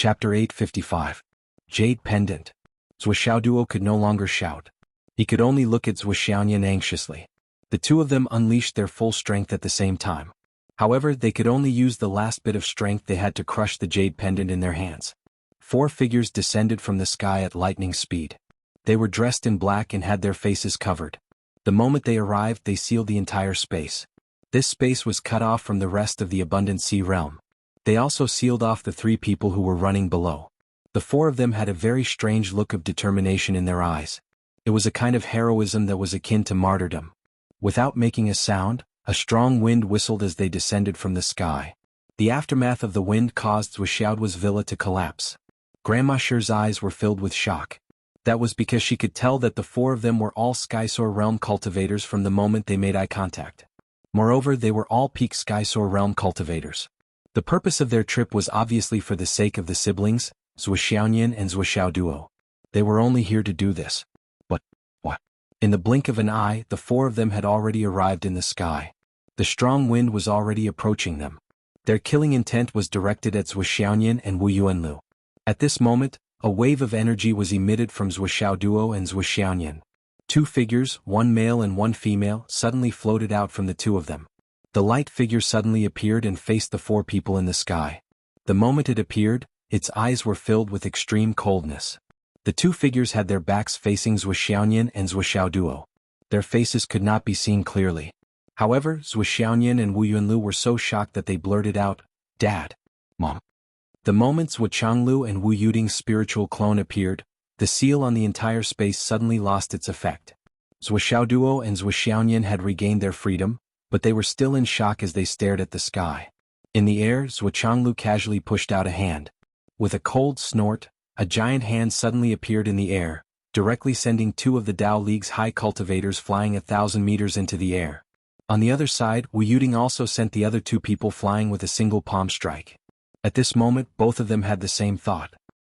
Chapter 855. Jade Pendant. Zhuo could no longer shout. He could only look at Zhuo anxiously. The two of them unleashed their full strength at the same time. However, they could only use the last bit of strength they had to crush the jade pendant in their hands. 4 figures descended from the sky at lightning speed. They were dressed in black and had their faces covered. The moment they arrived, they sealed the entire space. This space was cut off from the rest of the abundant sea realm. They also sealed off the 3 people who were running below. The 4 of them had a very strange look of determination in their eyes. It was a kind of heroism that was akin to martyrdom. Without making a sound, a strong wind whistled as they descended from the sky. The aftermath of the wind caused Zhuo's villa to collapse. Grandma Shi's eyes were filled with shock. That was because she could tell that the 4 of them were all Skysoar Realm cultivators from the moment they made eye contact. Moreover, they were all peak Skysoar Realm cultivators. The purpose of their trip was obviously for the sake of the siblings, Zhuo and Zhuo. They were only here to do this. But, what? In the blink of an eye, the 4 of them had already arrived in the sky. The strong wind was already approaching them. Their killing intent was directed at Zhuo and Wu Yuanlu. At this moment, a wave of energy was emitted from Zhuo and Zhuo. 2 figures, one male and one female, suddenly floated out from the 2 of them. The light figure suddenly appeared and faced the 4 people in the sky. The moment it appeared, its eyes were filled with extreme coldness. The 2 figures had their backs facing Zhuo and Zhuo. Their faces could not be seen clearly. However, Zhuo and Wu Yuanlu were so shocked that they blurted out, "Dad! Mom!" The moment Jianghu and Wu Yuding's spiritual clone appeared, the seal on the entire space suddenly lost its effect. Zhuo and Zhuo had regained their freedom, but they were still in shock as they stared at the sky. In the air, Jianghu casually pushed out a hand. With a cold snort, a giant hand suddenly appeared in the air, directly sending 2 of the Dao League's high cultivators flying 1,000 meters into the air. On the other side, Wu Yuding also sent the other 2 people flying with a single palm strike. At this moment, both of them had the same thought.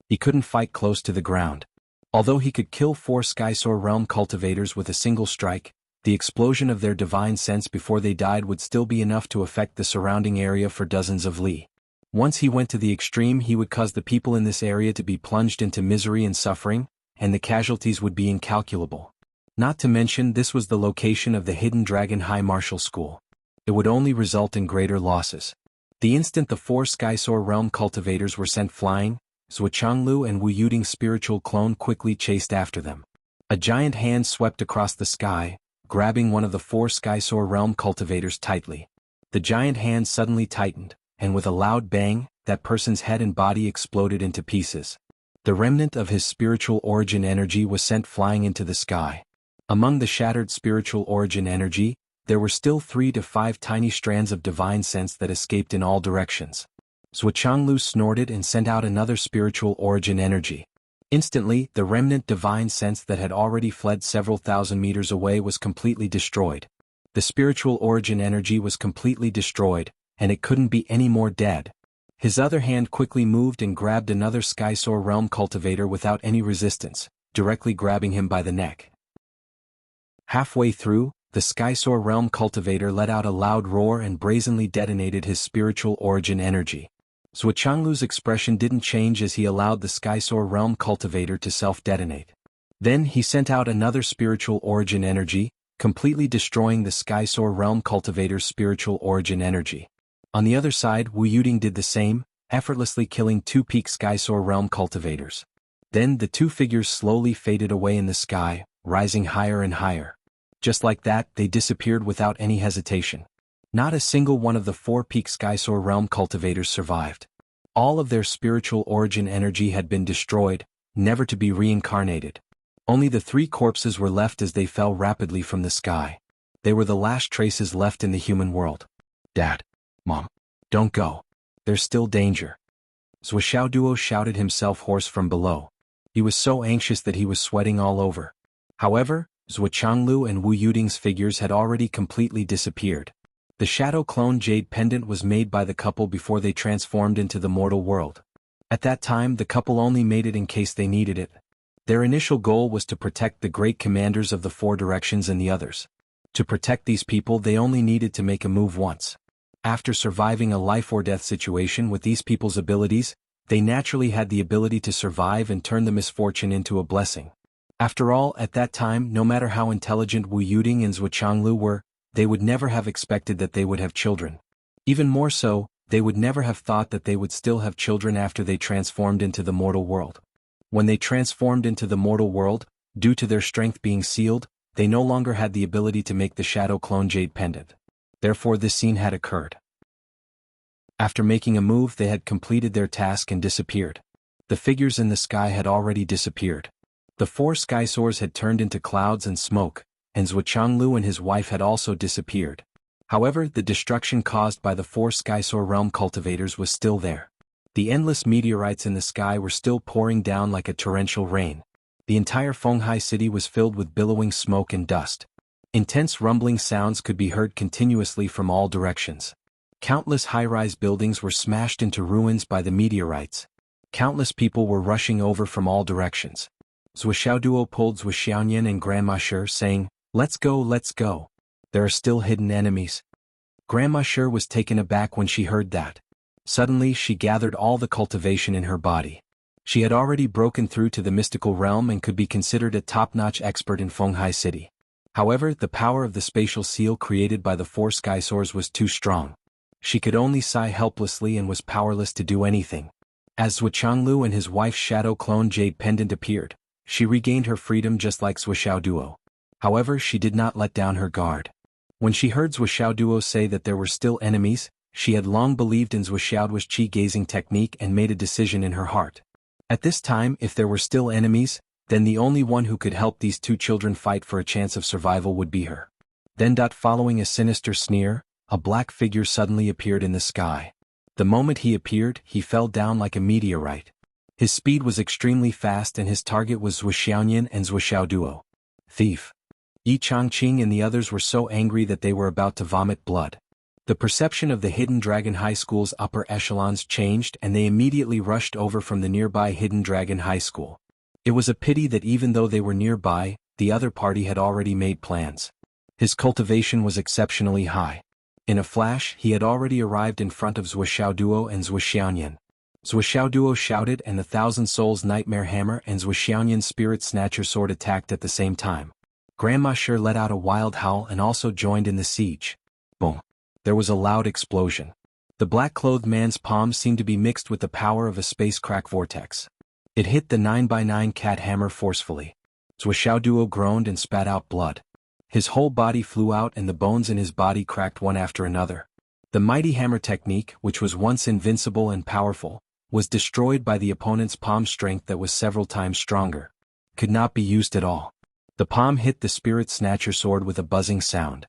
He couldn't fight close to the ground. Although he could kill 4 Skysoar Realm cultivators with a single strike, the explosion of their divine sense before they died would still be enough to affect the surrounding area for dozens of li. Once he went to the extreme, he would cause the people in this area to be plunged into misery and suffering, and the casualties would be incalculable. Not to mention, this was the location of the Hidden Dragon High Martial School. It would only result in greater losses. The instant the 4 Skysoar Realm cultivators were sent flying, Zhuo and Wu Yuding's spiritual clone quickly chased after them. A giant hand swept across the sky, grabbing one of the 4 Skysoar Realm cultivators tightly. The giant hand suddenly tightened, and with a loud bang, that person's head and body exploded into pieces. The remnant of his spiritual origin energy was sent flying into the sky. Among the shattered spiritual origin energy, there were still 3 to 5 tiny strands of divine sense that escaped in all directions. Zhuo snorted and sent out another spiritual origin energy. Instantly, the remnant divine sense that had already fled several thousand meters away was completely destroyed. The spiritual origin energy was completely destroyed, and it couldn't be any more dead. His other hand quickly moved and grabbed another Skysoar Realm cultivator without any resistance, directly grabbing him by the neck. Halfway through, the Skysoar Realm cultivator let out a loud roar and brazenly detonated his spiritual origin energy. Zhuo's expression didn't change as he allowed the Skysoar Realm cultivator to self-detonate. Then he sent out another spiritual origin energy, completely destroying the Skysoar Realm cultivator's spiritual origin energy. On the other side, Wu Yuding did the same, effortlessly killing 2 peak Skysoar Realm cultivators. Then the 2 figures slowly faded away in the sky, rising higher and higher. Just like that, they disappeared without any hesitation. Not a single one of the 4 peak Skysoar Realm cultivators survived. All of their spiritual origin energy had been destroyed, never to be reincarnated. Only the 3 corpses were left as they fell rapidly from the sky. They were the last traces left in the human world. "Dad! Mom! Don't go! There's still danger!" Zhuo shouted himself hoarse from below. He was so anxious that he was sweating all over. However, Zhuo and Wu Yuding's figures had already completely disappeared. The shadow clone jade pendant was made by the couple before they transformed into the mortal world. At that time, the couple only made it in case they needed it. Their initial goal was to protect the great commanders of the 4 directions and the others. To protect these people, they only needed to make a move once. After surviving a life or death situation with these people's abilities, they naturally had the ability to survive and turn the misfortune into a blessing. After all, at that time, no matter how intelligent Wu Yuding and Zhuqianglu were, they would never have expected that they would have children. Even more so, they would never have thought that they would still have children after they transformed into the mortal world. When they transformed into the mortal world, due to their strength being sealed, they no longer had the ability to make the shadow clone jade pendant. Therefore this scene had occurred. After making a move, they had completed their task and disappeared. The figures in the sky had already disappeared. The 4 sky soars had turned into clouds and smoke, and Zhuqianglu and his wife had also disappeared. However, the destruction caused by the 4 skysoar realm cultivators was still there. The endless meteorites in the sky were still pouring down like a torrential rain. The entire Fenghai city was filled with billowing smoke and dust. Intense rumbling sounds could be heard continuously from all directions. Countless high-rise buildings were smashed into ruins by the meteorites. Countless people were rushing over from all directions. Zhuxiaoduo pulled Zhuxiaonian and Grandma Shi, saying, let's go, let's go. There are still hidden enemies. Grandma Shi was taken aback when she heard that. Suddenly she gathered all the cultivation in her body. She had already broken through to the mystical realm and could be considered a top-notch expert in Fenghai City. However, the power of the spatial seal created by the 4 skysoars was too strong. She could only sigh helplessly and was powerless to do anything. As Zhuqianglu and his wife's shadow clone jade pendant appeared, she regained her freedom just like Zhuxiaoduo. However, she did not let down her guard. When she heard Zhuxiaoduo say that there were still enemies, she had long believed in Zhuxiaoduo's qi-gazing technique and made a decision in her heart. At this time, if there were still enemies, then the only one who could help these 2 children fight for a chance of survival would be her. Then, following a sinister sneer, a black figure suddenly appeared in the sky. The moment he appeared, he fell down like a meteorite. His speed was extremely fast and his target was Zhuxiaonian and Zhuxiaoduo. Thief! Yi Changqing and the others were so angry that they were about to vomit blood. The perception of the Hidden Dragon High School's upper echelons changed and they immediately rushed over from the nearby Hidden Dragon High School. It was a pity that even though they were nearby, the other party had already made plans. His cultivation was exceptionally high. In a flash, he had already arrived in front of Zhuxiaoduo and Zhuxiaonian. Zhuxiaoduo shouted and the Thousand Souls Nightmare Hammer and Zhuxiaonian's Spirit Snatcher Sword attacked at the same time. Grandma Shi let out a wild howl and also joined in the siege. Boom! There was a loud explosion. The black-clothed man's palm seemed to be mixed with the power of a space crack vortex. It hit the 9x9 cat hammer forcefully. Zhuxiaoduo groaned and spat out blood. His whole body flew out and the bones in his body cracked one after another. The mighty hammer technique, which was once invincible and powerful, was destroyed by the opponent's palm strength that was several times stronger. Could not be used at all. The palm hit the Spirit Snatcher sword with a buzzing sound.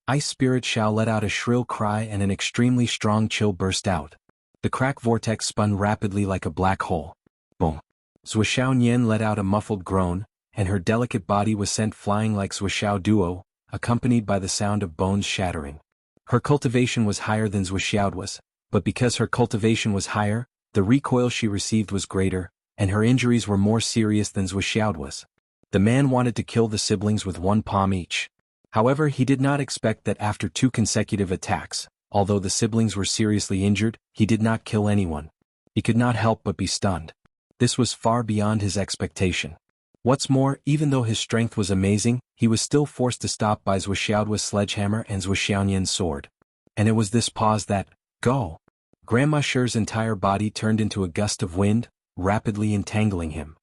Ice Spirit Shao let out a shrill cry and an extremely strong chill burst out. The crack vortex spun rapidly like a black hole. Boom! Zhuxiaonian let out a muffled groan, and her delicate body was sent flying like Zhuxiaoduo, accompanied by the sound of bones shattering. Her cultivation was higher than Zhuxiaoduo's, but because her cultivation was higher, the recoil she received was greater, and her injuries were more serious than Zhuxiaoduo's. The man wanted to kill the siblings with 1 palm each. However, he did not expect that after 2 consecutive attacks, although the siblings were seriously injured, he did not kill anyone. He could not help but be stunned. This was far beyond his expectation. What's more, even though his strength was amazing, he was still forced to stop by Zhuxiaoduo's sledgehammer and Zhuxiaonian's sword. And it was this pause that, go! Grandma Shi's entire body turned into a gust of wind, rapidly entangling him.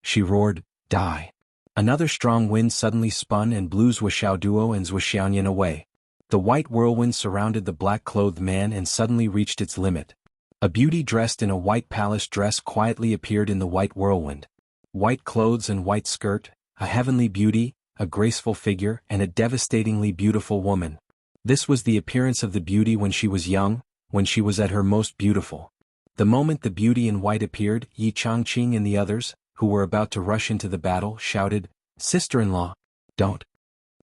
She roared, die! Another strong wind suddenly spun and blew Zhuxiaoduo and Zhuxiaonian away. The white whirlwind surrounded the black-clothed man and suddenly reached its limit. A beauty dressed in a white palace dress quietly appeared in the white whirlwind. White clothes and white skirt, a heavenly beauty, a graceful figure, and a devastatingly beautiful woman. This was the appearance of the beauty when she was young, when she was at her most beautiful. The moment the beauty in white appeared, Yi Changqing and the others, who were about to rush into the battle, shouted, "Sister-in-law, don't."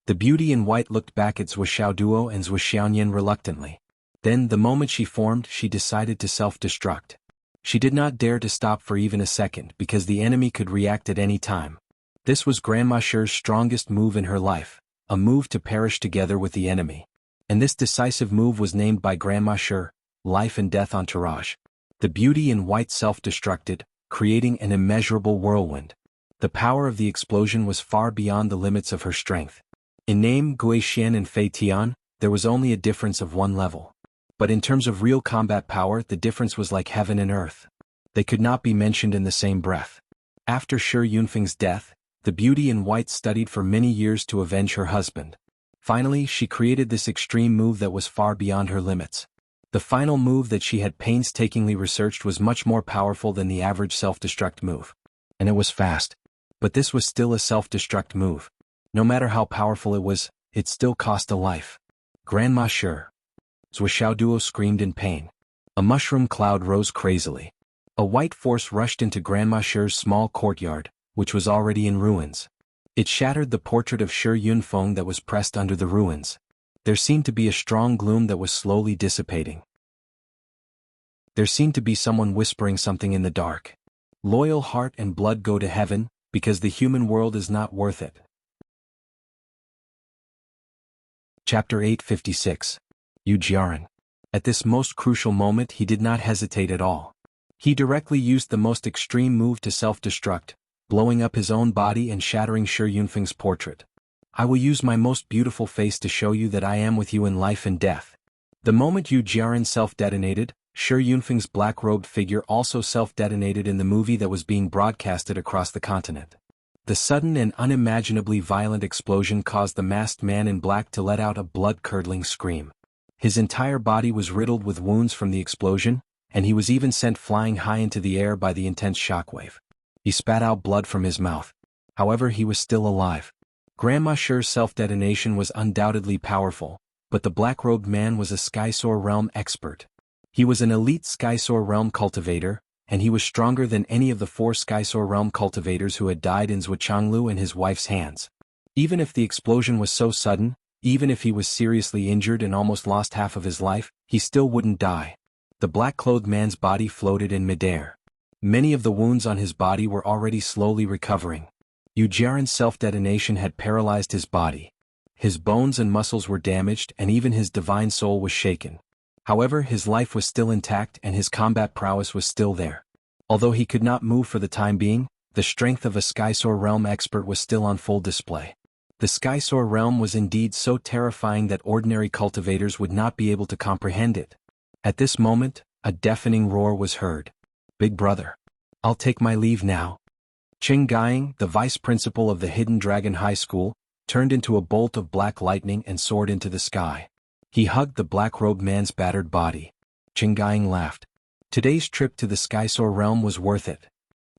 The beauty in white looked back at Zhuxiaoduo and Zhuxiaonian reluctantly. Then, the moment she formed, she decided to self-destruct. She did not dare to stop for even a second because the enemy could react at any time. This was Grandma Shi's strongest move in her life, a move to perish together with the enemy. And this decisive move was named by Grandma Shi, Life and Death Entourage. The beauty in white self-destructed, creating an immeasurable whirlwind. The power of the explosion was far beyond the limits of her strength. In name Guixian and Fei Tian, there was only a difference of one level. But in terms of real combat power, the difference was like heaven and earth. They could not be mentioned in the same breath. After Shi Yunfeng's death, the beauty in white studied for many years to avenge her husband. Finally, she created this extreme move that was far beyond her limits. The final move that she had painstakingly researched was much more powerful than the average self-destruct move. And it was fast. But this was still a self-destruct move. No matter how powerful it was, it still cost a life. Grandma Shi. Zhuxiaoduo screamed in pain. A mushroom cloud rose crazily. A white force rushed into Grandma Shi's small courtyard, which was already in ruins. It shattered the portrait of Shi Yunfeng that was pressed under the ruins. There seemed to be a strong gloom that was slowly dissipating. There seemed to be someone whispering something in the dark. Loyal heart and blood go to heaven, because the human world is not worth it. Chapter 856. Yu Jiaran. At this most crucial moment he did not hesitate at all. He directly used the most extreme move to self-destruct, blowing up his own body and shattering Shi Yunfeng's portrait. I will use my most beautiful face to show you that I am with you in life and death. The moment Yu Jiaran self-detonated, Shi Yunfeng's black-robed figure also self-detonated in the movie that was being broadcasted across the continent. The sudden and unimaginably violent explosion caused the masked man in black to let out a blood-curdling scream. His entire body was riddled with wounds from the explosion, and he was even sent flying high into the air by the intense shockwave. He spat out blood from his mouth. However, he was still alive. Grandma Shi's self-detonation was undoubtedly powerful, but the black-robed man was a Skysoar realm expert. He was an elite Skysoar realm cultivator, and he was stronger than any of the 4 Skysoar realm cultivators who had died in Jianghu and his wife's hands. Even if the explosion was so sudden, even if he was seriously injured and almost lost half of his life, he still wouldn't die. The black-clothed man's body floated in midair. Many of the wounds on his body were already slowly recovering. Yu Jiaran's self-detonation had paralyzed his body. His bones and muscles were damaged and even his divine soul was shaken. However, his life was still intact and his combat prowess was still there. Although he could not move for the time being, the strength of a Skysoar realm expert was still on full display. The Skysoar realm was indeed so terrifying that ordinary cultivators would not be able to comprehend it. At this moment, a deafening roar was heard. Big brother. I'll take my leave now. Qing Gaiying, the vice principal of the Hidden Dragon High School, turned into a bolt of black lightning and soared into the sky. He hugged the black-robed man's battered body. Qing Gaiying laughed. Today's trip to the Skysoar realm was worth it.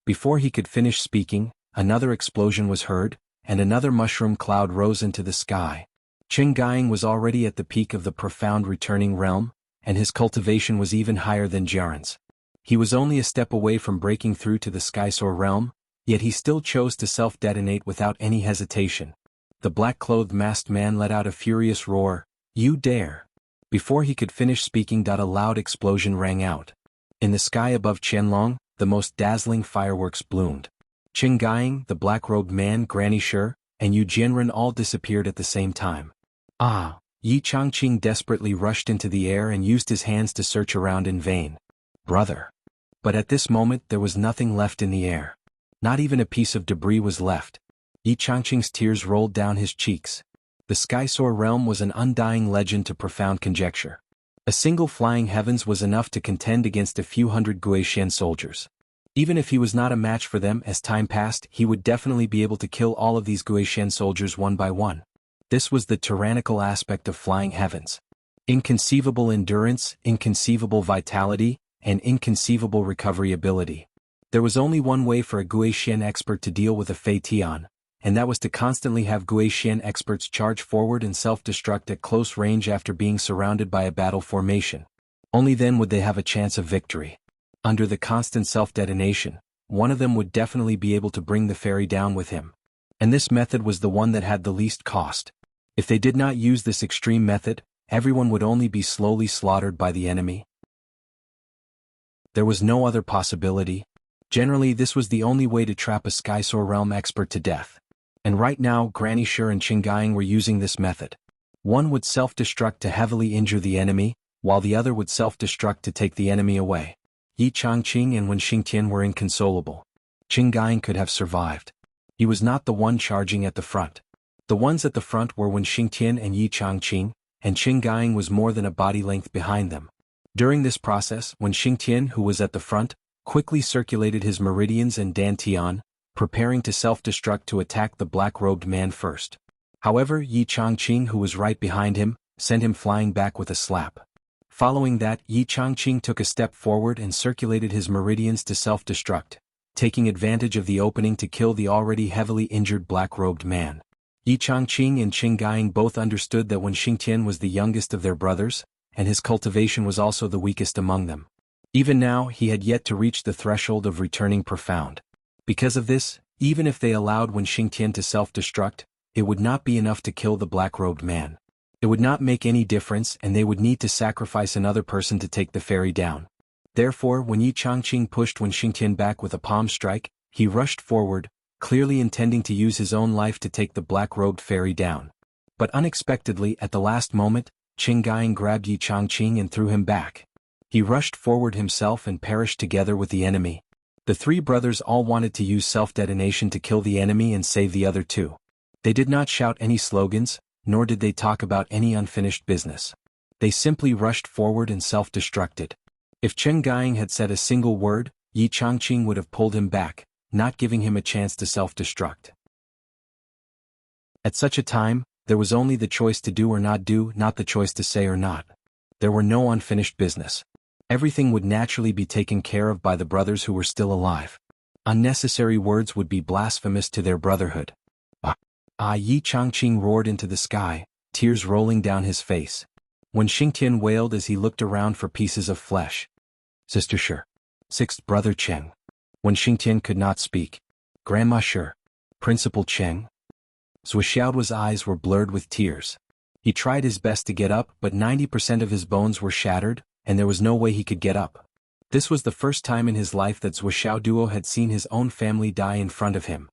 Before he could finish speaking, another explosion was heard, and another mushroom cloud rose into the sky. Qing Gaiying was already at the peak of the profound returning realm, and his cultivation was even higher than Jiaran's. He was only a step away from breaking through to the Skysoar realm, yet he still chose to self-detonate without any hesitation. The black-clothed masked man let out a furious roar. You dare! Before he could finish speaking, a loud explosion rang out. In the sky above Qianlong, the most dazzling fireworks bloomed. Qing Gaiying, the black-robed man, Granny Shi, and Yu Jianren all disappeared at the same time. Ah! Yi Changqing desperately rushed into the air and used his hands to search around in vain. Brother! But at this moment there was nothing left in the air. Not even a piece of debris was left. Yi Changqing's tears rolled down his cheeks. The Skysoar realm was an undying legend to profound conjecture. A single flying heavens was enough to contend against a few hundred Guixian soldiers. Even if he was not a match for them, as time passed, he would definitely be able to kill all of these Guixian soldiers one by one. This was the tyrannical aspect of flying heavens. Inconceivable endurance, inconceivable vitality, and inconceivable recovery ability. There was only one way for a Guixian expert to deal with a Fei Tian, and that was to constantly have Guixian experts charge forward and self-destruct at close range after being surrounded by a battle formation. Only then would they have a chance of victory. Under the constant self-detonation, one of them would definitely be able to bring the fairy down with him. And this method was the one that had the least cost. If they did not use this extreme method, everyone would only be slowly slaughtered by the enemy. There was no other possibility. Generally, this was the only way to trap a Skysoar realm expert to death. And right now, Granny Shi and Qing Gaiying were using this method. One would self-destruct to heavily injure the enemy, while the other would self-destruct to take the enemy away. Yi Changqing and Wen Xingtian were inconsolable. Qing Gaiang could have survived. He was not the one charging at the front. The ones at the front were Wen Xingtian and Yi Changqing, and Qing Gaiang was more than a body length behind them. During this process, Wen Xingtian, who was at the front, quickly circulated his meridians and dantian, preparing to self-destruct to attack the black-robed man first. However, Yi Changqing, who was right behind him, sent him flying back with a slap. Following that, Yi Changqing took a step forward and circulated his meridians to self-destruct, taking advantage of the opening to kill the already heavily injured black-robed man. Yi Changqing and Qing Gaiang both understood that Wen Xingtian was the youngest of their brothers, and his cultivation was also the weakest among them. Even now, he had yet to reach the threshold of returning profound. Because of this, even if they allowed Wen Xingtian to self-destruct, it would not be enough to kill the black-robed man. It would not make any difference, and they would need to sacrifice another person to take the fairy down. Therefore, when Yi Changqing pushed Wen Xingtian back with a palm strike, he rushed forward, clearly intending to use his own life to take the black-robed fairy down. But unexpectedly, at the last moment, Qing Gaiang grabbed Yi Changqing and threw him back. He rushed forward himself and perished together with the enemy. The three brothers all wanted to use self-detonation to kill the enemy and save the other two. They did not shout any slogans, nor did they talk about any unfinished business. They simply rushed forward and self-destructed. If Qing Gaiang had said a single word, Yi Changqing would have pulled him back, not giving him a chance to self-destruct. At such a time, there was only the choice to do or not do, not the choice to say or not. There were no unfinished business. Everything would naturally be taken care of by the brothers who were still alive. Unnecessary words would be blasphemous to their brotherhood. Yi Changqing roared into the sky, tears rolling down his face. Wen Xingtian wailed as he looked around for pieces of flesh. Sister Shi. Sixth brother Cheng. Wen Xingtian could not speak. Grandma Shi. Principal Cheng. Zhuxiaoduo's eyes were blurred with tears. He tried his best to get up, but 90% of his bones were shattered, and there was no way he could get up. This was the first time in his life that Zhuxiaoduo had seen his own family die in front of him.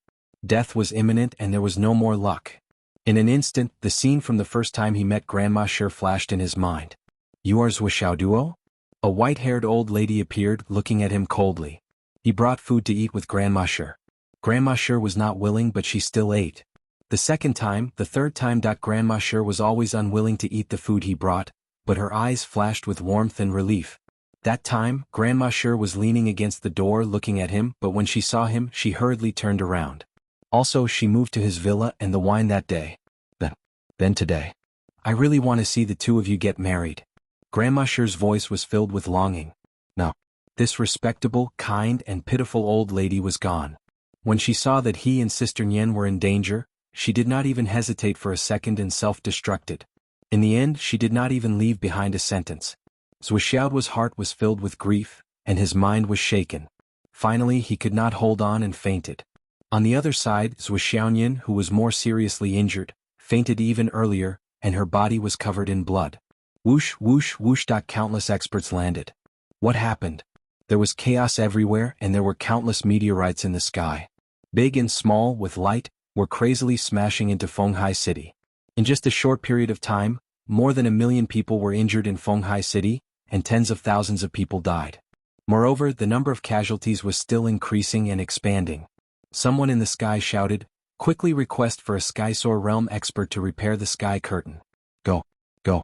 Death was imminent and there was no more luck. In an instant, the scene from the first time he met Grandma Shi flashed in his mind. You are Zhuxiaoduo? A white-haired old lady appeared, looking at him coldly. He brought food to eat with Grandma Shi. Grandma Shi was not willing, but she still ate. The second time, the third time. Grandma Shi was always unwilling to eat the food he brought, but her eyes flashed with warmth and relief. That time, Grandma Shi was leaning against the door looking at him, but when she saw him, she hurriedly turned around. Also, she moved to his villa and the wine that day. Then today. I really want to see the two of you get married. Grandma Shi's voice was filled with longing. No. This respectable, kind, and pitiful old lady was gone. When she saw that he and Sister Nian were in danger, she did not even hesitate for a second and self-destructed. In the end, she did not even leave behind a sentence. Zhuxiaoduo's heart was filled with grief, and his mind was shaken. Finally, he could not hold on and fainted. On the other side, Zhuxiaonian, who was more seriously injured, fainted even earlier, and her body was covered in blood. Whoosh, whoosh, whoosh. Countless experts landed. What happened? There was chaos everywhere, and there were countless meteorites in the sky. Big and small, with light, were crazily smashing into Fenghai City. In just a short period of time, more than 1 million people were injured in Fenghai City, and tens of thousands of people died. Moreover, the number of casualties was still increasing and expanding. Someone in the sky shouted, "Quickly request for a Skysoar realm expert to repair the sky curtain. Go, go."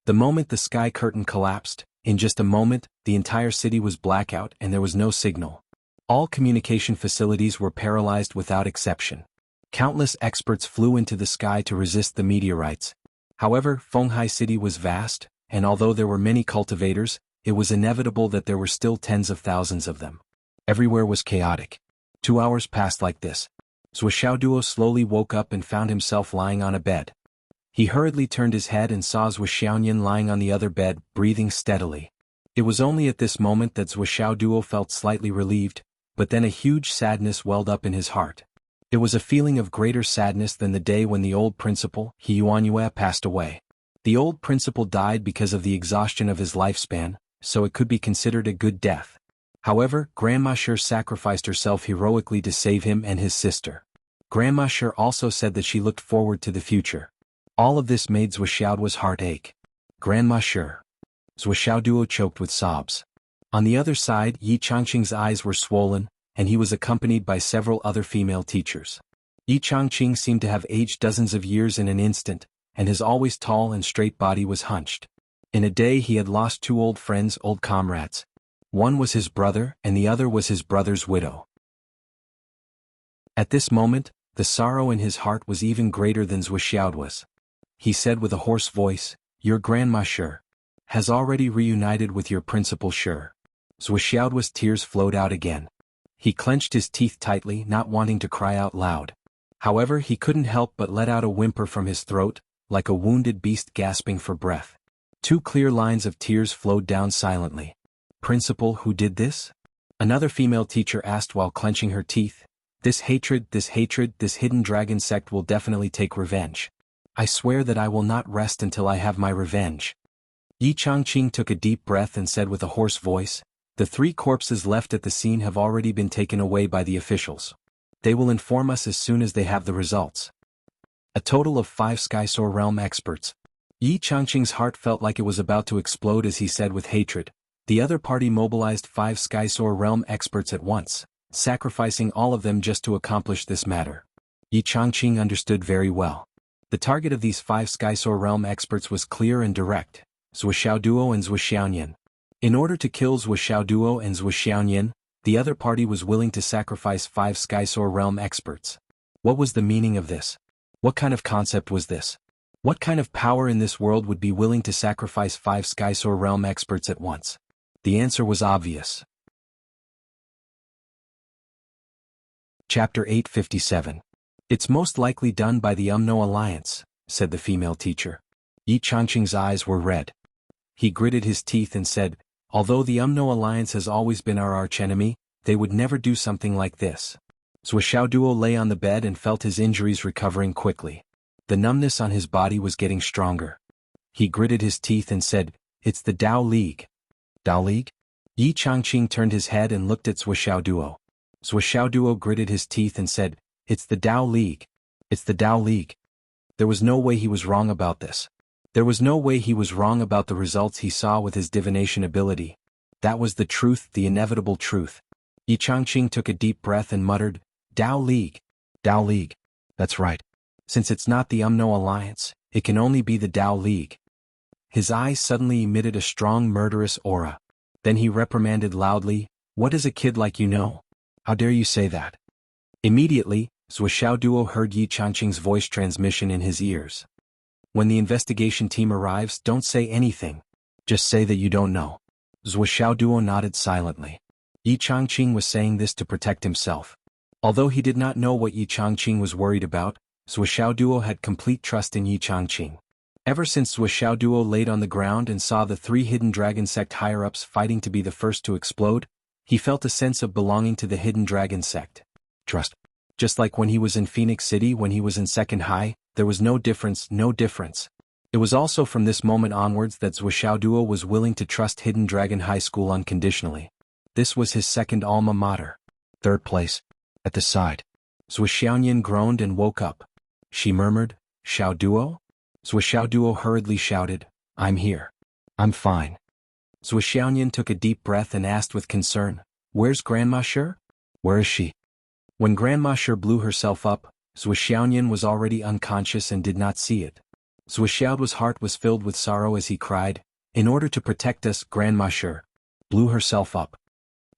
The moment the sky curtain collapsed, in just a moment, the entire city was blackout and there was no signal. All communication facilities were paralyzed without exception. Countless experts flew into the sky to resist the meteorites. However, Fenghai City was vast, and although there were many cultivators, it was inevitable that there were still tens of thousands of them. Everywhere was chaotic. 2 hours passed like this. Zhuxiaoduo slowly woke up and found himself lying on a bed. He hurriedly turned his head and saw Zhuxiaonian lying on the other bed, breathing steadily. It was only at this moment that Zhuxiaoduo felt slightly relieved, but then a huge sadness welled up in his heart. It was a feeling of greater sadness than the day when the old principal, He Yuanyue, passed away. The old principal died because of the exhaustion of his lifespan, so it could be considered a good death. However, Grandma Shi sacrificed herself heroically to save him and his sister. Grandma Shi also said that she looked forward to the future. All of this made Zhuxiaoduo's heart ache. Grandma Shi. Zhuxiaoduo choked with sobs. On the other side, Yi Changqing's eyes were swollen, and he was accompanied by several other female teachers. Yi Changqing seemed to have aged dozens of years in an instant, and his always tall and straight body was hunched. In a day he had lost two old friends, old comrades. One was his brother, and the other was his brother's widow. At this moment, the sorrow in his heart was even greater than Zhuxiao's. He said with a hoarse voice, "Your grandma Shi has already reunited with your principal Shi." Zhuxiao's tears flowed out again. He clenched his teeth tightly, not wanting to cry out loud. However, he couldn't help but let out a whimper from his throat, like a wounded beast gasping for breath. Two clear lines of tears flowed down silently. "Principal, who did this?" Another female teacher asked while clenching her teeth. This hidden dragon sect will definitely take revenge. I swear that I will not rest until I have my revenge." Yi Changqing took a deep breath and said with a hoarse voice, "The 3 corpses left at the scene have already been taken away by the officials. They will inform us as soon as they have the results." A total of 5 Skysoar Realm experts. Yi Changqing's heart felt like it was about to explode as he said with hatred. The other party mobilized 5 Skysoar Realm experts at once, sacrificing all of them just to accomplish this matter. Yi Changqing understood very well. The target of these 5 Skysoar Realm experts was clear and direct: Zhuxiaoduo and Zhuxiaoyan. In order to kill Zhuxiaoduo and Zhuxiaoyan, the other party was willing to sacrifice 5 Skysoar Realm experts. What was the meaning of this? What kind of concept was this? What kind of power in this world would be willing to sacrifice 5 Skysoar Realm experts at once? The answer was obvious. Chapter 857. "It's most likely done by the Umno Alliance," said the female teacher. Yi Changqing's eyes were red. He gritted his teeth and said, "Although the Umno Alliance has always been our archenemy, they would never do something like this." Zhuxiaoduo lay on the bed and felt his injuries recovering quickly. The numbness on his body was getting stronger. He gritted his teeth and said, "It's the Dao League." "Dao League?" Yi Changqing turned his head and looked at Zhuxiaoduo. Zhuxiaoduo gritted his teeth and said, "It's the Dao League. It's the Dao League." There was no way he was wrong about this. There was no way he was wrong about the results he saw with his divination ability. That was the truth, the inevitable truth. Yi Changqing took a deep breath and muttered, "Dao League. Dao League. That's right. Since it's not the Umno Alliance, it can only be the Dao League." His eyes suddenly emitted a strong murderous aura. Then he reprimanded loudly, "What does a kid like you know? How dare you say that?" Immediately, Zhuxiaoduo heard Yi Changqing's voice transmission in his ears. "When the investigation team arrives, don't say anything. Just say that you don't know." Zhuxiaoduo nodded silently. Yi Changqing was saying this to protect himself. Although he did not know what Yi Changqing was worried about, Zhuxiaoduo had complete trust in Yi Changqing. Ever since Zhuxiaoduo laid on the ground and saw the 3 Hidden Dragon Sect higher-ups fighting to be the first to explode, he felt a sense of belonging to the Hidden Dragon Sect. Trust. Just like when he was in Phoenix City when he was in Second High, there was no difference. It was also from this moment onwards that Zhuxiaoduo was willing to trust Hidden Dragon High School unconditionally. This was his second alma mater. 3rd place. At the side. Zhuxiaoyan groaned and woke up. She murmured, "Xiaoduo?" Zhuxiaoduo hurriedly shouted, "I'm here. I'm fine." Zhuxiaoyan took a deep breath and asked with concern, "Where's Grandma Shi? Where is she?" When Grandma Shi blew herself up, Zhuxiaoyan was already unconscious and did not see it. Zhuxiaoduo's heart was filled with sorrow as he cried, "In order to protect us, Grandma Shi blew herself up."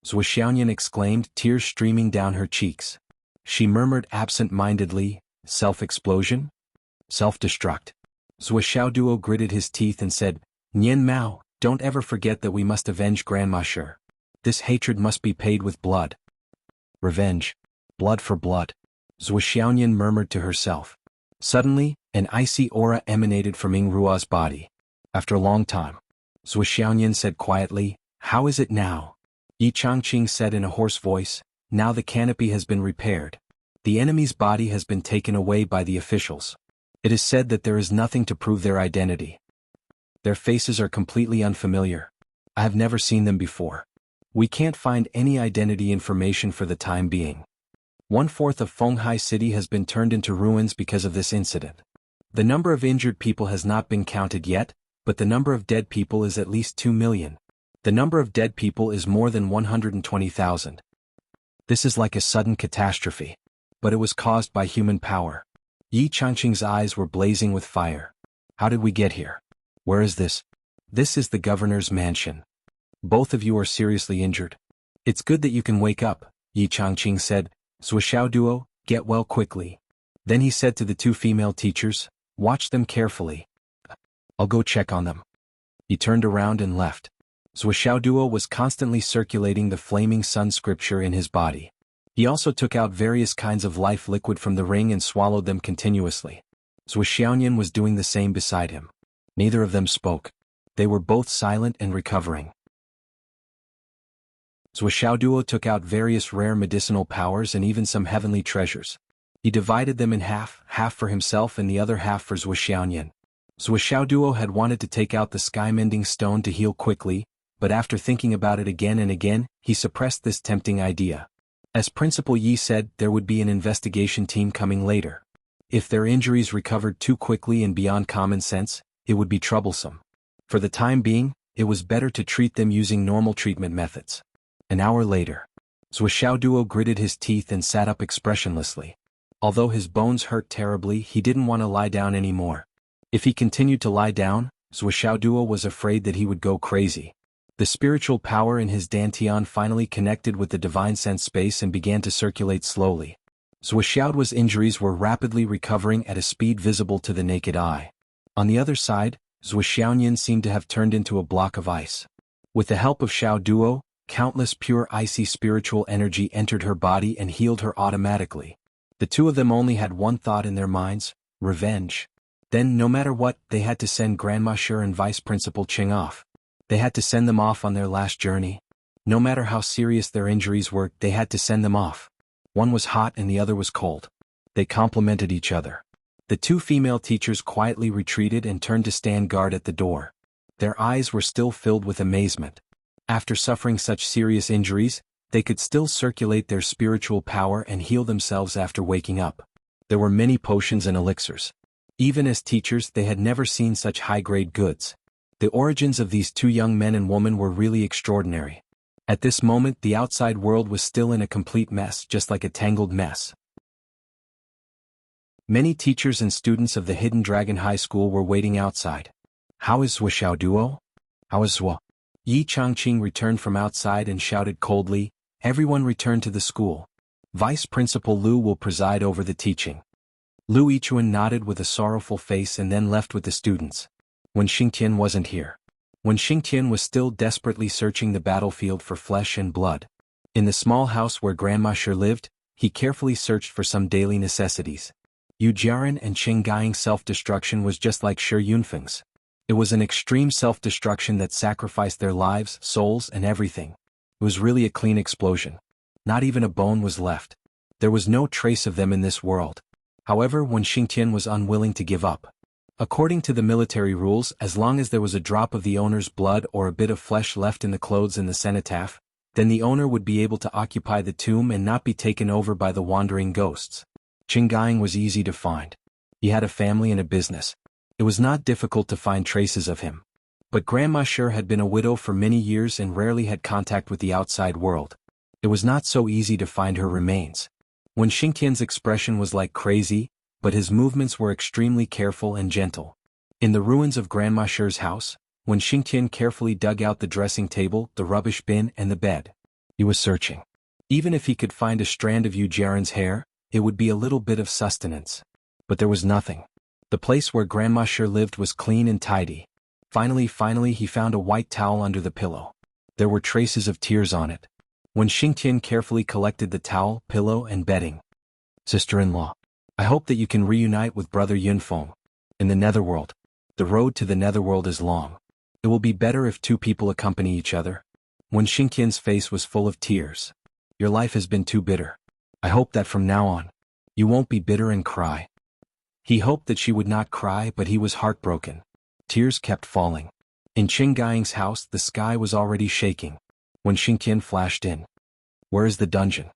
Zhuxiaoyan exclaimed, tears streaming down her cheeks. She murmured absent-mindedly, "Self-explosion? Self-destruct." Zhuxiaoduo gritted his teeth and said, "Nian Mao, don't ever forget that we must avenge Grandma Shi. This hatred must be paid with blood." "Revenge. Blood for blood," Zhuxiaoyan murmured to herself. Suddenly, an icy aura emanated from Yingrua's body. After a long time, Zhuxiaoyan said quietly, "How is it now?" Yi Changqing said in a hoarse voice, "Now the canopy has been repaired. The enemy's body has been taken away by the officials. It is said that there is nothing to prove their identity. Their faces are completely unfamiliar. I have never seen them before. We can't find any identity information for the time being. 1/4 of Fenghai City has been turned into ruins because of this incident. The number of injured people has not been counted yet, but the number of dead people is at least 2 million. The number of dead people is more than 120,000. This is like a sudden catastrophe. But it was caused by human power. Yi Changqing's eyes were blazing with fire. How did we get here? Where is this? This is the governor's mansion. Both of you are seriously injured. It's good that you can wake up, Yi Changqing said. Zuoxiao Duo, get well quickly. Then he said to the two female teachers, watch them carefully. I'll go check on them. He turned around and left. Zuoxiao Duo was constantly circulating the flaming sun scripture in his body. He also took out various kinds of life liquid from the ring and swallowed them continuously. Zuoxiaonian was doing the same beside him. Neither of them spoke. They were both silent and recovering. Zuoxiao Duo took out various rare medicinal powers and even some heavenly treasures. He divided them in half for himself and the other half for Zuoxiaonian. Zuoxiao Duo had wanted to take out the sky-mending stone to heal quickly, but after thinking about it again and again, he suppressed this tempting idea. As Principal Yi said, there would be an investigation team coming later. If their injuries recovered too quickly and beyond common sense, it would be troublesome. For the time being, it was better to treat them using normal treatment methods. An hour later, Zuoxiao Duo gritted his teeth and sat up expressionlessly. Although his bones hurt terribly, he didn't want to lie down anymore. If he continued to lie down, Zuoxiao Duo was afraid that he would go crazy. The spiritual power in his dantian finally connected with the divine sense space and began to circulate slowly. Zuoxiao's injuries were rapidly recovering at a speed visible to the naked eye. On the other side, Zuoxiaonian seemed to have turned into a block of ice. With the help of Xiao Duo, countless pure icy spiritual energy entered her body and healed her automatically. The two of them only had one thought in their minds: revenge. Then, no matter what, they had to send Grandma Sher and Vice Principal Ching off. They had to send them off on their last journey. No matter how serious their injuries were, they had to send them off. One was hot and the other was cold. They complemented each other. The two female teachers quietly retreated and turned to stand guard at the door. Their eyes were still filled with amazement. After suffering such serious injuries, they could still circulate their spiritual power and heal themselves after waking up. There were many potions and elixirs. Even as teachers, they had never seen such high-grade goods. The origins of these two young men and women were really extraordinary. At this moment, the outside world was still in a complete mess, just like a tangled mess. Many teachers and students of the Hidden Dragon High School were waiting outside. How is Zuoxiao Duo? How is Zuo? Yi Changqing returned from outside and shouted coldly, everyone return to the school. Vice Principal Lu will preside over the teaching. Lu Yichuan nodded with a sorrowful face and then left with the students. When Xingtian wasn't here. When Xingtian was still desperately searching the battlefield for flesh and blood. In the small house where Grandma Sher lived, he carefully searched for some daily necessities. Yu Jiaran and Qing Gaiying's self-destruction was just like Shi Yunfeng's. It was an extreme self-destruction that sacrificed their lives, souls, and everything. It was really a clean explosion. Not even a bone was left. There was no trace of them in this world. However, when Xingtian was unwilling to give up. According to the military rules, as long as there was a drop of the owner's blood or a bit of flesh left in the clothes in the cenotaph, then the owner would be able to occupy the tomb and not be taken over by the wandering ghosts. Qing Gaiying was easy to find. He had a family and a business. It was not difficult to find traces of him. But Grandma Sher had been a widow for many years and rarely had contact with the outside world. It was not so easy to find her remains. When Xingtian's expression was like crazy, but his movements were extremely careful and gentle. In the ruins of Grandma Sher's house, when Xingtian carefully dug out the dressing table, the rubbish bin, and the bed, he was searching. Even if he could find a strand of Yu Jiaran's hair, it would be a little bit of sustenance. But there was nothing. The place where Grandma Sher lived was clean and tidy. Finally he found a white towel under the pillow. There were traces of tears on it. When Xingtian carefully collected the towel, pillow, and bedding. Sister-in-law, I hope that you can reunite with brother Yunfeng. In the netherworld. The road to the netherworld is long. It will be better if two people accompany each other. When Xingtian's face was full of tears. Your life has been too bitter. I hope that from now on, you won't be bitter and cry. He hoped that she would not cry, but he was heartbroken. Tears kept falling. In Qing Gaiying's house, the sky was already shaking. When Xingtian flashed in. Where is the dungeon?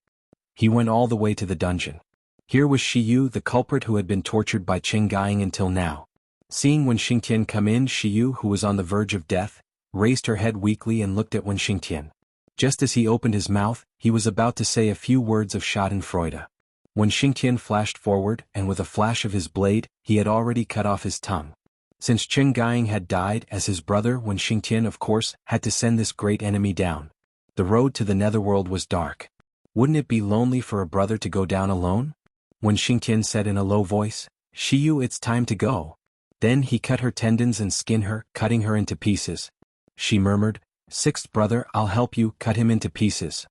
He went all the way to the dungeon. Here was Shiyu, the culprit who had been tortured by Qing Gaiying until now. Seeing when Xingtian come in, Shiyu, who was on the verge of death, raised her head weakly and looked at Wen Xingtian. Just as he opened his mouth, he was about to say a few words of schadenfreude. When Xingtian flashed forward, and with a flash of his blade, he had already cut off his tongue. Since Chen Guiying had died as his brother, Wen Xingtian of course had to send this great enemy down. The road to the netherworld was dark. Wouldn't it be lonely for a brother to go down alone? Wen Xingtian said in a low voice, "Shiyu, it's time to go." Then he cut her tendons and skinned her, cutting her into pieces. She murmured, "Sixth brother, I'll help you cut him into pieces.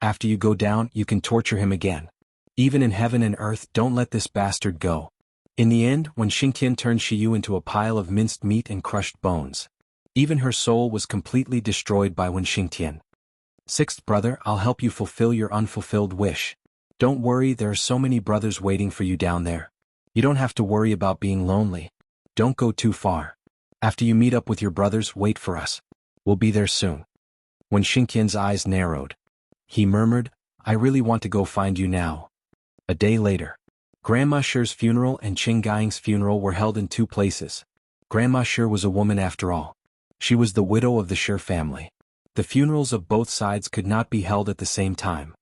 After you go down, you can torture him again. Even in heaven and earth, don't let this bastard go." In the end, when Xingtian turned Shiyu into a pile of minced meat and crushed bones, even her soul was completely destroyed by Wen Xingtian. "Sixth brother, I'll help you fulfill your unfulfilled wish. Don't worry, there are so many brothers waiting for you down there. You don't have to worry about being lonely. Don't go too far. After you meet up with your brothers, wait for us. We'll be there soon." When Xingtian's eyes narrowed, he murmured, "I really want to go find you now." A day later, Grandma Shi's funeral and Chen Guiying's funeral were held in two places. Grandma Shi was a woman after all. She was the widow of the Shi family. The funerals of both sides could not be held at the same time.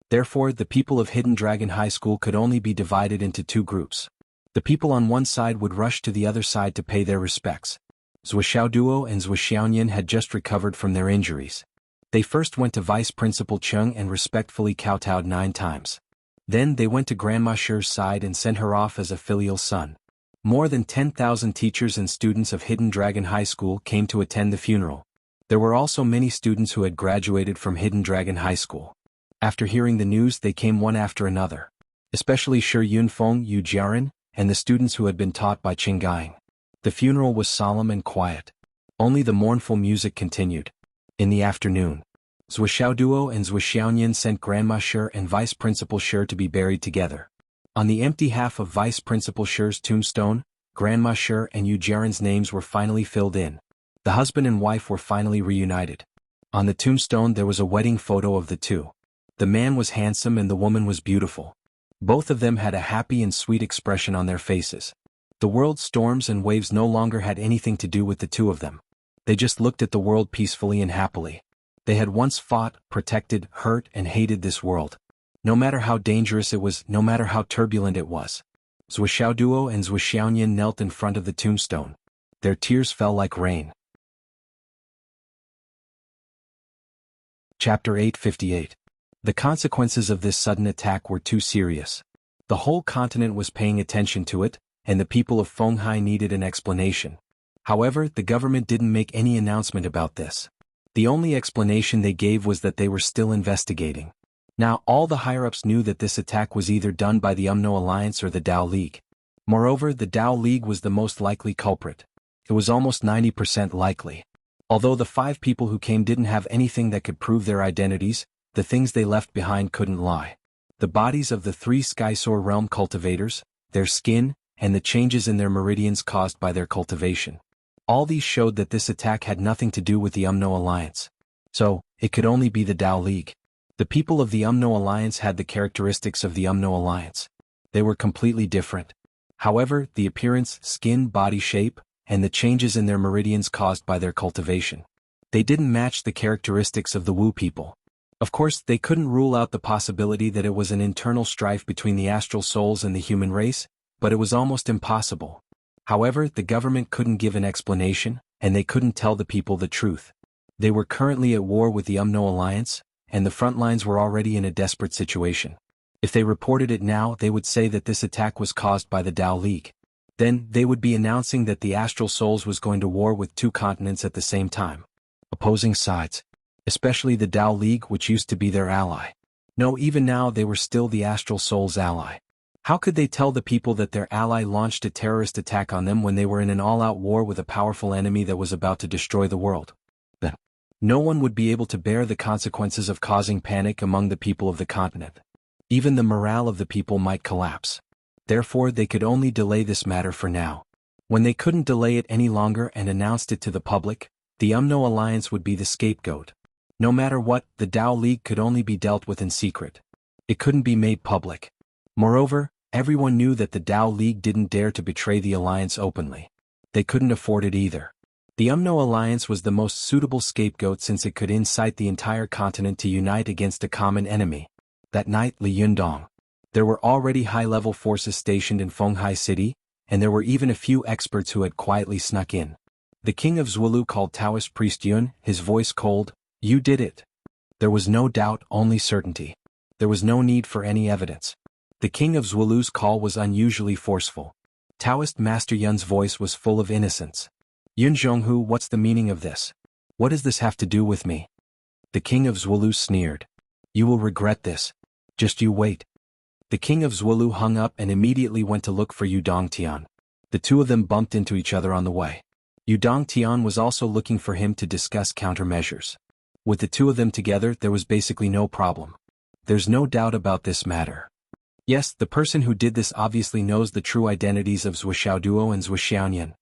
Therefore, the people of Hidden Dragon High School could only be divided into two groups. The people on one side would rush to the other side to pay their respects. Zuoxiao Duo and Zuoxiaoyan had just recovered from their injuries. They first went to Vice Principal Cheng and respectfully kowtowed 9 times. Then they went to Grandma Shi's side and sent her off as a filial son. More than 10,000 teachers and students of Hidden Dragon High School came to attend the funeral. There were also many students who had graduated from Hidden Dragon High School. After hearing the news, they came one after another. Especially Shi Yunfeng, Yu Jiaran, and the students who had been taught by Chen Guiying. The funeral was solemn and quiet. Only the mournful music continued. In the afternoon, Zuoxiao Duo and Zuoxiaoyan sent Grandma Shi and Vice Principal Shi to be buried together. On the empty half of Vice Principal Shi's tombstone, Grandma Shi and Yu Jiaran's names were finally filled in. The husband and wife were finally reunited. On the tombstone there was a wedding photo of the two. The man was handsome and the woman was beautiful. Both of them had a happy and sweet expression on their faces. The world's storms and waves no longer had anything to do with the two of them. They just looked at the world peacefully and happily. They had once fought, protected, hurt, and hated this world. No matter how dangerous it was, no matter how turbulent it was. Zuoxiao Duo and Zuoxiaoyan knelt in front of the tombstone. Their tears fell like rain. Chapter 858. The consequences of this sudden attack were too serious. The whole continent was paying attention to it, and the people of Fenghai needed an explanation. However, the government didn't make any announcement about this. The only explanation they gave was that they were still investigating. Now all the higher-ups knew that this attack was either done by the UMNO Alliance or the Dao League. Moreover, the Dao League was the most likely culprit. It was almost 90% likely. Although the 5 people who came didn't have anything that could prove their identities, the things they left behind couldn't lie. The bodies of the 3 Skysoar realm cultivators, their skin, and the changes in their meridians caused by their cultivation. All these showed that this attack had nothing to do with the UMNO Alliance. So, it could only be the Dao League. The people of the UMNO Alliance had the characteristics of the UMNO Alliance. They were completely different. However, the appearance, skin, body shape, and the changes in their meridians caused by their cultivation. They didn't match the characteristics of the Wu people. Of course, they couldn't rule out the possibility that it was an internal strife between the astral souls and the human race, but it was almost impossible. However, the government couldn't give an explanation, and they couldn't tell the people the truth. They were currently at war with the UMNO Alliance, and the front lines were already in a desperate situation. If they reported it now, they would say that this attack was caused by the Dao League. Then, they would be announcing that the astral souls was going to war with 2 continents at the same time. Opposing sides. Especially the Dao League, which used to be their ally. No, even now they were still the astral souls' ally. How could they tell the people that their ally launched a terrorist attack on them when they were in an all-out war with a powerful enemy that was about to destroy the world? Then, no one would be able to bear the consequences of causing panic among the people of the continent. Even the morale of the people might collapse. Therefore, they could only delay this matter for now. When they couldn't delay it any longer and announced it to the public, the UMNO Alliance would be the scapegoat. No matter what, the Dao League could only be dealt with in secret. It couldn't be made public. Moreover, everyone knew that the Dao League didn't dare to betray the alliance openly. They couldn't afford it either. The UMNO alliance was the most suitable scapegoat since it could incite the entire continent to unite against a common enemy. That night, Li Yundong. There were already high-level forces stationed in Fenghai City, and there were even a few experts who had quietly snuck in. The king of Zwulu called Taoist priest Yun, his voice cold. "You did it." There was no doubt, only certainty. There was no need for any evidence. The king of Zwulu's call was unusually forceful. Taoist Master Yun's voice was full of innocence. "Yun Jianghu, what's the meaning of this? What does this have to do with me?" The king of Zwulu sneered. "You will regret this. Just you wait." The king of Zwulu hung up and immediately went to look for Yudong Tian. The two of them bumped into each other on the way. Yudong Tian was also looking for him to discuss countermeasures. With the two of them together, there was basically no problem. There's no doubt about this matter. Yes, the person who did this obviously knows the true identities of Zhuxiaoduo and Zhuxiaonian.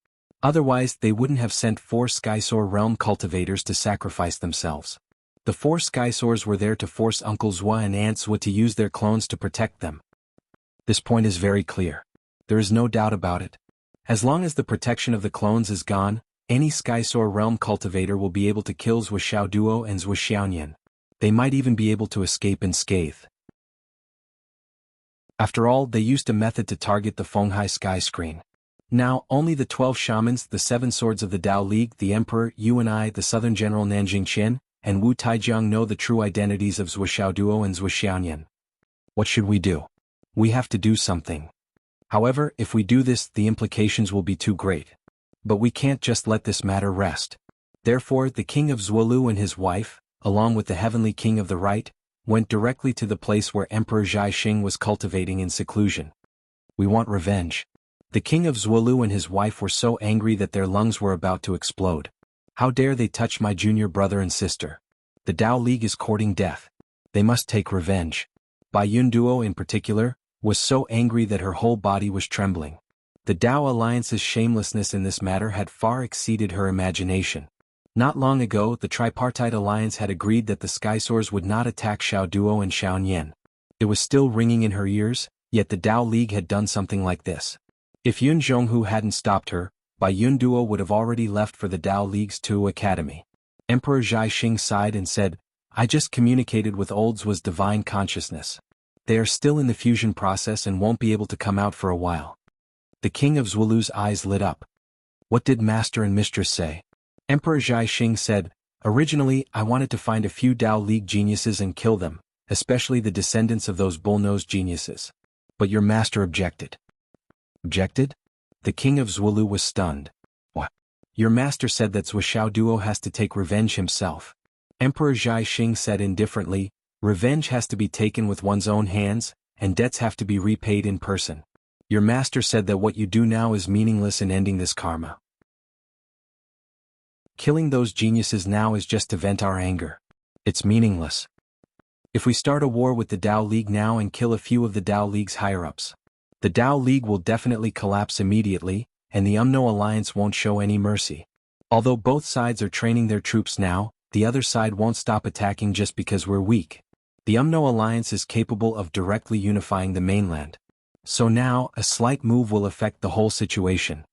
Otherwise, they wouldn't have sent 4 Skysoar realm cultivators to sacrifice themselves. The 4 Skysoars were there to force Uncle Zhua and Aunt Zhua to use their clones to protect them. This point is very clear. There is no doubt about it. As long as the protection of the clones is gone, any Skysoar realm cultivator will be able to kill Zhuxiaoduo and Zhuxiaonian. They might even be able to escape unscathed. After all, they used a method to target the Fenghai sky screen. Now, only the 12 shamans, the 7 swords of the Tao League, the Emperor, you and I, the Southern General Nanjing Qin, and Wu Taijiang know the true identities of Zhuxiaoduo and Zhuxiaonian. What should we do? We have to do something. However, if we do this, the implications will be too great. But we can't just let this matter rest. Therefore, the king of Zwulu and his wife, along with the heavenly king of the right, went directly to the place where Emperor Zhai Xing was cultivating in seclusion. We want revenge. The king of Zwulu and his wife were so angry that their lungs were about to explode. How dare they touch my junior brother and sister? The Tao League is courting death. They must take revenge. Bai Yun Duo in particular, was so angry that her whole body was trembling. The Tao Alliance's shamelessness in this matter had far exceeded her imagination. Not long ago, the Tripartite Alliance had agreed that the Skysoars would not attack Xiao Duo and Xiao Nian. It was still ringing in her ears, yet the Tao League had done something like this. If Yun Zhonghu hadn't stopped her, Bai Yun Duo would have already left for the Tao League's Tu Academy. Emperor Zhai Xing sighed and said, "I just communicated with Old Zhua's divine consciousness. They are still in the fusion process and won't be able to come out for a while." The king of Zwulu's eyes lit up. "What did master and mistress say?" Emperor Zhai Xing said, "Originally, I wanted to find a few Tao League geniuses and kill them, especially the descendants of those bull-nosed geniuses. But your master objected." Objected? The king of Zwulu was stunned. "What? Your master said that Zhuxiaoduo has to take revenge himself." Emperor Zhai Xing said indifferently, "Revenge has to be taken with one's own hands, and debts have to be repaid in person. Your master said that what you do now is meaningless in ending this karma. Killing those geniuses now is just to vent our anger. It's meaningless. If we start a war with the Tao League now and kill a few of the Tao League's higher-ups, the Tao League will definitely collapse immediately, and the UMNO alliance won't show any mercy. Although both sides are training their troops now, the other side won't stop attacking just because we're weak. The UMNO alliance is capable of directly unifying the mainland. So now, a slight move will affect the whole situation.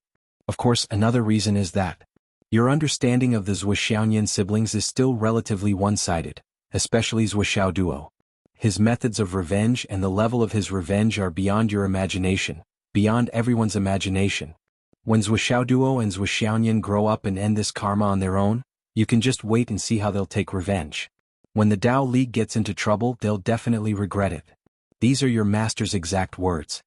Of course, another reason is that your understanding of the Zhuxiaonian siblings is still relatively one-sided, especially Zhuxiaoduo. His methods of revenge and the level of his revenge are beyond your imagination, beyond everyone's imagination. When Zhuxiaoduo and Zhuxiaonian grow up and end this karma on their own, you can just wait and see how they'll take revenge. When the Tao League gets into trouble, they'll definitely regret it. These are your master's exact words.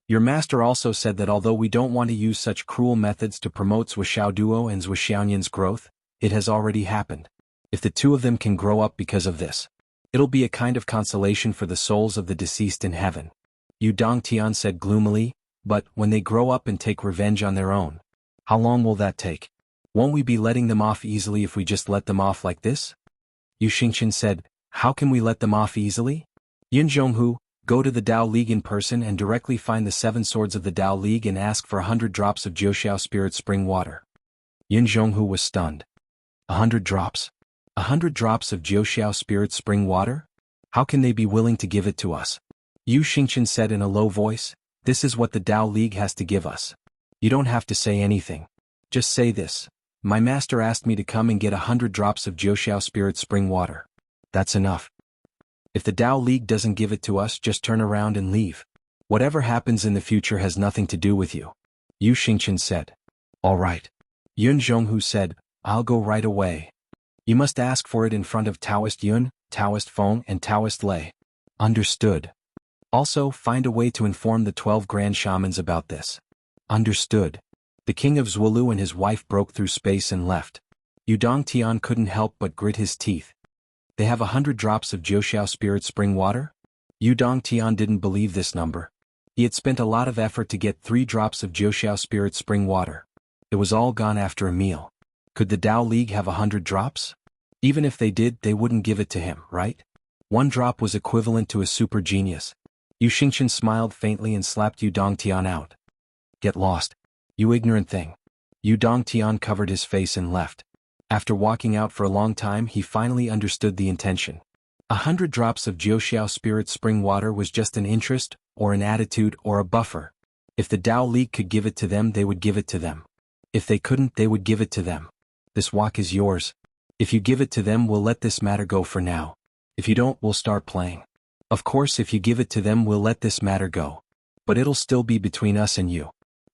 Your master also said that although we don't want to use such cruel methods to promote Zhuxiaoduo and Zhuxiaonian's growth, it has already happened. If the two of them can grow up because of this, it'll be a kind of consolation for the souls of the deceased in heaven. Yu Dongtian said gloomily, but when they grow up and take revenge on their own, how long will that take? Won't we be letting them off easily if we just let them off like this? Yu Xingqian said, how can we let them off easily? Yun Zhonghu, go to the Tao League in person and directly find the 7 swords of the Tao League and ask for 100 drops of Jiuxiao Spirit Spring water. Yun Zhonghu was stunned. 100 drops? 100 drops of Jiuxiao Spirit Spring water? How can they be willing to give it to us? Yu Xingqian said in a low voice, this is what the Tao League has to give us. You don't have to say anything. Just say this. My master asked me to come and get 100 drops of Jiuxiao spirit spring water. That's enough. If the Tao League doesn't give it to us, just turn around and leave. Whatever happens in the future has nothing to do with you. Yu Xingqian said. All right. Yun Zhonghu said, I'll go right away. You must ask for it in front of Taoist Yun, Taoist Feng and Taoist Lei. Understood. Also, find a way to inform the 12 grand shamans about this. Understood. The king of Zhuolu and his wife broke through space and left. Yudong Tian couldn't help but grit his teeth. They have 100 drops of Jiuxiao spirit spring water? Yudong Tian didn't believe this number. He had spent a lot of effort to get 3 drops of Jiuxiao spirit spring water. It was all gone after a meal. Could the Tao League have 100 drops? Even if they did, they wouldn't give it to him, right? 1 drop was equivalent to a super genius. Yu Xingqian smiled faintly and slapped Yudong Tian out. Get lost. You ignorant thing. Yudong Tian covered his face and left. After walking out for a long time, he finally understood the intention. 100 drops of Jiuxiao spirit spring water was just an interest, or an attitude, or a buffer. If the Tao League could give it to them, they would give it to them. If they couldn't, they would give it to them. This wok is yours. If you give it to them, we'll let this matter go for now. If you don't, we'll start playing. Of course, if you give it to them, we'll let this matter go. But it'll still be between us and you.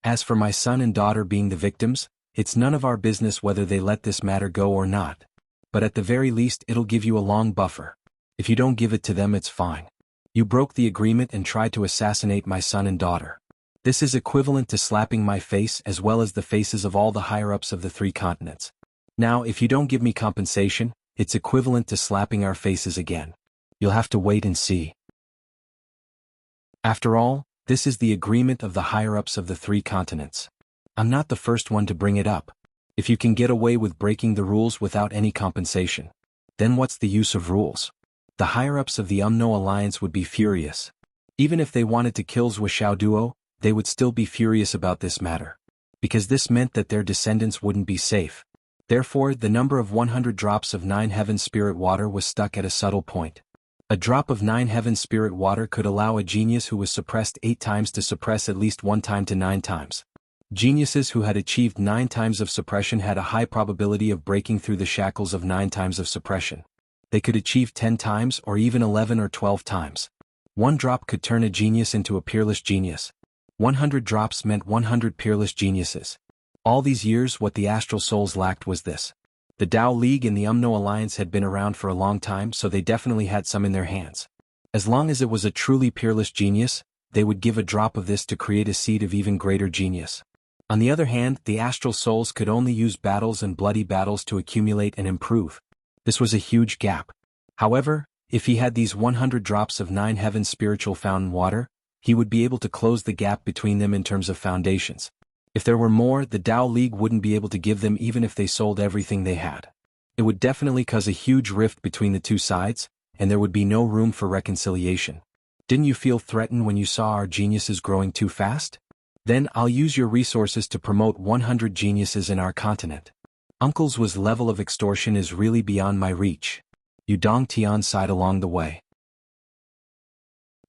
As for my son and daughter being the victims, it's none of our business whether they let this matter go or not. But at the very least, it'll give you a long buffer. If you don't give it to them, it's fine. You broke the agreement and tried to assassinate my son and daughter. This is equivalent to slapping my face as well as the faces of all the higher-ups of the 3 continents. Now, if you don't give me compensation, it's equivalent to slapping our faces again. You'll have to wait and see. After all, this is the agreement of the higher-ups of the 3 continents. I'm not the first one to bring it up. If you can get away with breaking the rules without any compensation, then what's the use of rules? The higher-ups of the Umno Alliance would be furious. Even if they wanted to kill Zhuxiao Duo, they would still be furious about this matter. Because this meant that their descendants wouldn't be safe. Therefore, the number of 100 drops of 9 heaven spirit water was stuck at a subtle point. A drop of 9 heaven spirit water could allow a genius who was suppressed 8 times to suppress at least 1 time to 9 times. Geniuses who had achieved 9 times of suppression had a high probability of breaking through the shackles of 9 times of suppression. They could achieve 10 times or even 11 or 12 times. 1 drop could turn a genius into a peerless genius. 100 drops meant 100 peerless geniuses. All these years, what the astral souls lacked was this. The Tao League and the Umno Alliance had been around for a long time, so they definitely had some in their hands. As long as it was a truly peerless genius, they would give a drop of this to create a seed of even greater genius. On the other hand, the astral souls could only use battles and bloody battles to accumulate and improve. This was a huge gap. However, if he had these 100 drops of 9 heaven spiritual fountain water, he would be able to close the gap between them in terms of foundations. If there were more, the Tao League wouldn't be able to give them even if they sold everything they had. It would definitely cause a huge rift between the 2 sides, and there would be no room for reconciliation. Didn't you feel threatened when you saw our geniuses growing too fast? Then I'll use your resources to promote 100 geniuses in our continent. Uncle's level of extortion is really beyond my reach. Yudong Tian sighed along the way.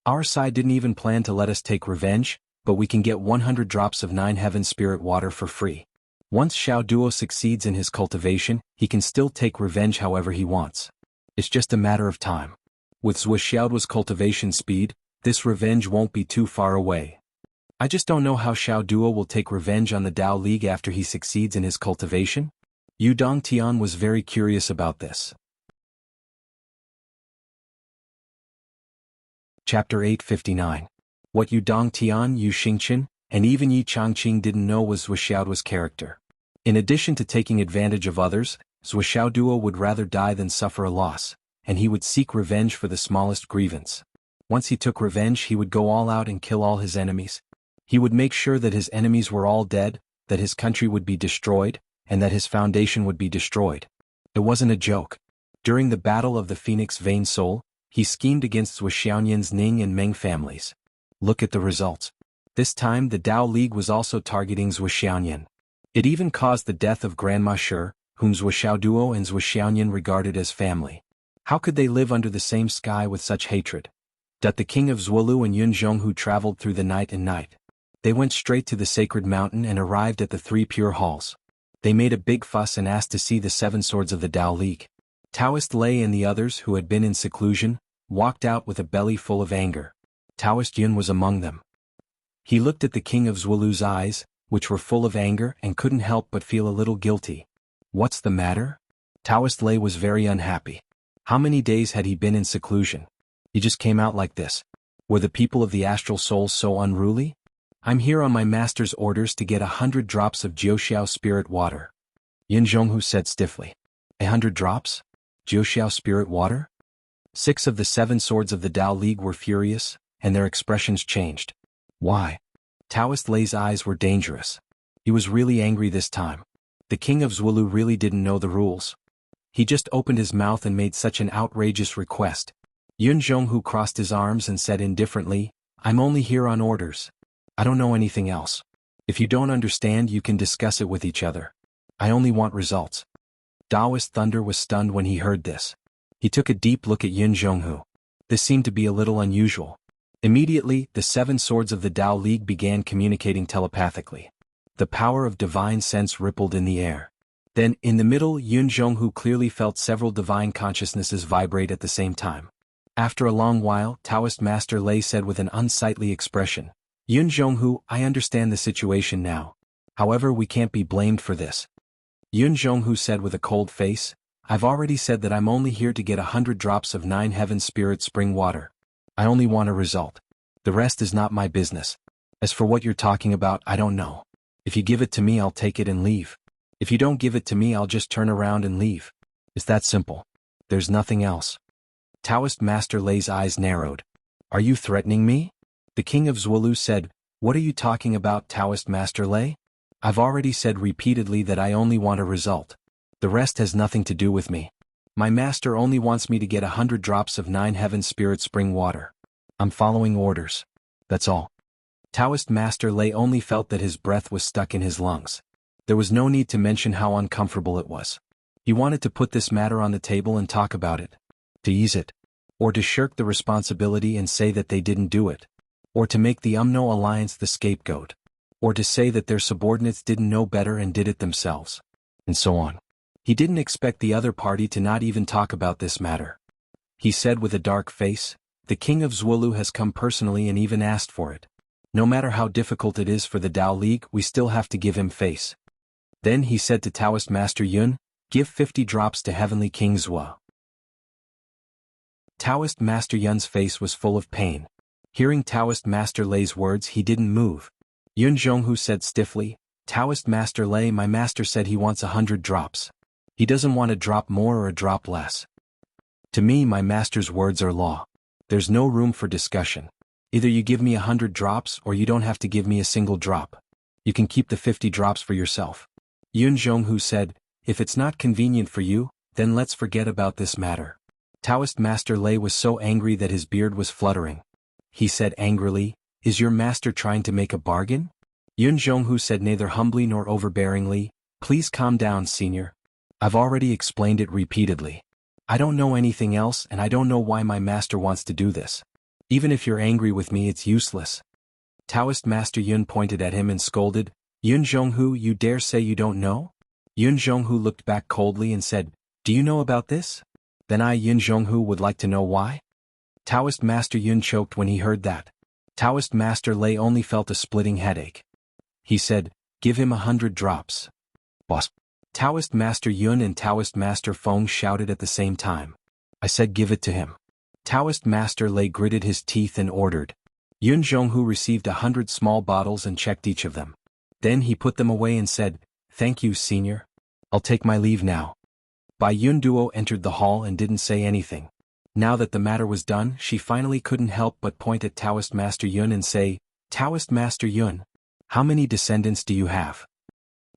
Our side didn't even plan to let us take revenge, but we can get 100 drops of 9 heaven spirit water for free. Once Xiao Duo succeeds in his cultivation, he can still take revenge however he wants. It's just a matter of time. With Zhuxiao's cultivation speed, this revenge won't be too far away. I just don't know how Xiao Duo will take revenge on the Tao League after he succeeds in his cultivation. Yudong Tian was very curious about this. Chapter 859. What Yudong Tian, Yu Xingqian, and even Yi Changqing didn't know was Zhuxiao's character. In addition to taking advantage of others, Zhuxiao Duo would rather die than suffer a loss, and he would seek revenge for the smallest grievance. Once he took revenge, he would go all out and kill all his enemies. He would make sure that his enemies were all dead, that his country would be destroyed, and that his foundation would be destroyed. It wasn't a joke. During the Battle of the Phoenix Vein Soul, he schemed against Zhuxiaoyan's Ning and Meng families. Look at the results. This time the Tao League was also targeting Zhuxiaoyan. It even caused the death of Grandma Shi, whom Zhuxiao Duo and Zhuxiaoyan regarded as family. How could they live under the same sky with such hatred? The king of Zhuolu and Yun Zhonghu traveled through the night and night. They went straight to the sacred mountain and arrived at the 3 pure halls. They made a big fuss and asked to see the 7 swords of the Tao League. Taoist Lei and the others who had been in seclusion walked out with a belly full of anger. Taoist Yun was among them. He looked at the king of Zwulu's eyes, which were full of anger, and couldn't help but feel a little guilty. What's the matter? Taoist Lei was very unhappy. How many days had he been in seclusion? He just came out like this. Were the people of the astral souls so unruly? I'm here on my master's orders to get 100 drops of Jiuxiao spirit water. Yin Zhonghu said stiffly. 100 drops? Jiuxiao spirit water? 6 of the 7 swords of the Tao League were furious, and their expressions changed. Why? Taoist Lei's eyes were dangerous. He was really angry this time. The king of Zwulu really didn't know the rules. He just opened his mouth and made such an outrageous request. Yun Zhonghu crossed his arms and said indifferently, I'm only here on orders. I don't know anything else. If you don't understand, you can discuss it with each other. I only want results. Taoist Thunder was stunned when he heard this. He took a deep look at Yun Zhonghu. This seemed to be a little unusual. Immediately, the 7 swords of the Tao League began communicating telepathically. The power of divine sense rippled in the air. Then, in the middle, Yun Zhonghu clearly felt several divine consciousnesses vibrate at the same time. After a long while, Taoist Master Lei said with an unsightly expression, Yun Zhonghu, I understand the situation now. However, we can't be blamed for this. Yun Zhonghu said with a cold face, I've already said that I'm only here to get 100 drops of 9 heaven spirit spring water. I only want a result. The rest is not my business. As for what you're talking about, I don't know. If you give it to me, I'll take it and leave. If you don't give it to me, I'll just turn around and leave. It's that simple. There's nothing else. Taoist Master Lei's eyes narrowed. Are you threatening me? The king of Zwulu said, What are you talking about, Taoist Master Lei? I've already said repeatedly that I only want a result. The rest has nothing to do with me. My master only wants me to get 100 drops of 9 heaven spirit spring water. I'm following orders. That's all. Taoist Master Lei only felt that his breath was stuck in his lungs. There was no need to mention how uncomfortable it was. He wanted to put this matter on the table and talk about it. To ease it. Or to shirk the responsibility and say that they didn't do it. Or to make the Umno Alliance the scapegoat. Or to say that their subordinates didn't know better and did it themselves. And so on. He didn't expect the other party to not even talk about this matter. He said with a dark face, The king of Zwulu has come personally and even asked for it. No matter how difficult it is for the Tao League, we still have to give him face. Then he said to Taoist Master Yun, Give 50 drops to Heavenly King Zwa. Taoist Master Yun's face was full of pain. Hearing Taoist Master Lei's words, he didn't move. Yun Zhonghu said stiffly, Taoist Master Lei, my master said he wants 100 drops. He doesn't want a drop more or a drop less. To me, my master's words are law. There's no room for discussion. Either you give me 100 drops or you don't have to give me a single drop. You can keep the 50 drops for yourself. Yun Zhonghu said, If it's not convenient for you, then let's forget about this matter. Taoist Master Lei was so angry that his beard was fluttering. He said angrily, Is your master trying to make a bargain? Yun Zhonghu said neither humbly nor overbearingly, Please calm down, senior. I've already explained it repeatedly. I don't know anything else and I don't know why my master wants to do this. Even if you're angry with me, it's useless. Taoist Master Yun pointed at him and scolded, Yun Zhonghu, you dare say you don't know? Yun Zhonghu looked back coldly and said, Do you know about this? Then I, Yun Zhonghu, would like to know why? Taoist Master Yun choked when he heard that. Taoist Master Lei only felt a splitting headache. He said, Give him 100 drops. Boss. Taoist Master Yun and Taoist Master Feng shouted at the same time. I said give it to him. Taoist Master Lei gritted his teeth and ordered. Yun Zhonghu received 100 small bottles and checked each of them. Then he put them away and said, Thank you, senior. I'll take my leave now. Bai Yun Duo entered the hall and didn't say anything. Now that the matter was done, she finally couldn't help but point at Taoist Master Yun and say, Taoist Master Yun, how many descendants do you have?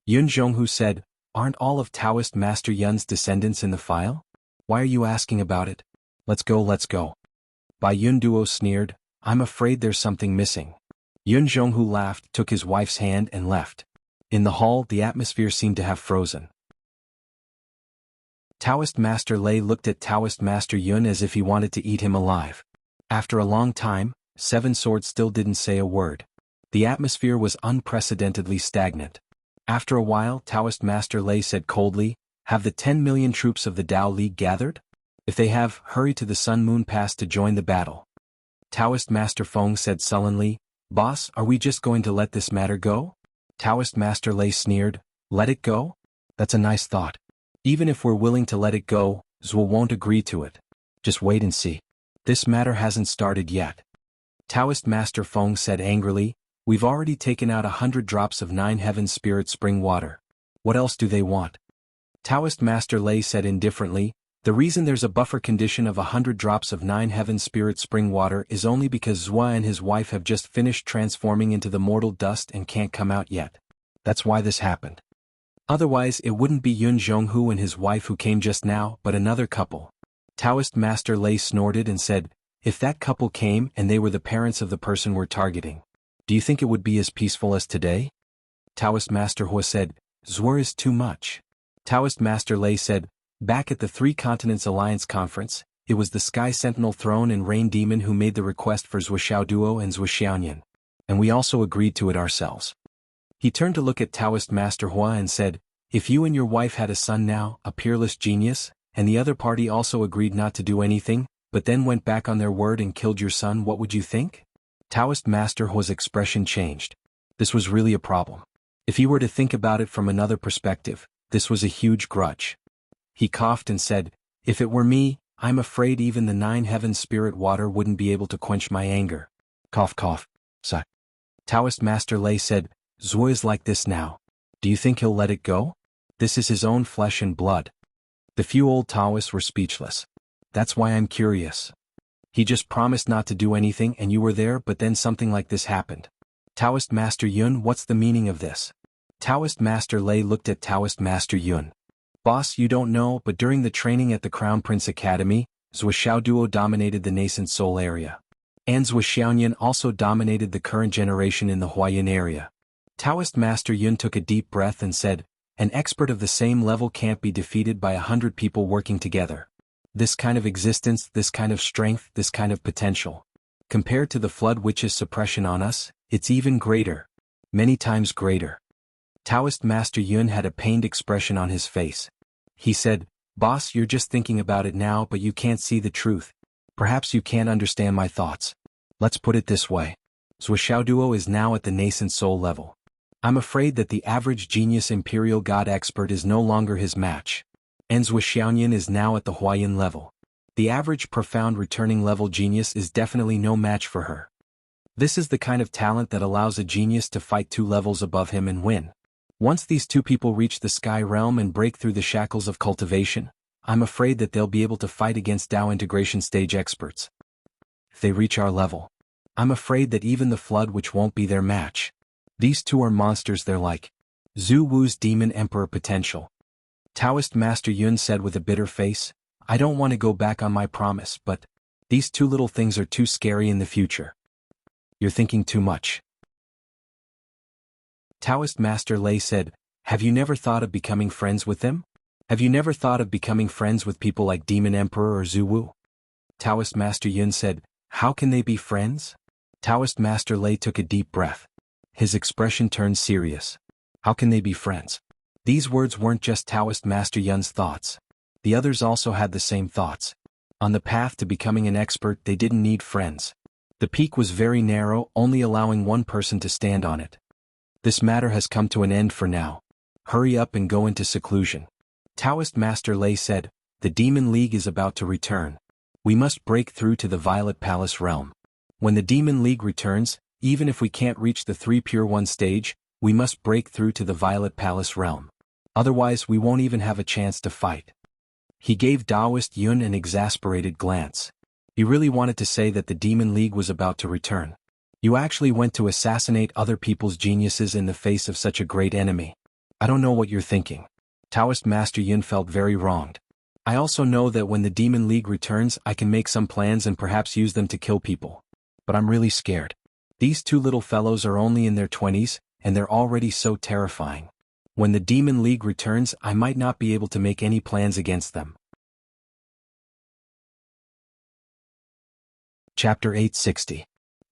Yun Zhonghu said, Aren't all of Taoist Master Yun's descendants in the file? Why are you asking about it? Let's go, let's go. Bai Yun Duo sneered, I'm afraid there's something missing. Yun Zhonghu laughed, took his wife's hand and left. In the hall, the atmosphere seemed to have frozen. Taoist Master Lei looked at Taoist Master Yun as if he wanted to eat him alive. After a long time, 7 Swords still didn't say a word. The atmosphere was unprecedentedly stagnant. After a while, Taoist Master Lei said coldly, "Have the 10 million troops of the Tao League gathered? If they have, hurry to the Sun Moon Pass to join the battle." Taoist Master Feng said sullenly, "Boss, are we just going to let this matter go?" Taoist Master Lei sneered, "Let it go? That's a nice thought. Even if we're willing to let it go, Zhuo won't agree to it. Just wait and see. This matter hasn't started yet." Taoist Master Feng said angrily, "We've already taken out 100 drops of 9 Heaven Spirit spring water. What else do they want?" Taoist Master Lei said indifferently, "The reason there's a buffer condition of 100 drops of 9 Heaven Spirit spring water is only because Zhua and his wife have just finished transforming into the mortal dust and can't come out yet. That's why this happened. Otherwise it wouldn't be Yun Jianghu and his wife who came just now, but another couple." Taoist Master Lei snorted and said, "If that couple came and they were the parents of the person we're targeting, do you think it would be as peaceful as today?" Taoist Master Hua said, "Zhuo is too much." Taoist Master Lei said, "Back at the Three Continents Alliance Conference, it was the Sky Sentinel Throne and Rain Demon who made the request for Zhuo Duo and Zhuo Xiaoyan. And we also agreed to it ourselves." He turned to look at Taoist Master Hua and said, "If you and your wife had a son now, a peerless genius, and the other party also agreed not to do anything, but then went back on their word and killed your son, what would you think?" Taoist Master Hua's expression changed. This was really a problem. If he were to think about it from another perspective, this was a huge grudge. He coughed and said, "If it were me, I'm afraid even the 9 Heaven Spirit water wouldn't be able to quench my anger." Cough cough. Sigh. Taoist Master Lei said, "Zhuo is like this now. Do you think he'll let it go? This is his own flesh and blood." The few old Taoists were speechless. "That's why I'm curious. He just promised not to do anything and you were there, but then something like this happened. Taoist Master Yun, what's the meaning of this?" Taoist Master Lei looked at Taoist Master Yun. "Boss, you don't know, but during the training at the Crown Prince Academy, Zhuo Xiaoduo dominated the nascent soul area. And Zhuo Xiaoyan also dominated the current generation in the Huayan area." Taoist Master Yun took a deep breath and said, "An expert of the same level can't be defeated by 100 people working together. This kind of existence, this kind of strength, this kind of potential. Compared to the Flood Witch's suppression on us, it's even greater. Many times greater." Taoist Master Yun had a pained expression on his face. He said, "Boss, you're just thinking about it now, but you can't see the truth. Perhaps you can't understand my thoughts. Let's put it this way. Zhuo Xiaoduo is now at the nascent soul level. I'm afraid that the average genius imperial god expert is no longer his match. And Zhuo Xiaoyan is now at the Huayan level. The average profound returning level genius is definitely no match for her. This is the kind of talent that allows a genius to fight 2 levels above him and win. Once these 2 people reach the sky realm and break through the shackles of cultivation, I'm afraid that they'll be able to fight against Tao integration stage experts. If they reach our level, I'm afraid that even the Flood Witch won't be their match. These 2 are monsters, they're like Zhu Wu's Demon Emperor potential." Taoist Master Yun said with a bitter face, "I don't want to go back on my promise, but these 2 little things are too scary in the future. You're thinking too much." Taoist Master Lei said, "Have you never thought of becoming friends with them? Have you never thought of becoming friends with people like Demon Emperor or Zhu Wu?" Taoist Master Yun said, "How can they be friends?" Taoist Master Lei took a deep breath. His expression turned serious. How can they be friends? These words weren't just Taoist Master Yun's thoughts. The others also had the same thoughts. On the path to becoming an expert, they didn't need friends. The peak was very narrow, only allowing one person to stand on it. This matter has come to an end for now. Hurry up and go into seclusion. Taoist Master Lei said, "The Demon League is about to return. We must break through to the Violet Palace realm. When the Demon League returns, even if we can't reach the 3 Pure One stage, we must break through to the Violet Palace realm. Otherwise we won't even have a chance to fight." He gave Taoist Yun an exasperated glance. He really wanted to say that the Demon League was about to return. You actually went to assassinate other people's geniuses in the face of such a great enemy. I don't know what you're thinking. Taoist Master Yun felt very wronged. I also know that when the Demon League returns, I can make some plans and perhaps use them to kill people. But I'm really scared. These 2 little fellows are only in their 20s, and they're already so terrifying. When the Demon League returns, I might not be able to make any plans against them. Chapter 860.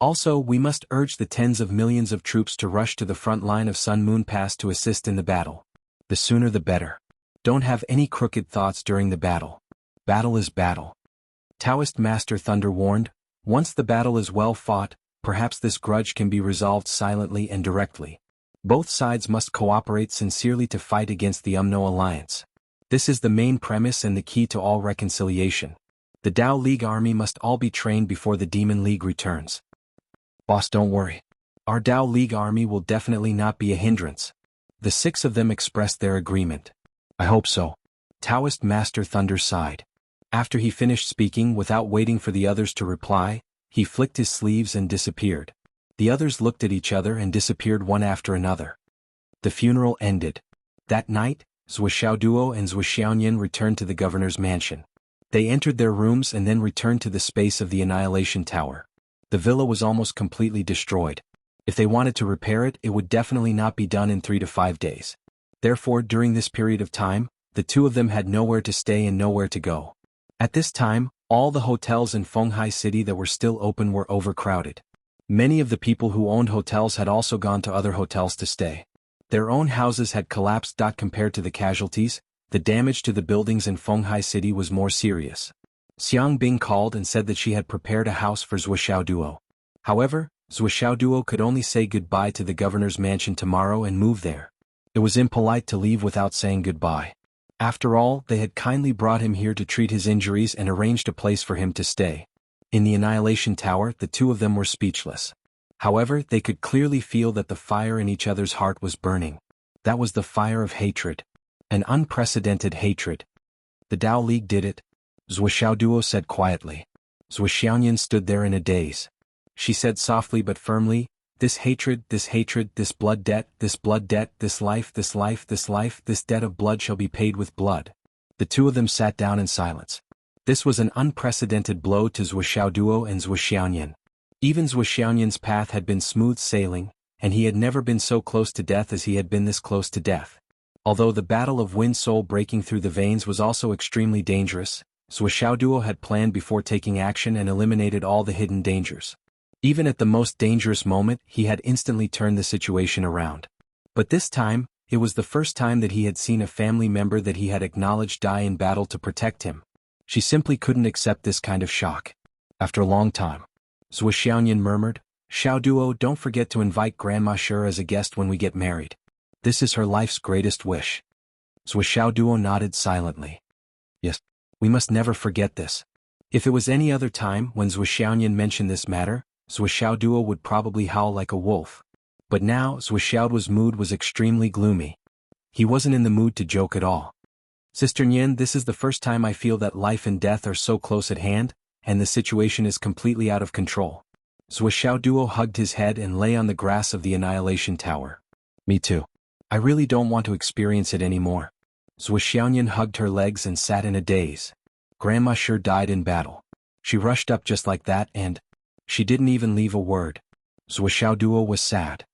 Also, we must urge the tens of millions of troops to rush to the front line of Sun Moon Pass to assist in the battle. The sooner the better. Don't have any crooked thoughts during the battle. Battle is battle. Taoist Master Thunder warned, once the battle is well fought, perhaps this grudge can be resolved silently and directly. Both sides must cooperate sincerely to fight against the Umno alliance. This is the main premise and the key to all reconciliation. The Tao League army must all be trained before the Demon League returns. Boss, don't worry. Our Tao League army will definitely not be a hindrance. The 6 of them expressed their agreement. I hope so. Taoist Master Thunder sighed. After he finished speaking without waiting for the others to reply, he flicked his sleeves and disappeared. The others looked at each other and disappeared one after another. The funeral ended. That night, Zhuo Duo and Zhuo Xiaoyan returned to the governor's mansion. They entered their rooms and then returned to the space of the Annihilation Tower. The villa was almost completely destroyed. If they wanted to repair it, it would definitely not be done in 3 to 5 days. Therefore, during this period of time, the 2 of them had nowhere to stay and nowhere to go. At this time, all the hotels in Fenghai City that were still open were overcrowded. Many of the people who owned hotels had also gone to other hotels to stay. Their own houses had collapsed. Compared to the casualties, the damage to the buildings in Fenghai City was more serious. Xiang Bing called and said that she had prepared a house for Zhuo Duo. However, Zhuo Duo could only say goodbye to the governor's mansion tomorrow and move there. It was impolite to leave without saying goodbye. After all, they had kindly brought him here to treat his injuries and arranged a place for him to stay. In the Annihilation Tower, the 2 of them were speechless. However, they could clearly feel that the fire in each other's heart was burning. That was the fire of hatred. An unprecedented hatred. The Tao League did it, Zhuo Duo said quietly. Zhuo Xiaoyan stood there in a daze. She said softly but firmly, this hatred, this blood debt, this life, this debt of blood shall be paid with blood. The 2 of them sat down in silence. This was an unprecedented blow to Zhuo Duo and Zhuo Xiaoyan. Even Zhuo Xiaoyan's path had been smooth sailing, and he had never been so close to death as he had been this close to death. Although the battle of Wind Soul breaking through the veins was also extremely dangerous, Zhuo Duo had planned before taking action and eliminated all the hidden dangers. Even at the most dangerous moment, he had instantly turned the situation around. But this time, it was the first time that he had seen a family member that he had acknowledged die in battle to protect him. She simply couldn't accept this kind of shock. After a long time, Zhuo Xiaoyan murmured, Xiao Duo, don't forget to invite Grandma Sher as a guest when we get married. This is her life's greatest wish. Zhuo Duo nodded silently. Yes, we must never forget this. If it was any other time when Zhuo Xiaoyan mentioned this matter, Zhuo Duo would probably howl like a wolf. But now, Zhuo Duo's mood was extremely gloomy. He wasn't in the mood to joke at all. Sister Nian, this is the first time I feel that life and death are so close at hand, and the situation is completely out of control. Zhuo Duo hugged his head and lay on the grass of the Annihilation Tower. Me too. I really don't want to experience it anymore. Zhuo Xiaoyan hugged her legs and sat in a daze. Grandma Sher died in battle. She rushed up just like that and she didn't even leave a word. Zhuo Duo was sad.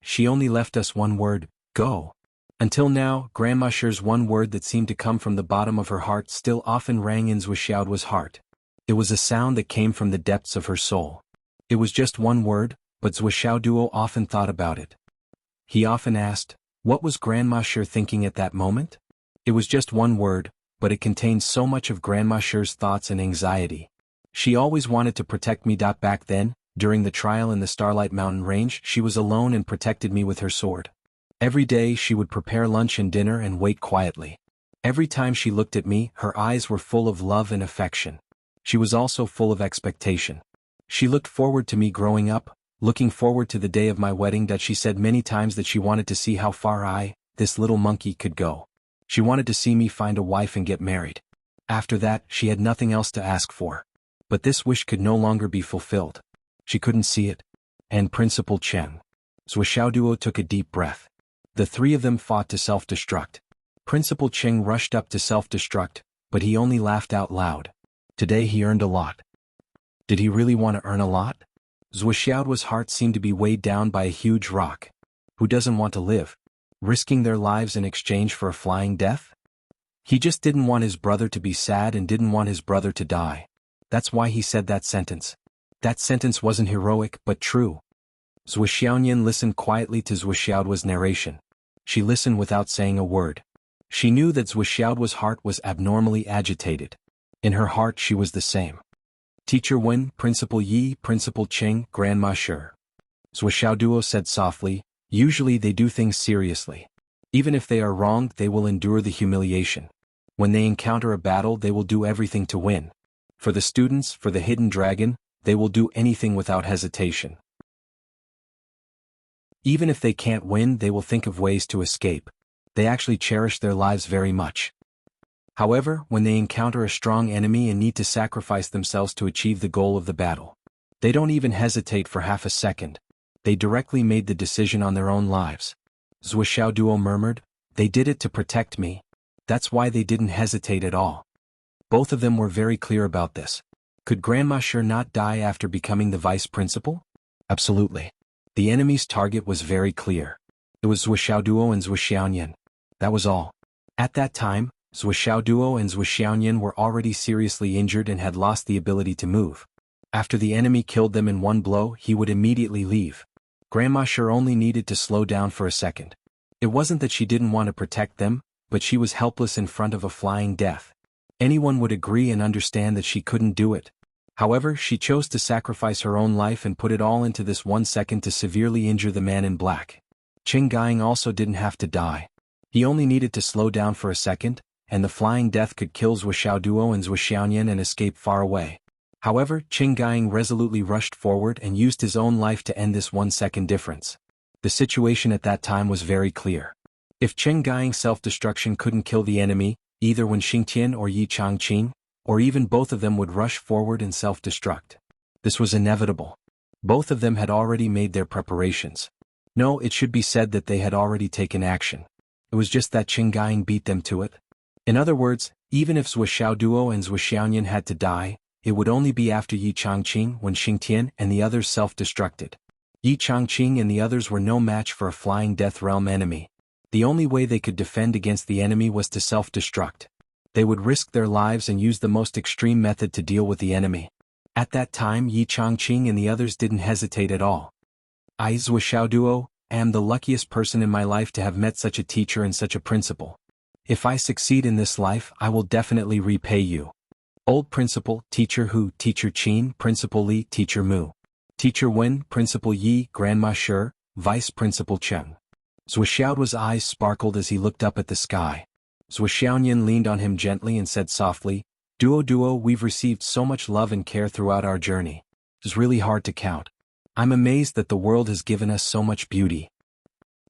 She only left us one word, go. Until now, Grandma Sher's one word that seemed to come from the bottom of her heart still often rang in Zhuo Duo's heart. It was a sound that came from the depths of her soul. It was just one word, but Zhuo Duo often thought about it. He often asked, what was Grandma Sher thinking at that moment? It was just one word, but it contained so much of Grandma Sher's thoughts and anxiety. She always wanted to protect me. Back then, during the trial in the Starlight Mountain Range, she was alone and protected me with her sword. Every day she would prepare lunch and dinner and wait quietly. Every time she looked at me, her eyes were full of love and affection. She was also full of expectation. She looked forward to me growing up, looking forward to the day of my wedding. That she said many times that she wanted to see how far I, this little monkey, could go. She wanted to see me find a wife and get married. After that, she had nothing else to ask for. But this wish could no longer be fulfilled. She couldn't see it. And Principal Chen. Zhuo Duo took a deep breath. The 3 of them fought to self-destruct. Principal Cheng rushed up to self-destruct, but he only laughed out loud. Today he earned a lot. Did he really want to earn a lot? Zhuo Duo's heart seemed to be weighed down by a huge rock. Who doesn't want to live? Risking their lives in exchange for a flying death? He just didn't want his brother to be sad and didn't want his brother to die. That's why he said that sentence. That sentence wasn't heroic, but true. Zhuo Xiaoyan listened quietly to Zhuo Xiaoduo's narration. She listened without saying a word. She knew that Zhuo Xiaoduo's heart was abnormally agitated. In her heart she was the same. Teacher Wen, Principal Yi, Principal Qing, Grandma Shi. Zhuo Xiaoduo said softly, usually they do things seriously. Even if they are wrong, they will endure the humiliation. When they encounter a battle, they will do everything to win. For the students, for the hidden dragon, they will do anything without hesitation. Even if they can't win, they will think of ways to escape. They actually cherish their lives very much. However, when they encounter a strong enemy and need to sacrifice themselves to achieve the goal of the battle, they don't even hesitate for half a second. They directly made the decision on their own lives. Zhuo Xiaoduo murmured, "They did it to protect me. That's why they didn't hesitate at all." Both of them were very clear about this. Could Grandma Shi not die after becoming the vice principal? Absolutely. The enemy's target was very clear. It was Zhuo Xiaoduo and Zhuo Xiaoyan. That was all. At that time, Zhuo Xiaoduo and Zhuo Xiaoyan were already seriously injured and had lost the ability to move. After the enemy killed them in one blow, he would immediately leave. Grandma Shi only needed to slow down for a second. It wasn't that she didn't want to protect them, but she was helpless in front of a flying death. Anyone would agree and understand that she couldn't do it. However, she chose to sacrifice her own life and put it all into this 1 second to severely injure the man in black. Qing Gang also didn't have to die. He only needed to slow down for a second, and the flying death could kill Zhuo Xiaoduo and Zhuo Xiaoyan and escape far away. However, Qing Gang resolutely rushed forward and used his own life to end this 1 second difference. The situation at that time was very clear. If Qing Gang's self-destruction couldn't kill the enemy, either Wen Xingtian or Yi Changqing, or even both of them would rush forward and self-destruct. This was inevitable. Both of them had already made their preparations. No, it should be said that they had already taken action. It was just that Qing Gang beat them to it. In other words, even if Zhuo Xiaoduo and Zhuo Xiaoyan had to die, it would only be after Yi Changqing, Wen Xingtian, and the others self-destructed. Yi Changqing and the others were no match for a flying death realm enemy. The only way they could defend against the enemy was to self-destruct. They would risk their lives and use the most extreme method to deal with the enemy. At that time, Yi Changqing and the others didn't hesitate at all. I, Zhuo Xiaoduo, am the luckiest person in my life to have met such a teacher and such a principal. If I succeed in this life, I will definitely repay you. Old Principal, Teacher Hu, Teacher Qin, Principal Li, Teacher Mu. Teacher Wen, Principal Yi, Grandma Shi, Vice Principal Chen. Zhuo Xiaoduo's eyes sparkled as he looked up at the sky. Zhuo Xiaoyan leaned on him gently and said softly, Duo, we've received so much love and care throughout our journey. It's really hard to count. I'm amazed that the world has given us so much beauty.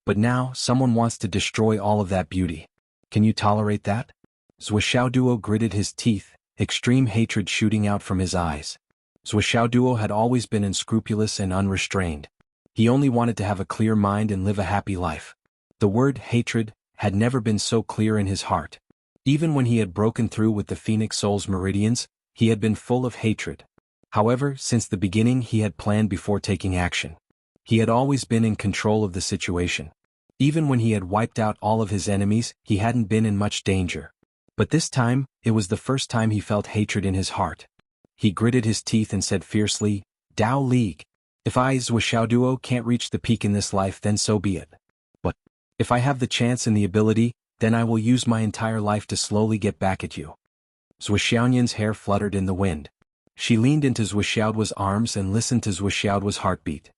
But now, someone wants to destroy all of that beauty. Can you tolerate that? Zhuo Xiaoduo gritted his teeth, extreme hatred shooting out from his eyes. Zhuo Xiaoduo had always been unscrupulous and unrestrained. He only wanted to have a clear mind and live a happy life. The word hatred had never been so clear in his heart. Even when he had broken through with the Phoenix Soul's meridians, he had been full of hatred. However, since the beginning he had planned before taking action. He had always been in control of the situation. Even when he had wiped out all of his enemies, he hadn't been in much danger. But this time, it was the first time he felt hatred in his heart. He gritted his teeth and said fiercely, Dao League. If I, Zhuo Xiaoduo, can't reach the peak in this life, then so be it. But if I have the chance and the ability, then I will use my entire life to slowly get back at you. Zhuo Xiaoyan's hair fluttered in the wind. She leaned into Zhuo Xiaoduo's arms and listened to Zhuo Xiaoduo's heartbeat.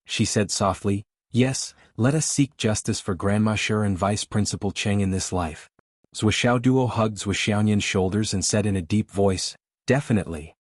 She said softly, Yes, let us seek justice for Grandma Shi and Vice Principal Cheng in this life. Zhuo Xiaoduo hugged Zhuo Xiaoyan's shoulders and said in a deep voice, Definitely.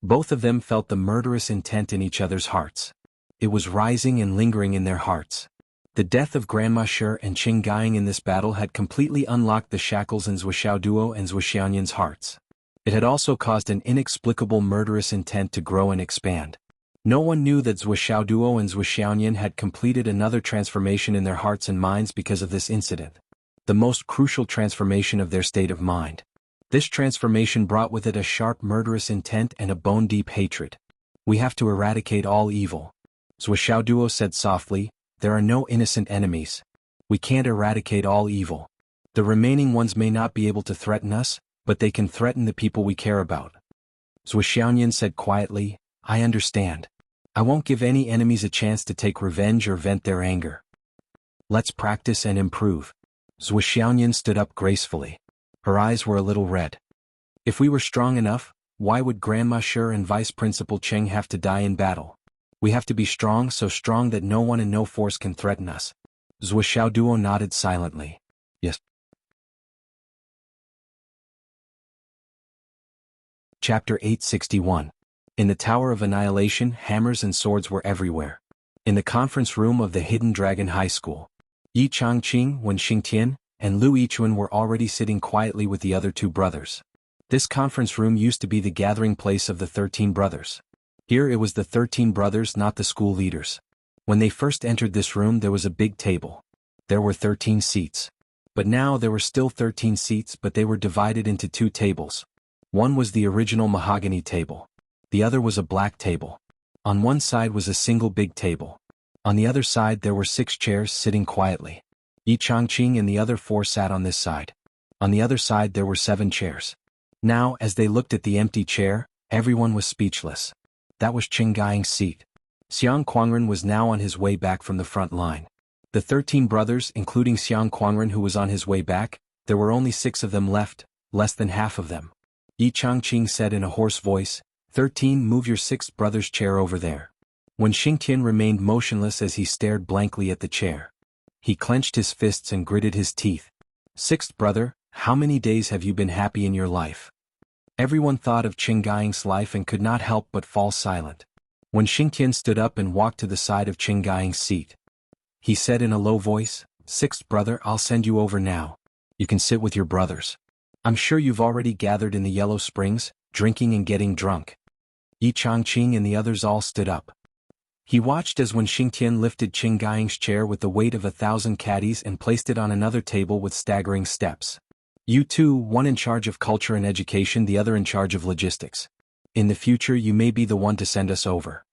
Both of them felt the murderous intent in each other's hearts. It was rising and lingering in their hearts. The death of Grandma Shi and Qing Gang in this battle had completely unlocked the shackles in Zhuo Xiaoduo and Zhuo Xiaoyan's hearts. It had also caused an inexplicable murderous intent to grow and expand. No one knew that Zhuo Xiaoduo and Zhuo Xiaoyan had completed another transformation in their hearts and minds because of this incident. The most crucial transformation of their state of mind. This transformation brought with it a sharp murderous intent and a bone-deep hatred. We have to eradicate all evil. Zhuo Xiaoduo said softly, There are no innocent enemies. We can't eradicate all evil. The remaining ones may not be able to threaten us, but they can threaten the people we care about. Zhou Xiaoyan said quietly, I understand. I won't give any enemies a chance to take revenge or vent their anger. Let's practice and improve. Zhou Xiaoyan stood up gracefully. Her eyes were a little red. If we were strong enough, why would Grandma Shi and Vice Principal Cheng have to die in battle? We have to be strong, so strong that no one and no force can threaten us. Zhou Xiaoduo nodded silently. Yes. Chapter 861. In the Tower of Annihilation, hammers and swords were everywhere. In the conference room of the Hidden Dragon High School, Yi Changqing, Wen Xingtian, and Lu Yichuan were already sitting quietly with the other two brothers. This conference room used to be the gathering place of the 13 brothers. Here it was the 13 brothers, not the school leaders. When they first entered this room, there was a big table. There were 13 seats. But now there were still 13 seats, but they were divided into two tables. One was the original mahogany table. The other was a black table. On one side was a single big table. On the other side there were 6 chairs sitting quietly. Yi Changqing and the other 4 sat on this side. On the other side there were 7 chairs. Now, as they looked at the empty chair, everyone was speechless. That was Qing Gaiying's seat. Xiang Quangren was now on his way back from the front line. The 13 brothers, including Xiang Quangren who was on his way back, there were only 6 of them left, less than half of them. Yi Changqing said in a hoarse voice, 13, move your 6th brother's chair over there. When Xingtian remained motionless as he stared blankly at the chair. He clenched his fists and gritted his teeth. 6th brother, how many days have you been happy in your life? Everyone thought of Qing Gaiying's life and could not help but fall silent. When Xingtian stood up and walked to the side of Qing Gaiying's seat, he said in a low voice, 6th brother, I'll send you over now. You can sit with your brothers. I'm sure you've already gathered in the Yellow Springs, drinking and getting drunk. Yi Changqing and the others all stood up. He watched as when Xingtian lifted Qing Gaiying's chair with the weight of 1,000 caddies and placed it on another table with staggering steps. You two, one in charge of culture and education, the other in charge of logistics. In the future you may be the one to send us over.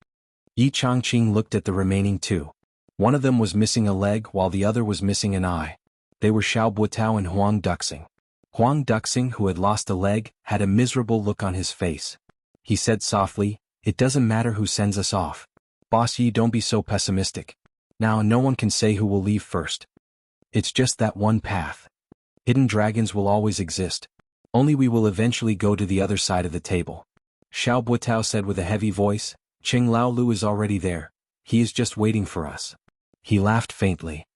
Yi Changqing looked at the remaining 2. One of them was missing a leg while the other was missing an eye. They were Xiao Buotao and Huang Duxing. Huang Duxing, who had lost a leg, had a miserable look on his face. He said softly, it doesn't matter who sends us off. Boss Yi, don't be so pessimistic. Now no one can say who will leave first. It's just that one path. Hidden dragons will always exist. Only we will eventually go to the other side of the table. Xiao Buotao said with a heavy voice, Qing Laolu is already there. He is just waiting for us. He laughed faintly.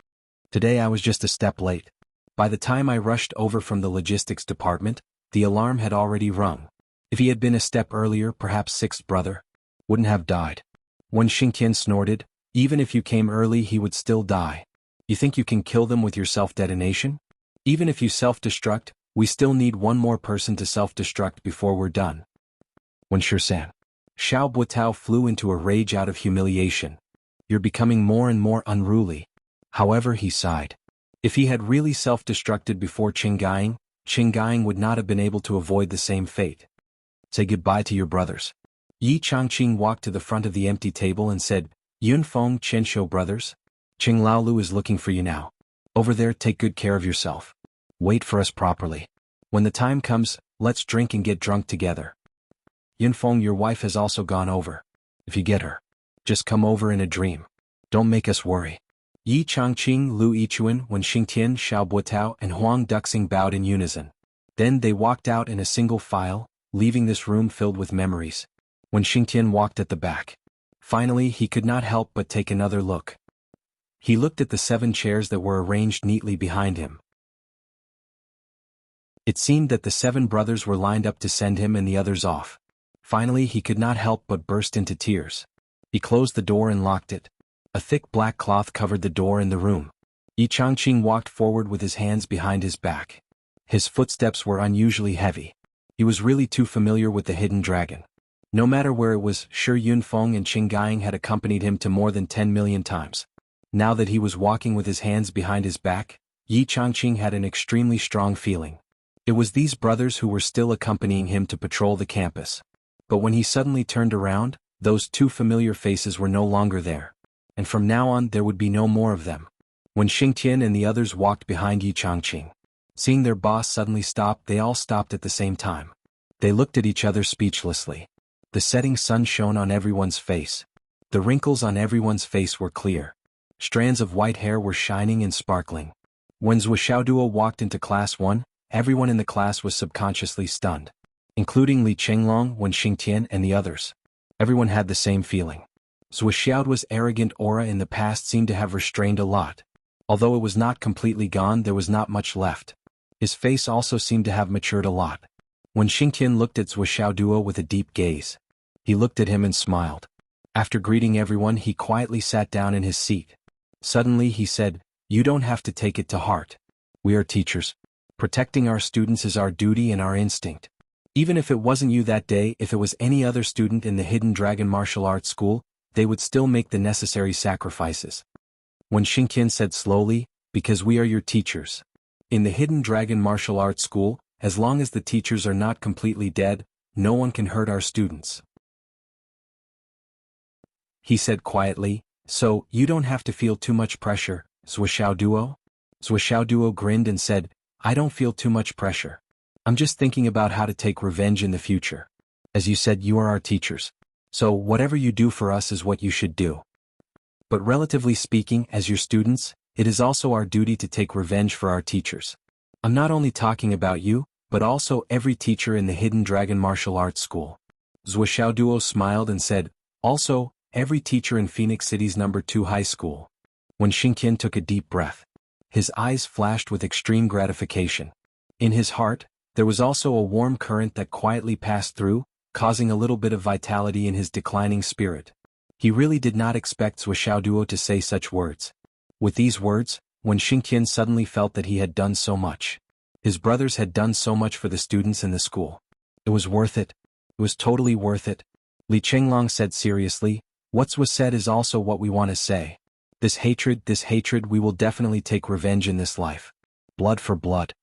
Today I was just a step late. By the time I rushed over from the logistics department, the alarm had already rung. If he had been a step earlier, perhaps 6th brother wouldn't have died. When Xingtian snorted, even if you came early he would still die. You think you can kill them with your self-detonation? Even if you self-destruct, we still need one more person to self-destruct before we're done. When Shirsan. Xiao Buotao flew into a rage out of humiliation. You're becoming more and more unruly. However, he sighed. If he had really self-destructed before Qing Gaiying would not have been able to avoid the same fate. Say goodbye to your brothers. Yi Changqing walked to the front of the empty table and said, Yunfeng, Qianshou brothers. Qing Laolu is looking for you now. Over there, take good care of yourself. Wait for us properly. When the time comes, let's drink and get drunk together. Yunfeng, your wife has also gone over. If you get her, just come over in a dream. Don't make us worry. Yi Changqing, Lu Yichuan, Wen Xingtian, Xiao Buotao, and Huang Duxing bowed in unison. Then they walked out in a single file, leaving this room filled with memories. When Xingtian walked at the back. Finally, he could not help but take another look. He looked at the 7 chairs that were arranged neatly behind him. It seemed that the 7 brothers were lined up to send him and the others off. Finally, he could not help but burst into tears. He closed the door and locked it. A thick black cloth covered the door in the room. Yi Changqing walked forward with his hands behind his back. His footsteps were unusually heavy. He was really too familiar with the hidden dragon. No matter where it was, Shi Yunfeng and Qing Gaiying had accompanied him to more than 10 million times. Now that he was walking with his hands behind his back, Yi Changqing had an extremely strong feeling. It was these brothers who were still accompanying him to patrol the campus. But when he suddenly turned around, those 2 familiar faces were no longer there. And from now on there would be no more of them. When Xingtian and the others walked behind Yi Changqing, seeing their boss suddenly stop, they all stopped at the same time. They looked at each other speechlessly. The setting sun shone on everyone's face. The wrinkles on everyone's face were clear. Strands of white hair were shining and sparkling. When Zhou Xiaoduo walked into class 1, everyone in the class was subconsciously stunned. Including Li Qinglong, Wen Xingtian and the others. Everyone had the same feeling. Zhou Xiaoduo's arrogant aura in the past seemed to have restrained a lot. Although it was not completely gone, there was not much left. His face also seemed to have matured a lot. When Xingtian looked at Zhou Xiaoduo with a deep gaze, he looked at him and smiled. After greeting everyone, he quietly sat down in his seat. Suddenly he said, "You don't have to take it to heart. We are teachers. Protecting our students is our duty and our instinct. Even if it wasn't you that day, if it was any other student in the Hidden Dragon Martial Arts School, they would still make the necessary sacrifices." When Xingtian said slowly, "Because we are your teachers. In the Hidden Dragon Martial Arts School, as long as the teachers are not completely dead, no one can hurt our students." He said quietly, "So, you don't have to feel too much pressure, Zhou Xiaoduo?" Zhou Xiaoduo grinned and said, "I don't feel too much pressure. I'm just thinking about how to take revenge in the future. As you said, you are our teachers. So, whatever you do for us is what you should do. But relatively speaking, as your students, it is also our duty to take revenge for our teachers. I'm not only talking about you, but also every teacher in the Hidden Dragon Martial Arts School." Zhou Xiaoduo smiled and said, "Also, every teacher in Phoenix City's No. 2 high school." When Xingtian took a deep breath, his eyes flashed with extreme gratification. In his heart, there was also a warm current that quietly passed through, causing a little bit of vitality in his declining spirit. He really did not expect Zhou Xiaoduo to say such words. With these words, when Xingtian suddenly felt that he had done so much. His brothers had done so much for the students in the school. It was worth it. It was totally worth it. Li Qinglong said seriously, "What's was said is also what we want to say. This hatred, we will definitely take revenge in this life. Blood for blood.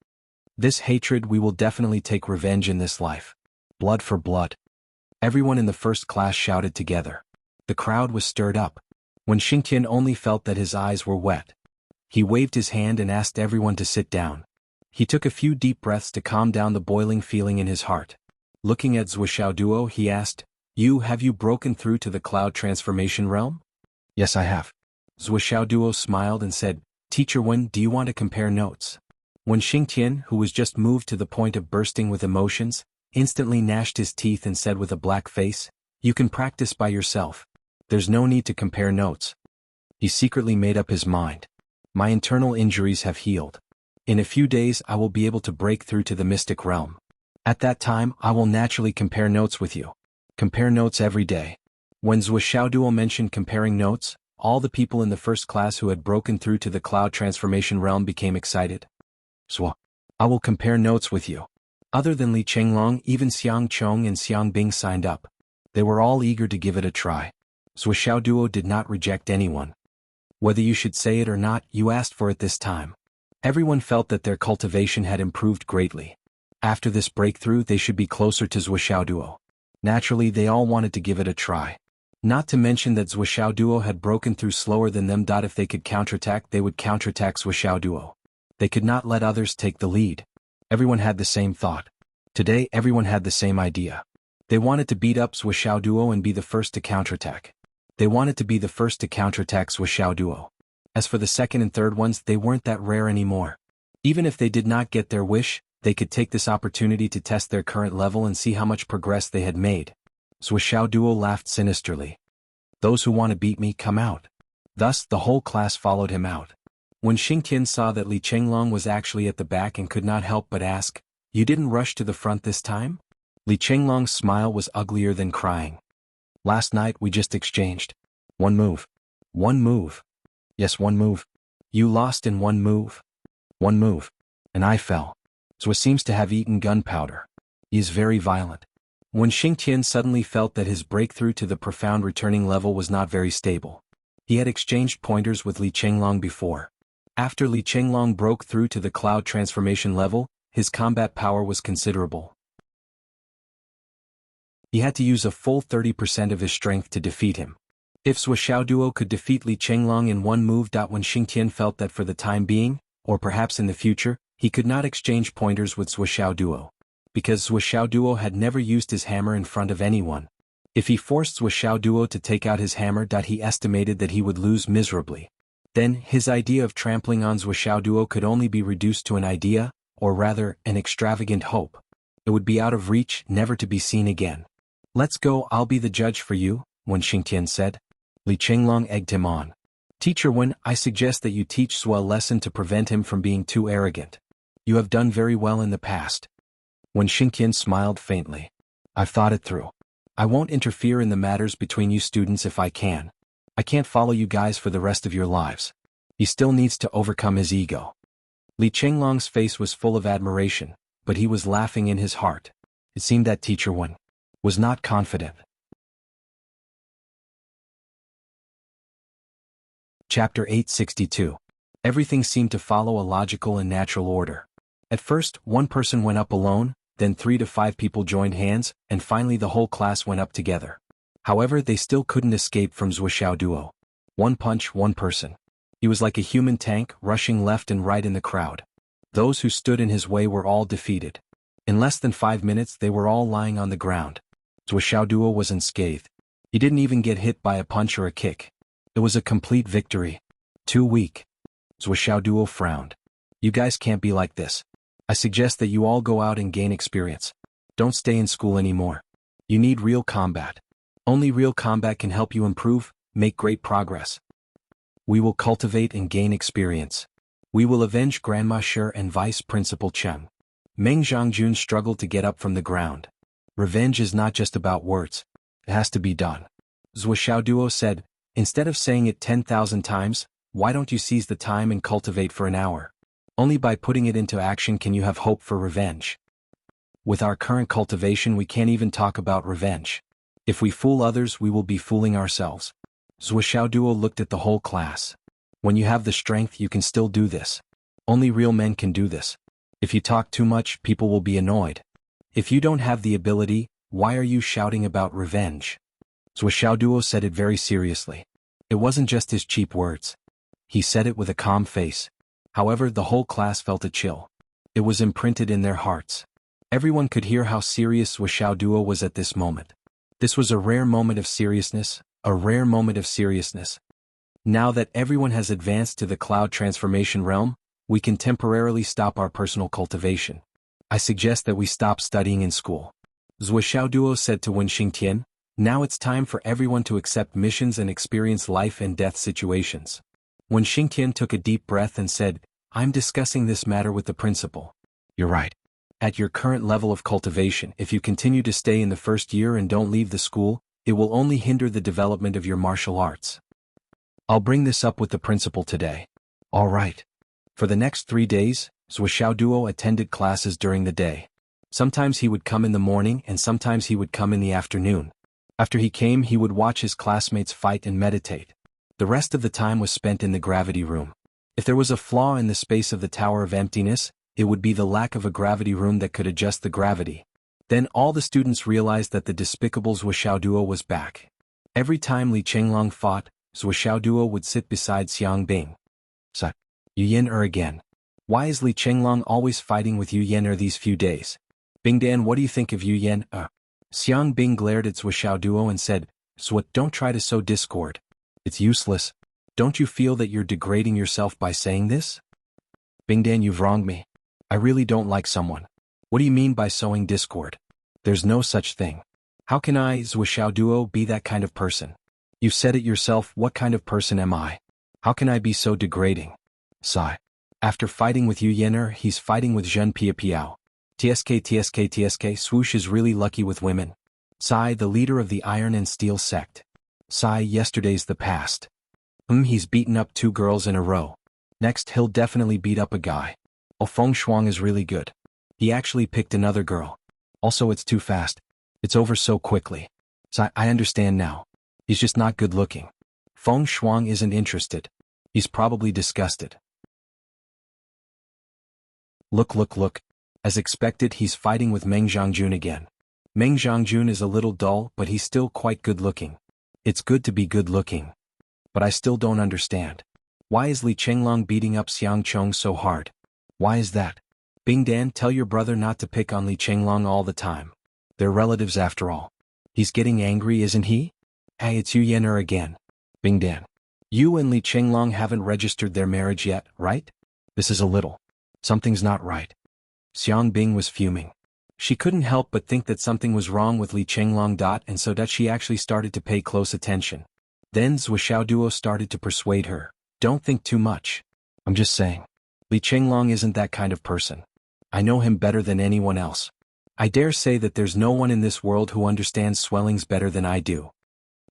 This hatred, we will definitely take revenge in this life. Blood for blood." Everyone in the first class shouted together. The crowd was stirred up. When Xingtian only felt that his eyes were wet, he waved his hand and asked everyone to sit down. He took a few deep breaths to calm down the boiling feeling in his heart. Looking at Zhou Xiaoduo, he asked, Have you broken through to the cloud transformation realm?" "Yes, I have." Zhou Xiaoduo smiled and said, "Teacher Wen, do you want to compare notes?" When Xingtian, who was just moved to the point of bursting with emotions, instantly gnashed his teeth and said with a black face, "You can practice by yourself. There's no need to compare notes." He secretly made up his mind. "My internal injuries have healed. In a few days I will be able to break through to the mystic realm. At that time I will naturally compare notes with you. Compare notes every day." When Zhou Xiaoduo mentioned comparing notes, all the people in the first class who had broken through to the cloud transformation realm became excited. "Zhou, I will compare notes with you." Other than Li Qinglong, even Xiang Chong and Xiang Bing signed up. They were all eager to give it a try. Zhou Xiaoduo did not reject anyone. "Whether you should say it or not, you asked for it this time." Everyone felt that their cultivation had improved greatly. After this breakthrough, they should be closer to Zhou Xiaoduo. Naturally, they all wanted to give it a try. Not to mention that Zhou Xiaoduo had broken through slower than them. If they could counterattack, they would counterattack Zhou Xiaoduo. They could not let others take the lead. Everyone had the same thought. Today, everyone had the same idea. They wanted to beat up Zhou Xiaoduo and be the first to counterattack. They wanted to be the first to counterattack Zhou Xiaoduo. As for the second and third ones, they weren't that rare anymore. Even if they did not get their wish, they could take this opportunity to test their current level and see how much progress they had made. Zhou Xiaoduo laughed sinisterly. "Those who want to beat me, come out." Thus, the whole class followed him out. When Xingtian saw that Li Qinglong was actually at the back and could not help but ask, "You didn't rush to the front this time?" Li Qinglong's smile was uglier than crying. "Last night we just exchanged. One move. One move. Yes, one move. You lost in one move. One move. And I fell. Zhou seems to have eaten gunpowder. He is very violent." When Xingtian suddenly felt that his breakthrough to the profound returning level was not very stable. He had exchanged pointers with Li Qinglong before. After Li Qinglong broke through to the cloud transformation level, his combat power was considerable. He had to use a full 30% of his strength to defeat him. If Zhou Xiaoduo could defeat Li Qinglong in one move. When Xingtian felt that for the time being, or perhaps in the future, he could not exchange pointers with Zhou Xiaoduo. because Zhuo Duo had never used his hammer in front of anyone. If he forced Zhuo Duo to take out his hammer, he estimated that he would lose miserably. Then, his idea of trampling on Zhuo Duo could only be reduced to an idea, or rather, an extravagant hope. It would be out of reach, never to be seen again. "Let's go, I'll be the judge for you," Wen Xingtian said. Li Chenglong egged him on. "Teacher Wen, I suggest that you teach Zhuo a lesson to prevent him from being too arrogant. You have done very well in the past." Wen Xingtian smiled faintly. "I've thought it through. I won't interfere in the matters between you students if I can. I can't follow you guys for the rest of your lives." He still needs to overcome his ego. Li Chenglong's face was full of admiration, but he was laughing in his heart. It seemed that Teacher Wen was not confident. Chapter 862. Everything seemed to follow a logical and natural order. At first, one person went up alone, then 3 to 5 people joined hands, and finally the whole class went up together. However, they still couldn't escape from Zhuo Duo. One punch, one person. He was like a human tank, rushing left and right in the crowd. Those who stood in his way were all defeated. In less than 5 minutes they were all lying on the ground. Zhuo Duo was unscathed. He didn't even get hit by a punch or a kick. It was a complete victory. Too weak. Zhuo Duo frowned. "You guys can't be like this. I suggest that you all go out and gain experience. Don't stay in school anymore. You need real combat. Only real combat can help you improve, make great progress. We will cultivate and gain experience. We will avenge Grandma Shi and Vice Principal Chen." Meng Zhongjun struggled to get up from the ground. Revenge is not just about words. It has to be done. Zhuo Duo said, "Instead of saying it 10,000 times, why don't you seize the time and cultivate for an hour? Only by putting it into action can you have hope for revenge. With our current cultivation we can't even talk about revenge. If we fool others we will be fooling ourselves." Zhuo Duo looked at the whole class. "When you have the strength you can still do this. Only real men can do this. If you talk too much people will be annoyed. If you don't have the ability, why are you shouting about revenge?" Zhuo Duo said it very seriously. It wasn't just his cheap words. He said it with a calm face. However, the whole class felt a chill. It was imprinted in their hearts. Everyone could hear how serious Zhuo Duo was at this moment. This was a rare moment of seriousness, a rare moment of seriousness. Now that everyone has advanced to the cloud transformation realm, we can temporarily stop our personal cultivation. I suggest that we stop studying in school. Zhuo Duo said to Wen Xingtian, "Now it's time for everyone to accept missions and experience life and death situations." Wen Xingtian took a deep breath and said, "I'm discussing this matter with the principal." "You're right. At your current level of cultivation, if you continue to stay in the first year and don't leave the school, it will only hinder the development of your martial arts. I'll bring this up with the principal today." "All right." For the next 3 days, Zhuo Duo attended classes during the day. Sometimes he would come in the morning and sometimes he would come in the afternoon. After he came he would watch his classmates fight and meditate. The rest of the time was spent in the gravity room. If there was a flaw in the space of the Tower of Emptiness, it would be the lack of a gravity room that could adjust the gravity. Then all the students realized that the despicable Zhuo Duo was back. Every time Li Chenglong fought, Zhuo Duo would sit beside Xiang Bing. "So, Yu Yen again. Why is Li Chenglong always fighting with Yu Yen these few days? Bingdan, what do you think of Yu Yen?" Xiang Bing glared at Zhuo Duo and said, "Swat, don't try to sow discord. It's useless. Don't you feel that you're degrading yourself by saying this?" "Bingdan, you've wronged me. I really don't like someone." "What do you mean by sowing discord? There's no such thing. How can I, Zhuo Duo, be that kind of person? You've said it yourself, what kind of person am I? How can I be so degrading?" Sigh. After fighting with Yu Yen he's fighting with Zhen Piao. TSK, Swoosh is really lucky with women. Sigh, the leader of the Iron and Steel sect. Sigh, yesterday's the past. He's beaten up 2 girls in a row. Next he'll definitely beat up a guy. Oh, Feng Shuang is really good. He actually picked another girl. Also it's too fast. It's over so quickly. Sigh, I understand now. He's just not good looking. Feng Shuang isn't interested. He's probably disgusted. Look. As expected he's fighting with Meng Zhongjun again. Meng Zhongjun is a little dull but he's still quite good looking. It's good to be good looking. But I still don't understand. Why is Li Chenglong beating up Xiang Chong so hard? Why is that? Bing Dan, tell your brother not to pick on Li Chenglong all the time. They're relatives after all. He's getting angry, isn't he? Hey, it's Yu Yener again. Bing Dan. You and Li Chenglong haven't registered their marriage yet, right? This is a little. Something's not right. Xiang Bing was fuming. She couldn't help but think that something was wrong with Li Chenglong. And so that she actually started to pay close attention. Then Zhuo Duo started to persuade her. Don't think too much. I'm just saying. Li Chenglong isn't that kind of person. I know him better than anyone else. I dare say that there's no one in this world who understands swellings better than I do.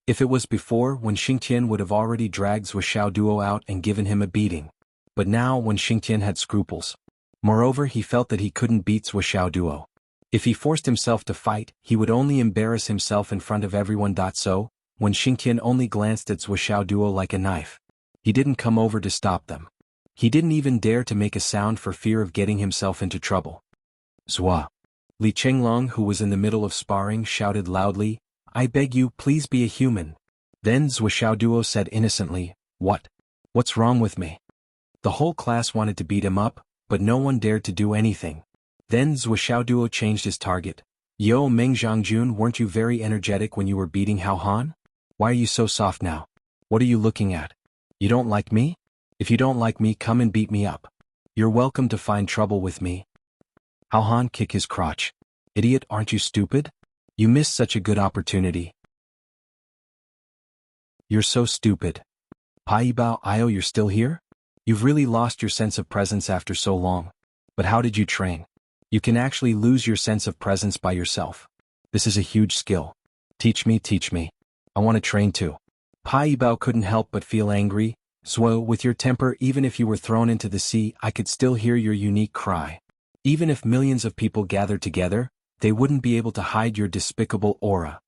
If it was before, when Xingtian would have already dragged Zhuo Duo out and given him a beating. But now, when Xingtian had scruples. Moreover, he felt that he couldn't beat Zhuo Duo. If he forced himself to fight, he would only embarrass himself in front of everyone. So, when Xingtian only glanced at Zhuo Duo like a knife. He didn't come over to stop them. He didn't even dare to make a sound for fear of getting himself into trouble. Zhuo. Li Chenglong, who was in the middle of sparring, shouted loudly, I beg you, please be a human. Then Zhuo Duo said innocently, What? What's wrong with me? The whole class wanted to beat him up, but no one dared to do anything. Then Zhuo Duo changed his target. Yo Meng Zhangjun, weren't you very energetic when you were beating Hao Han? Why are you so soft now? What are you looking at? You don't like me? If you don't like me, come and beat me up. You're welcome to find trouble with me. Hao Han kick his crotch. Idiot, aren't you stupid? You missed such a good opportunity. You're so stupid. Pai Bao Io, you're still here? You've really lost your sense of presence after so long. But how did you train? You can actually lose your sense of presence by yourself. This is a huge skill. Teach me, teach me. I want to train too. Pai Bao couldn't help but feel angry. Zhuo, with your temper, even if you were thrown into the sea, I could still hear your unique cry. Even if millions of people gathered together, they wouldn't be able to hide your despicable aura.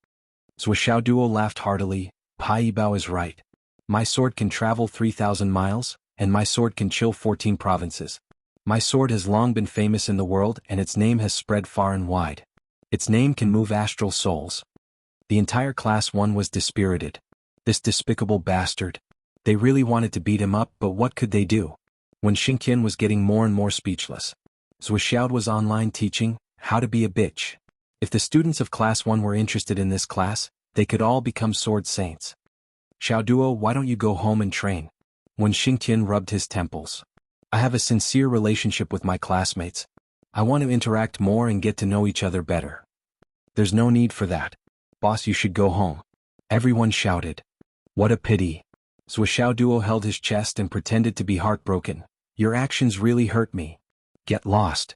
Zhuo Duo laughed heartily. Pai Bao is right. My sword can travel 3,000 miles, and my sword can chill 14 provinces. My sword has long been famous in the world, and its name has spread far and wide. Its name can move astral souls. The entire class 1 was dispirited. This despicable bastard. They really wanted to beat him up, but what could they do? When Xingtian was getting more and more speechless. Zhuo was online teaching how to be a bitch. If the students of class 1 were interested in this class, they could all become sword saints. Xiao Duo, why don't you go home and train? When Xingtian rubbed his temples. I have a sincere relationship with my classmates. I want to interact more and get to know each other better. There's no need for that. Boss, you should go home. Everyone shouted. What a pity. Zhuo Duo held his chest and pretended to be heartbroken. Your actions really hurt me. Get lost.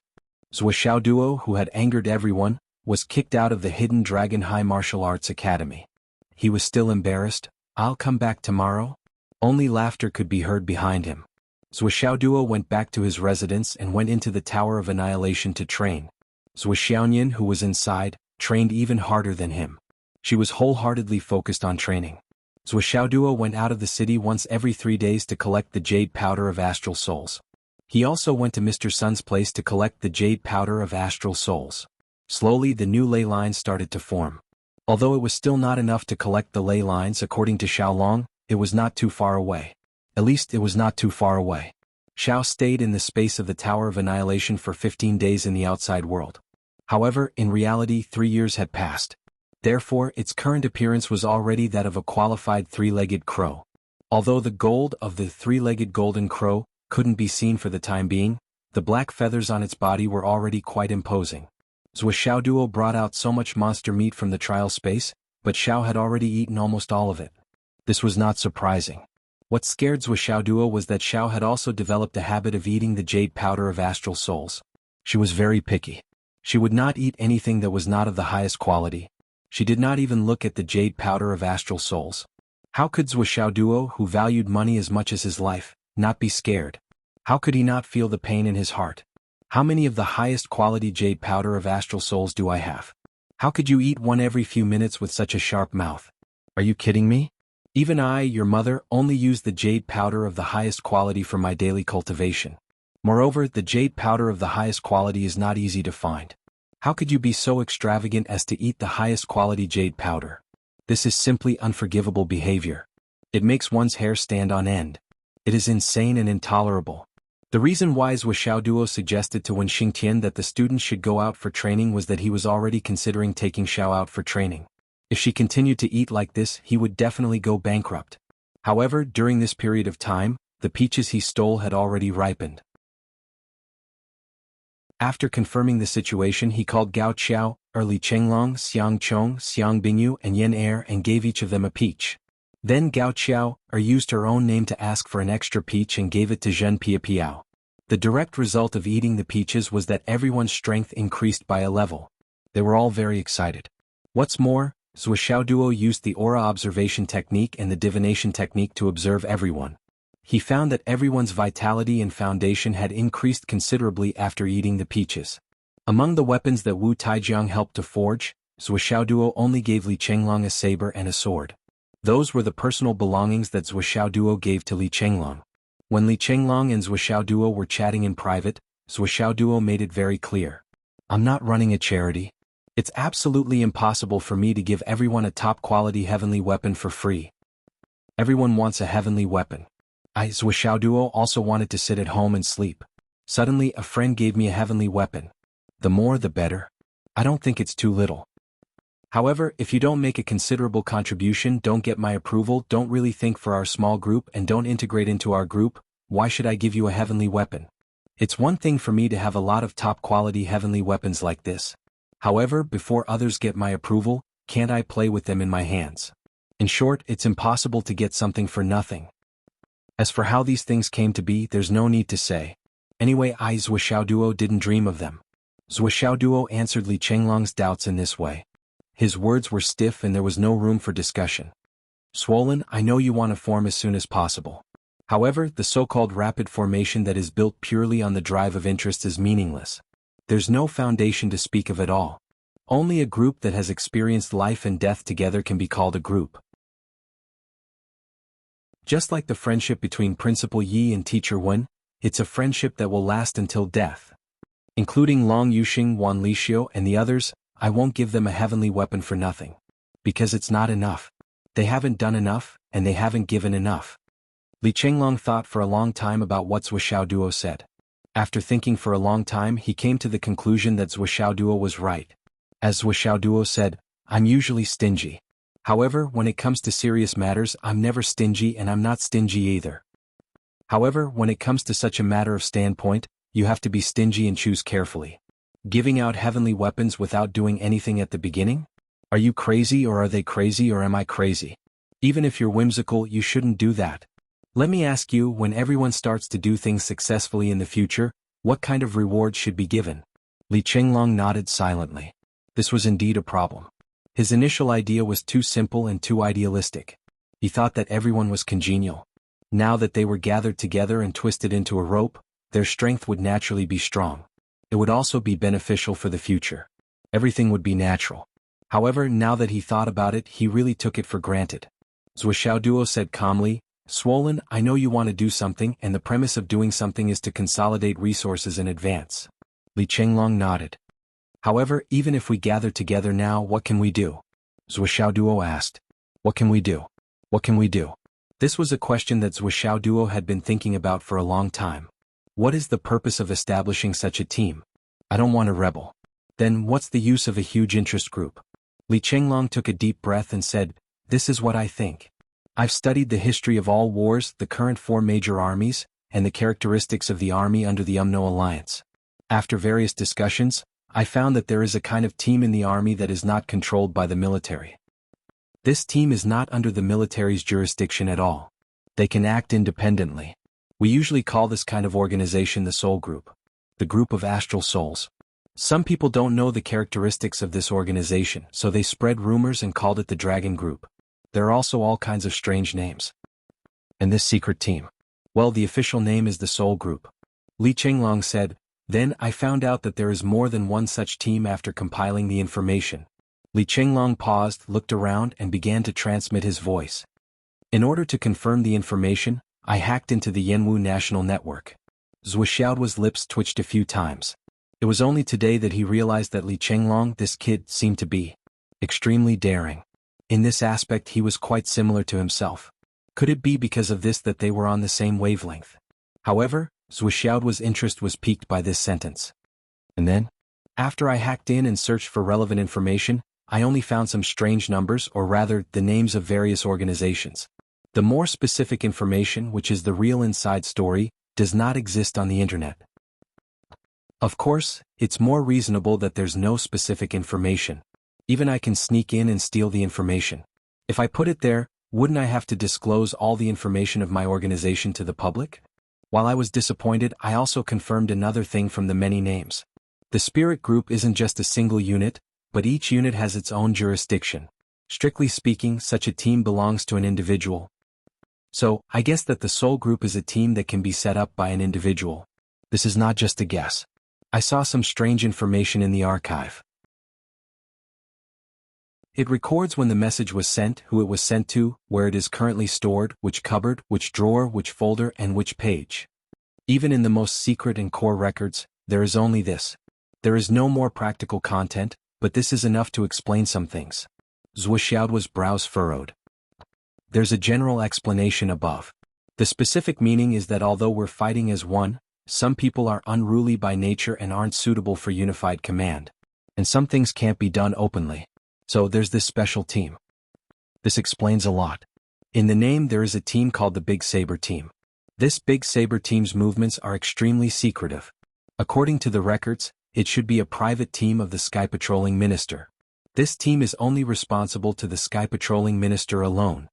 Zhuo Duo, who had angered everyone, was kicked out of the Hidden Dragon High Martial Arts Academy. He was still embarrassed. I'll come back tomorrow? Only laughter could be heard behind him. Zhuo Duo went back to his residence and went into the Tower of Annihilation to train. Zhuo Xiaoyan, who was inside, trained even harder than him. She was wholeheartedly focused on training. Zhuo Duo went out of the city once every 3 days to collect the jade powder of astral souls. He also went to Mr. Sun's place to collect the jade powder of astral souls. Slowly the new ley lines started to form. Although it was still not enough to collect the ley lines according to Xiaolong, it was not too far away. At least it was not too far away. Xiao stayed in the space of the Tower of Annihilation for 15 days in the outside world. However, in reality 3 years had passed. Therefore, its current appearance was already that of a qualified three-legged crow. Although the gold of the three-legged golden crow couldn't be seen for the time being, the black feathers on its body were already quite imposing. Zhuo Duo brought out so much monster meat from the trial space, but Xiao had already eaten almost all of it. This was not surprising. What scared Zhuo Duo was that Xiao had also developed a habit of eating the jade powder of astral souls. She was very picky. She would not eat anything that was not of the highest quality. She did not even look at the jade powder of astral souls. How could Zhuo Duo, who valued money as much as his life, not be scared? How could he not feel the pain in his heart? How many of the highest quality jade powder of astral souls do I have? How could you eat one every few minutes with such a sharp mouth? Are you kidding me? Even I, your mother, only use the jade powder of the highest quality for my daily cultivation. Moreover, the jade powder of the highest quality is not easy to find. How could you be so extravagant as to eat the highest quality jade powder? This is simply unforgivable behavior. It makes one's hair stand on end. It is insane and intolerable. The reason why Zhou Xiaoduo suggested to Wen Xingtian that the students should go out for training was that he was already considering taking Xiao out for training. If she continued to eat like this, he would definitely go bankrupt. However, during this period of time, the peaches he stole had already ripened. After confirming the situation, he called Gao Qiao, Li Chenglong, Xiang Chong, Xiang Bingyu, and Yan Er and gave each of them a peach. Then Gao Qiao, used her own name to ask for an extra peach and gave it to Zhen Piapiao. The direct result of eating the peaches was that everyone's strength increased by a level. They were all very excited. What's more, Zhou Xiaoduo used the aura observation technique and the divination technique to observe everyone. He found that everyone's vitality and foundation had increased considerably after eating the peaches. Among the weapons that Wu Taijiang helped to forge, Zhou Xiaoduo only gave Li Chenglong a saber and a sword. Those were the personal belongings that Zhou Xiaoduo gave to Li Chenglong. When Li Chenglong and Zhou Xiaoduo were chatting in private, Zhou Xiaoduo made it very clear. I'm not running a charity. It's absolutely impossible for me to give everyone a top-quality heavenly weapon for free. Everyone wants a heavenly weapon. Zhou Xiaoduo also wanted to sit at home and sleep. Suddenly, a friend gave me a heavenly weapon. The more the better. I don't think it's too little. However, if you don't make a considerable contribution, don't get my approval, don't really think for our small group, and don't integrate into our group, why should I give you a heavenly weapon? It's one thing for me to have a lot of top-quality heavenly weapons like this. However, before others get my approval, can't I play with them in my hands? In short, it's impossible to get something for nothing. As for how these things came to be, there's no need to say. Anyway, Zhou Xiaoduo didn't dream of them. Zhou Xiaoduo answered Li Chenglong's doubts in this way. His words were stiff and there was no room for discussion. Swollen, I know you want to form as soon as possible. However, the so-called rapid formation that is built purely on the drive of interest is meaningless. There's no foundation to speak of at all. Only a group that has experienced life and death together can be called a group. Just like the friendship between Principal Yi and Teacher Wen, it's a friendship that will last until death. Including Long Yuxing, Wan Lixio, and the others, I won't give them a heavenly weapon for nothing. Because it's not enough. They haven't done enough, and they haven't given enough. Li Chenglong thought for a long time about what Zhou Xiaoduo said. After thinking for a long time, he came to the conclusion that Zhou Xiaoduo was right. As Zhou Xiaoduo said, I'm usually stingy. However, when it comes to serious matters, I'm never stingy and I'm not stingy either. However, when it comes to such a matter of standpoint, you have to be stingy and choose carefully. Giving out heavenly weapons without doing anything at the beginning? Are you crazy, or are they crazy, or am I crazy? Even if you're whimsical, you shouldn't do that. Let me ask you, when everyone starts to do things successfully in the future, what kind of reward should be given? Li Chenglong nodded silently. This was indeed a problem. His initial idea was too simple and too idealistic. He thought that everyone was congenial. Now that they were gathered together and twisted into a rope, their strength would naturally be strong. It would also be beneficial for the future. Everything would be natural. However, now that he thought about it, he really took it for granted. Zhou Xiaoduo said calmly, Swollen, I know you want to do something, and the premise of doing something is to consolidate resources in advance. Li Chenglong nodded. However, even if we gather together now, what can we do? Zhou Xiaoduo asked. What can we do? What can we do? This was a question that Zhou Xiaoduo had been thinking about for a long time. What is the purpose of establishing such a team? I don't want to rebel. Then what's the use of a huge interest group? Li Chenglong took a deep breath and said, This is what I think. I've studied the history of all wars, the current 4 major armies, and the characteristics of the army under the UMNO alliance. After various discussions, I found that there is a kind of team in the army that is not controlled by the military. This team is not under the military's jurisdiction at all. They can act independently. We usually call this kind of organization the soul group. The group of astral souls. Some people don't know the characteristics of this organization, so they spread rumors and called it the Dragon Group. There are also all kinds of strange names. And this secret team? Well, the official name is the Soul Group. Li Chenglong said, Then I found out that there is more than one such team after compiling the information. Li Chenglong paused, looked around, and began to transmit his voice. In order to confirm the information, I hacked into the Yanwu National Network. Zhou Xiaoduo's lips twitched a few times. It was only today that he realized that Li Chenglong, this kid, seemed to be extremely daring. In this aspect he was quite similar to himself. Could it be because of this that they were on the same wavelength? However, Zhuxiaoduo's interest was piqued by this sentence. And then? After I hacked in and searched for relevant information, I only found some strange numbers, or rather, the names of various organizations. The more specific information, which is the real inside story, does not exist on the internet. Of course, it's more reasonable that there's no specific information. Even I can sneak in and steal the information. If I put it there, wouldn't I have to disclose all the information of my organization to the public? While I was disappointed, I also confirmed another thing from the many names. The spirit group isn't just a single unit, but each unit has its own jurisdiction. Strictly speaking, such a team belongs to an individual. So, I guess that the soul group is a team that can be set up by an individual. This is not just a guess. I saw some strange information in the archive. It records when the message was sent, who it was sent to, where it is currently stored, which cupboard, which drawer, which folder, and which page. Even in the most secret and core records, there is only this. There is no more practical content, but this is enough to explain some things. Zhuxiaoduo's brows furrowed. There's a general explanation above. The specific meaning is that although we're fighting as one, some people are unruly by nature and aren't suitable for unified command. And some things can't be done openly. So there's this special team. This explains a lot. In the name there is a team called the Big Saber Team. This Big Saber Team's movements are extremely secretive. According to the records, it should be a private team of the Sky Patrolling Minister. This team is only responsible to the Sky Patrolling Minister alone.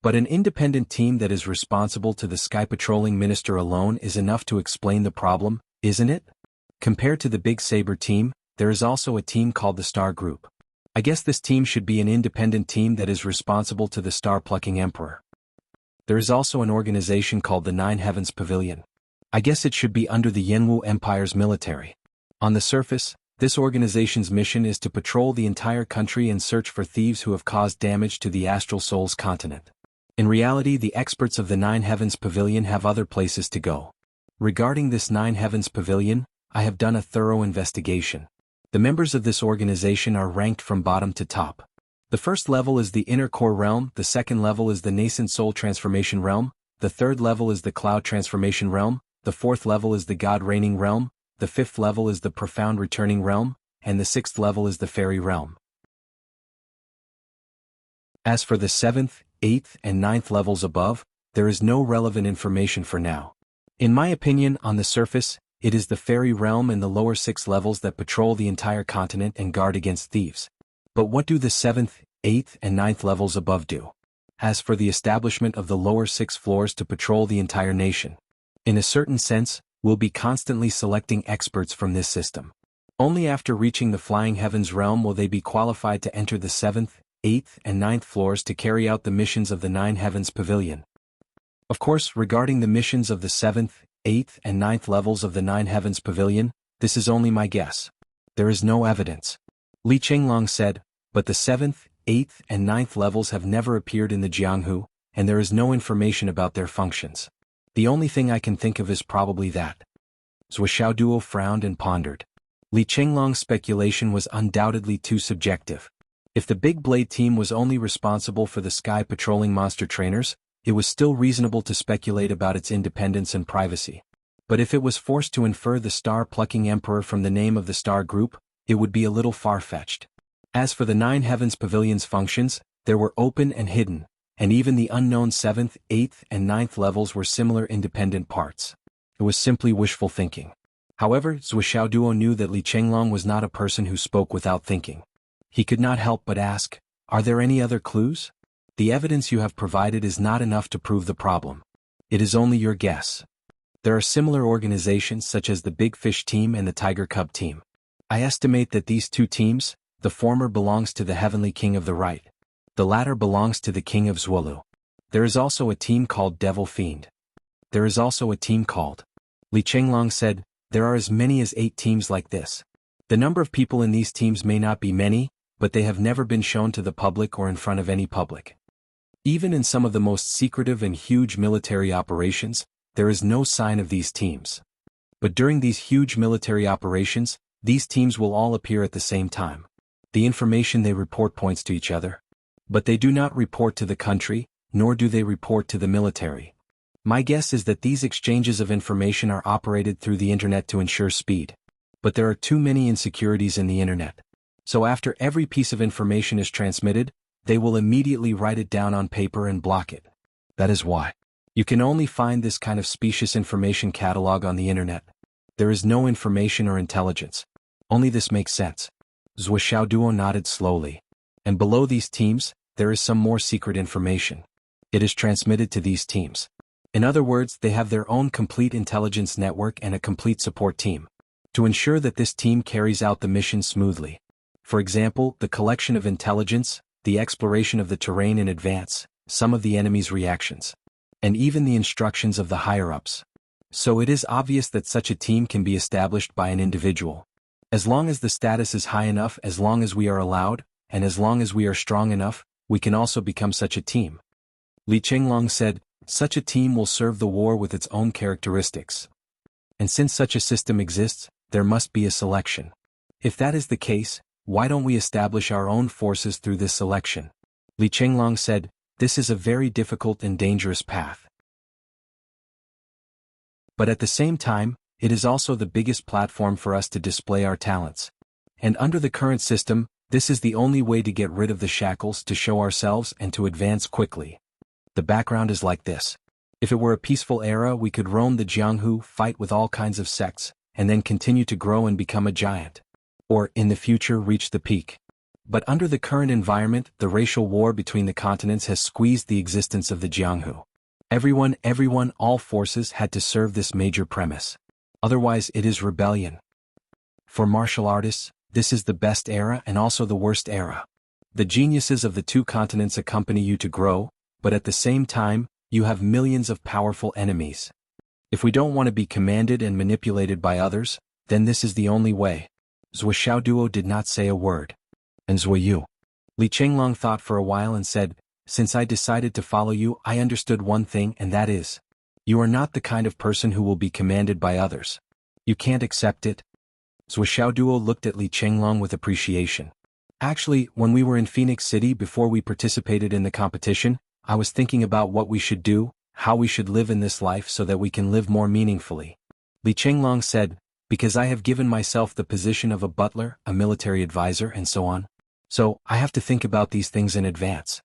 But an independent team that is responsible to the Sky Patrolling Minister alone is enough to explain the problem, isn't it? Compared to the Big Saber Team, there is also a team called the Star Group. I guess this team should be an independent team that is responsible to the Star-Plucking Emperor. There is also an organization called the Nine Heavens Pavilion. I guess it should be under the Jianghu Empire's military. On the surface, this organization's mission is to patrol the entire country and search for thieves who have caused damage to the Astral Souls continent. In reality, the experts of the Nine Heavens Pavilion have other places to go. Regarding this Nine Heavens Pavilion, I have done a thorough investigation. The members of this organization are ranked from bottom to top. The first level is the Inner Core Realm, the second level is the Nascent Soul Transformation Realm, the third level is the Cloud Transformation Realm, the fourth level is the God Reigning Realm, the fifth level is the Profound Returning Realm, and the sixth level is the Fairy Realm. As for the seventh, eighth, and ninth levels above, there is no relevant information for now. In my opinion, on the surface, it is the Fairy Realm and the lower 6 levels that patrol the entire continent and guard against thieves. But what do the 7th, 8th, and 9th levels above do? As for the establishment of the lower 6 floors to patrol the entire nation. In a certain sense, we'll be constantly selecting experts from this system. Only after reaching the Flying Heavens realm will they be qualified to enter the 7th, 8th, and 9th floors to carry out the missions of the Nine Heavens Pavilion. Of course, regarding the missions of the 7th, 8th, and 9th levels of the Nine Heavens Pavilion, this is only my guess. There is no evidence. Li Chenglong said, but the 7th, 8th, and 9th levels have never appeared in the Jianghu, and there is no information about their functions. The only thing I can think of is probably that. Zhuxiaoduo frowned and pondered. Li Chenglong's speculation was undoubtedly too subjective. If the Big Blade team was only responsible for the sky patrolling monster trainers, it was still reasonable to speculate about its independence and privacy. But if it was forced to infer the star-plucking emperor from the name of the star group, it would be a little far-fetched. As for the Nine Heavens Pavilion's functions, they were open and hidden, and even the unknown 7th, 8th, and 9th levels were similar independent parts. It was simply wishful thinking. However, Zhuxiaoduo knew that Li Chenglong was not a person who spoke without thinking. He could not help but ask, "Are there any other clues? The evidence you have provided is not enough to prove the problem. It is only your guess." There are similar organizations such as the Big Fish Team and the Tiger Cub Team. I estimate that these two teams, the former belongs to the Heavenly King of the Right. The latter belongs to the King of Zwolu. There is also a team called Devil Fiend. There is also a team called. Li Chenglong said, there are as many as 8 teams like this. The number of people in these teams may not be many, but they have never been shown to the public or in front of any public. Even in some of the most secretive and huge military operations, there is no sign of these teams. But during these huge military operations, these teams will all appear at the same time. The information they report points to each other. But they do not report to the country, nor do they report to the military. My guess is that these exchanges of information are operated through the internet to ensure speed. But there are too many insecurities in the internet. So after every piece of information is transmitted, they will immediately write it down on paper and block it. That is why you can only find this kind of specious information catalog on the internet. There is no information or intelligence. Only this makes sense. Zhuo Xiaoduo nodded slowly. And below these teams, there is some more secret information. It is transmitted to these teams. In other words, they have their own complete intelligence network and a complete support team, to ensure that this team carries out the mission smoothly. For example, the collection of intelligence, the exploration of the terrain in advance, some of the enemy's reactions, and even the instructions of the higher-ups. So it is obvious that such a team can be established by an individual. As long as the status is high enough, as long as we are allowed, and as long as we are strong enough, we can also become such a team. Li Chenglong said, such a team will serve the war with its own characteristics. And since such a system exists, there must be a selection. If that is the case, why don't we establish our own forces through this selection? Li Chenglong said, this is a very difficult and dangerous path. But at the same time, it is also the biggest platform for us to display our talents. And under the current system, this is the only way to get rid of the shackles, to show ourselves and to advance quickly. The background is like this. If it were a peaceful era, we could roam the Jianghu, fight with all kinds of sects, and then continue to grow and become a giant. Or, in the future, reach the peak. But under the current environment, the racial war between the continents has squeezed the existence of the Jianghu. Everyone, all forces had to serve this major premise. Otherwise it is rebellion. For martial artists, this is the best era and also the worst era. The geniuses of the two continents accompany you to grow, but at the same time, you have millions of powerful enemies. If we don't want to be commanded and manipulated by others, then this is the only way. Zhuo Xiaoduo did not say a word. And Zhuo Yu. Li Chenglong thought for a while and said, since I decided to follow you, I understood one thing, and that is, you are not the kind of person who will be commanded by others. You can't accept it. Zhuo Xiaoduo looked at Li Chenglong with appreciation. Actually, when we were in Phoenix City before we participated in the competition, I was thinking about what we should do, how we should live in this life so that we can live more meaningfully. Li Chenglong said, because I have given myself the position of a butler, a military advisor, and so on. So, I have to think about these things in advance.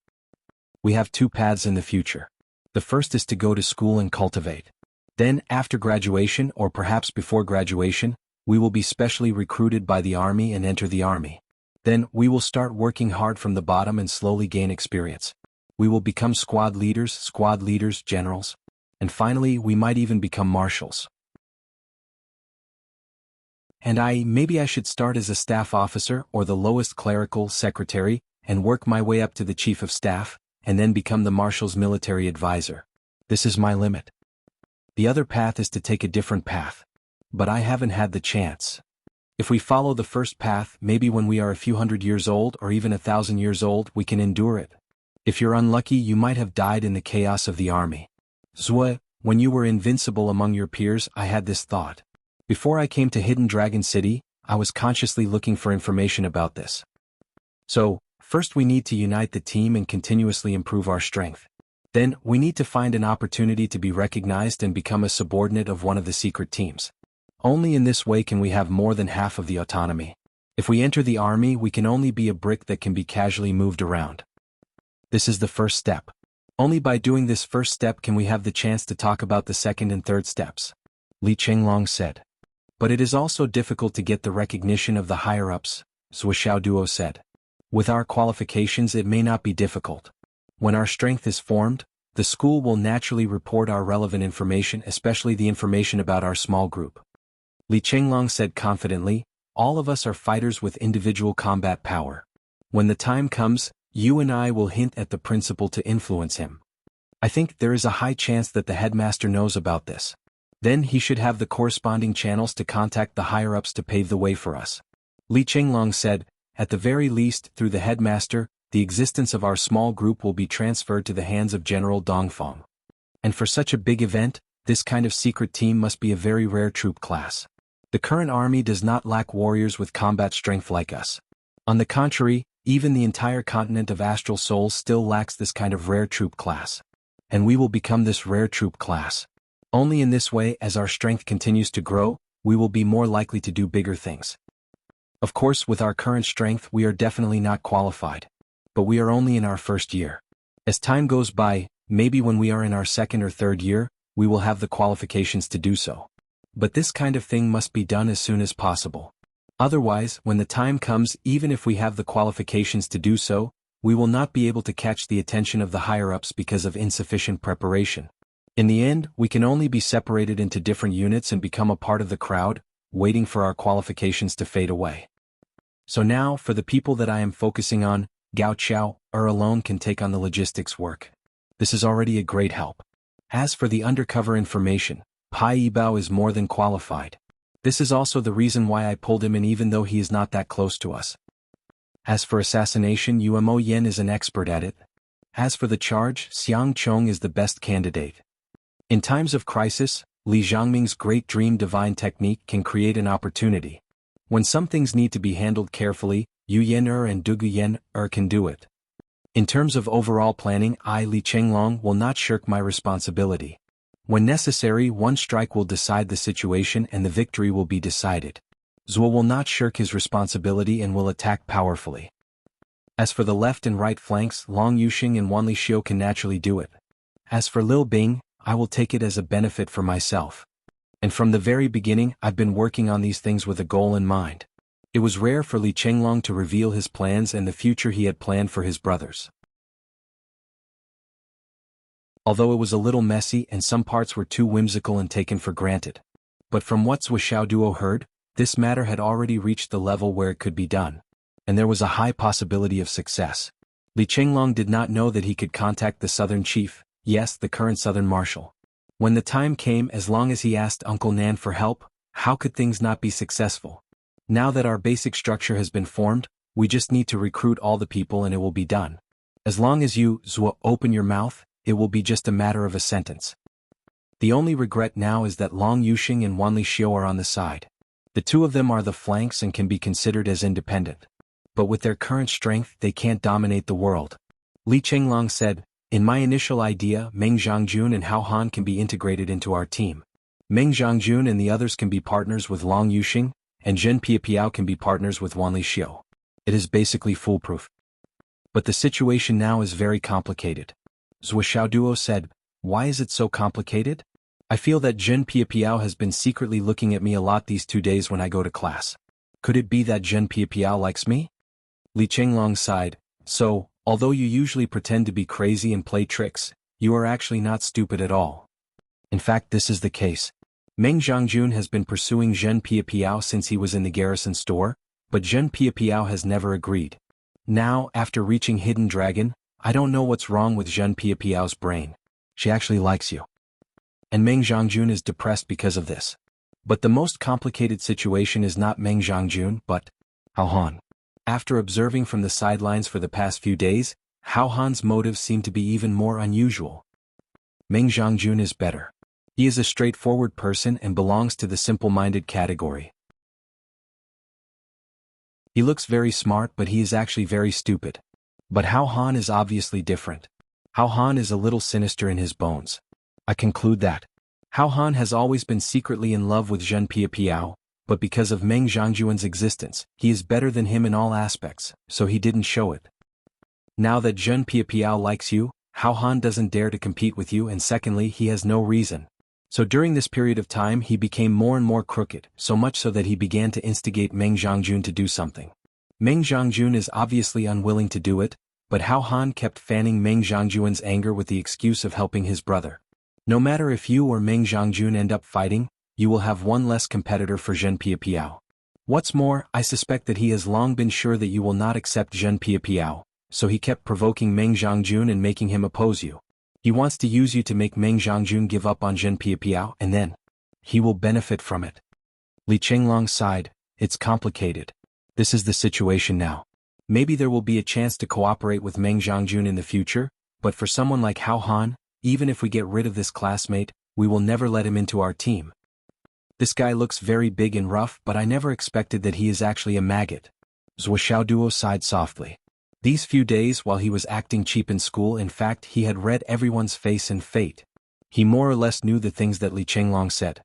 We have two paths in the future. The first is to go to school and cultivate. Then, after graduation or perhaps before graduation, we will be specially recruited by the army and enter the army. Then, we will start working hard from the bottom and slowly gain experience. We will become squad leaders, generals. And finally, we might even become marshals. And maybe I should start as a staff officer or the lowest clerical secretary and work my way up to the chief of staff, and then become the marshal's military advisor. This is my limit. The other path is to take a different path. But I haven't had the chance. If we follow the first path, maybe when we are a few hundred years old or even 1,000 years old, we can endure it. If you're unlucky, you might have died in the chaos of the army. Zhuo, when you were invincible among your peers, I had this thought. Before I came to Hidden Dragon City, I was consciously looking for information about this. So, first we need to unite the team and continuously improve our strength. Then, we need to find an opportunity to be recognized and become a subordinate of one of the secret teams. Only in this way can we have more than half of the autonomy. If we enter the army, we can only be a brick that can be casually moved around. This is the first step. Only by doing this first step can we have the chance to talk about the second and third steps. Li Chenglong said. But it is also difficult to get the recognition of the higher-ups, Zhuo Xiaoduo said. With our qualifications it may not be difficult. When our strength is formed, the school will naturally report our relevant information, especially the information about our small group. Li Chenglong said confidently, all of us are fighters with individual combat power. When the time comes, you and I will hint at the principal to influence him. I think there is a high chance that the headmaster knows about this. Then he should have the corresponding channels to contact the higher-ups to pave the way for us. Li Chenglong said, at the very least, through the headmaster, the existence of our small group will be transferred to the hands of General Dongfeng. And for such a big event, this kind of secret team must be a very rare troop class. The current army does not lack warriors with combat strength like us. On the contrary, even the entire continent of astral souls still lacks this kind of rare troop class. and we will become this rare troop class. Only in this way, as our strength continues to grow, we will be more likely to do bigger things. Of course, with our current strength we are definitely not qualified. But we are only in our first year. As time goes by, maybe when we are in our second or third year, we will have the qualifications to do so. But this kind of thing must be done as soon as possible. Otherwise, when the time comes, even if we have the qualifications to do so, we will not be able to catch the attention of the higher-ups because of insufficient preparation. In the end, we can only be separated into different units and become a part of the crowd, waiting for our qualifications to fade away. So now, for the people that I am focusing on, Gao Qiao alone can take on the logistics work. This is already a great help. As for the undercover information, Pai Yibao is more than qualified. This is also the reason why I pulled him in even though he is not that close to us. As for assassination, Umo Yen is an expert at it. As for the charge, Xiang Chong is the best candidate. In times of crisis, Li Zhangming's great dream divine technique can create an opportunity. When some things need to be handled carefully, Yu Yen and Dugu Yen can do it. In terms of overall planning, I, Li Chenglong, will not shirk my responsibility. When necessary, one strike will decide the situation and the victory will be decided. Zuo will not shirk his responsibility and will attack powerfully. As for the left and right flanks, Long Yuxing and Wan Lixio can naturally do it. As for Lil Bing, I will take it as a benefit for myself. And from the very beginning, I've been working on these things with a goal in mind. It was rare for Li Chenglong to reveal his plans and the future he had planned for his brothers. Although it was a little messy and some parts were too whimsical and taken for granted. But from what Zhuo Xiaoduo heard, this matter had already reached the level where it could be done. And there was a high possibility of success. Li Chenglong did not know that he could contact the southern chief, yes, the current southern marshal. When the time came, as long as he asked Uncle Nan for help, how could things not be successful? Now that our basic structure has been formed, we just need to recruit all the people and it will be done. As long as you, Zhuo, open your mouth, it will be just a matter of a sentence. The only regret now is that Long Yuxing and Wan Lixio are on the side. The two of them are the flanks and can be considered as independent. But with their current strength, they can't dominate the world. Li Chenglong said, "In my initial idea, Meng Zhongjun and Hao Han can be integrated into our team. Meng Zhongjun and the others can be partners with Long Yuxing, and Zhen Piapiao can be partners with Wan Lixio. It is basically foolproof. But the situation now is very complicated." Zhuo Xiaoduo said, "Why is it so complicated? I feel that Zhen Piapiao has been secretly looking at me a lot these 2 days when I go to class. Could it be that Zhen Piapiao likes me?" Li Chenglong sighed, "So, although you usually pretend to be crazy and play tricks, you are actually not stupid at all. In fact, this is the case. Meng Zhongjun has been pursuing Zhen Piapiao since he was in the garrison store, but Zhen Piapiao has never agreed. Now, after reaching Hidden Dragon, I don't know what's wrong with Zhen Piapiao's brain. She actually likes you. And Meng Zhongjun is depressed because of this. But the most complicated situation is not Meng Zhongjun, but Hao Han. After observing from the sidelines for the past few days, Hao Han's motives seem to be even more unusual. Meng Zhongjun is better. He is a straightforward person and belongs to the simple-minded category. He looks very smart, but he is actually very stupid. But Hao Han is obviously different. Hao Han is a little sinister in his bones. I conclude that Hao Han has always been secretly in love with Zhen Piapiao, but because of Meng Zhongjun's existence, he is better than him in all aspects, so he didn't show it. Now that Zhen Piapiao likes you, Hao Han doesn't dare to compete with you, and secondly, he has no reason. So during this period of time he became more and more crooked, so much so that he began to instigate Meng Zhongjun to do something. Meng Zhongjun is obviously unwilling to do it, but Hao Han kept fanning Meng Zhongjun's anger with the excuse of helping his brother. No matter if you or Meng Zhongjun end up fighting, you will have one less competitor for Zhen Piapiao. What's more, I suspect that he has long been sure that you will not accept Zhen Piapiao, so he kept provoking Meng Zhongjun and making him oppose you. He wants to use you to make Meng Zhongjun give up on Zhen Piapiao, and then he will benefit from it. Li Chenglong sighed, "It's complicated. This is the situation now. Maybe there will be a chance to cooperate with Meng Zhongjun in the future, but for someone like Hao Han, even if we get rid of this classmate, we will never let him into our team. This guy looks very big and rough, but I never expected that he is actually a maggot." Zhuo Xiaoduo sighed softly. These few days while he was acting cheap in school, in fact he had read everyone's face in Fate. He more or less knew the things that Li Chenglong said.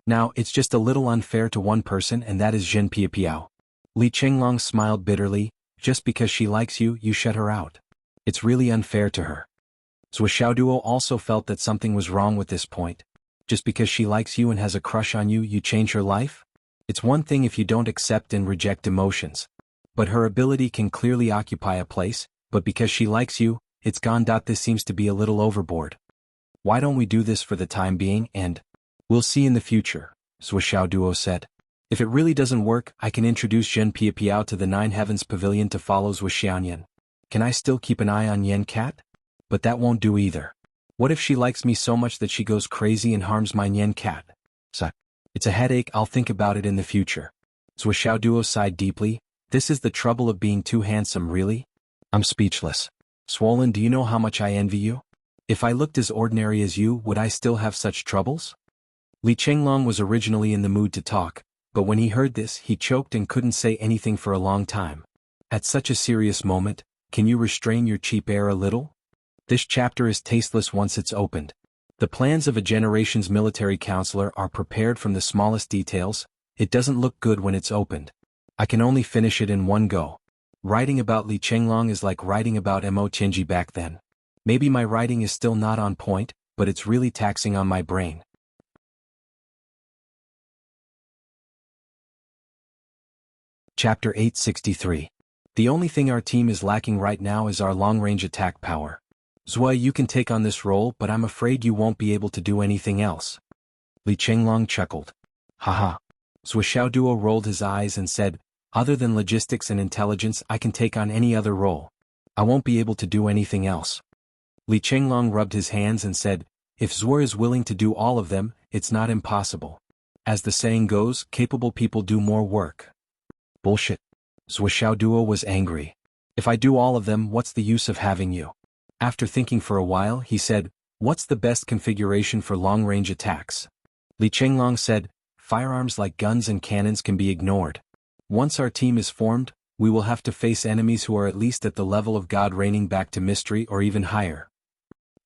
Now, it's just a little unfair to one person, and that is Zhen Piapiao. Li Chenglong smiled bitterly. Just because she likes you, you shut her out. It's really unfair to her. Zhou Xiaoduo also felt that something was wrong with this point. Just because she likes you and has a crush on you, you change her life? It's one thing if you don't accept and reject emotions. But her ability can clearly occupy a place, but because she likes you, it's gone. This seems to be a little overboard. Why don't we do this for the time being and we'll see in the future, Zhou Xiaoduo said. If it really doesn't work, I can introduce Zhen Piapiao to the Nine Heavens Pavilion to follow Zhou Xianyan. Can I still keep an eye on Yan Cat? But that won't do either. What if she likes me so much that she goes crazy and harms my Yan Cat? It's a headache. I'll think about it in the future. Zhou Xiaoduo sighed deeply. This is the trouble of being too handsome, really? I'm speechless. Swollen, do you know how much I envy you? If I looked as ordinary as you, would I still have such troubles? Li Chenglong was originally in the mood to talk, but when he heard this, he choked and couldn't say anything for a long time. At such a serious moment, can you restrain your cheap air a little? This chapter is tasteless once it's opened. The plans of a generation's military counselor are prepared from the smallest details. It doesn't look good when it's opened. I can only finish it in one go. Writing about Li Chenglong is like writing about Mo Tianji back then. Maybe my writing is still not on point, but it's really taxing on my brain. Chapter 863. The only thing our team is lacking right now is our long-range attack power. Zui, you can take on this role, but I'm afraid you won't be able to do anything else. Li Chenglong chuckled. Haha. Zhou Xiaoduo rolled his eyes and said, other than logistics and intelligence, I can take on any other role. I won't be able to do anything else. Li Chenglong rubbed his hands and said, if Zhuo is willing to do all of them, it's not impossible. As the saying goes, capable people do more work. Bullshit. Zhou Xiaoduo was angry. If I do all of them, what's the use of having you? After thinking for a while, he said, what's the best configuration for long-range attacks? Li Chenglong said, firearms like guns and cannons can be ignored. Once our team is formed, we will have to face enemies who are at least at the level of God reigning back to mystery or even higher.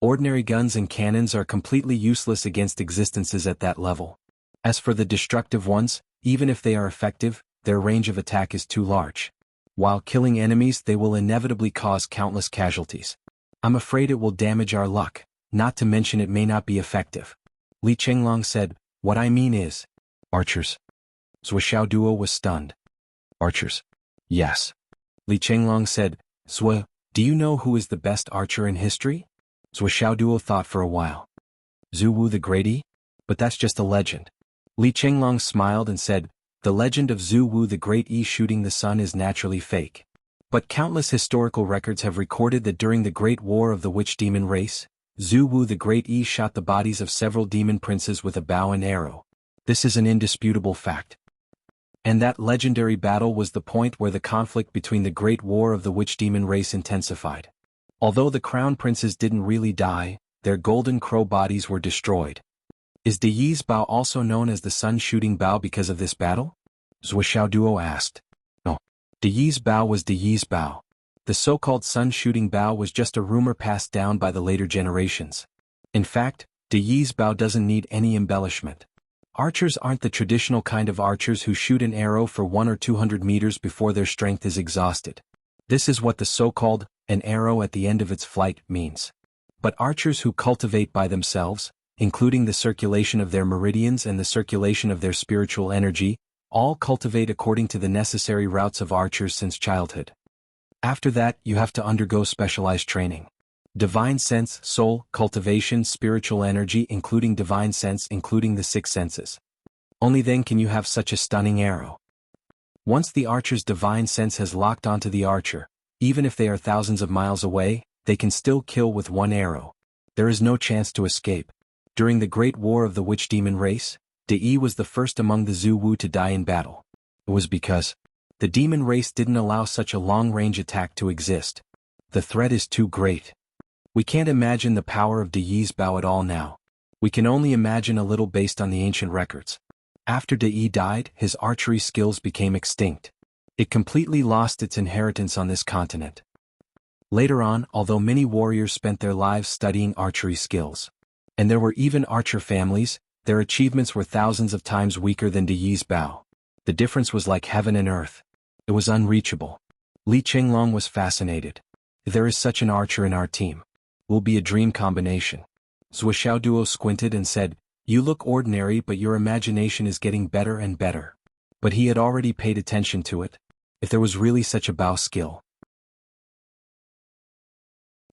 Ordinary guns and cannons are completely useless against existences at that level. As for the destructive ones, even if they are effective, their range of attack is too large. While killing enemies, they will inevitably cause countless casualties. I'm afraid it will damage our luck, not to mention it may not be effective. Li Chenglong said, what I mean is, archers. Zhou Xiaoduo was stunned. Archers? Yes. Li Chenglong said, Zhou, do you know who is the best archer in history? Zhou Xiaoduo thought for a while. Zhu Wu the Great Yi? But that's just a legend. Li Chenglong smiled and said, the legend of Zhu Wu the Great Yi shooting the sun is naturally fake. But countless historical records have recorded that during the Great War of the Witch Demon race, Zhu Wu the Great Yi shot the bodies of several demon princes with a bow and arrow. This is an indisputable fact. And that legendary battle was the point where the conflict between the Great War of the Witch Demon race intensified. Although the crown princes didn't really die, their golden crow bodies were destroyed. Is De Yi's bow also known as the sun-shooting bow because of this battle? Zhou Xiaoduo asked. No. De Yi's bow was De Yi's bow. The so-called sun-shooting bow was just a rumor passed down by the later generations. In fact, De Yi's bow doesn't need any embellishment. Archers aren't the traditional kind of archers who shoot an arrow for 100 or 200 meters before their strength is exhausted. This is what the so-called, an arrow at the end of its flight, means. But archers who cultivate by themselves, including the circulation of their meridians and the circulation of their spiritual energy, all cultivate according to the necessary routes of archers since childhood. After that, you have to undergo specialized training. Divine sense, soul, cultivation, spiritual energy including divine sense including the 6 senses. Only then can you have such a stunning arrow. Once the archer's divine sense has locked onto the archer, even if they are thousands of miles away, they can still kill with one arrow. There is no chance to escape. During the Great War of the Witch Demon race, De Yi was the first among the Zhu Wu to die in battle. It was because the demon race didn't allow such a long-range attack to exist. The threat is too great. We can't imagine the power of De Yi's bow at all now. We can only imagine a little based on the ancient records. After De Yi died, his archery skills became extinct. It completely lost its inheritance on this continent. Later on, although many warriors spent their lives studying archery skills, and there were even archer families, their achievements were thousands of times weaker than De Yi's bow. The difference was like heaven and earth. It was unreachable. Li Qinglong was fascinated. There is such an archer in our team. Will be a dream combination. Zhou Xiaoduo squinted and said, "You look ordinary, but your imagination is getting better and better." But he had already paid attention to it. If there was really such a bow skill.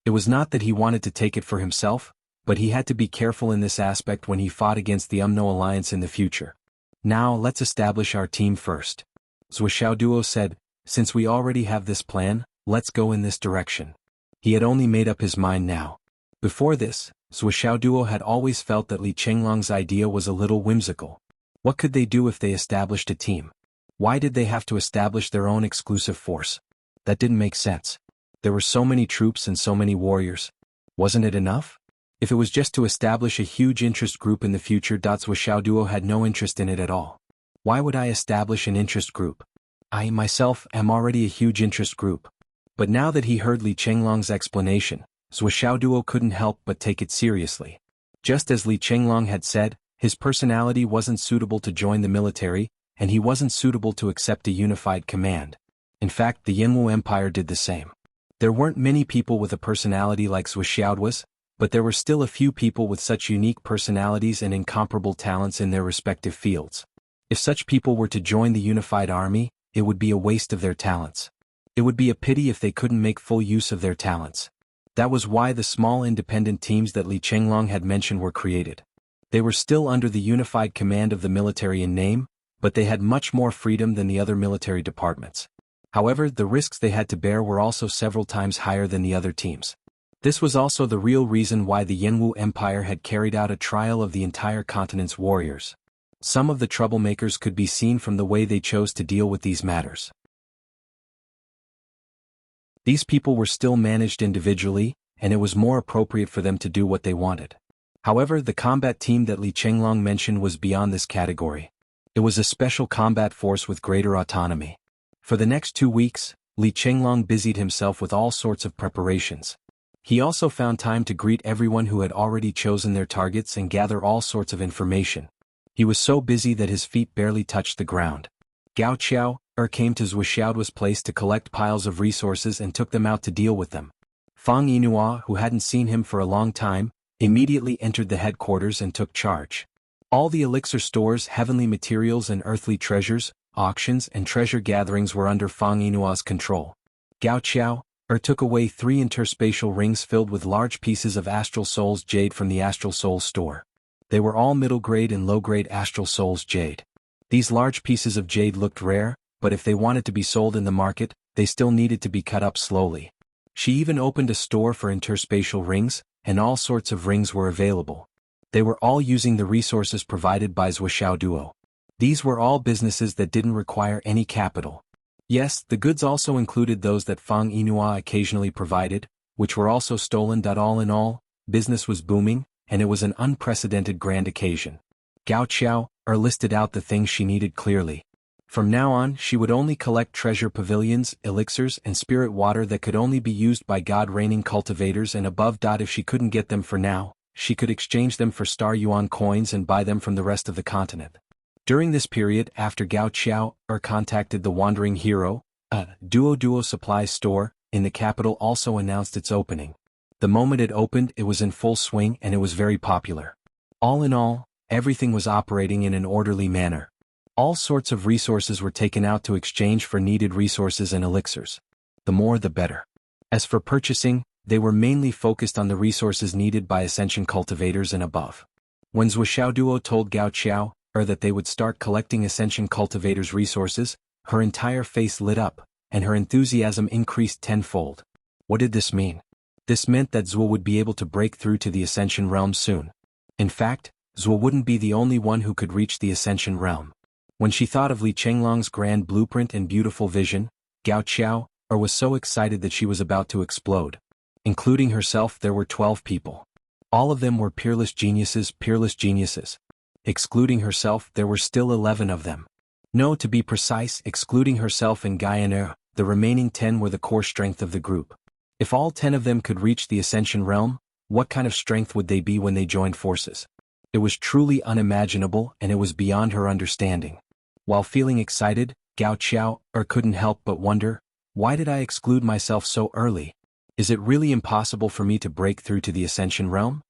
It was not that he wanted to take it for himself, but he had to be careful in this aspect when he fought against the Umno alliance in the future. Now let's establish our team first. Zhou Xiaoduo said, "Since we already have this plan, let's go in this direction." He had only made up his mind now. Before this, Zhou Xiaoduo had always felt that Li Qinglong's idea was a little whimsical. What could they do if they established a team? Why did they have to establish their own exclusive force? That didn't make sense. There were so many troops and so many warriors. Wasn't it enough? If it was just to establish a huge interest group in the future, Zhou Xiaoduo had no interest in it at all. Why would I establish an interest group? I myself am already a huge interest group. But now that he heard Li Qinglong's explanation, Zhou Xiaoduo couldn't help but take it seriously. Just as Li Qinglong had said, his personality wasn't suitable to join the military, and he wasn't suitable to accept a unified command. In fact, the Jianghu Empire did the same. There weren't many people with a personality like Zhou Xiaoduo's, but there were still a few people with such unique personalities and incomparable talents in their respective fields. If such people were to join the unified army, it would be a waste of their talents. It would be a pity if they couldn't make full use of their talents. That was why the small independent teams that Li Qinglong had mentioned were created. They were still under the unified command of the military in name, but they had much more freedom than the other military departments. However, the risks they had to bear were also several times higher than the other teams. This was also the real reason why the Jianghu Empire had carried out a trial of the entire continent's warriors. Some of the troublemakers could be seen from the way they chose to deal with these matters. These people were still managed individually, and it was more appropriate for them to do what they wanted. However, the combat team that Li Qinglong mentioned was beyond this category. It was a special combat force with greater autonomy. For the next 2 weeks, Li Qinglong busied himself with all sorts of preparations. He also found time to greet everyone who had already chosen their targets and gather all sorts of information. He was so busy that his feet barely touched the ground. Gao Qiao came to Zhou Xiaoduo's place to collect piles of resources and took them out to deal with them. Fang Yinhua, who hadn't seen him for a long time, immediately entered the headquarters and took charge. All the elixir stores, heavenly materials and earthly treasures, auctions and treasure gatherings were under Fang Yinhua's control. Gao Qiao took away 3 interspatial rings filled with large pieces of Astral Souls jade from the Astral Souls store. They were all middle-grade and low-grade Astral Souls jade. These large pieces of jade looked rare, but if they wanted to be sold in the market, they still needed to be cut up slowly. She even opened a store for interspatial rings, and all sorts of rings were available. They were all using the resources provided by Zhou Xiaoduo. These were all businesses that didn't require any capital. Yes, the goods also included those that Fang Yinhua occasionally provided, which were also stolen. All in all, business was booming, and it was an unprecedented grand occasion. Gao Qiao listed out the things she needed clearly. From now on, she would only collect treasure pavilions, elixirs, and spirit water that could only be used by God-reigning cultivators and above. If she couldn't get them for now, she could exchange them for star yuan coins and buy them from the rest of the continent. During this period, after Gao Qiao contacted the Wandering Hero, a Duo supply store in the capital also announced its opening. The moment it opened, it was in full swing and it was very popular. All in all, everything was operating in an orderly manner. All sorts of resources were taken out to exchange for needed resources and elixirs. The more the better. As for purchasing, they were mainly focused on the resources needed by Ascension cultivators and above. When Zhou Xiaoduo told Gao Qiao that they would start collecting Ascension cultivators' resources, her entire face lit up, and her enthusiasm increased tenfold. What did this mean? This meant that Zhou would be able to break through to the Ascension realm soon. In fact, Zhou wouldn't be the only one who could reach the Ascension realm. When she thought of Li Qinglong's grand blueprint and beautiful vision, Gao Qiao was so excited that she was about to explode. Including herself, there were 12 people. All of them were peerless geniuses. Excluding herself, there were still 11 of them. No, to be precise, excluding herself and Gaianer, the remaining 10 were the core strength of the group. If all 10 of them could reach the Ascension Realm, what kind of strength would they be when they joined forces? It was truly unimaginable, and it was beyond her understanding. While feeling excited, Gao Qiao couldn't help but wonder, why did I exclude myself so early? Is it really impossible for me to break through to the Ascension Realm?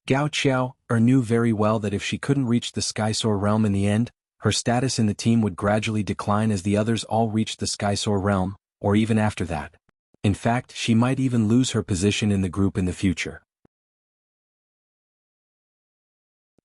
Gao Qiao knew very well that if she couldn't reach the Skysoar Realm in the end, her status in the team would gradually decline as the others all reached the Skysoar Realm, or even after that. In fact, she might even lose her position in the group in the future.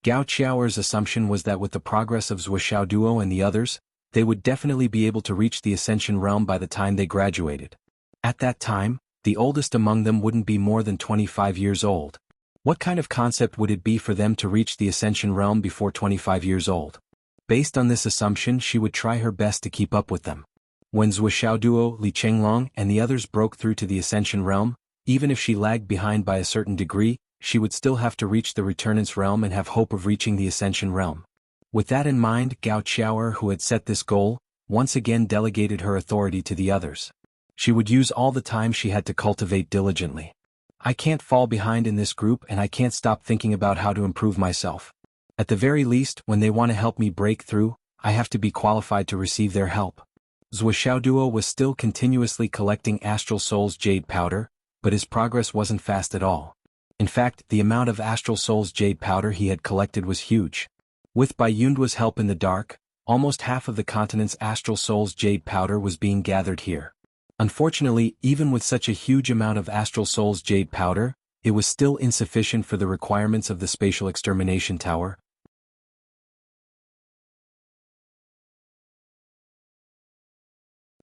Gao Qiao's assumption was that with the progress of Zuoxiao Duo and the others, they would definitely be able to reach the Ascension Realm by the time they graduated. At that time, the oldest among them wouldn't be more than 25 years old. What kind of concept would it be for them to reach the Ascension Realm before 25 years old? Based on this assumption, she would try her best to keep up with them. When Zuoxiao Duo, Li Chenglong, and the others broke through to the Ascension Realm, even if she lagged behind by a certain degree, she would still have to reach the Returnance Realm and have hope of reaching the Ascension Realm. With that in mind, Gao Qiao, who had set this goal, once again delegated her authority to the others. She would use all the time she had to cultivate diligently. I can't fall behind in this group, and I can't stop thinking about how to improve myself. At the very least, when they want to help me break through, I have to be qualified to receive their help. Zuoxiao Duo was still continuously collecting Astral Soul's jade powder, but his progress wasn't fast at all. In fact, the amount of Astral Soul's jade powder he had collected was huge. With Bai Yundua's help in the dark, almost half of the continent's Astral Soul's jade powder was being gathered here. Unfortunately, even with such a huge amount of Astral Soul's jade powder, it was still insufficient for the requirements of the Spatial Extermination Tower.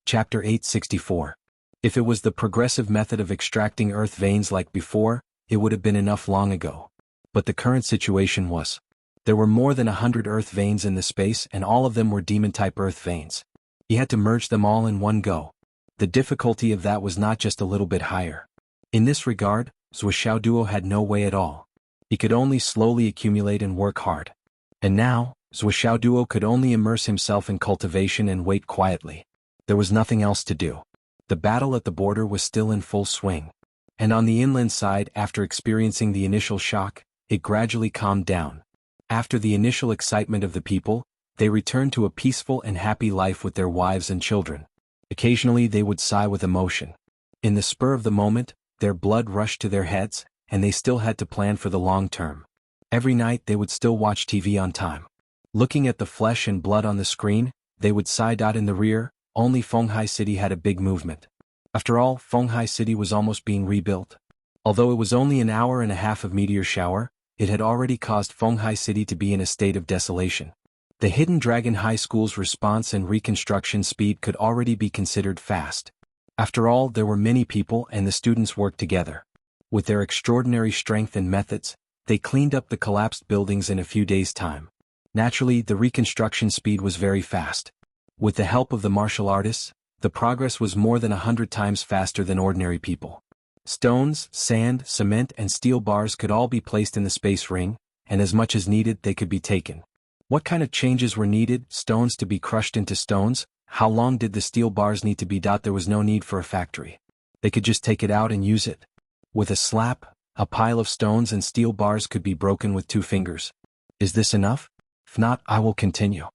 Chapter 864. If it was the progressive method of extracting earth veins like before, it would have been enough long ago. But the current situation was, there were more than 100 earth veins in the space, and all of them were demon-type earth veins. He had to merge them all in one go. The difficulty of that was not just a little bit higher. In this regard, Zuoxiao Duo had no way at all. He could only slowly accumulate and work hard. And now, Zuoxiao Duo could only immerse himself in cultivation and wait quietly. There was nothing else to do. The battle at the border was still in full swing. And on the inland side, after experiencing the initial shock, it gradually calmed down. After the initial excitement of the people, they returned to a peaceful and happy life with their wives and children. Occasionally they would sigh with emotion. In the spur of the moment, their blood rushed to their heads, and they still had to plan for the long term. Every night they would still watch TV on time. Looking at the flesh and blood on the screen, they would sigh. In the rear, only Fenghai City had a big movement. After all, Fenghai City was almost being rebuilt. Although it was only an hour and a half of meteor shower, it had already caused Fenghai City to be in a state of desolation. The Hidden Dragon High School's response and reconstruction speed could already be considered fast. After all, there were many people and the students worked together. With their extraordinary strength and methods, they cleaned up the collapsed buildings in a few days' time. Naturally, the reconstruction speed was very fast. With the help of the martial artists, the progress was more than 100 times faster than ordinary people. Stones, sand, cement and steel bars could all be placed in the space ring, and as much as needed they could be taken. What kind of changes were needed? Stones to be crushed into stones? How long did the steel bars need to be? There was no need for a factory. They could just take it out and use it. With a slap, a pile of stones and steel bars could be broken with 2 fingers. Is this enough? If not, I will continue.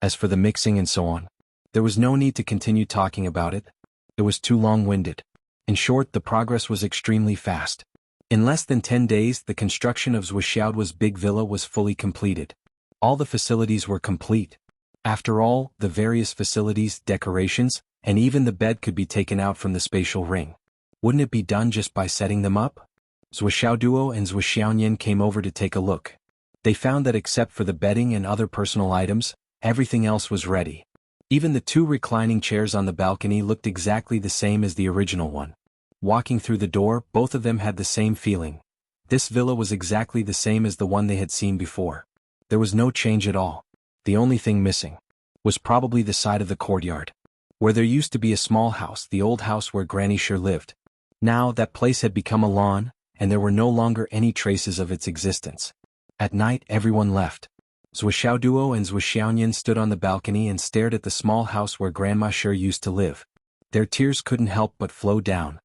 As for the mixing and so on, there was no need to continue talking about it. It was too long-winded. In short, the progress was extremely fast. In less than 10 days, the construction of Zuoxiao's big villa was fully completed. All the facilities were complete. After all, the various facilities, decorations, and even the bed could be taken out from the spatial ring. Wouldn't it be done just by setting them up? Zuoxiao Duo and Zuoxiaonian came over to take a look. They found that except for the bedding and other personal items, everything else was ready. Even the 2 reclining chairs on the balcony looked exactly the same as the original one. Walking through the door, both of them had the same feeling. This villa was exactly the same as the one they had seen before. There was no change at all. The only thing missing was probably the side of the courtyard, where there used to be a small house, the old house where Granny Sure lived. Now that place had become a lawn, and there were no longer any traces of its existence. At night everyone left. Zuoxiao Duo and Zuoxiaonian stood on the balcony and stared at the small house where Grandma Sure used to live. Their tears couldn't help but flow down.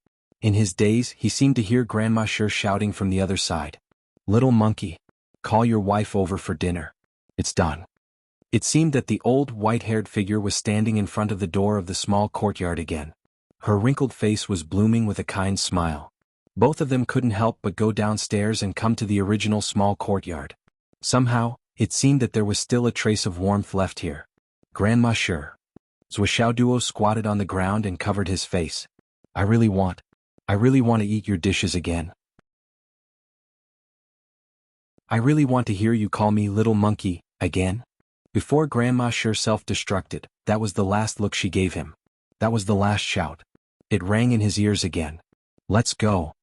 In his daze, he seemed to hear Grandma Sher shouting from the other side. "Little monkey, call your wife over for dinner. It's done." It seemed that the old white-haired figure was standing in front of the door of the small courtyard again. Her wrinkled face was blooming with a kind smile. Both of them couldn't help but go downstairs and come to the original small courtyard. Somehow, it seemed that there was still a trace of warmth left here. "Grandma Sher." Zhuxiaoduo squatted on the ground and covered his face. I really want to eat your dishes again. I really want to hear you call me little monkey, again." Before Grandma Sher self-destructed, that was the last look she gave him. That was the last shout. It rang in his ears again. "Let's go."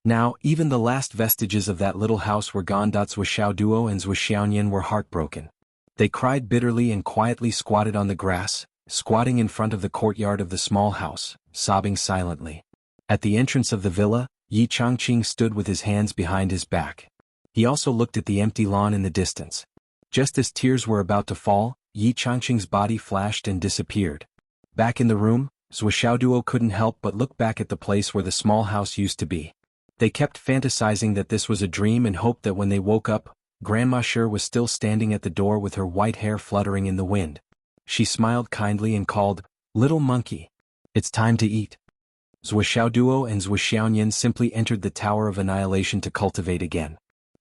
Now, even the last vestiges of that little house were gone. Zhuxiaoduo and Zhuxiaoyan were heartbroken. They cried bitterly and quietly squatted on the grass, squatting in front of the courtyard of the small house, sobbing silently. At the entrance of the villa, Yi Changqing stood with his hands behind his back. He also looked at the empty lawn in the distance. Just as tears were about to fall, Yi Changqing's body flashed and disappeared. Back in the room, Zhuxiaoduo couldn't help but look back at the place where the small house used to be. They kept fantasizing that this was a dream and hoped that when they woke up, Grandma Sher was still standing at the door with her white hair fluttering in the wind. She smiled kindly and called, "Little monkey, it's time to eat." Zhuxiaoduo and Zhuxiaoyan simply entered the Tower of Annihilation to cultivate again.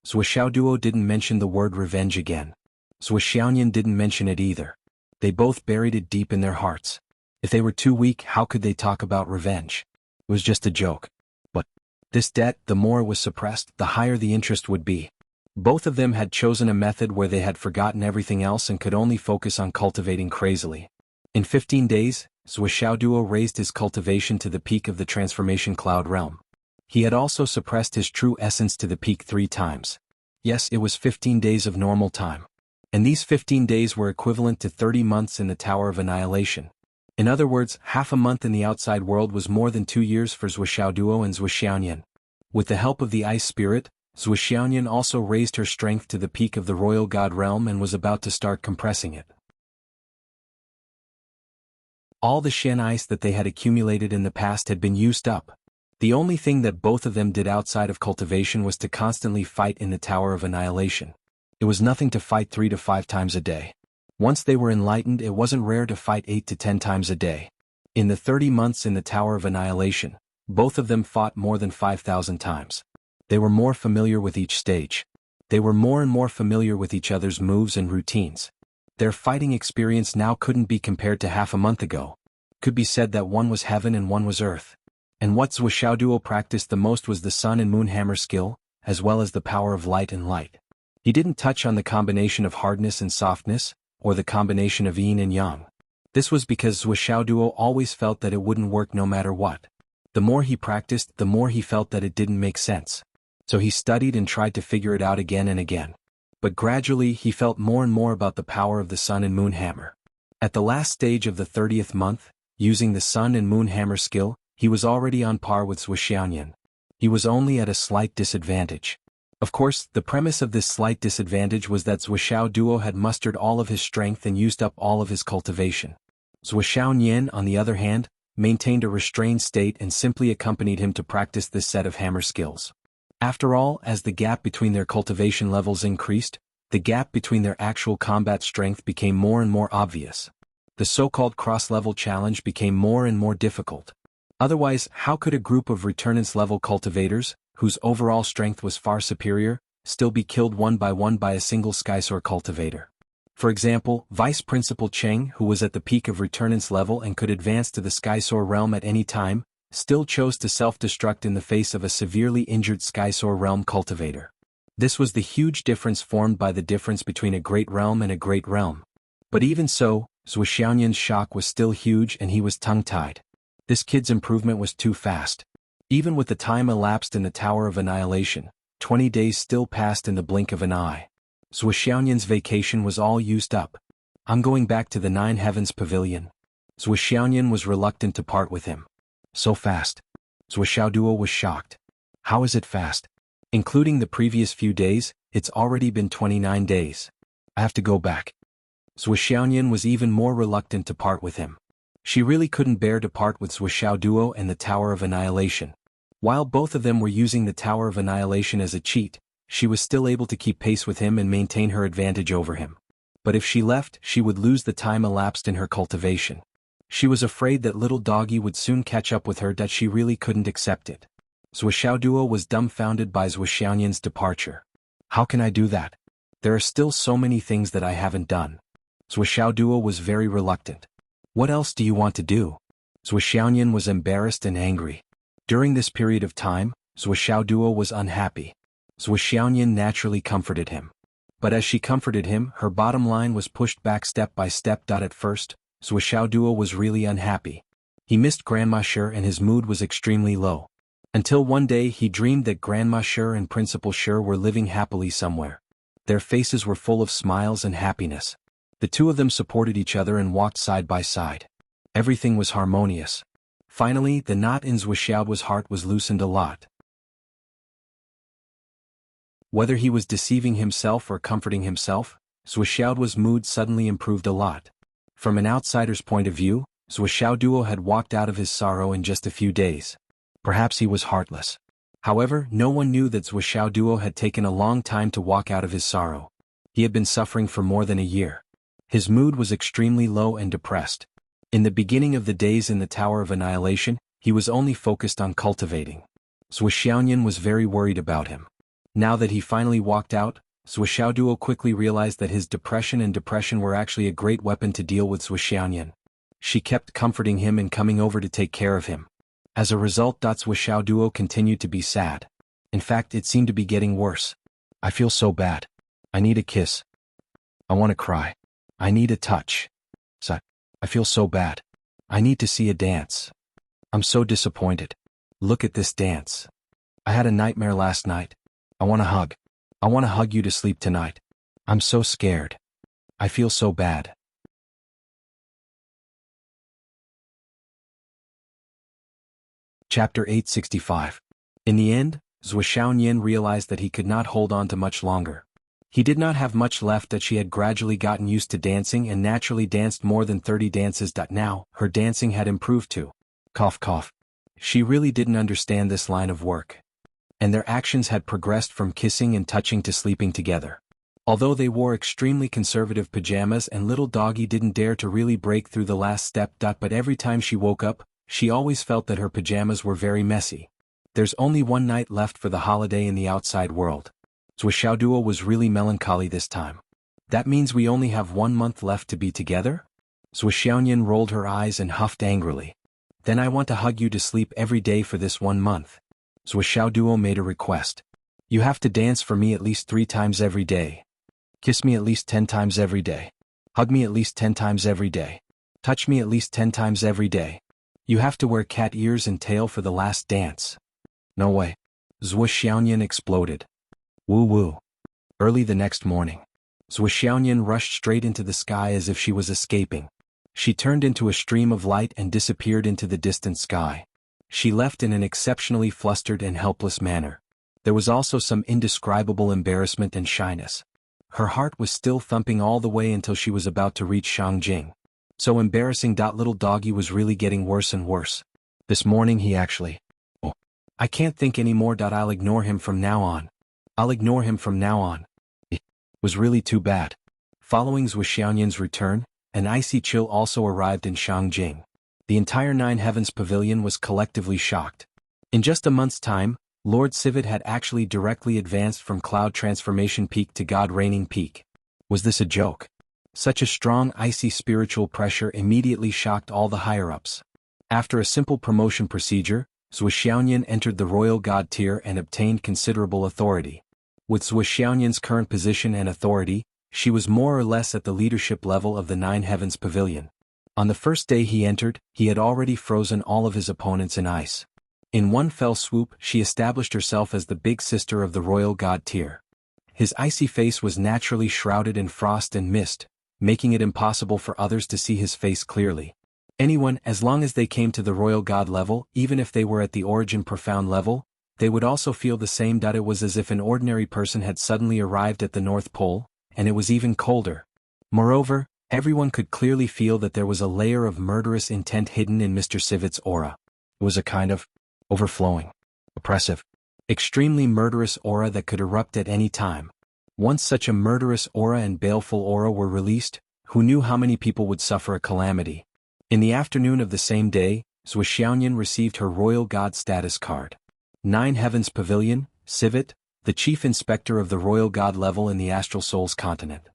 Zhuxiaoduo didn't mention the word revenge again. Zhuxiaoyan didn't mention it either. They both buried it deep in their hearts. If they were too weak, how could they talk about revenge? It was just a joke. But this debt, the more it was suppressed, the higher the interest would be. Both of them had chosen a method where they had forgotten everything else and could only focus on cultivating crazily. In 15 days, Zhuxiaoduo raised his cultivation to the peak of the transformation cloud realm. He had also suppressed his true essence to the peak 3 times. Yes, it was 15 days of normal time. And these 15 days were equivalent to 30 months in the Tower of Annihilation. In other words, half a month in the outside world was more than 2 years for Zhuxiaoduo and Zhuxiaoyan. With the help of the Ice Spirit, Zhuxiaoyan also raised her strength to the peak of the Royal God realm and was about to start compressing it. All the Shen ice that they had accumulated in the past had been used up. The only thing that both of them did outside of cultivation was to constantly fight in the Tower of Annihilation. It was nothing to fight 3 to 5 times a day. Once they were enlightened, it wasn't rare to fight 8 to 10 times a day. In the 30 months in the Tower of Annihilation, both of them fought more than 5,000 times. They were more familiar with each stage. They were more and more familiar with each other's moves and routines. Their fighting experience now couldn't be compared to half a month ago. Could be said that one was heaven and one was earth. And what Zhuxiaoduo practiced the most was the sun and moon hammer skill, as well as the power of light and light. He didn't touch on the combination of hardness and softness, or the combination of yin and yang. This was because Zhuxiaoduo always felt that it wouldn't work no matter what. The more he practiced, the more he felt that it didn't make sense. So he studied and tried to figure it out again and again. But gradually he felt more and more about the power of the sun and moon hammer. At the last stage of the 30th month, using the sun and moon hammer skill, he was already on par with Zhuxiaoyan. He was only at a slight disadvantage. Of course, the premise of this slight disadvantage was that Zhuxiaoduo had mustered all of his strength and used up all of his cultivation. Zhuxiaoyan, on the other hand, maintained a restrained state and simply accompanied him to practice this set of hammer skills. After all, as the gap between their cultivation levels increased, the gap between their actual combat strength became more and more obvious. The so-called cross-level challenge became more and more difficult. Otherwise, how could a group of returnance-level cultivators, whose overall strength was far superior, still be killed one by a single Skysword cultivator? For example, Vice Principal Cheng, who was at the peak of returnance level and could advance to the Skysword realm at any time, still chose to self-destruct in the face of a severely injured Skysword realm cultivator. This was the huge difference formed by the difference between a great realm and a great realm. But even so, Zhuxiaoyan's shock was still huge and he was tongue-tied. This kid's improvement was too fast. Even with the time elapsed in the Tower of Annihilation, 20 days still passed in the blink of an eye. Zhuxiaoyan's vacation was all used up. "I'm going back to the Nine Heavens Pavilion." Zhuxiaoyan was reluctant to part with him. "So fast?" Zhuxiaoduo was shocked. "How is it fast? Including the previous few days, it's already been 29 days. I have to go back." Zhuxiaoyan was even more reluctant to part with him. She really couldn't bear to part with Zhuxiaoduo and the Tower of Annihilation. While both of them were using the Tower of Annihilation as a cheat, she was still able to keep pace with him and maintain her advantage over him. But if she left, she would lose the time elapsed in her cultivation. She was afraid that little doggy would soon catch up with her, that she really couldn't accept it. Zuoxiaoduo was dumbfounded by Zuoxiaoyan's departure. How can I do that? There are still so many things that I haven't done. Zuoxiaoduo was very reluctant. What else do you want to do? Zuoxiaoyan was embarrassed and angry. During this period of time, Zuoxiaoduo was unhappy. Zuoxiaoyan naturally comforted him. But as she comforted him, her bottom line was pushed back step by step. At first, Zuoxiaoduo was really unhappy. He missed Grandma Shi and his mood was extremely low. Until one day he dreamed that Grandma Shi and Principal Shi were living happily somewhere. Their faces were full of smiles and happiness. The two of them supported each other and walked side by side. Everything was harmonious. Finally, the knot in Zuoxiaoduo's heart was loosened a lot. Whether he was deceiving himself or comforting himself, Zuoxiaoduo's mood suddenly improved a lot. From an outsider's point of view, Zuoxiaoduo had walked out of his sorrow in just a few days. Perhaps he was heartless. However, no one knew that Zuoxiaoduo had taken a long time to walk out of his sorrow. He had been suffering for more than a year. His mood was extremely low and depressed. In the beginning of the days in the Tower of Annihilation, he was only focused on cultivating. Zuoxiaoyan was very worried about him. Now that he finally walked out, Zuoxiaoduo quickly realized that his depression were actually a great weapon to deal with Zuoxiaoyan. She kept comforting him and coming over to take care of him. As a result, Zuoxiaoduo continued to be sad. In fact, it seemed to be getting worse. I feel so bad. I need a kiss. I want to cry. I need a touch. I feel so bad. I need to see a dance. I'm so disappointed. Look at this dance. I had a nightmare last night. I want a hug. I want to hug you to sleep tonight. I'm so scared. I feel so bad. Chapter 865. In the end, Zuoxiaoyan realized that he could not hold on to much longer. He did not have much left, that she had gradually gotten used to dancing and naturally danced more than 30 dances. Now, her dancing had improved too. Cough cough. She really didn't understand this line of work. And their actions had progressed from kissing and touching to sleeping together. Although they wore extremely conservative pajamas and little doggy didn't dare to really break through the last step. But every time she woke up, she always felt that her pajamas were very messy. There's only one night left for the holiday in the outside world. Zuoxiaoduo was really melancholy this time. That means we only have 1 month left to be together? Zuoxiaoyan rolled her eyes and huffed angrily. Then I want to hug you to sleep every day for this 1 month. Zuoxiaoduo made a request. You have to dance for me at least 3 times every day. Kiss me at least 10 times every day. Hug me at least 10 times every day. Touch me at least 10 times every day. You have to wear cat ears and tail for the last dance. No way. Zuoxiaoyan exploded. Woo woo. Early the next morning, Zuoxiaoyan rushed straight into the sky as if she was escaping. She turned into a stream of light and disappeared into the distant sky. She left in an exceptionally flustered and helpless manner. There was also some indescribable embarrassment and shyness. Her heart was still thumping all the way until she was about to reach Shangjing. So embarrassing. Little doggy was really getting worse and worse. This morning he actually... Oh, I can't think anymore. I'll ignore him from now on. I'll ignore him from now on. It was really too bad. Following Zuoxiaoyan's return, an icy chill also arrived in Shangjing. The entire Nine Heavens Pavilion was collectively shocked. In just a month's time, Lord Civet had actually directly advanced from Cloud Transformation Peak to God Reigning Peak. Was this a joke? Such a strong icy spiritual pressure immediately shocked all the higher-ups. After a simple promotion procedure, Zuoxiaoyan entered the Royal God tier and obtained considerable authority. With Zuoxiaoyan's current position and authority, she was more or less at the leadership level of the Nine Heavens Pavilion. On the first day he entered, he had already frozen all of his opponents in ice. In one fell swoop, she established herself as the big sister of the Royal God tier. His icy face was naturally shrouded in frost and mist, making it impossible for others to see his face clearly. Anyone, as long as they came to the Royal God level, even if they were at the Origin Profound level, they would also feel the same. It was as if an ordinary person had suddenly arrived at the North Pole, and it was even colder. Moreover, everyone could clearly feel that there was a layer of murderous intent hidden in Mr. Civet's aura. It was a kind of overflowing oppressive, extremely murderous aura that could erupt at any time. Once such a murderous aura and baleful aura were released, who knew how many people would suffer a calamity? In the afternoon of the same day, Zhuo Xiaoyan received her royal god status card. 9 Heavens Pavilion, Civet, the chief inspector of the royal god level in the Astral Souls continent.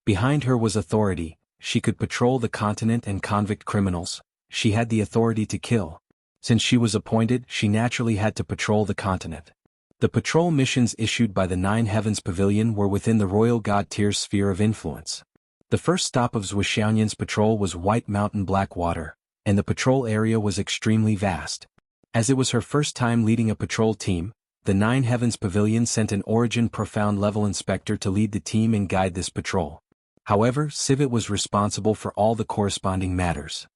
Behind her was authority. She could patrol the continent and convict criminals. She had the authority to kill. Since she was appointed, she naturally had to patrol the continent. The patrol missions issued by the 9 Heavens Pavilion were within the royal god tier's sphere of influence. The first stop of Zhuo Xiaoyan's patrol was White Mountain Blackwater, and the patrol area was extremely vast. As it was her first time leading a patrol team, the 9 Heavens Pavilion sent an Origin Profound level inspector to lead the team and guide this patrol. However, Civet was responsible for all the corresponding matters.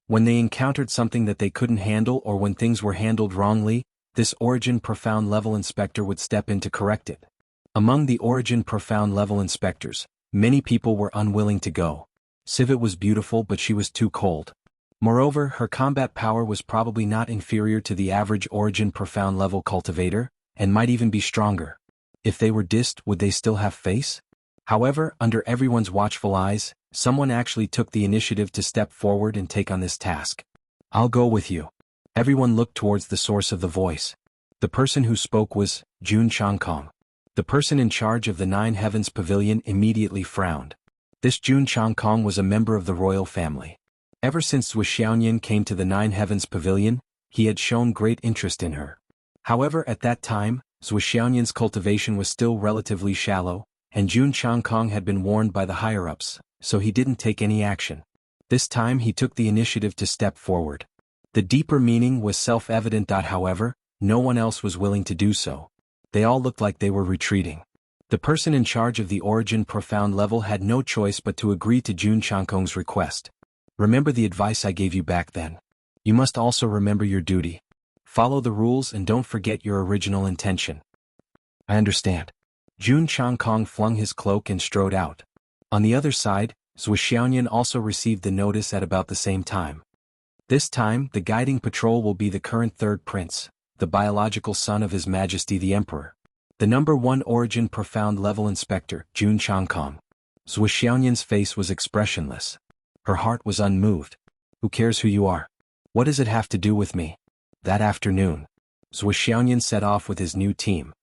When they encountered something that they couldn't handle or when things were handled wrongly, this Origin Profound level inspector would step in to correct it. Among the Origin Profound level inspectors, many people were unwilling to go. Civet was beautiful, but she was too cold. Moreover, her combat power was probably not inferior to the average Origin Profound level cultivator, and might even be stronger. If they were dissed, would they still have face? However, under everyone's watchful eyes, someone actually took the initiative to step forward and take on this task. "I'll go with you." Everyone looked towards the source of the voice. The person who spoke was Jun Changkong. The person in charge of the 9 Heavens Pavilion immediately frowned. This Jun Changkong was a member of the royal family. Ever since Zhuo Xiaoyan came to the 9 Heavens Pavilion, he had shown great interest in her. However, at that time, Zhuo Xiaoyan's cultivation was still relatively shallow, and Jun Changkong had been warned by the higher-ups, so he didn't take any action. This time he took the initiative to step forward. The deeper meaning was self-evident. However, no one else was willing to do so. They all looked like they were retreating. The person in charge of the Origin Profound level had no choice but to agree to Jun Changkong's request. "Remember the advice I gave you back then. You must also remember your duty. Follow the rules and don't forget your original intention." "I understand." Jun Changkong flung his cloak and strode out. On the other side, Zhuo Xiaoyan also received the notice at about the same time. This time, the guiding patrol will be the current third prince, the biological son of His Majesty the Emperor. The number 1 Origin Profound level inspector, Jun Changkong. Zhuo Xiaoyan's face was expressionless. Her heart was unmoved. "Who cares who you are? What does it have to do with me?" That afternoon, Zhuo Xiaoyan set off with his new team.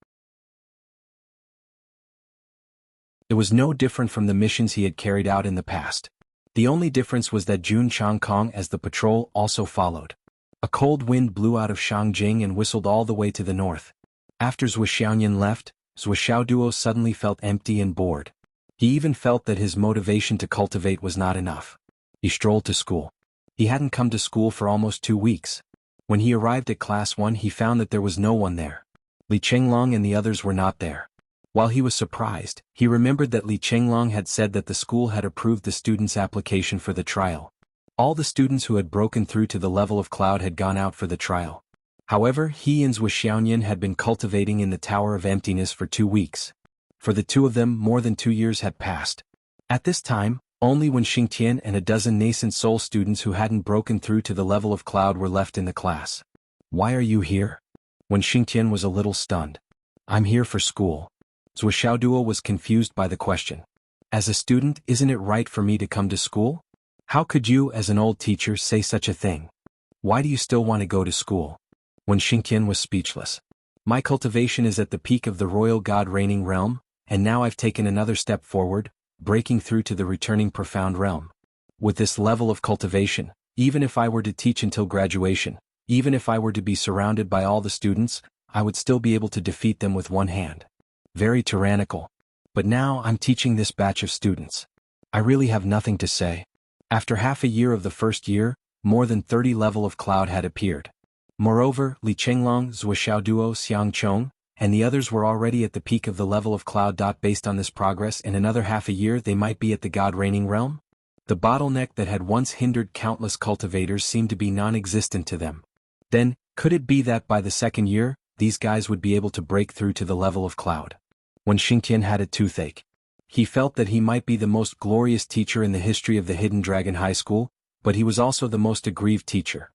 It was no different from the missions he had carried out in the past. The only difference was that Jun Changkong as the patrol also followed. A cold wind blew out of Shangjing and whistled all the way to the north. After Zhuo Xiaoyan left, Zhuo Xiaoduo suddenly felt empty and bored. He even felt that his motivation to cultivate was not enough. He strolled to school. He hadn't come to school for almost 2 weeks. When he arrived at Class 1, he found that there was no one there. Li Chenglong and the others were not there. While he was surprised, he remembered that Li Chenglong had said that the school had approved the students' application for the trial. All the students who had broken through to the level of cloud had gone out for the trial. However, he and Zhuo Xiaoyan had been cultivating in the Tower of Emptiness for 2 weeks. For the two of them, more than 2 years had passed. At this time, only when Xingtian and a dozen nascent soul students who hadn't broken through to the level of cloud were left in the class. "Why are you here?" When Xingtian was a little stunned. "I'm here for school." Zhuo Xiaoduo was confused by the question. "As a student, isn't it right for me to come to school? How could you, as an old teacher, say such a thing? Why do you still want to go to school?" When Xingtian was speechless. "My cultivation is at the peak of the royal god reigning realm, and now I've taken another step forward, breaking through to the returning profound realm. With this level of cultivation, even if I were to teach until graduation, even if I were to be surrounded by all the students, I would still be able to defeat them with one hand. Very tyrannical. But now I'm teaching this batch of students. I really have nothing to say." After half a year of the first year, more than 30 level of cloud had appeared. Moreover, Li Chenglong, Zhuo Xiaoduo, Xiang Chong, and the others were already at the peak of the level of cloud. Based on this progress, in another half a year they might be at the god reigning realm? The bottleneck that had once hindered countless cultivators seemed to be non-existent to them. Then, could it be that by the second year, these guys would be able to break through to the level of cloud? When Xingtian had a toothache, he felt that he might be the most glorious teacher in the history of the Hidden Dragon High School, but he was also the most aggrieved teacher.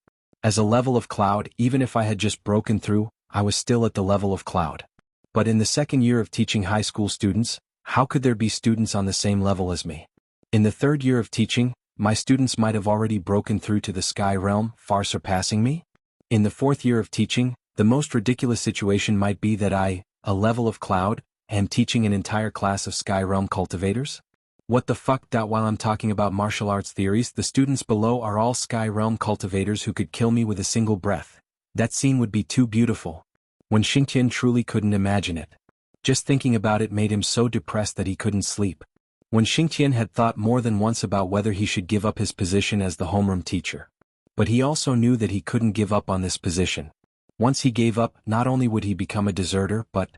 As a level of cloud, even if I had just broken through, I was still at the level of cloud. But in the second year of teaching high school students, how could there be students on the same level as me? In the third year of teaching, my students might have already broken through to the sky realm, far surpassing me. In the fourth year of teaching, the most ridiculous situation might be that I, a level of cloud, am teaching an entire class of sky realm cultivators? What the fuck? While I'm talking about martial arts theories, the students below are all sky realm cultivators who could kill me with a single breath. That scene would be too beautiful. When Xingtian truly couldn't imagine it. Just thinking about it made him so depressed that he couldn't sleep. When Xingtian had thought more than once about whether he should give up his position as the homeroom teacher. But he also knew that he couldn't give up on this position. Once he gave up, not only would he become a deserter, but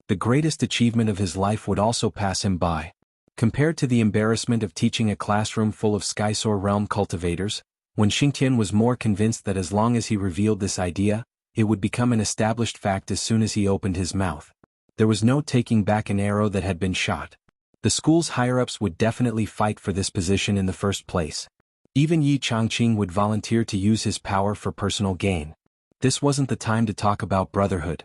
the greatest achievement of his life would also pass him by. Compared to the embarrassment of teaching a classroom full of Skysoar realm cultivators, when Xingtian was more convinced that as long as he revealed this idea, it would become an established fact as soon as he opened his mouth. There was no taking back an arrow that had been shot. The school's higher-ups would definitely fight for this position in the first place. Even Yi Changqing would volunteer to use his power for personal gain. This wasn't the time to talk about brotherhood.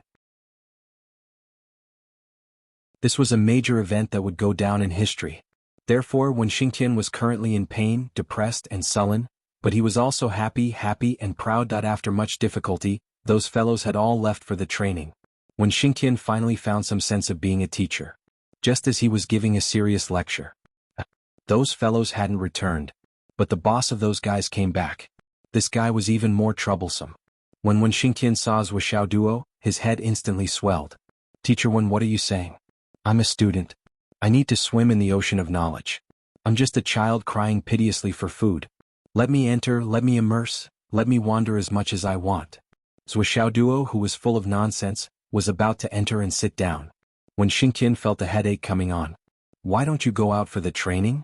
This was a major event that would go down in history. Therefore, when Xingtian was currently in pain, depressed and sullen, but he was also happy and proud that after much difficulty, those fellows had all left for the training. When Xingtian finally found some sense of being a teacher. Just as he was giving a serious lecture. Those fellows hadn't returned. But the boss of those guys came back. This guy was even more troublesome. When Xingtian saw Zhuo Xiaoduo, his head instantly swelled. Teacher Wen, what are you saying? I'm a student. I need to swim in the ocean of knowledge. I'm just a child crying piteously for food. Let me enter, let me immerse, let me wander as much as I want. Zhuo Xiaoduo, who was full of nonsense, was about to enter and sit down. When Xingtian felt a headache coming on. Why don't you go out for the training?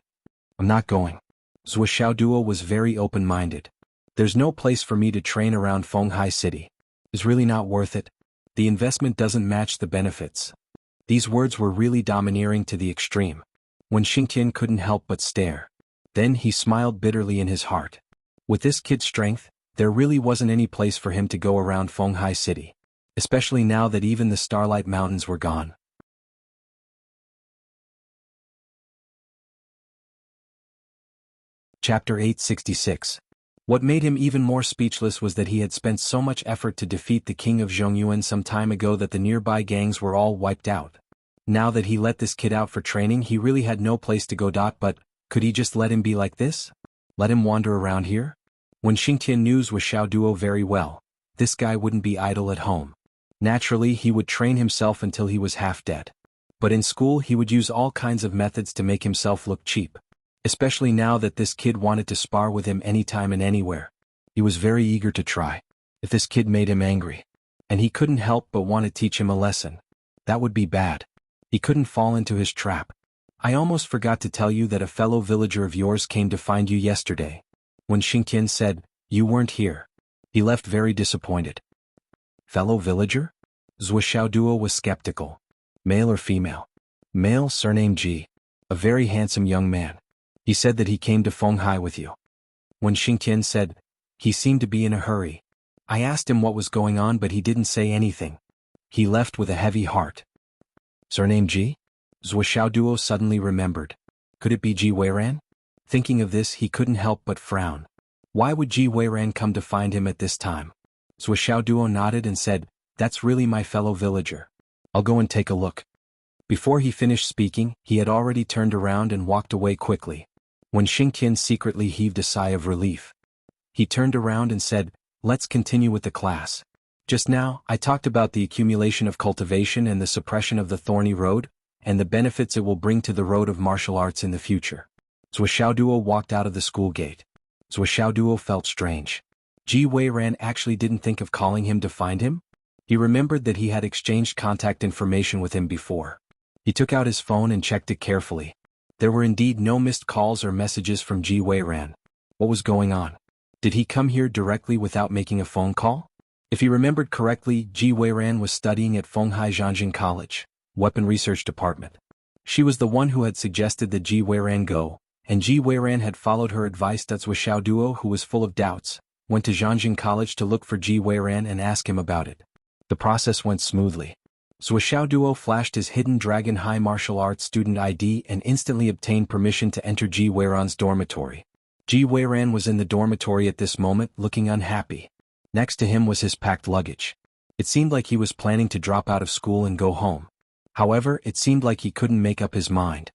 I'm not going. Zhuo Xiaoduo was very open-minded. There's no place for me to train around Fenghai City. It's really not worth it. The investment doesn't match the benefits. These words were really domineering to the extreme. When Xingtian couldn't help but stare. Then he smiled bitterly in his heart. With this kid's strength, there really wasn't any place for him to go around Fenghai City. Especially now that even the Starlight Mountains were gone. Chapter 866. What made him even more speechless was that he had spent so much effort to defeat the king of Zhongyuan some time ago that the nearby gangs were all wiped out. Now that he let this kid out for training, he really had no place to go. But could he just let him be like this? Let him wander around here? When Xingtian knew Zhuo Xiaoduo very well, this guy wouldn't be idle at home. Naturally, he would train himself until he was half dead. But in school he would use all kinds of methods to make himself look cheap. Especially now that this kid wanted to spar with him anytime and anywhere. He was very eager to try. If this kid made him angry, and he couldn't help but want to teach him a lesson, that would be bad. He couldn't fall into his trap. I almost forgot to tell you that a fellow villager of yours came to find you yesterday. When Xingtian said, you weren't here, he left very disappointed. Fellow villager? Zhuo Xiaoduo was skeptical. Male or female? Male, surname Ji. A very handsome young man. He said that he came to Fenghai with you. When Xingtian said, he seemed to be in a hurry. I asked him what was going on but he didn't say anything. He left with a heavy heart. Surname Ji? Zhuo Xiaoduo suddenly remembered. Could it be Ji Weiran? Thinking of this he couldn't help but frown. Why would Ji Weiran come to find him at this time? Zhuo Xiaoduo nodded and said, that's really my fellow villager. I'll go and take a look. Before he finished speaking, he had already turned around and walked away quickly. When Xingtian secretly heaved a sigh of relief. He turned around and said, let's continue with the class. Just now, I talked about the accumulation of cultivation and the suppression of the thorny road, and the benefits it will bring to the road of martial arts in the future. Zhuo Xiaoduo walked out of the school gate. Zhuo Xiaoduo felt strange. Ji Weiran actually didn't think of calling him to find him? He remembered that he had exchanged contact information with him before. He took out his phone and checked it carefully. There were indeed no missed calls or messages from Ji Weiran. What was going on? Did he come here directly without making a phone call? If he remembered correctly, Ji Weiran was studying at Fenghai Zhangjin College, Weapon Research Department. She was the one who had suggested that Ji Weiran go, and Ji Weiran had followed her advice. Zhuo Xiaoduo, who was full of doubts, went to Jianghu College to look for Ji Weiran and ask him about it. The process went smoothly. Zuo Duo flashed his hidden Dragon High Martial Arts student ID and instantly obtained permission to enter Ji Weiran's dormitory. Ji Weiran was in the dormitory at this moment, looking unhappy. Next to him was his packed luggage. It seemed like he was planning to drop out of school and go home. However, it seemed like he couldn't make up his mind.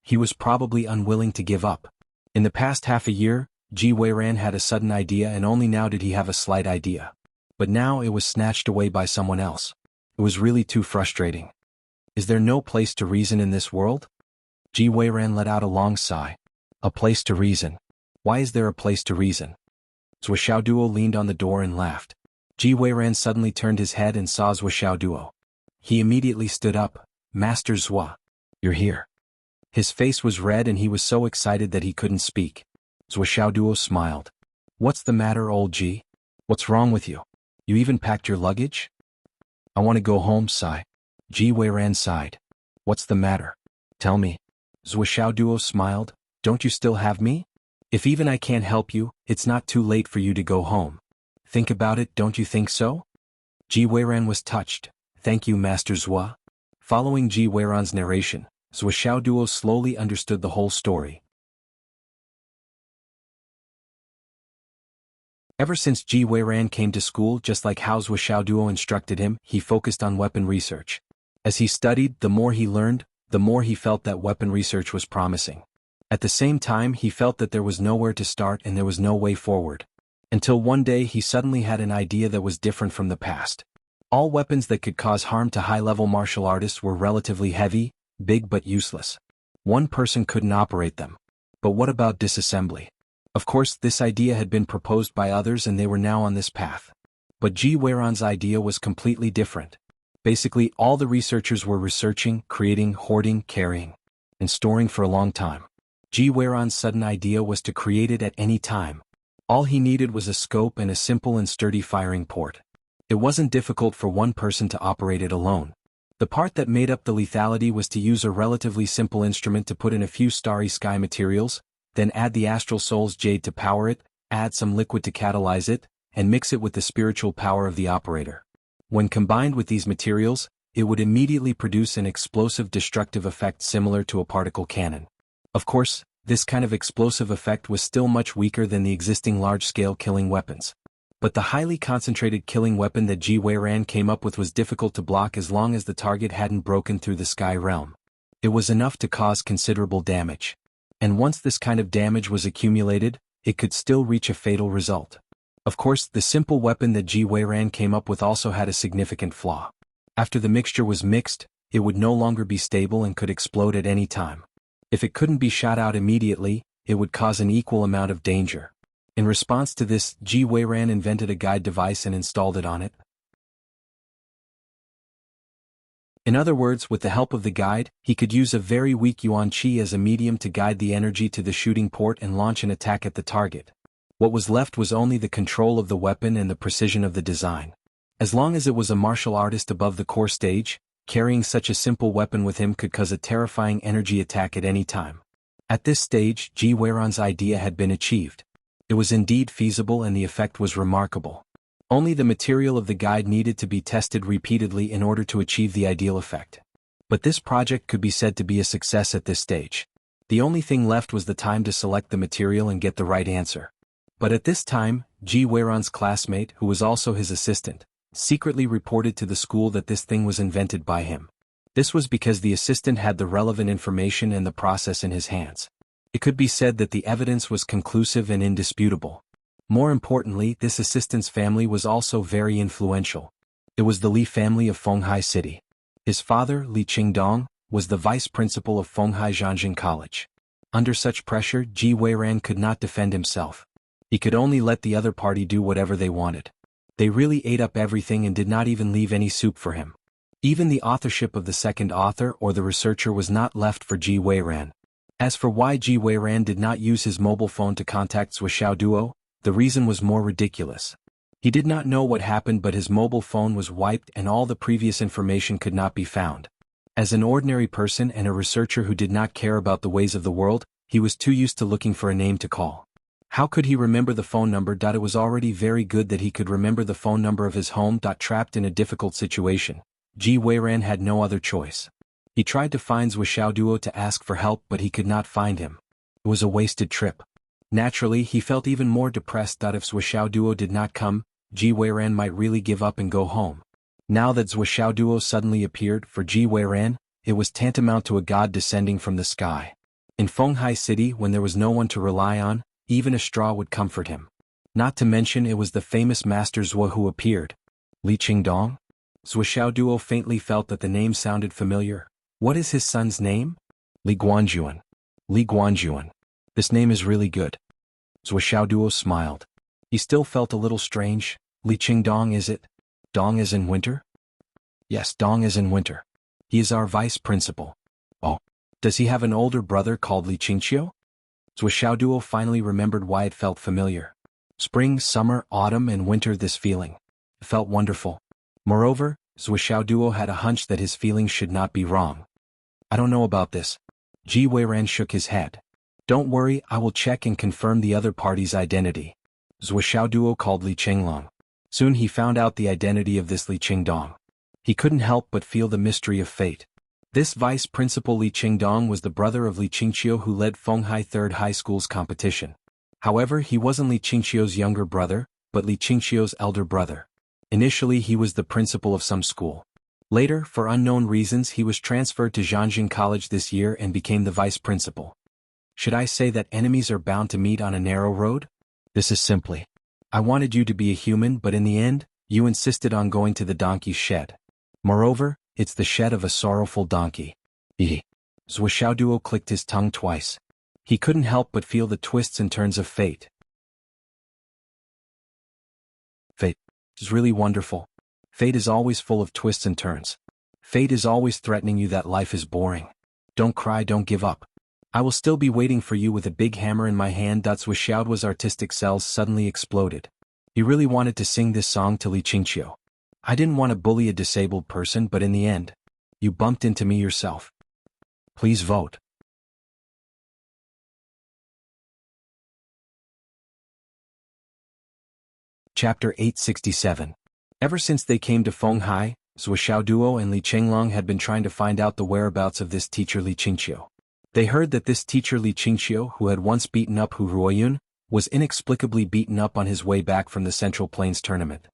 He was probably unwilling to give up. In the past half a year, Ji Weiran had a sudden idea and only now did he have a slight idea. But now it was snatched away by someone else. It was really too frustrating. Is there no place to reason in this world? Ji Weiran let out a long sigh. A place to reason. Why is there a place to reason? Zuo Duo leaned on the door and laughed. Ji Weiran suddenly turned his head and saw Zuo Duo. He immediately stood up. Master Zuo, you're here. His face was red and he was so excited that he couldn't speak. Zuo Duo smiled. What's the matter, old Ji? What's wrong with you? You even packed your luggage? I want to go home, sigh. Ji Weiran sighed. What's the matter? Tell me. Zuo Duo smiled. Don't you still have me? If even I can't help you, it's not too late for you to go home. Think about it, don't you think so? Ji Weiran was touched. Thank you, Master Zuo. Following Ji Weiran's narration, Zuo Duo slowly understood the whole story. Ever since Ji Weiran came to school, just like how Zuo Duo instructed him, he focused on weapon research. As he studied, the more he learned, the more he felt that weapon research was promising. At the same time, he felt that there was nowhere to start and there was no way forward. Until one day he suddenly had an idea that was different from the past. All weapons that could cause harm to high-level martial artists were relatively heavy, big but useless. One person couldn't operate them. But what about disassembly? Of course, this idea had been proposed by others and they were now on this path. But Ji Weiran's idea was completely different. Basically, all the researchers were researching, creating, hoarding, carrying, and storing for a long time. Ji Weiran's sudden idea was to create it at any time. All he needed was a scope and a simple and sturdy firing port. It wasn't difficult for one person to operate it alone. The part that made up the lethality was to use a relatively simple instrument to put in a few starry sky materials, then add the Astral Soul's jade to power it, add some liquid to catalyze it, and mix it with the spiritual power of the operator. When combined with these materials, it would immediately produce an explosive destructive effect similar to a particle cannon. Of course, this kind of explosive effect was still much weaker than the existing large-scale killing weapons. But the highly concentrated killing weapon that Ji Weiran came up with was difficult to block as long as the target hadn't broken through the sky realm. It was enough to cause considerable damage. And once this kind of damage was accumulated, it could still reach a fatal result. Of course, the simple weapon that Ji Weiran came up with also had a significant flaw. After the mixture was mixed, it would no longer be stable and could explode at any time. If it couldn't be shot out immediately, it would cause an equal amount of danger. In response to this, Ji Weiran invented a guide device and installed it on it. In other words, with the help of the guide, he could use a very weak yuan qi as a medium to guide the energy to the shooting port and launch an attack at the target. What was left was only the control of the weapon and the precision of the design. As long as it was a martial artist above the core stage, carrying such a simple weapon with him could cause a terrifying energy attack at any time. At this stage, Ji Weiran's idea had been achieved. It was indeed feasible and the effect was remarkable. Only the material of the guide needed to be tested repeatedly in order to achieve the ideal effect. But this project could be said to be a success at this stage. The only thing left was the time to select the material and get the right answer. But at this time, Ji Weiran's classmate, who was also his assistant, secretly reported to the school that this thing was invented by him. This was because the assistant had the relevant information and the process in his hands. It could be said that the evidence was conclusive and indisputable. More importantly, this assistant's family was also very influential. It was the Li family of Fenghai City. His father, Li Qingdong, was the vice principal of Fenghai Jianghu College. Under such pressure, Ji Weiran could not defend himself. He could only let the other party do whatever they wanted. They really ate up everything and did not even leave any soup for him. Even the authorship of the second author or the researcher was not left for Ji Weiran. As for why Ji Weiran did not use his mobile phone to contact Zuo Duo, the reason was more ridiculous. He did not know what happened, but his mobile phone was wiped and all the previous information could not be found. As an ordinary person and a researcher who did not care about the ways of the world, he was too used to looking for a name to call. How could he remember the phone number? It was already very good that he could remember the phone number of his home. Trapped in a difficult situation, Ji Weiran had no other choice. He tried to find Zhuo Duo to ask for help, but he could not find him. It was a wasted trip. Naturally, he felt even more depressed that if Zhuo Duo did not come, Ji Weiran might really give up and go home. Now that Zhuo Duo suddenly appeared, for Ji Weiran, it was tantamount to a god descending from the sky. In Fenghai City, when there was no one to rely on, even a straw would comfort him. Not to mention it was the famous Master Zhuo who appeared. Li Qingdong? Zhuo Duo faintly felt that the name sounded familiar. What is his son's name? Li Guanjuan. Li Guanjuan. This name is really good. Zhuo Duo smiled. He still felt a little strange. Li Qingdong, is it? Dong as in winter? Yes, Dong as in winter. He is our vice principal. Oh. Does he have an older brother called Li Qingqiu? Zhuo Duo finally remembered why it felt familiar. Spring, summer, autumn, and winter, this feeling. It felt wonderful. Moreover, Zhuo Duo had a hunch that his feelings should not be wrong. I don't know about this. Ji Weiran shook his head. Don't worry, I will check and confirm the other party's identity. Zhuo Duo called Li Qinglong. Soon he found out the identity of this Li Qingdong. He couldn't help but feel the mystery of fate. This vice principal Li Qingdong was the brother of Li Qingqiu who led Fenghai Third High School's competition. However, he wasn't Li Qingqiu's younger brother, but Li Qingqiu's elder brother. Initially he was the principal of some school. Later, for unknown reasons, he was transferred to Jianghu College this year and became the vice principal. Should I say that enemies are bound to meet on a narrow road? This is simply. I wanted you to be a human, but in the end, you insisted on going to the donkey's shed. Moreover, it's the shed of a sorrowful donkey. Zhuo Duo clicked his tongue twice. He couldn't help but feel the twists and turns of fate. Fate is really wonderful. Fate is always full of twists and turns. Fate is always threatening you that life is boring. Don't cry, don't give up. I will still be waiting for you with a big hammer in my hand. Zhuo Duo's artistic cells suddenly exploded. He really wanted to sing this song to Li Qingqiu. I didn't want to bully a disabled person, but in the end, you bumped into me yourself. Please vote. Chapter 867. Ever since they came to Fenghai, Zhuo Duo and Li Qinglong had been trying to find out the whereabouts of this teacher Li Qingqiu. They heard that this teacher Li Qingqiu, who had once beaten up Hu Ruoyun, was inexplicably beaten up on his way back from the Central Plains tournament.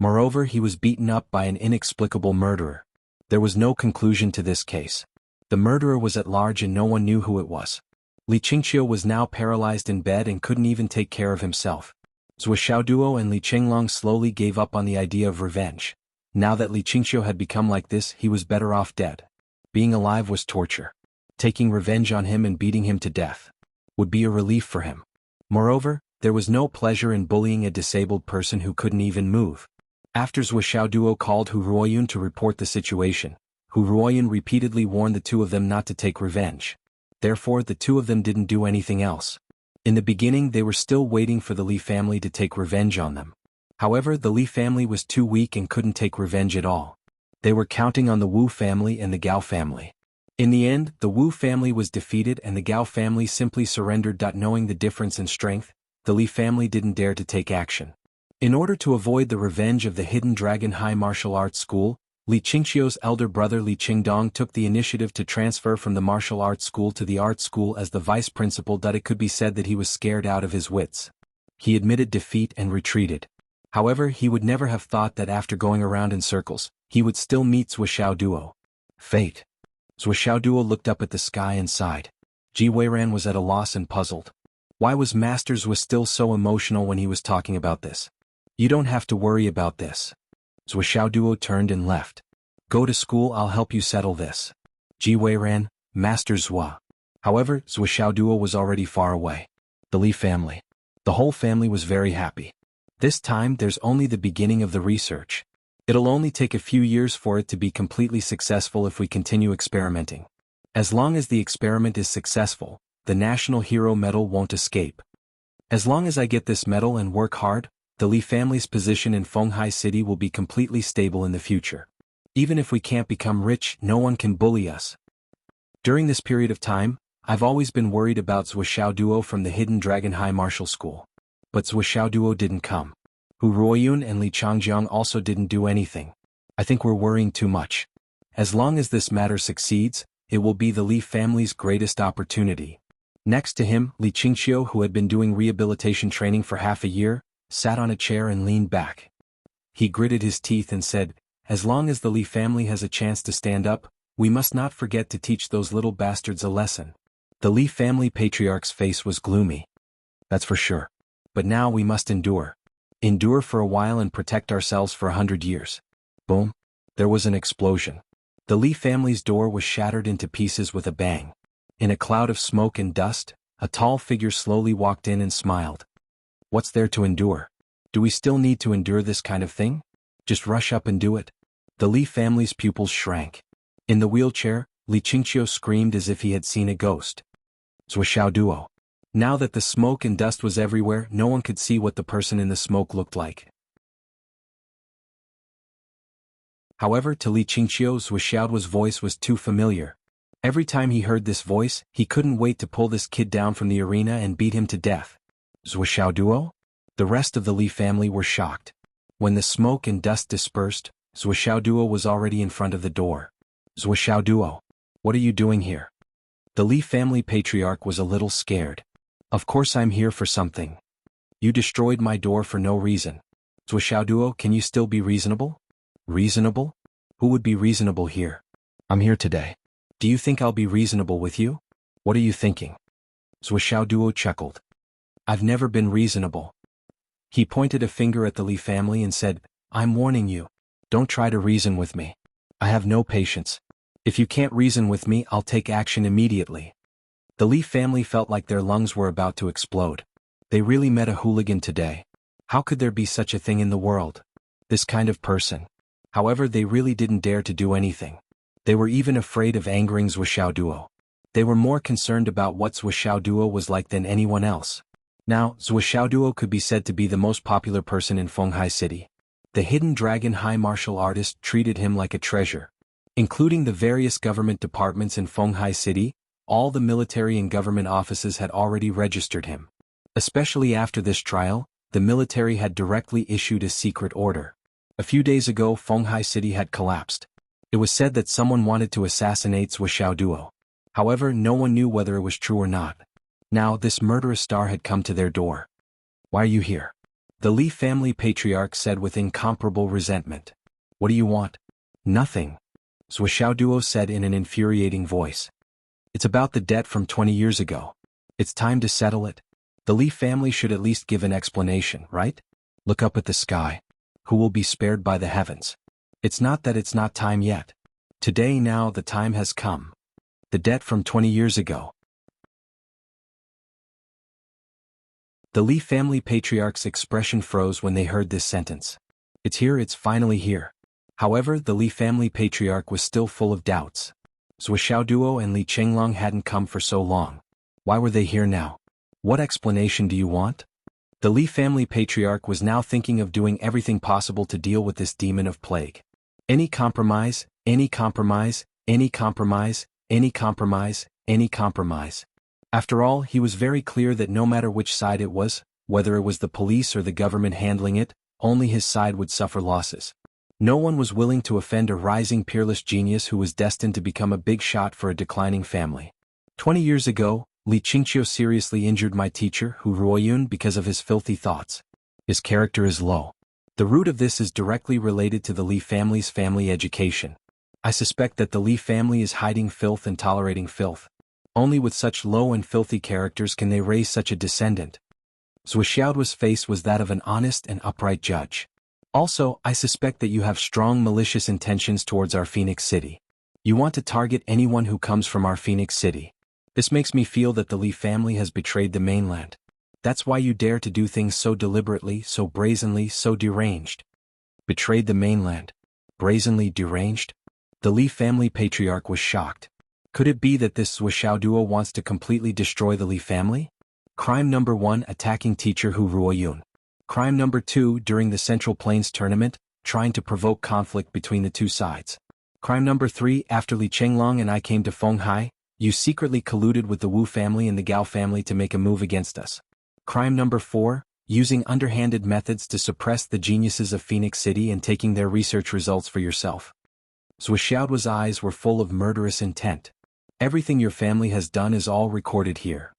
Moreover, he was beaten up by an inexplicable murderer. There was no conclusion to this case. The murderer was at large and no one knew who it was. Li Qingqiu was now paralyzed in bed and couldn't even take care of himself. Zhuo Duo and Li Qinglong slowly gave up on the idea of revenge. Now that Li Qingqiu had become like this, he was better off dead. Being alive was torture. Taking revenge on him and beating him to death would be a relief for him. Moreover, there was no pleasure in bullying a disabled person who couldn't even move. After Zhuo Duo called Hu Ruoyun to report the situation, Hu Ruoyun repeatedly warned the two of them not to take revenge. Therefore, the two of them didn't do anything else. In the beginning, they were still waiting for the Li family to take revenge on them. However, the Li family was too weak and couldn't take revenge at all. They were counting on the Wu family and the Gao family. In the end, the Wu family was defeated and the Gao family simply surrendered. Knowing the difference in strength, the Li family didn't dare to take action. In order to avoid the revenge of the Hidden Dragon High Martial Arts School, Li Qingqiu's elder brother Li Qingdong took the initiative to transfer from the martial arts school to the art school as the vice principal. It could be said that he was scared out of his wits. He admitted defeat and retreated. However, he would never have thought that after going around in circles, he would still meet Zhuo Duo. Fate. Zhuo Duo looked up at the sky and sighed. Ji Weiran was at a loss and puzzled. Why was Master Zhuo still so emotional when he was talking about this? You don't have to worry about this. Zhuo Duo turned and left. Go to school, I'll help you settle this. Ji Weiran, Master Zhuo. However, Zhuo Duo was already far away. The Li family. The whole family was very happy. This time there's only the beginning of the research. It'll only take a few years for it to be completely successful if we continue experimenting. As long as the experiment is successful, the National Hero Medal won't escape. As long as I get this medal and work hard, the Li family's position in Fenghai City will be completely stable in the future. Even if we can't become rich, no one can bully us. During this period of time, I've always been worried about Zhuo Duo from the Hidden Dragon High Martial School. But Zhou Xiaoduo didn't come. Hu Ruoyun and Li Changjiang also didn't do anything. I think we're worrying too much. As long as this matter succeeds, it will be the Li family's greatest opportunity. Next to him, Li Qingqiu, who had been doing rehabilitation training for half a year, sat on a chair and leaned back. He gritted his teeth and said, "As long as the Li family has a chance to stand up, we must not forget to teach those little bastards a lesson." The Li family patriarch's face was gloomy. "That's for sure. But now we must endure. Endure for a while and protect ourselves for 100 years. Boom. There was an explosion. The Li family's door was shattered into pieces with a bang. In a cloud of smoke and dust, a tall figure slowly walked in and smiled. "What's there to endure? Do we still need to endure this kind of thing? Just rush up and do it." The Li family's pupils shrank. In the wheelchair, Li Qingqiu screamed as if he had seen a ghost. Zhou Xiaoduo. Now that the smoke and dust was everywhere, no one could see what the person in the smoke looked like. However, to Li Qingqiu, Zhou Xiaoduo's voice was too familiar. Every time he heard this voice, he couldn't wait to pull this kid down from the arena and beat him to death. Zhou Xiaoduo? The rest of the Li family were shocked. When the smoke and dust dispersed, Zhou Xiaoduo was already in front of the door. "Zhou Xiaoduo, what are you doing here?" The Li family patriarch was a little scared. "Of course I'm here for something. You destroyed my door for no reason. Zhou Xiaoduo, can you still be reasonable?" "Reasonable? Who would be reasonable here? I'm here today. Do you think I'll be reasonable with you? What are you thinking?" Zhou Xiaoduo chuckled. "I've never been reasonable." He pointed a finger at the Li family and said, "I'm warning you. Don't try to reason with me. I have no patience. If you can't reason with me, I'll take action immediately." The Li family felt like their lungs were about to explode. They really met a hooligan today. How could there be such a thing in the world? This kind of person. However, they really didn't dare to do anything. They were even afraid of angering Zhou Xiaoduo. They were more concerned about what Zhou Xiaoduo was like than anyone else. Now, Zhou Xiaoduo could be said to be the most popular person in Fenghai City. The hidden dragon high martial artist treated him like a treasure. Including the various government departments in Fenghai City, all the military and government offices had already registered him. Especially after this trial, the military had directly issued a secret order. A few days ago, Fenghai City had collapsed. It was said that someone wanted to assassinate Zhou Xiaoduo. However, no one knew whether it was true or not. Now, this murderous star had come to their door. "Why are you here?" The Li family patriarch said with incomparable resentment. "What do you want?" "Nothing," Zhou Xiaoduo said in an infuriating voice. "It's about the debt from 20 years ago. It's time to settle it. The Li family should at least give an explanation, right? Look up at the sky. Who will be spared by the heavens? It's not that it's not time yet. Today now the time has come. The debt from 20 years ago." The Li family patriarch's expression froze when they heard this sentence. It's here, it's finally here. However, the Li family patriarch was still full of doubts. Zhou Xiaoduo and Li Chenglong hadn't come for so long. Why were they here now? What explanation do you want? The Li family patriarch was now thinking of doing everything possible to deal with this demon of plague. Any compromise, any compromise, any compromise, any compromise, any compromise. After all, he was very clear that no matter which side it was, whether it was the police or the government handling it, only his side would suffer losses. No one was willing to offend a rising peerless genius who was destined to become a big shot for a declining family. 20 years ago, Li Qingqiu seriously injured my teacher, Hu Ruoyun, because of his filthy thoughts. His character is low. The root of this is directly related to the Li family's family education. I suspect that the Li family is hiding filth and tolerating filth. Only with such low and filthy characters can they raise such a descendant. Zhou Xiaoduo's face was that of an honest and upright judge. Also, I suspect that you have strong malicious intentions towards our Phoenix City. You want to target anyone who comes from our Phoenix City. This makes me feel that the Li family has betrayed the mainland. That's why you dare to do things so deliberately, so brazenly, so deranged. Betrayed the mainland. Brazenly deranged? The Li family patriarch was shocked. Could it be that this Zhou Xiaoduo wants to completely destroy the Li family? Crime number 1, attacking teacher Hu Ruoyun. Crime number 2, during the Central Plains tournament, trying to provoke conflict between the two sides. Crime number 3, after Li Chenglong and I came to Fenghai, you secretly colluded with the Wu family and the Gao family to make a move against us. Crime number 4, using underhanded methods to suppress the geniuses of Phoenix City and taking their research results for yourself. Zhuoxiaoduo's eyes were full of murderous intent. Everything your family has done is all recorded here.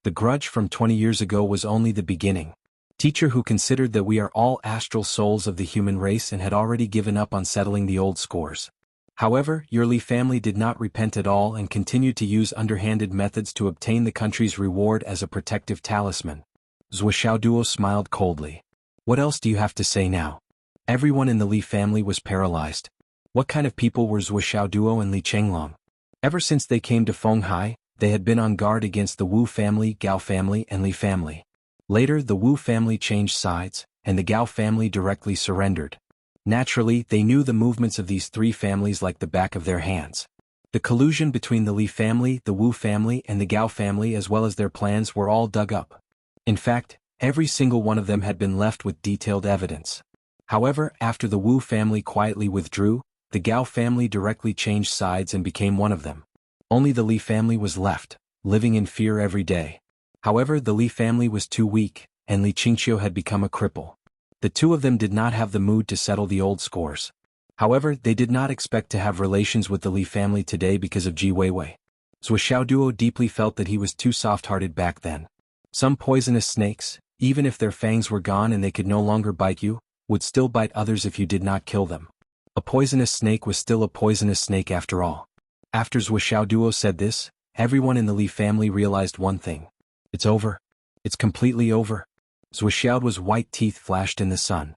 The grudge from 20 years ago was only the beginning. Teacher who considered that we are all astral souls of the human race and had already given up on settling the old scores. However, your Li family did not repent at all and continued to use underhanded methods to obtain the country's reward as a protective talisman. Zhuoxiaoduo smiled coldly. What else do you have to say now? Everyone in the Li family was paralyzed. What kind of people were Zhuoxiaoduo and Li Chenglong? Ever since they came to Fenghai, they had been on guard against the Wu family, Gao family, and Li family. Later, the Wu family changed sides, and the Gao family directly surrendered. Naturally, they knew the movements of these three families like the back of their hands. The collusion between the Li family, the Wu family, and the Gao family as well as their plans were all dug up. In fact, every single one of them had been left with detailed evidence. However, after the Wu family quietly withdrew, the Gao family directly changed sides and became one of them. Only the Li family was left, living in fear every day. However, the Li family was too weak, and Li Qingqiu had become a cripple. The two of them did not have the mood to settle the old scores. However, they did not expect to have relations with the Li family today because of Ji Weiwei. Zhuoxiaoduo deeply felt that he was too soft-hearted back then. Some poisonous snakes, even if their fangs were gone and they could no longer bite you, would still bite others if you did not kill them. A poisonous snake was still a poisonous snake after all. After Zhuoxiaoduo said this, everyone in the Li family realized one thing. It's over. It's completely over. Zhuoxiaoduo's white teeth flashed in the sun.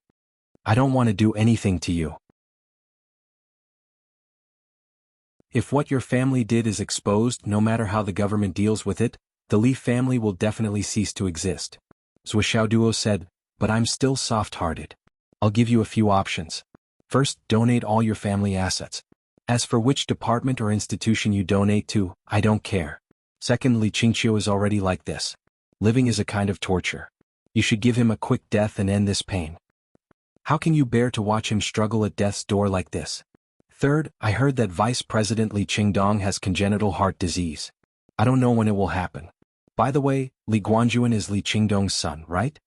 I don't want to do anything to you. If what your family did is exposed, no matter how the government deals with it, the Li family will definitely cease to exist. Zhuoxiaoduo said, but I'm still soft-hearted. I'll give you a few options. First, donate all your family assets. As for which department or institution you donate to, I don't care. Second, Li Qingqiu is already like this. Living is a kind of torture. You should give him a quick death and end this pain. How can you bear to watch him struggle at death's door like this? Third, I heard that Vice President Li Qingdong has congenital heart disease. I don't know when it will happen. By the way, Li Guanjuan is Li Qingdong's son, right?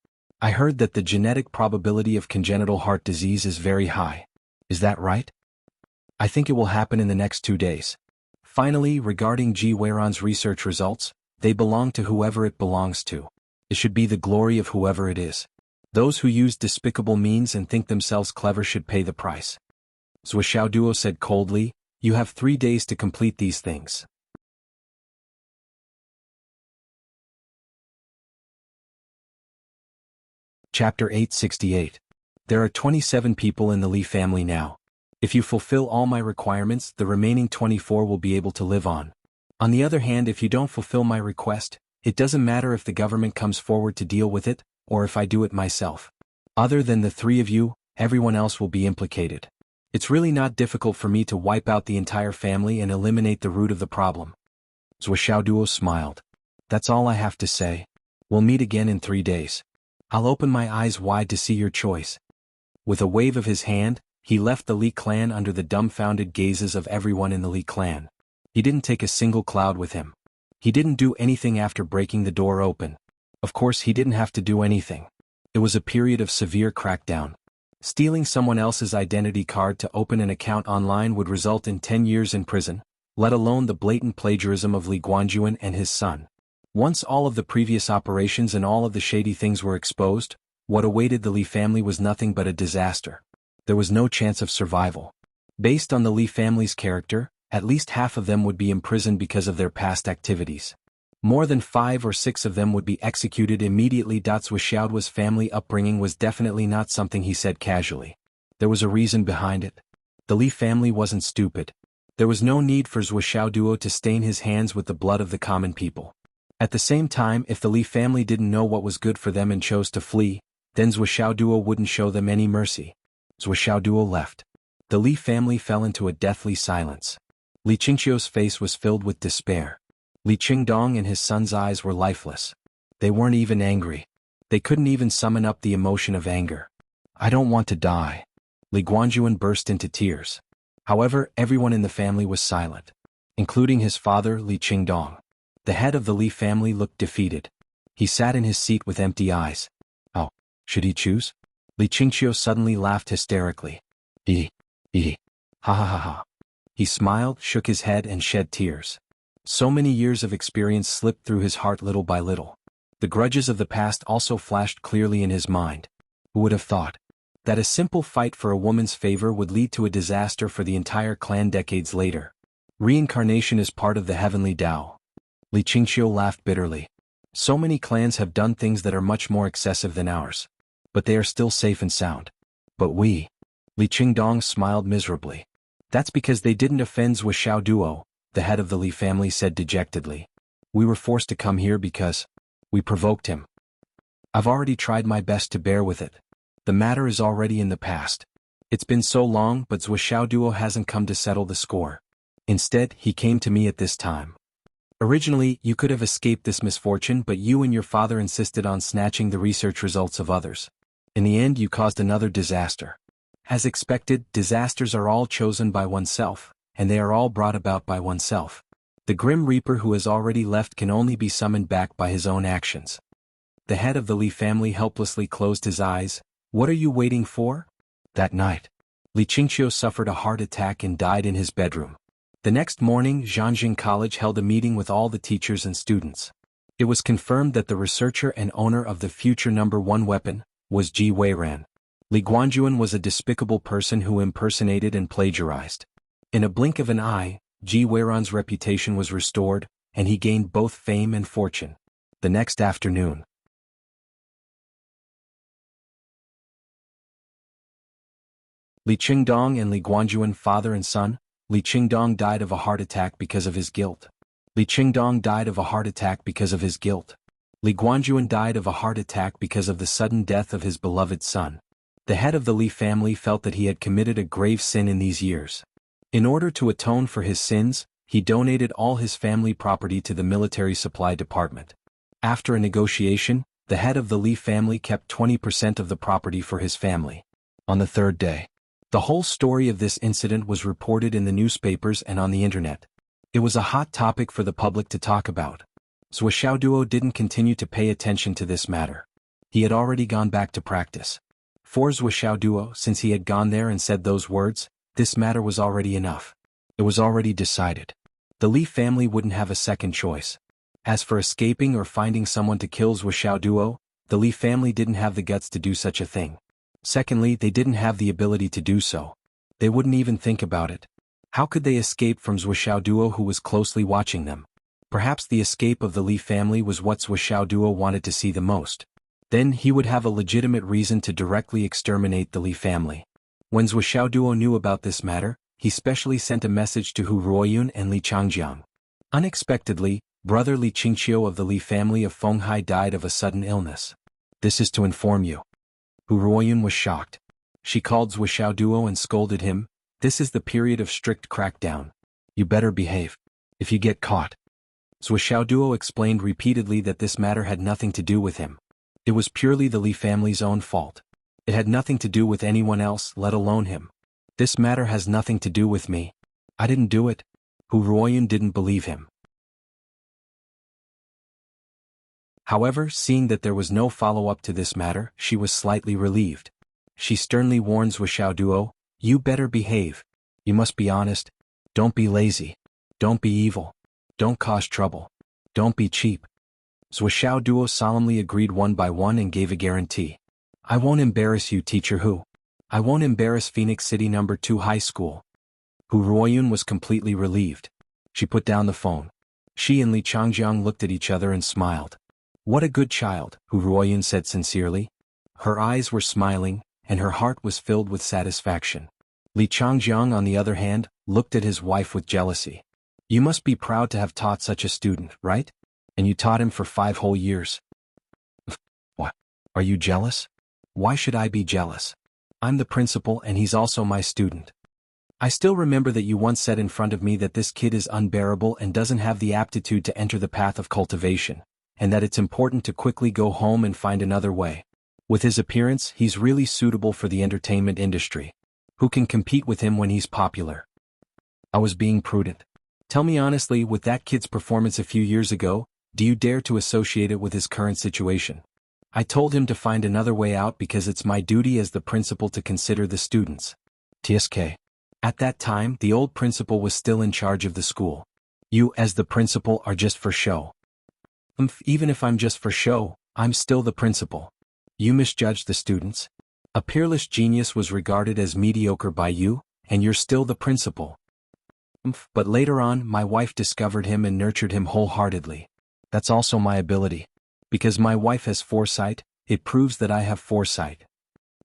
I heard that the genetic probability of congenital heart disease is very high. Is that right? I think it will happen in the next 2 days. Finally, regarding Ji Weiran's research results, they belong to whoever it belongs to. It should be the glory of whoever it is. Those who use despicable means and think themselves clever should pay the price. Zhuoxiaoduo said coldly, you have 3 days to complete these things. Chapter 868. There are 27 people in the Li family now. If you fulfill all my requirements, the remaining 24 will be able to live on. On the other hand, if you don't fulfill my request, it doesn't matter if the government comes forward to deal with it, or if I do it myself. Other than the 3 of you, everyone else will be implicated. It's really not difficult for me to wipe out the entire family and eliminate the root of the problem. Zhuoxiaoduo smiled. That's all I have to say. We'll meet again in 3 days. I'll open my eyes wide to see your choice. With a wave of his hand, he left the Li clan under the dumbfounded gazes of everyone in the Li clan. He didn't take a single cloud with him. He didn't do anything after breaking the door open. Of course, he didn't have to do anything. It was a period of severe crackdown. Stealing someone else's identity card to open an account online would result in 10 years in prison, let alone the blatant plagiarism of Li Guanjuan and his son. Once all of the previous operations and all of the shady things were exposed, what awaited the Li family was nothing but a disaster. There was no chance of survival. Based on the Li family's character, at least half of them would be imprisoned because of their past activities. More than 5 or 6 of them would be executed immediately. Zhuoxiaoduo's family upbringing was definitely not something he said casually. There was a reason behind it. The Li family wasn't stupid. There was no need for Zhuoxiaoduo to stain his hands with the blood of the common people. At the same time, if the Li family didn't know what was good for them and chose to flee, then Zhuoxiaoduo wouldn't show them any mercy. Zhuoxiaoduo left. The Li family fell into a deathly silence. Li Qingqiu's face was filled with despair. Li Qingdong and his son's eyes were lifeless. They weren't even angry. They couldn't even summon up the emotion of anger. I don't want to die. Li Guanjuan burst into tears. However, everyone in the family was silent, including his father, Li Qingdong. The head of the Li family looked defeated. He sat in his seat with empty eyes. Oh. Should he choose? Li Qingqiu suddenly laughed hysterically. Ha ha ha ha. He smiled, shook his head and shed tears. So many years of experience slipped through his heart little by little. The grudges of the past also flashed clearly in his mind. Who would have thought that a simple fight for a woman's favor would lead to a disaster for the entire clan decades later? Reincarnation is part of the heavenly Tao. Li Qingqiu laughed bitterly. So many clans have done things that are much more excessive than ours. But they are still safe and sound. But we. Li Qingdong smiled miserably. That's because they didn't offend Zhuo Duo, the head of the Li family said dejectedly. We were forced to come here because we provoked him. I've already tried my best to bear with it. The matter is already in the past. It's been so long, but Zhuo Duo hasn't come to settle the score. Instead, he came to me at this time. Originally, you could have escaped this misfortune, but you and your father insisted on snatching the research results of others. In the end, you caused another disaster. As expected, disasters are all chosen by oneself, and they are all brought about by oneself. The Grim Reaper who has already left can only be summoned back by his own actions. The head of the Li family helplessly closed his eyes. What are you waiting for? That night, Li Qingqiu suffered a heart attack and died in his bedroom. The next morning, Jianghu College held a meeting with all the teachers and students. It was confirmed that the researcher and owner of the future #1 weapon was Ji Weiran. Li Guanjuan was a despicable person who impersonated and plagiarized. In a blink of an eye, Ji Weiran's reputation was restored, and he gained both fame and fortune. The next afternoon, Li Qingdong and Li Guanjuan, father and son. Li Qingdong died of a heart attack because of his guilt. Li Qingdong died of a heart attack because of his guilt. Li Guanjuan died of a heart attack because of the sudden death of his beloved son. The head of the Li family felt that he had committed a grave sin in these years. In order to atone for his sins, he donated all his family property to the military supply department. After a negotiation, the head of the Li family kept 20% of the property for his family. On the third day, the whole story of this incident was reported in the newspapers and on the internet. It was a hot topic for the public to talk about. Zhuo Duo didn't continue to pay attention to this matter. He had already gone back to practice. For Zhuo Duo, since he had gone there and said those words, this matter was already enough. It was already decided. The Li family wouldn't have a second choice. As for escaping or finding someone to kill Zhuo Duo, the Li family didn't have the guts to do such a thing. Secondly, they didn't have the ability to do so. They wouldn't even think about it. How could they escape from Zhuo Duo who was closely watching them? Perhaps the escape of the Li family was what Zhuo Duo wanted to see the most. Then he would have a legitimate reason to directly exterminate the Li family. When Zhuo Duo knew about this matter, he specially sent a message to Hu Ruoyun and Li Changjiang. Unexpectedly, brother Li Qingqiu of the Li family of Fenghai died of a sudden illness. This is to inform you. Hu Ruoyun was shocked. She called Zhuo Duo and scolded him. This is the period of strict crackdown. You better behave. If you get caught. Zhuo Duo explained repeatedly that this matter had nothing to do with him. It was purely the Li family's own fault. It had nothing to do with anyone else, let alone him. This matter has nothing to do with me. I didn't do it. Hu Ruoyun didn't believe him. However, seeing that there was no follow-up to this matter, she was slightly relieved. She sternly warned Zhuo Duo, you better behave. You must be honest. Don't be lazy. Don't be evil. Don't cause trouble. Don't be cheap. Zhuo Duo solemnly agreed one by one and gave a guarantee. I won't embarrass you, Teacher Hu. I won't embarrass Phoenix City #2 High School. Hu Ruoyun was completely relieved. She put down the phone. She and Li Changjiang looked at each other and smiled. What a good child, Hu Ruoyun said sincerely. Her eyes were smiling, and her heart was filled with satisfaction. Li Changjiang, on the other hand, looked at his wife with jealousy. You must be proud to have taught such a student, right? And you taught him for 5 whole years. What? Are you jealous? Why should I be jealous? I'm the principal and he's also my student. I still remember that you once said in front of me that this kid is unbearable and doesn't have the aptitude to enter the path of cultivation, and that it's important to quickly go home and find another way. With his appearance, he's really suitable for the entertainment industry. Who can compete with him when he's popular? I was being prudent. Tell me honestly, with that kid's performance a few years ago, do you dare to associate it with his current situation? I told him to find another way out because it's my duty as the principal to consider the students. TSK. At that time, the old principal was still in charge of the school. You, as the principal, are just for show. Even if I'm just for show, I'm still the principal. You misjudged the students. A peerless genius was regarded as mediocre by you, and you're still the principal. But later on, my wife discovered him and nurtured him wholeheartedly. That's also my ability. Because my wife has foresight, it proves that I have foresight.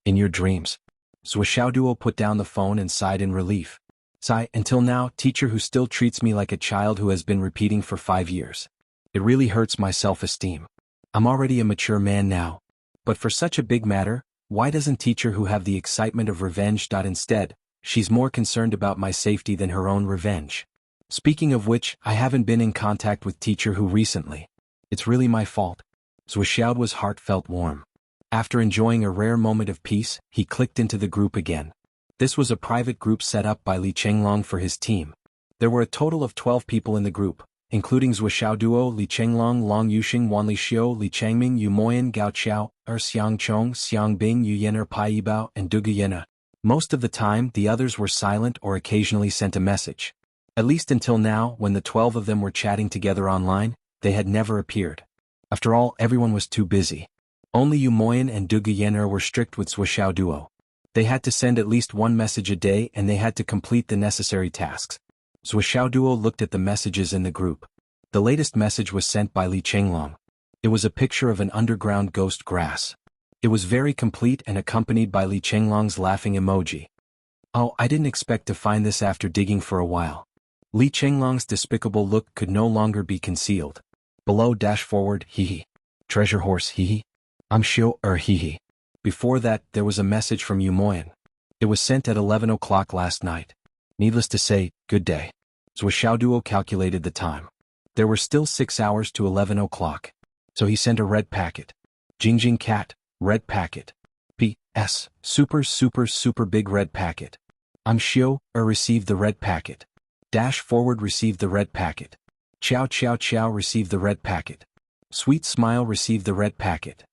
In your dreams. Zhuoxiaoduo put down the phone and sighed in relief. Sigh, until now, teacher who still treats me like a child who has been repeating for 5 years. It really hurts my self-esteem. I'm already a mature man now. But for such a big matter, why doesn't teacher who have the excitement of revenge? Instead, she's more concerned about my safety than her own revenge. Speaking of which, I haven't been in contact with teacher who recently. It's really my fault. Zhuoxiaoduo's heart felt warm. After enjoying a rare moment of peace, he clicked into the group again. This was a private group set up by Li Chenglong for his team. There were a total of 12 people in the group, including Zhuoxiaoduo, Li Chenglong, Long Yuxing, Wan Lixio, Li Changming, Yu Moyan, Gao Qiao, Xiang Chong, Xiang Bing, Yu Yener, Pai Yibao, and Du Guyena. Most of the time, the others were silent or occasionally sent a message. At least until now, when the 12 of them were chatting together online, they had never appeared. After all, everyone was too busy. Only Yu Moyan and Du Guyena were strict with Zhuoxiaoduo. They had to send at least one message a day and they had to complete the necessary tasks. Zhuoxiaoduo looked at the messages in the group. The latest message was sent by Li Chenglong. It was a picture of an underground ghost grass. It was very complete and accompanied by Li Chenglong's laughing emoji. Oh, I didn't expect to find this after digging for a while. Li Chenglong's despicable look could no longer be concealed. Below _ hee. Treasure horse hee. I'm sure hee. Before that, there was a message from Yu Moyan. It was sent at 11 o'clock last night. Needless to say, good day. Zhuoxiaoduo calculated the time. There were still 6 hours to 11 o'clock. So he sent a red packet. Jingjing cat, red packet. P.S. Super big red packet. I'm sure received the red packet. _ received the red packet. Chow received the red packet. Sweet smile received the red packet.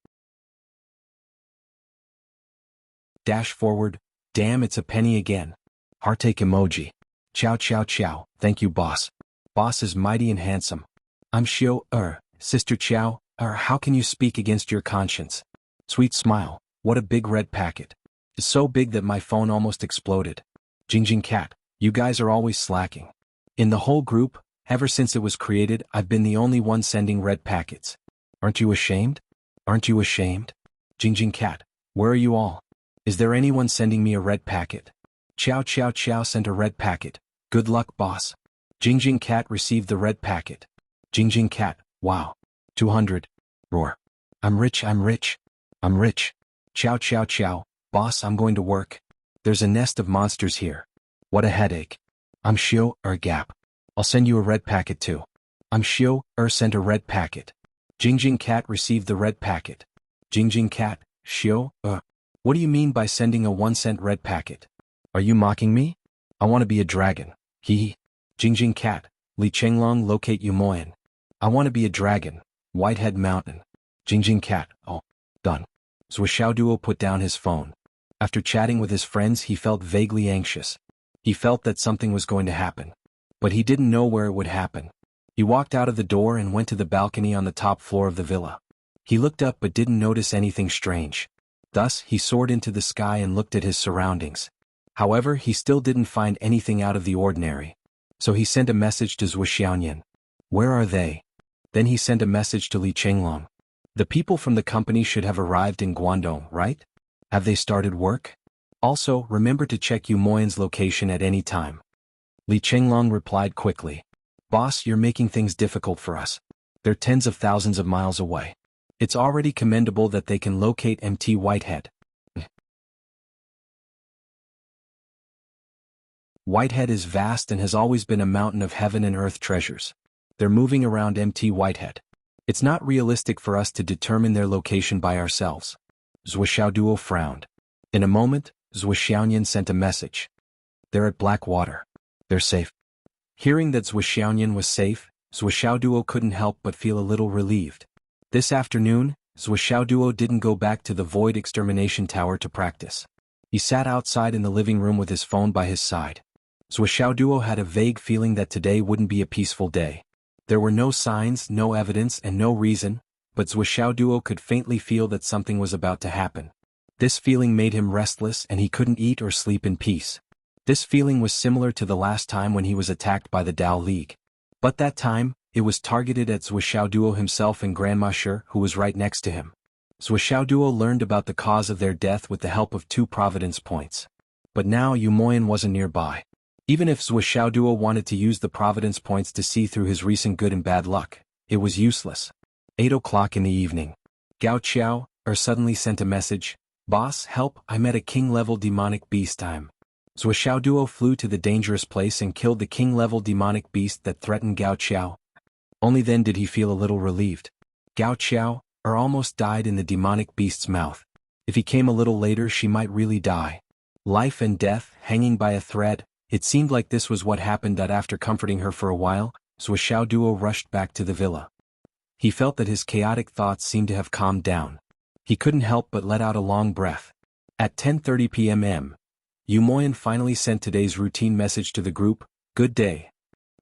_ damn, it's a penny again. Heartache emoji. Chow, thank you boss. Boss is mighty and handsome. I'm sure sister Chow, how can you speak against your conscience? Sweet smile, what a big red packet. It's so big that my phone almost exploded. Jingjing cat, you guys are always slacking. In the whole group, ever since it was created, I've been the only one sending red packets. Aren't you ashamed? Aren't you ashamed? Jingjing cat, where are you all? Is there anyone sending me a red packet? Chow sent a red packet. Good luck, boss. Jingjing cat received the red packet. Jingjing cat, wow. 200. Roar. I'm rich. Chow, boss, I'm going to work. There's a nest of monsters here. What a headache. I'm sure gap. I'll send you a red packet too. I'm sure sent a red packet. Jingjing cat received the red packet. Jingjing cat, sure What do you mean by sending a 1-cent red packet? Are you mocking me? I want to be a dragon. Hee. Jingjing cat, Li Chenglong locate Yu Moyan. I want to be a dragon. Whitehead Mountain. Jingjing cat, oh, done. Zhuoxiaoduo put down his phone. After chatting with his friends, he felt vaguely anxious. He felt that something was going to happen. But he didn't know where it would happen. He walked out of the door and went to the balcony on the top floor of the villa. He looked up but didn't notice anything strange. Thus, he soared into the sky and looked at his surroundings. However, he still didn't find anything out of the ordinary. So he sent a message to Zhuoxiaoyan. Where are they? Then he sent a message to Li Chenglong. The people from the company should have arrived in Guangdong, right? Have they started work? Also, remember to check Yu Moyan's location at any time. Li Chenglong replied quickly. Boss, you're making things difficult for us. They're tens of thousands of miles away. It's already commendable that they can locate MT Whitehead. Whitehead is vast and has always been a mountain of heaven and earth treasures. They're moving around MT Whitehead. It's not realistic for us to determine their location by ourselves. Zhuoxiaoduo frowned. In a moment, Zhuoxiaoyan sent a message. They're at Blackwater. They're safe. Hearing that Zhuoxiaoyan was safe, Zhuoxiaoduo couldn't help but feel a little relieved. This afternoon, Duo didn't go back to the Void Extermination Tower to practice. He sat outside in the living room with his phone by his side. Duo had a vague feeling that today wouldn't be a peaceful day. There were no signs, no evidence, and no reason, but Duo could faintly feel that something was about to happen. This feeling made him restless and he couldn't eat or sleep in peace. This feeling was similar to the last time when he was attacked by the Dao League. But that time, it was targeted at Duo himself and Grandma Shi, who was right next to him. Duo learned about the cause of their death with the help of 2 Providence points. But now Yumoyan wasn't nearby. Even if Duo wanted to use the Providence points to see through his recent good and bad luck, it was useless. 8 o'clock in the evening. Gao Qiao suddenly sent a message, "Boss, help, I met a king-level demonic beast. Duo flew to the dangerous place and killed the king-level demonic beast that threatened Gao Qiao. Only then did he feel a little relieved. Gao Qiao almost died in the demonic beast's mouth. If he came a little later, she might really die. Life and death, hanging by a thread. It seemed like this was what happened. That after comforting her for a while, Duo rushed back to the villa. He felt that his chaotic thoughts seemed to have calmed down. He couldn't help but let out a long breath. At 10:30 p.m. Yumoyan finally sent today's routine message to the group, "Good day."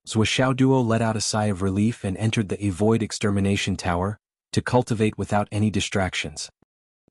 Duo let out a sigh of relief and entered the Void Extermination Tower, to cultivate without any distractions.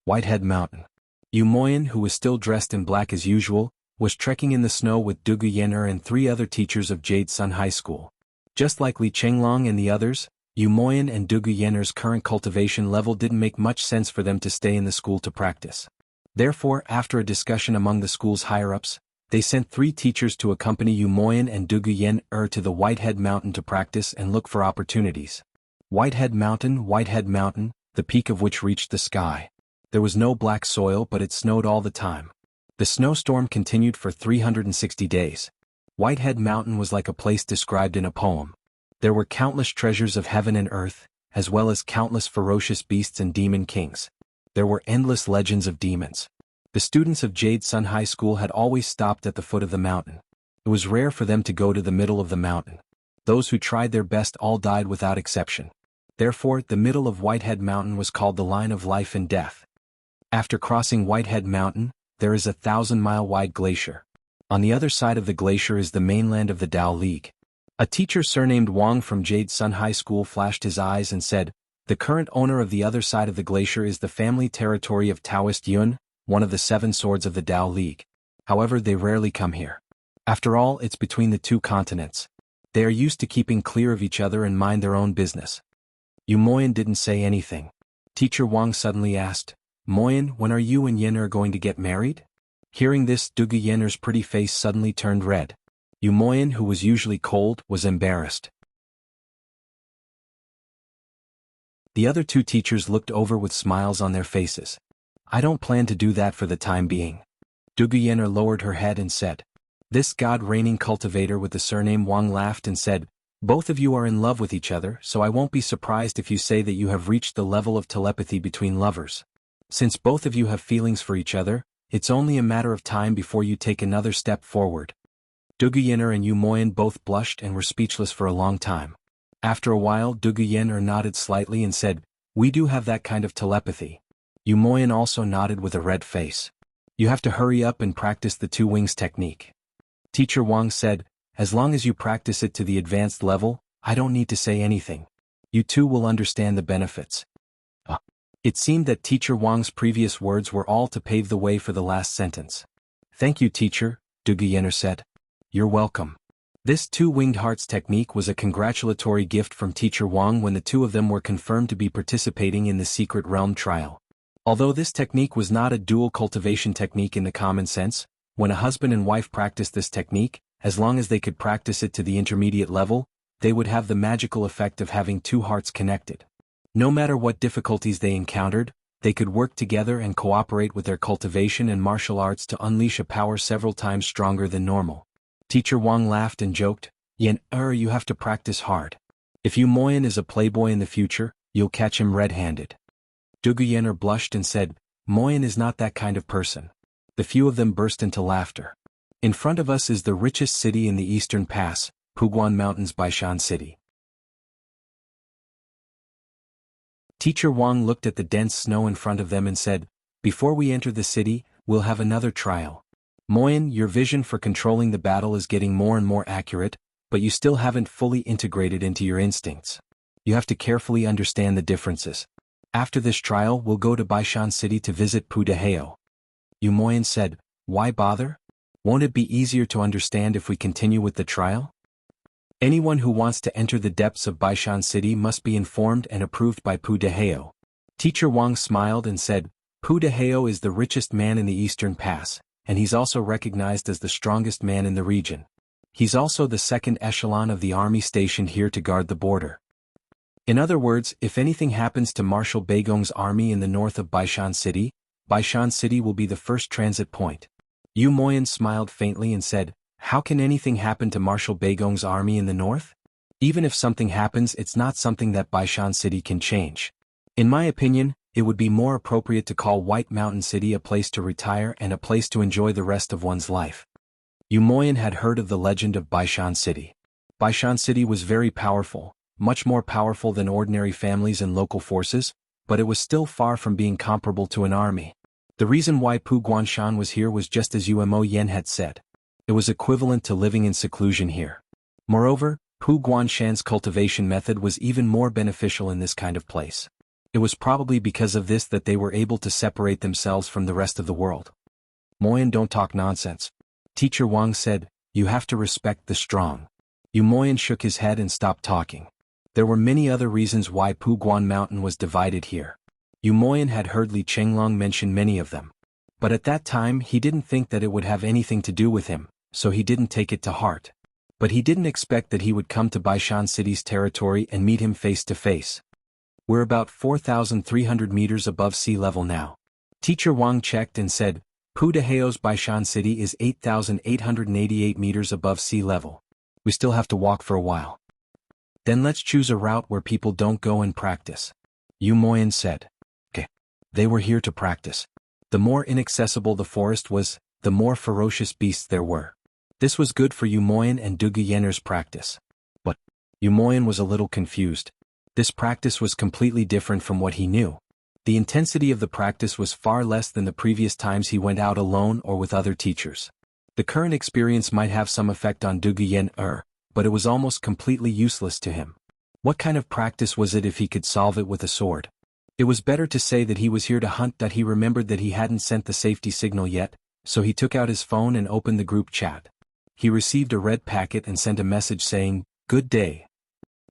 Whitehead Mountain. Yumoyan, who was still dressed in black as usual, was trekking in the snow with Dugu Yen'er and 3 other teachers of Jade Sun High School. Just like Li Chenglong and the others, Yumoyan and Dugu Yen'er's current cultivation level didn't make much sense for them to stay in the school to practice. Therefore, after a discussion among the school's higher-ups, they sent 3 teachers to accompany Yumoyan and Dugu Yen'er to the Whitehead Mountain to practice and look for opportunities. Whitehead Mountain, the peak of which reached the sky. There was no black soil, but it snowed all the time. The snowstorm continued for 360 days. Whitehead Mountain was like a place described in a poem. There were countless treasures of heaven and earth, as well as countless ferocious beasts and demon kings. There were endless legends of demons. The students of Jade Sun High School had always stopped at the foot of the mountain. It was rare for them to go to the middle of the mountain. Those who tried their best all died without exception. Therefore, the middle of Whitehead Mountain was called the line of life and death. After crossing Whitehead Mountain, there is a 1,000-mile-wide glacier. On the other side of the glacier is the mainland of the Dao League. A teacher surnamed Wang from Jade Sun High School flashed his eyes and said, "The current owner of the other side of the glacier is the family territory of Taoist Yun, one of the 7 swords of the Dao League. However, they rarely come here. After all, it's between the 2 continents. They are used to keeping clear of each other and mind their own business." Yumoyan didn't say anything. Teacher Wang suddenly asked, "Moyan, when are you and Yen'er going to get married?" Hearing this, Dugu Yen'er's pretty face suddenly turned red. Yumoyan, who was usually cold, was embarrassed. The other 2 teachers looked over with smiles on their faces. "I don't plan to do that for the time being." Dugu Yen'er lowered her head and said. This god-reigning cultivator with the surname Wang laughed and said, "Both of you are in love with each other, so I won't be surprised if you say that you have reached the level of telepathy between lovers. Since both of you have feelings for each other, it's only a matter of time before you take another step forward." Dugu Yen'er and Yumoyan both blushed and were speechless for a long time. After a while, Dugu Yen'er nodded slightly and said, "We do have that kind of telepathy." Yumoyan also nodded with a red face. "You have to hurry up and practice the 2 wings technique." Teacher Wang said, "As long as you practice it to the advanced level, I don't need to say anything. You 2 will understand the benefits." It seemed that Teacher Wang's previous words were all to pave the way for the last sentence. "Thank you, teacher," Dugu Yen'er said. "You're welcome." This 2-winged hearts technique was a congratulatory gift from Teacher Wang when the 2 of them were confirmed to be participating in the Secret Realm trial. Although this technique was not a dual cultivation technique in the common sense, when a husband and wife practiced this technique, as long as they could practice it to the intermediate level, they would have the magical effect of having 2 hearts connected. No matter what difficulties they encountered, they could work together and cooperate with their cultivation and martial arts to unleash a power several times stronger than normal. Teacher Wang laughed and joked, "Yen'er, you have to practice hard. If Yumoyan is a playboy in the future, you'll catch him red-handed." Dugu Yen'er blushed and said, "Moyan is not that kind of person." The few of them burst into laughter. In front of us is the richest city in the Eastern Pass, Puguan Mountains, Baishan City. Teacher Wang looked at the dense snow in front of them and said, "Before we enter the city, we'll have another trial. Moyen, your vision for controlling the battle is getting more and more accurate, but you still haven't fully integrated into your instincts. You have to carefully understand the differences. After this trial, we'll go to Baishan City to visit Pu Dehao." Yu Moyen said, "Why bother? Won't it be easier to understand if we continue with the trial? Anyone who wants to enter the depths of Baishan City must be informed and approved by Pu Dehao." Teacher Wang smiled and said, "Pu Dehao is the richest man in the Eastern Pass, and he's also recognized as the strongest man in the region. He's also the second echelon of the army stationed here to guard the border. In other words, if anything happens to Marshal Beigong's army in the north of Baishan City will be the first transit point." Yu Moyen smiled faintly and said, "How can anything happen to Marshal Beigong's army in the north? Even if something happens, it's not something that Baishan City can change. In my opinion, it would be more appropriate to call White Mountain City a place to retire and a place to enjoy the rest of one's life." Yu Moyen had heard of the legend of Baishan City. Baishan City was very powerful, much more powerful than ordinary families and local forces, but it was still far from being comparable to an army. The reason why Pu Guanshan was here was just as Umo Yen had said. It was equivalent to living in seclusion here. Moreover, Pu Guanshan's cultivation method was even more beneficial in this kind of place. It was probably because of this that they were able to separate themselves from the rest of the world. "Moyen, don't talk nonsense." Teacher Wang said, "You have to respect the strong." Yu Moyen shook his head and stopped talking. There were many other reasons why Pu Guan Mountain was divided here. Yu Moyen had heard Li Chenglong mention many of them. But at that time he didn't think that it would have anything to do with him, so he didn't take it to heart. But he didn't expect that he would come to Baishan City's territory and meet him face to face. "We're about 4,300 meters above sea level now." Teacher Wang checked and said, "Pu Dehao's Baishan City is 8,888 meters above sea level. We still have to walk for a while." "Then let's choose a route where people don't go and practice," Yu Moyen said. "Okay." They were here to practice. The more inaccessible the forest was, the more ferocious beasts there were. This was good for Yu Moyen and Dugu Yenner's practice. But Yu Moyen was a little confused. This practice was completely different from what he knew. The intensity of the practice was far less than the previous times he went out alone or with other teachers. The current experience might have some effect on Dugu Yenner, but it was almost completely useless to him. What kind of practice was it if he could solve it with a sword? It was better to say that he was here to hunt. That he remembered that he hadn't sent the safety signal yet, so he took out his phone and opened the group chat. He received a red packet and sent a message saying, "Good day."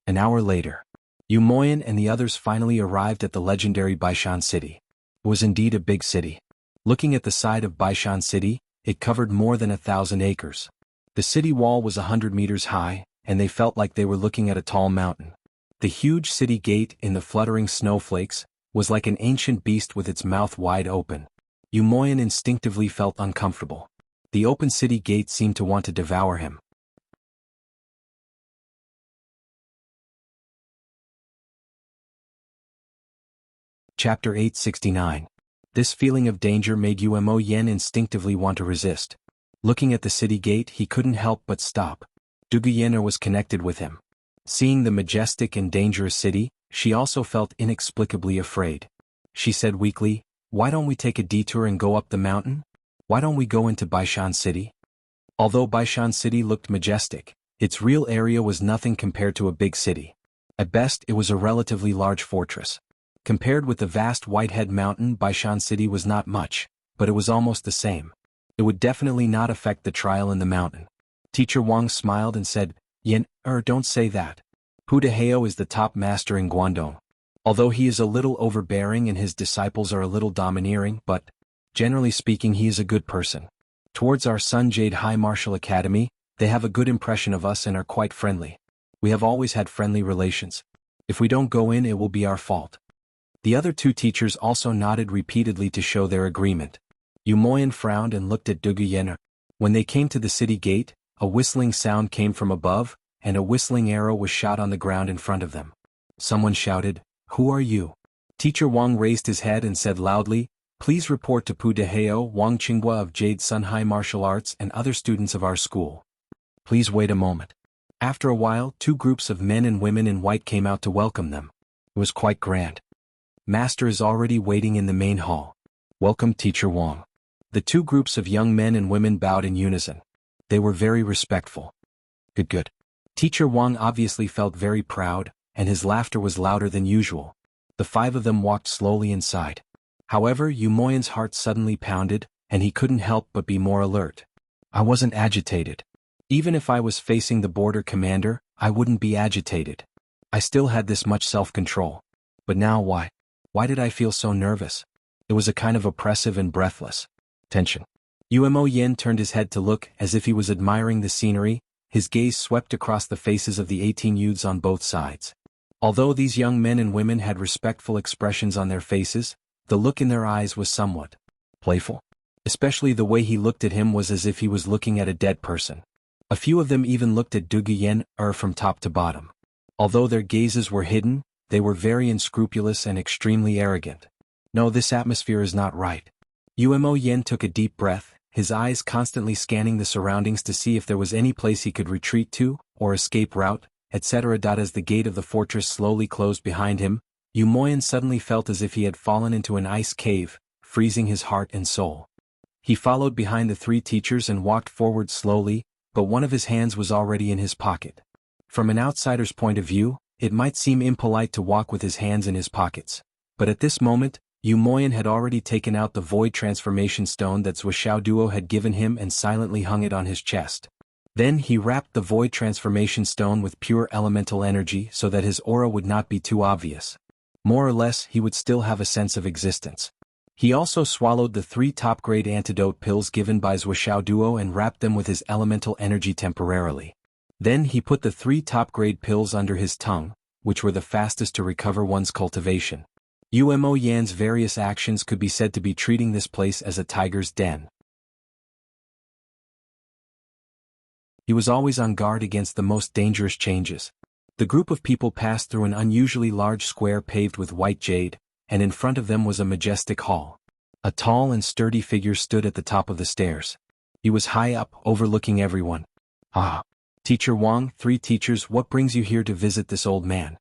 An hour later, Yu Moyen and the others finally arrived at the legendary Baishan City. It was indeed a big city. Looking at the side of Baishan City, it covered more than 1,000 acres. The city wall was 100 meters high, and they felt like they were looking at a tall mountain. The huge city gate in the fluttering snowflakes was like an ancient beast with its mouth wide open. Yu Moyen instinctively felt uncomfortable. The open city gate seemed to want to devour him. Chapter 869. This feeling of danger made Umo Yen instinctively want to resist. Looking at the city gate, he couldn't help but stop. Dugu Yenner was connected with him. Seeing the majestic and dangerous city, she also felt inexplicably afraid. She said weakly, "Why don't we take a detour and go up the mountain? Why don't we go into Baishan City?" Although Baishan City looked majestic, its real area was nothing compared to a big city. At best, it was a relatively large fortress. Compared with the vast Whitehead Mountain, Baishan City was not much, but it was almost the same. It would definitely not affect the trial in the mountain. Teacher Wang smiled and said, Don't say that. Pu Dehao is the top master in Guangdong. Although he is a little overbearing and his disciples are a little domineering, but, generally speaking, he is a good person. Towards our Sun Jade High Martial Academy, they have a good impression of us and are quite friendly. We have always had friendly relations. If we don't go in, it will be our fault." The other two teachers also nodded repeatedly to show their agreement. Yu Moyen frowned and looked at Dugu Yenner. When they came to the city gate, a whistling sound came from above, and a whistling arrow was shot on the ground in front of them. Someone shouted, "Who are you?" Teacher Wang raised his head and said loudly, "Please report to Pu Dehao, Wang Qinghua of Jade Sun High Martial Arts and other students of our school. Please wait a moment." After a while, two groups of men and women in white came out to welcome them. It was quite grand. Master is already waiting in the main hall. Welcome, Teacher Wang. The two groups of young men and women bowed in unison. They were very respectful. Good. Teacher Wang obviously felt very proud, and his laughter was louder than usual. The five of them walked slowly inside. However, Yu Moyan's heart suddenly pounded, and he couldn't help but be more alert. I wasn't agitated. Even if I was facing the border commander, I wouldn't be agitated. I still had this much self-control. But now why? Why did I feel so nervous? It was a kind of oppressive and breathless tension. Yen turned his head to look as if he was admiring the scenery. His gaze swept across the faces of the 18 youths on both sides. Although these young men and women had respectful expressions on their faces, the look in their eyes was somewhat playful. Especially the way he looked at him was as if he was looking at a dead person. A few of them even looked at Yen from top to bottom. Although their gazes were hidden, they were very unscrupulous and extremely arrogant. No, this atmosphere is not right. Yen took a deep breath, his eyes constantly scanning the surroundings to see if there was any place he could retreat to, or escape route, etc. As the gate of the fortress slowly closed behind him, Yen suddenly felt as if he had fallen into an ice cave, freezing his heart and soul. He followed behind the three teachers and walked forward slowly, but one of his hands was already in his pocket. From an outsider's point of view, it might seem impolite to walk with his hands in his pockets. But at this moment, Yen had already taken out the void transformation stone that Zuoxiao Duo had given him and silently hung it on his chest. Then he wrapped the void transformation stone with pure elemental energy so that his aura would not be too obvious. More or less, he would still have a sense of existence. He also swallowed the 3 top-grade antidote pills given by Zuoxiao Duo and wrapped them with his elemental energy temporarily. Then he put the 3 top-grade pills under his tongue, which were the fastest to recover one's cultivation. Yan's various actions could be said to be treating this place as a tiger's den. He was always on guard against the most dangerous changes. The group of people passed through an unusually large square paved with white jade, and in front of them was a majestic hall. A tall and sturdy figure stood at the top of the stairs. He was high up, overlooking everyone. Ah! Teacher Wang, 3 teachers, what brings you here to visit this old man?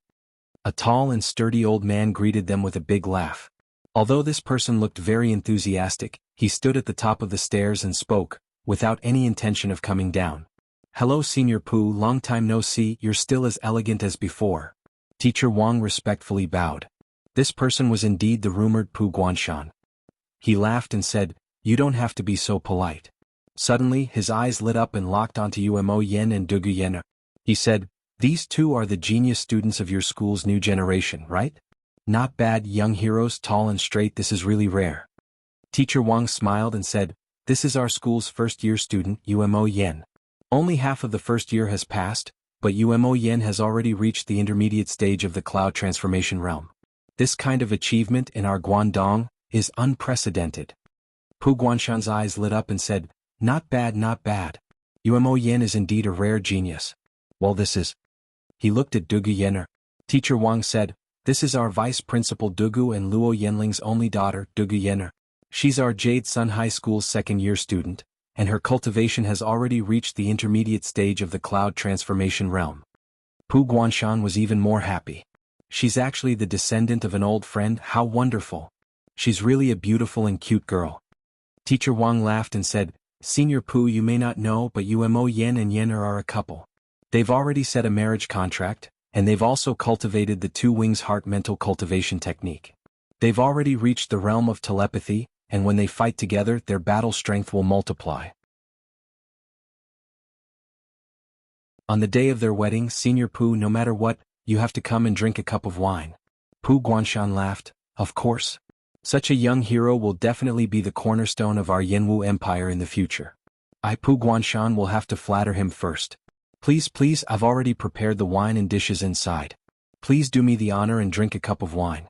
A tall and sturdy old man greeted them with a big laugh. Although this person looked very enthusiastic, he stood at the top of the stairs and spoke, without any intention of coming down. Hello Senior Pu, long time no see, you're still as elegant as before. Teacher Wang respectfully bowed. This person was indeed the rumored Pu Guanshan. He laughed and said, you don't have to be so polite. Suddenly, his eyes lit up and locked onto Yen and Yen. He said, these two are the genius students of your school's new generation, right? Not bad, young heroes, tall and straight, this is really rare. Teacher Wang smiled and said, this is our school's first-year student, Yen. Only half of the first year has passed, but Yen has already reached the intermediate stage of the cloud transformation realm. This kind of achievement in our Guangdong is unprecedented. Pu Guanshan's eyes lit up and said, not bad, not bad. Yen is indeed a rare genius. Well, this is... He looked at Yen. Teacher Wang said, this is our vice principal Dugu and Luo Yenling's only daughter, Yen. She's our Jade Sun High School's second-year student, and her cultivation has already reached the intermediate stage of the cloud transformation realm. Pu Guanshan was even more happy. She's actually the descendant of an old friend, how wonderful. She's really a beautiful and cute girl. Teacher Wang laughed and said, Senior Pu, you may not know, but Yen and Yen are a couple. They've already set a marriage contract, and they've also cultivated the 2 wings heart mental cultivation technique. They've already reached the realm of telepathy, and when they fight together, their battle strength will multiply. On the day of their wedding, Senior Pu, no matter what, you have to come and drink a cup of wine. Pu Guanshan laughed, of course. Such a young hero will definitely be the cornerstone of our Yanwu Empire in the future. Pu Guanshan will have to flatter him first. Please, I've already prepared the wine and dishes inside. Please do me the honor and drink a cup of wine.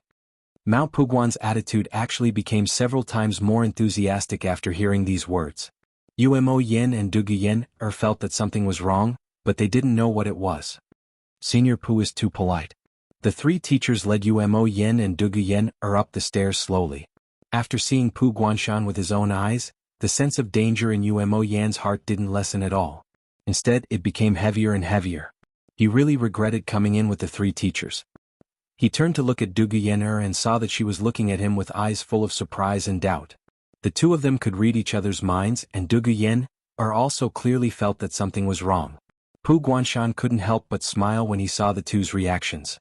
Mao Puguan's attitude actually became several times more enthusiastic after hearing these words. Yen and Yen felt that something was wrong, but they didn't know what it was. Senior Pu is too polite. The 3 teachers led Yen and Yen up the stairs slowly. After seeing Pu Guanshan with his own eyes, the sense of danger in Yen's heart didn't lessen at all. Instead, it became heavier and heavier. He really regretted coming in with the 3 teachers. He turned to look at Duguyener and saw that she was looking at him with eyes full of surprise and doubt. The two of them could read each other's minds, and Duguyener also clearly felt that something was wrong. Pu Guanshan couldn't help but smile when he saw the two's reactions.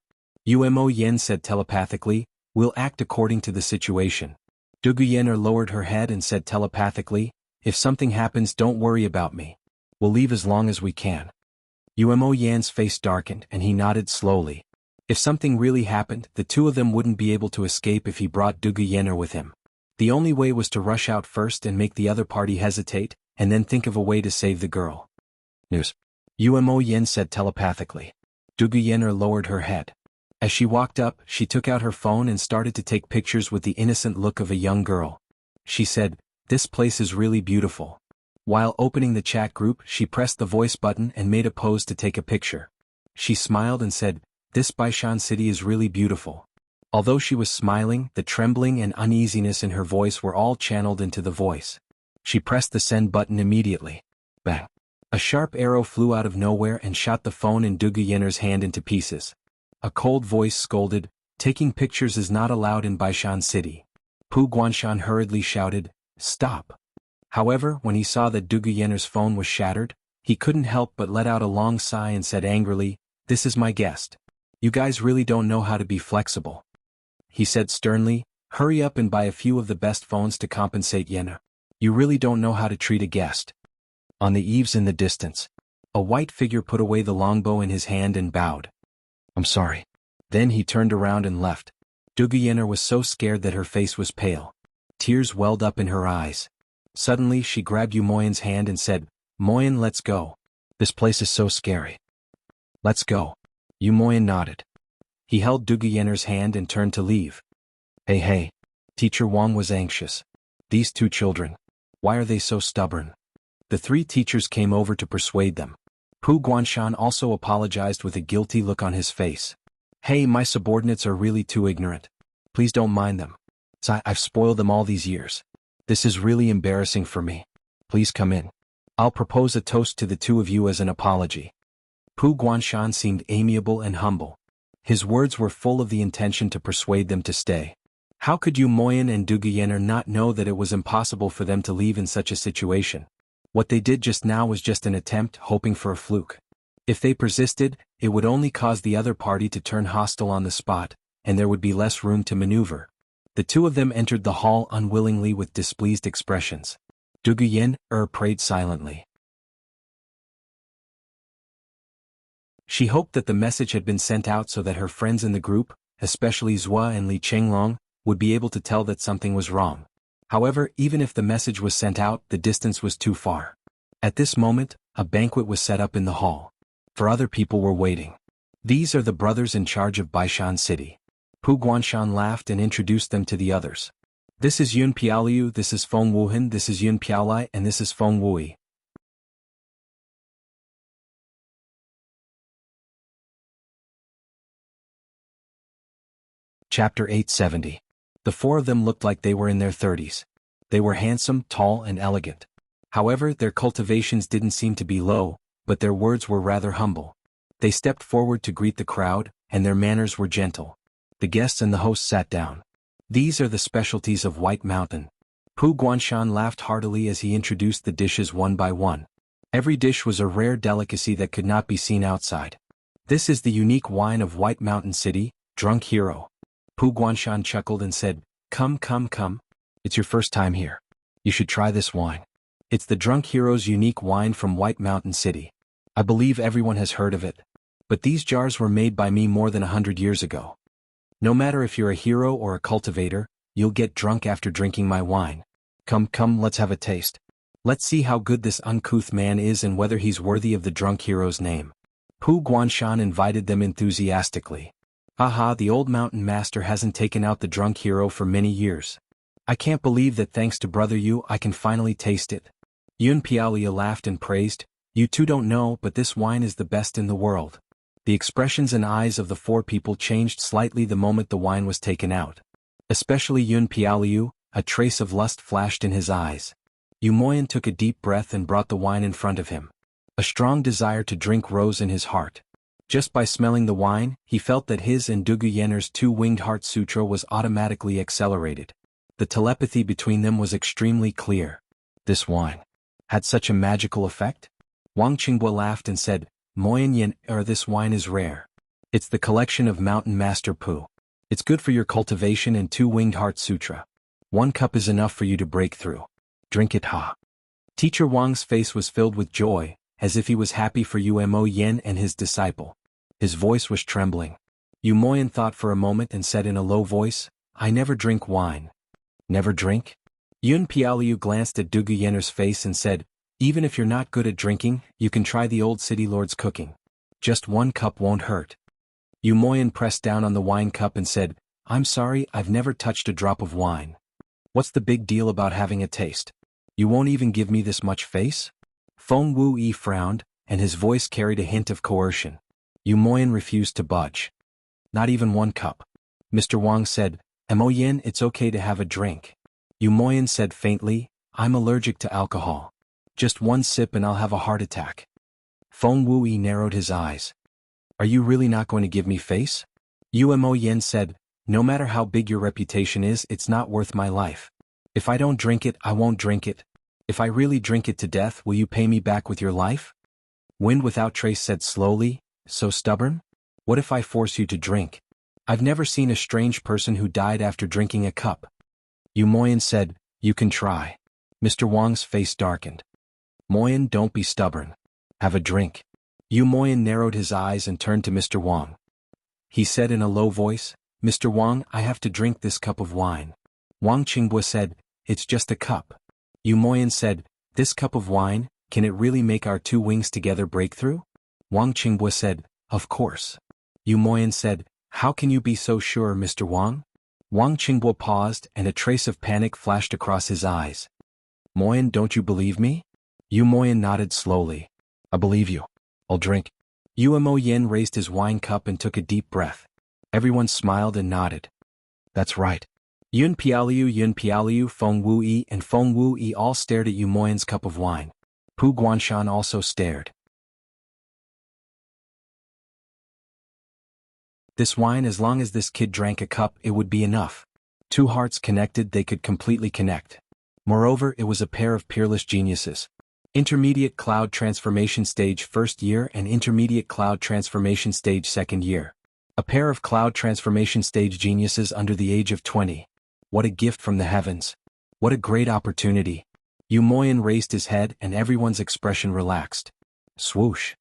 Umo Yen said telepathically, "We'll act according to the situation." Duguyener lowered her head and said telepathically, "If something happens, don't worry about me. We'll leave as long as we can." Umo Yan's face darkened and he nodded slowly. If something really happened, the two of them wouldn't be able to escape if he brought Duguyener with him. The only way was to rush out first and make the other party hesitate, and then think of a way to save the girl. "News," Umo Yen said telepathically. Duguyener lowered her head. As she walked up, she took out her phone and started to take pictures with the innocent look of a young girl. She said, "This place is really beautiful." While opening the chat group, she pressed the voice button and made a pose to take a picture. She smiled and said, "This Baishan city is really beautiful." Although she was smiling, the trembling and uneasiness in her voice were all channeled into the voice. She pressed the send button immediately. Bang! A sharp arrow flew out of nowhere and shot the phone in Duguyener's hand into pieces. A cold voice scolded, "Taking pictures is not allowed in Baishan city." Pu Guanshan hurriedly shouted, "Stop!" However, when he saw that Duguyener's phone was shattered, he couldn't help but let out a long sigh and said angrily, "This is my guest. You guys really don't know how to be flexible." He said sternly, "Hurry up and buy a few of the best phones to compensate Yena. You really don't know how to treat a guest." On the eaves in the distance, a white figure put away the longbow in his hand and bowed. "I'm sorry." Then he turned around and left. Duguyener was so scared that her face was pale. Tears welled up in her eyes. Suddenly she grabbed Umoyan's hand and said, "Moyan, let's go. This place is so scary." "Let's go." Umoyan nodded. He held Duguyener's hand and turned to leave. Hey. Teacher Wang was anxious. These two children. Why are they so stubborn? The three teachers came over to persuade them. Pu Guanshan also apologized with a guilty look on his face. "Hey, my subordinates are really too ignorant. Please don't mind them. I've spoiled them all these years. This is really embarrassing for me. Please come in. I'll propose a toast to the two of you as an apology." Pu Guanshan seemed amiable and humble. His words were full of the intention to persuade them to stay. How could Moyan and Duguyener not know that it was impossible for them to leave in such a situation? What they did just now was just an attempt, hoping for a fluke. If they persisted, it would only cause the other party to turn hostile on the spot, and there would be less room to maneuver. The two of them entered the hall unwillingly with displeased expressions. Duguyener prayed silently. She hoped that the message had been sent out so that her friends in the group, especially Zhua and Li Chenglong, would be able to tell that something was wrong. However, even if the message was sent out, the distance was too far. At this moment, a banquet was set up in the hall. For other people were waiting. "These are the brothers in charge of Baishan City." Pu Guanshan laughed and introduced them to the others. "This is Yun Piaoliu, this is Feng Wuhan, this is Yun Piaolai, and this is Feng Wui." Chapter 870. The four of them looked like they were in their 30s. They were handsome, tall, and elegant. However, their cultivations didn't seem to be low, but their words were rather humble. They stepped forward to greet the crowd, and their manners were gentle. The guests and the host sat down. "These are the specialties of White Mountain." Pu Guanshan laughed heartily as he introduced the dishes one by one. Every dish was a rare delicacy that could not be seen outside. "This is the unique wine of White Mountain City, Drunk Hero." Pu Guanshan chuckled and said, Come. It's your first time here. You should try this wine. It's the Drunk Hero's unique wine from White Mountain City. I believe everyone has heard of it. But these jars were made by me more than 100 years ago. No matter if you're a hero or a cultivator, you'll get drunk after drinking my wine. Come, let's have a taste. Let's see how good this uncouth man is and whether he's worthy of the Drunk Hero's name. Pu Guanshan invited them enthusiastically. Aha, the old mountain master hasn't taken out the Drunk Hero for many years. I can't believe that thanks to Brother Yu I can finally taste it. Yun Piaolia laughed and praised, "You two don't know, but this wine is the best in the world." The expressions and eyes of the four people changed slightly the moment the wine was taken out. Especially Yun Piaoliu, a trace of lust flashed in his eyes. Umoyan took a deep breath and brought the wine in front of him. A strong desire to drink rose in his heart. Just by smelling the wine, he felt that his and Dugu Yenner's two-winged heart sutra was automatically accelerated. The telepathy between them was extremely clear. This wine had such a magical effect? Wang Qinghua laughed and said, Moyan Yen, this wine is rare. It's the collection of Mountain Master Pu. It's good for your cultivation and two-winged heart sutra. 1 cup is enough for you to break through. Drink it, ha. Teacher Wang's face was filled with joy, as if he was happy for Mo Yen and his disciple. His voice was trembling. Moyan thought for a moment and said in a low voice, I never drink wine. Never drink? Yun Piaoliu glanced at Dugu Yenner's face and said, even if you're not good at drinking, you can try the old city lord's cooking. Just 1 cup won't hurt. Moyan pressed down on the wine cup and said, I'm sorry, I've never touched a drop of wine. What's the big deal about having a taste? You won't even give me this much face? Feng Wuyi frowned, and his voice carried a hint of coercion. Moyan refused to budge. Not even 1 cup. Mr. Wang said, Mo Yen, it's okay to have a drink. Moyan said faintly, I'm allergic to alcohol. Just 1 sip and I'll have a heart attack. Feng Wuyi narrowed his eyes. Are you really not going to give me face? Mo Yen said, no matter how big your reputation is, it's not worth my life. If I don't drink it, I won't drink it. If I really drink it to death, will you pay me back with your life? Wind Without Trace said slowly, so stubborn? What if I force you to drink? I've never seen a strange person who died after drinking a cup. Moyan said, you can try. Mr. Wang's face darkened. Moyan, don't be stubborn. Have a drink. Moyan narrowed his eyes and turned to Mr. Wang. He said in a low voice, Mr. Wang, I have to drink this cup of wine. Wang Qinghua said, it's just a cup. Moyan said, this cup of wine, can it really make our 2 wings together break through? Wang Qinghua said, of course. Moyan said, how can you be so sure, Mr. Wang? Wang Qinghua paused and a trace of panic flashed across his eyes. Moyan, don't you believe me? Moyan nodded slowly. I believe you. I'll drink. Mo Yen raised his wine cup and took a deep breath. Everyone smiled and nodded. That's right. Yun Piaoliu, Feng Wuyi, and Feng Wuyi all stared at Moyan's cup of wine. Pu Guanshan also stared. This wine, as long as this kid drank a cup, it would be enough. 2 hearts connected, they could completely connect. Moreover, it was a pair of peerless geniuses. Intermediate Cloud Transformation Stage 1st year and Intermediate Cloud Transformation Stage 2nd year. A pair of Cloud Transformation Stage geniuses under the age of 20. What a gift from the heavens. What a great opportunity. Moyan raised his head and everyone's expression relaxed. Swoosh.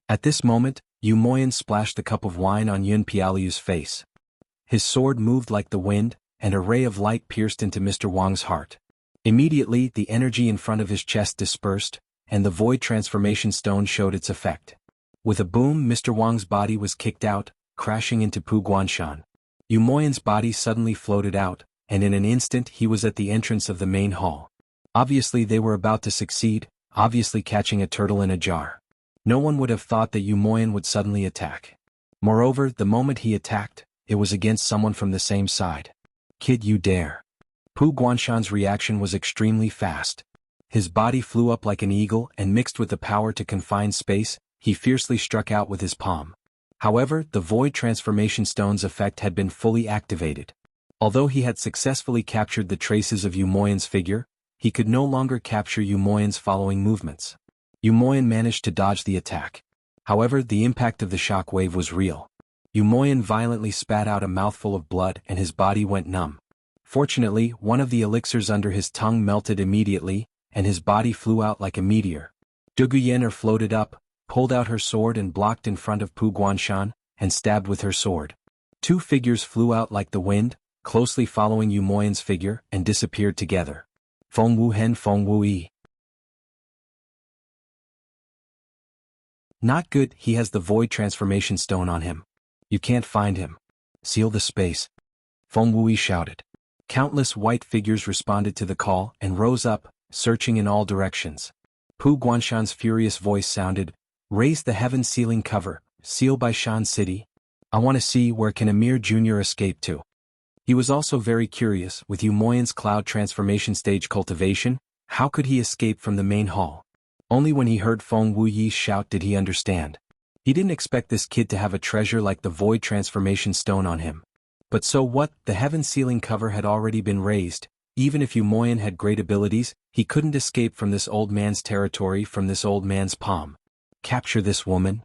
At this moment, Moyan splashed the cup of wine on Yun Piaoliu's face. His sword moved like the wind, and a ray of light pierced into Mr. Wang's heart. Immediately, the energy in front of his chest dispersed, and the void transformation stone showed its effect. With a boom, Mr. Wang's body was kicked out, crashing into Pu Guanshan. Moyan's body suddenly floated out, and in an instant he was at the entrance of the main hall. Obviously they were about to succeed, obviously catching a turtle in a jar. No one would have thought that Moyan would suddenly attack. Moreover, the moment he attacked, it was against someone from the same side. Kid, you dare. Pu Guanshan's reaction was extremely fast. His body flew up like an eagle and mixed with the power to confine space, he fiercely struck out with his palm. However, the void transformation stone's effect had been fully activated. Although he had successfully captured the traces of Moyan's figure, he could no longer capture Moyan's following movements. Moyan managed to dodge the attack. However, the impact of the shock wave was real. Moyan violently spat out a mouthful of blood and his body went numb. Fortunately, one of the elixirs under his tongue melted immediately, and his body flew out like a meteor. Dugu Yenner floated up, pulled out her sword and blocked in front of Pu Guanshan, and stabbed with her sword. 2 figures flew out like the wind, closely following Moyan's figure, and disappeared together. Feng Wuhen Feng Wuyi. Not good, he has the void transformation stone on him. You can't find him. Seal the space. Feng Wuyi shouted. Countless white figures responded to the call and rose up, searching in all directions. Pu Guanshan's furious voice sounded, raise the heaven sealing cover, seal by Shan City. I want to see where can Amir Jr. escape to. He was also very curious, with Moyan's cloud transformation stage cultivation, how could he escape from the main hall? Only when he heard Feng Wuyi's shout did he understand. He didn't expect this kid to have a treasure like the Void Transformation Stone on him. But so what, the heaven ceiling cover had already been raised. Even if Yu Moyan had great abilities, he couldn't escape from this old man's territory, from this old man's palm. Capture this woman,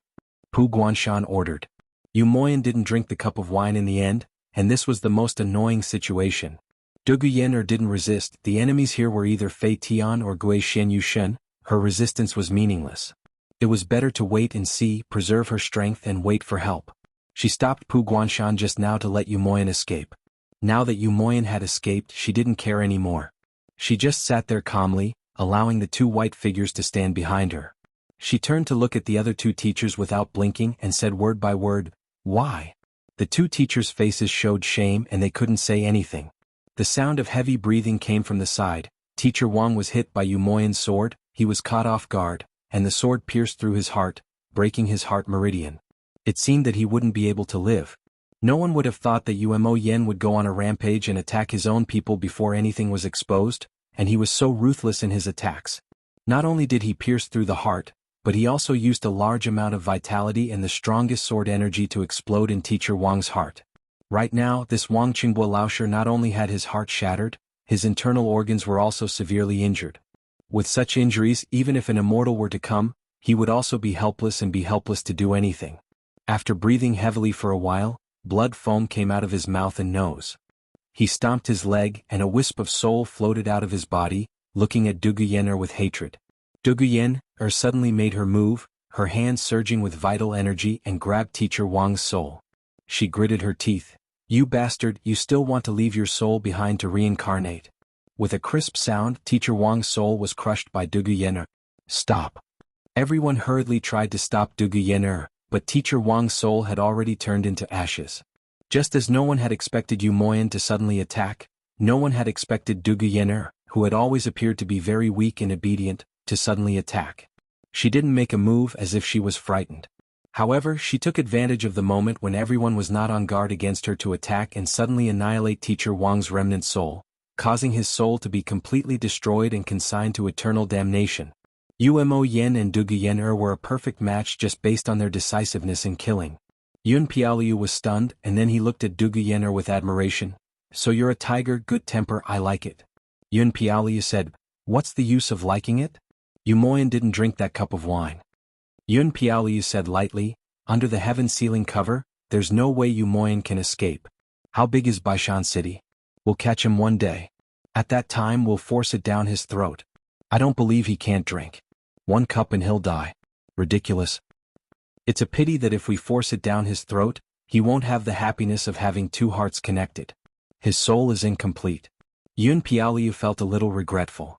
Pu Guanshan ordered. Yu Moyan didn't drink the cup of wine in the end, and this was the most annoying situation. Dugu Yen'er didn't resist. The enemies here were either Fei Tian or Gui Shen Yushen. Her resistance was meaningless. It was better to wait and see, preserve her strength and wait for help. She stopped Pu Guanshan just now to let Yu Moyan escape. Now that Yu Moyan had escaped, she didn't care anymore. She just sat there calmly, allowing the two white figures to stand behind her. She turned to look at the other two teachers without blinking and said word by word, "Why?" The two teachers' faces showed shame and they couldn't say anything. The sound of heavy breathing came from the side. Teacher Wang was hit by Yu Moyan's sword. He was caught off guard, and the sword pierced through his heart, breaking his heart meridian. It seemed that he wouldn't be able to live. No one would have thought that Yu Moyan would go on a rampage and attack his own people before anything was exposed, and he was so ruthless in his attacks. Not only did he pierce through the heart, but he also used a large amount of vitality and the strongest sword energy to explode in Teacher Wang's heart. Right now, this Wang Qingbo Laosher not only had his heart shattered, his internal organs were also severely injured. With such injuries, even if an immortal were to come, he would also be helpless to do anything. After breathing heavily for a while, blood foam came out of his mouth and nose. He stomped his leg and a wisp of soul floated out of his body, looking at Dugu Yen'er with hatred. Dugu Yen'er suddenly made her move, her hands surging with vital energy and grabbed Teacher Wang's soul. She gritted her teeth. "You bastard, you still want to leave your soul behind to reincarnate." With a crisp sound, Teacher Wang's soul was crushed by Dugu Yen'er. "Stop." Everyone hurriedly tried to stop Dugu Yen'er, but Teacher Wang's soul had already turned into ashes. Just as no one had expected Yu Moyan to suddenly attack, no one had expected Dugu Yen'er, who had always appeared to be very weak and obedient, to suddenly attack. She didn't make a move as if she was frightened. However, she took advantage of the moment when everyone was not on guard against her to attack and suddenly annihilate Teacher Wang's remnant soul, causing his soul to be completely destroyed and consigned to eternal damnation. Yu Moyan and Dugu Yen'er were a perfect match just based on their decisiveness in killing. Yun Piaoliu was stunned, and then he looked at Dugu Yen'er with admiration. "So you're a tiger, good temper, I like it." Yun Piaoliu said, "What's the use of liking it?" Yu Moyan didn't drink that cup of wine. Yun Piaoliu said lightly, "Under the heaven ceiling cover, there's no way Yu Moyan can escape. How big is Baishan City? We'll catch him one day. At that time we'll force it down his throat. I don't believe he can't drink. One cup and he'll die. Ridiculous. It's a pity that if we force it down his throat, he won't have the happiness of having two hearts connected. His soul is incomplete." Yun Piaoliu felt a little regretful.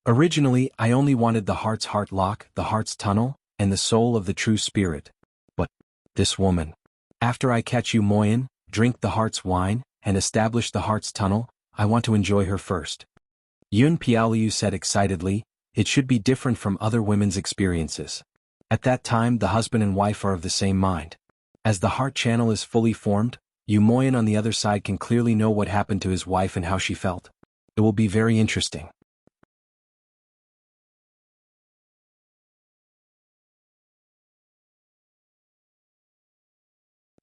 "Originally, I only wanted the heart's heart lock, the heart's tunnel, and the soul of the true spirit. But this woman. After I catch Yu Moyan, drink the heart's wine, and establish the heart's tunnel, I want to enjoy her first." Yun Piaoliu said excitedly, "It should be different from other women's experiences. At that time the husband and wife are of the same mind. As the heart channel is fully formed, Yu Moyan on the other side can clearly know what happened to his wife and how she felt. It will be very interesting."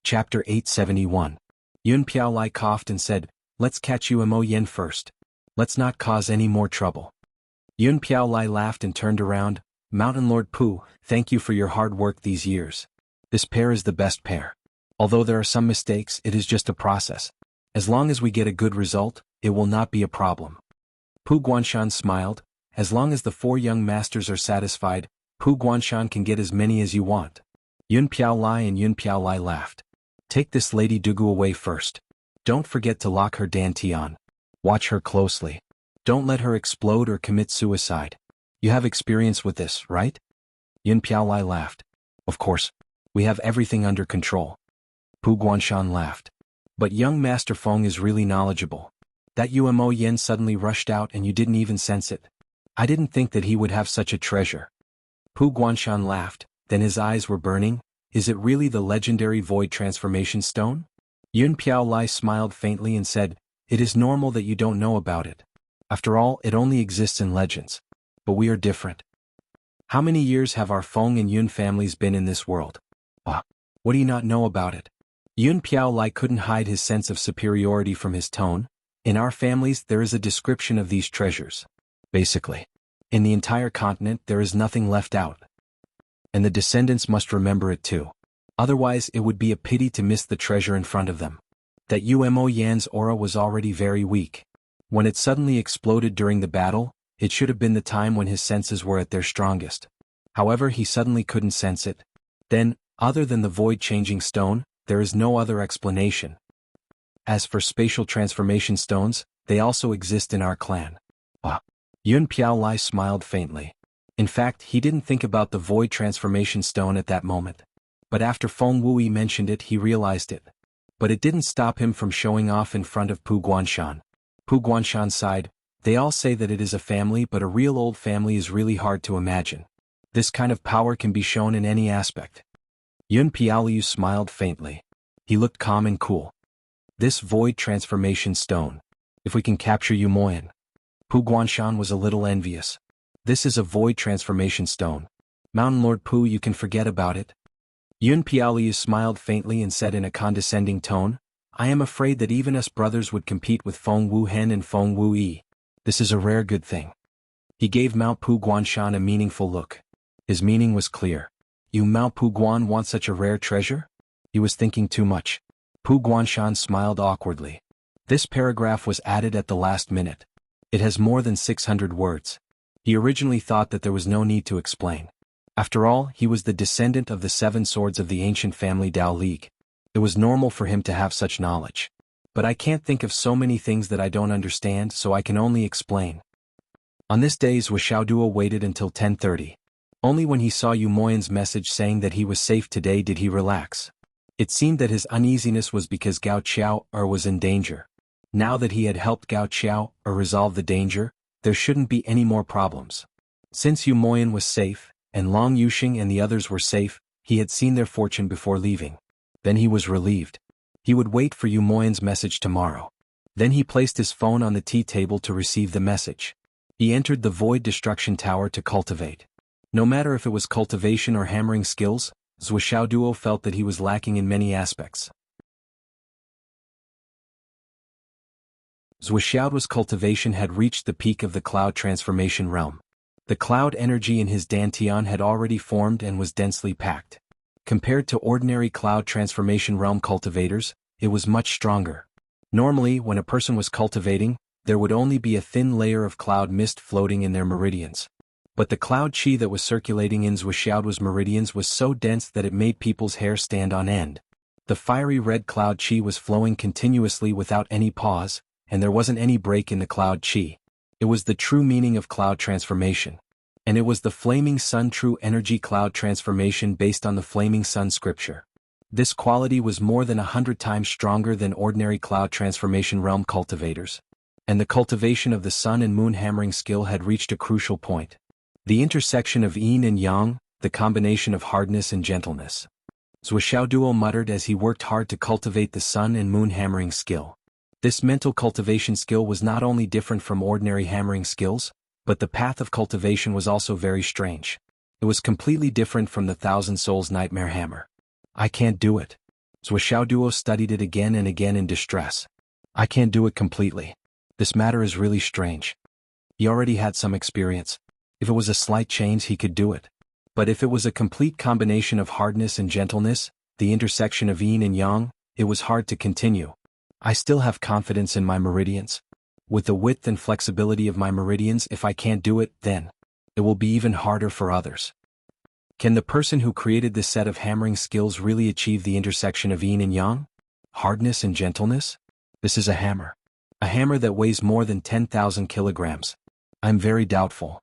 Chapter 871. Yun Piaolai coughed and said, "Let's catch Yu Moyan first. Let's not cause any more trouble." Yun Piaolai laughed and turned around. "Mountain Lord Pu, thank you for your hard work these years. This pair is the best pair. Although there are some mistakes, it is just a process. As long as we get a good result, it will not be a problem." Pu Guanshan smiled. "As long as the four young masters are satisfied, Pu Guanshan can get as many as you want." Yun Piaolai and Yun Piaolai laughed. "Take this Lady Dugu away first. Don't forget to lock her dantian. Watch her closely. Don't let her explode or commit suicide. You have experience with this, right?" Yun Piaolai laughed. "Of course. We have everything under control." Pu Guanshan laughed. "But young Master Feng is really knowledgeable. That Yu Moyan suddenly rushed out and you didn't even sense it. I didn't think that he would have such a treasure." Pu Guanshan laughed, then his eyes were burning. "Is it really the legendary Void Transformation Stone?" Yun Piaolai smiled faintly and said, "It is normal that you don't know about it. After all, it only exists in legends. But we are different." How many years have our Feng and Yun families been in this world? What do you not know about it? Yun Piao Lai couldn't hide his sense of superiority from his tone. In our families there is a description of these treasures. Basically, in the entire continent there is nothing left out. And the descendants must remember it too. Otherwise it would be a pity to miss the treasure in front of them. That Umo Yan's aura was already very weak. When it suddenly exploded during the battle, it should have been the time when his senses were at their strongest. However, he suddenly couldn't sense it. Then, other than the void-changing stone, there is no other explanation. As for spatial transformation stones, they also exist in our clan. Yun Piao Lai smiled faintly. In fact, he didn't think about the void transformation stone at that moment. But after Feng Wui mentioned it, he realized it. But it didn't stop him from showing off in front of Pu Guanshan. Pu Guanshan sighed. They all say that it is a family, but a real old family is really hard to imagine. This kind of power can be shown in any aspect. Yun Piaoliu smiled faintly. He looked calm and cool. This void transformation stone. If we can capture Yu Moyan. Pu Guanshan was a little envious. This is a void transformation stone. Mountain Lord Pu, you can forget about it. Yun Piaoliu smiled faintly and said in a condescending tone, I am afraid that even us brothers would compete with Feng Wu Hen and Feng Wu Yi. This is a rare good thing. He gave Mount Pu Guanshan a meaningful look. His meaning was clear. You Mount Pu Guan want such a rare treasure? He was thinking too much. Pu Guanshan smiled awkwardly. This paragraph was added at the last minute. It has more than 600 words. He originally thought that there was no need to explain. After all, he was the descendant of the 7 swords of the ancient family Dao League. It was normal for him to have such knowledge. But I can't think of so many things that I don't understand, so I can only explain. On this day, Zhou Xiaoduo waited until 10:30. Only when he saw Yu Moyan's message saying that he was safe today did he relax. It seemed that his uneasiness was because Gao Qiao was in danger. Now that he had helped Gao Qiao resolve the danger, there shouldn't be any more problems. Since Yu Moyan was safe, and Long Yuxing and the others were safe, he had seen their fortune before leaving. Then he was relieved. He would wait for Yu Moyan's message tomorrow. Then he placed his phone on the tea table to receive the message. He entered the Void Destruction Tower to cultivate. No matter if it was cultivation or hammering skills, Zhou Xiaoduo felt that he was lacking in many aspects. Zhou Xiaoduo's cultivation had reached the peak of the cloud transformation realm. The cloud energy in his dantian had already formed and was densely packed. Compared to ordinary cloud transformation realm cultivators, it was much stronger. Normally, when a person was cultivating, there would only be a thin layer of cloud mist floating in their meridians. But the cloud chi that was circulating in Zhou Xiaoduo's meridians was so dense that it made people's hair stand on end. The fiery red cloud chi was flowing continuously without any pause, and there wasn't any break in the cloud chi. It was the true meaning of cloud transformation. And it was the Flaming Sun True Energy Cloud Transformation based on the Flaming Sun scripture. This quality was more than 100 times stronger than ordinary cloud transformation realm cultivators. And the cultivation of the sun and moon hammering skill had reached a crucial point. The intersection of yin and yang, the combination of hardness and gentleness. Zhou Xiaoduo muttered as he worked hard to cultivate the sun and moon hammering skill. This mental cultivation skill was not only different from ordinary hammering skills, but the path of cultivation was also very strange. It was completely different from the Thousand Souls Nightmare Hammer. I can't do it. Zhou Xiaoduo studied it again and again in distress. I can't do it completely. This matter is really strange. He already had some experience. If it was a slight change he could do it. But if it was a complete combination of hardness and gentleness, the intersection of yin and yang, it was hard to continue. I still have confidence in my meridians. With the width and flexibility of my meridians, if I can't do it, then it will be even harder for others. Can the person who created this set of hammering skills really achieve the intersection of yin and yang? Hardness and gentleness? This is a hammer. A hammer that weighs more than 10,000 kilograms. I'm very doubtful.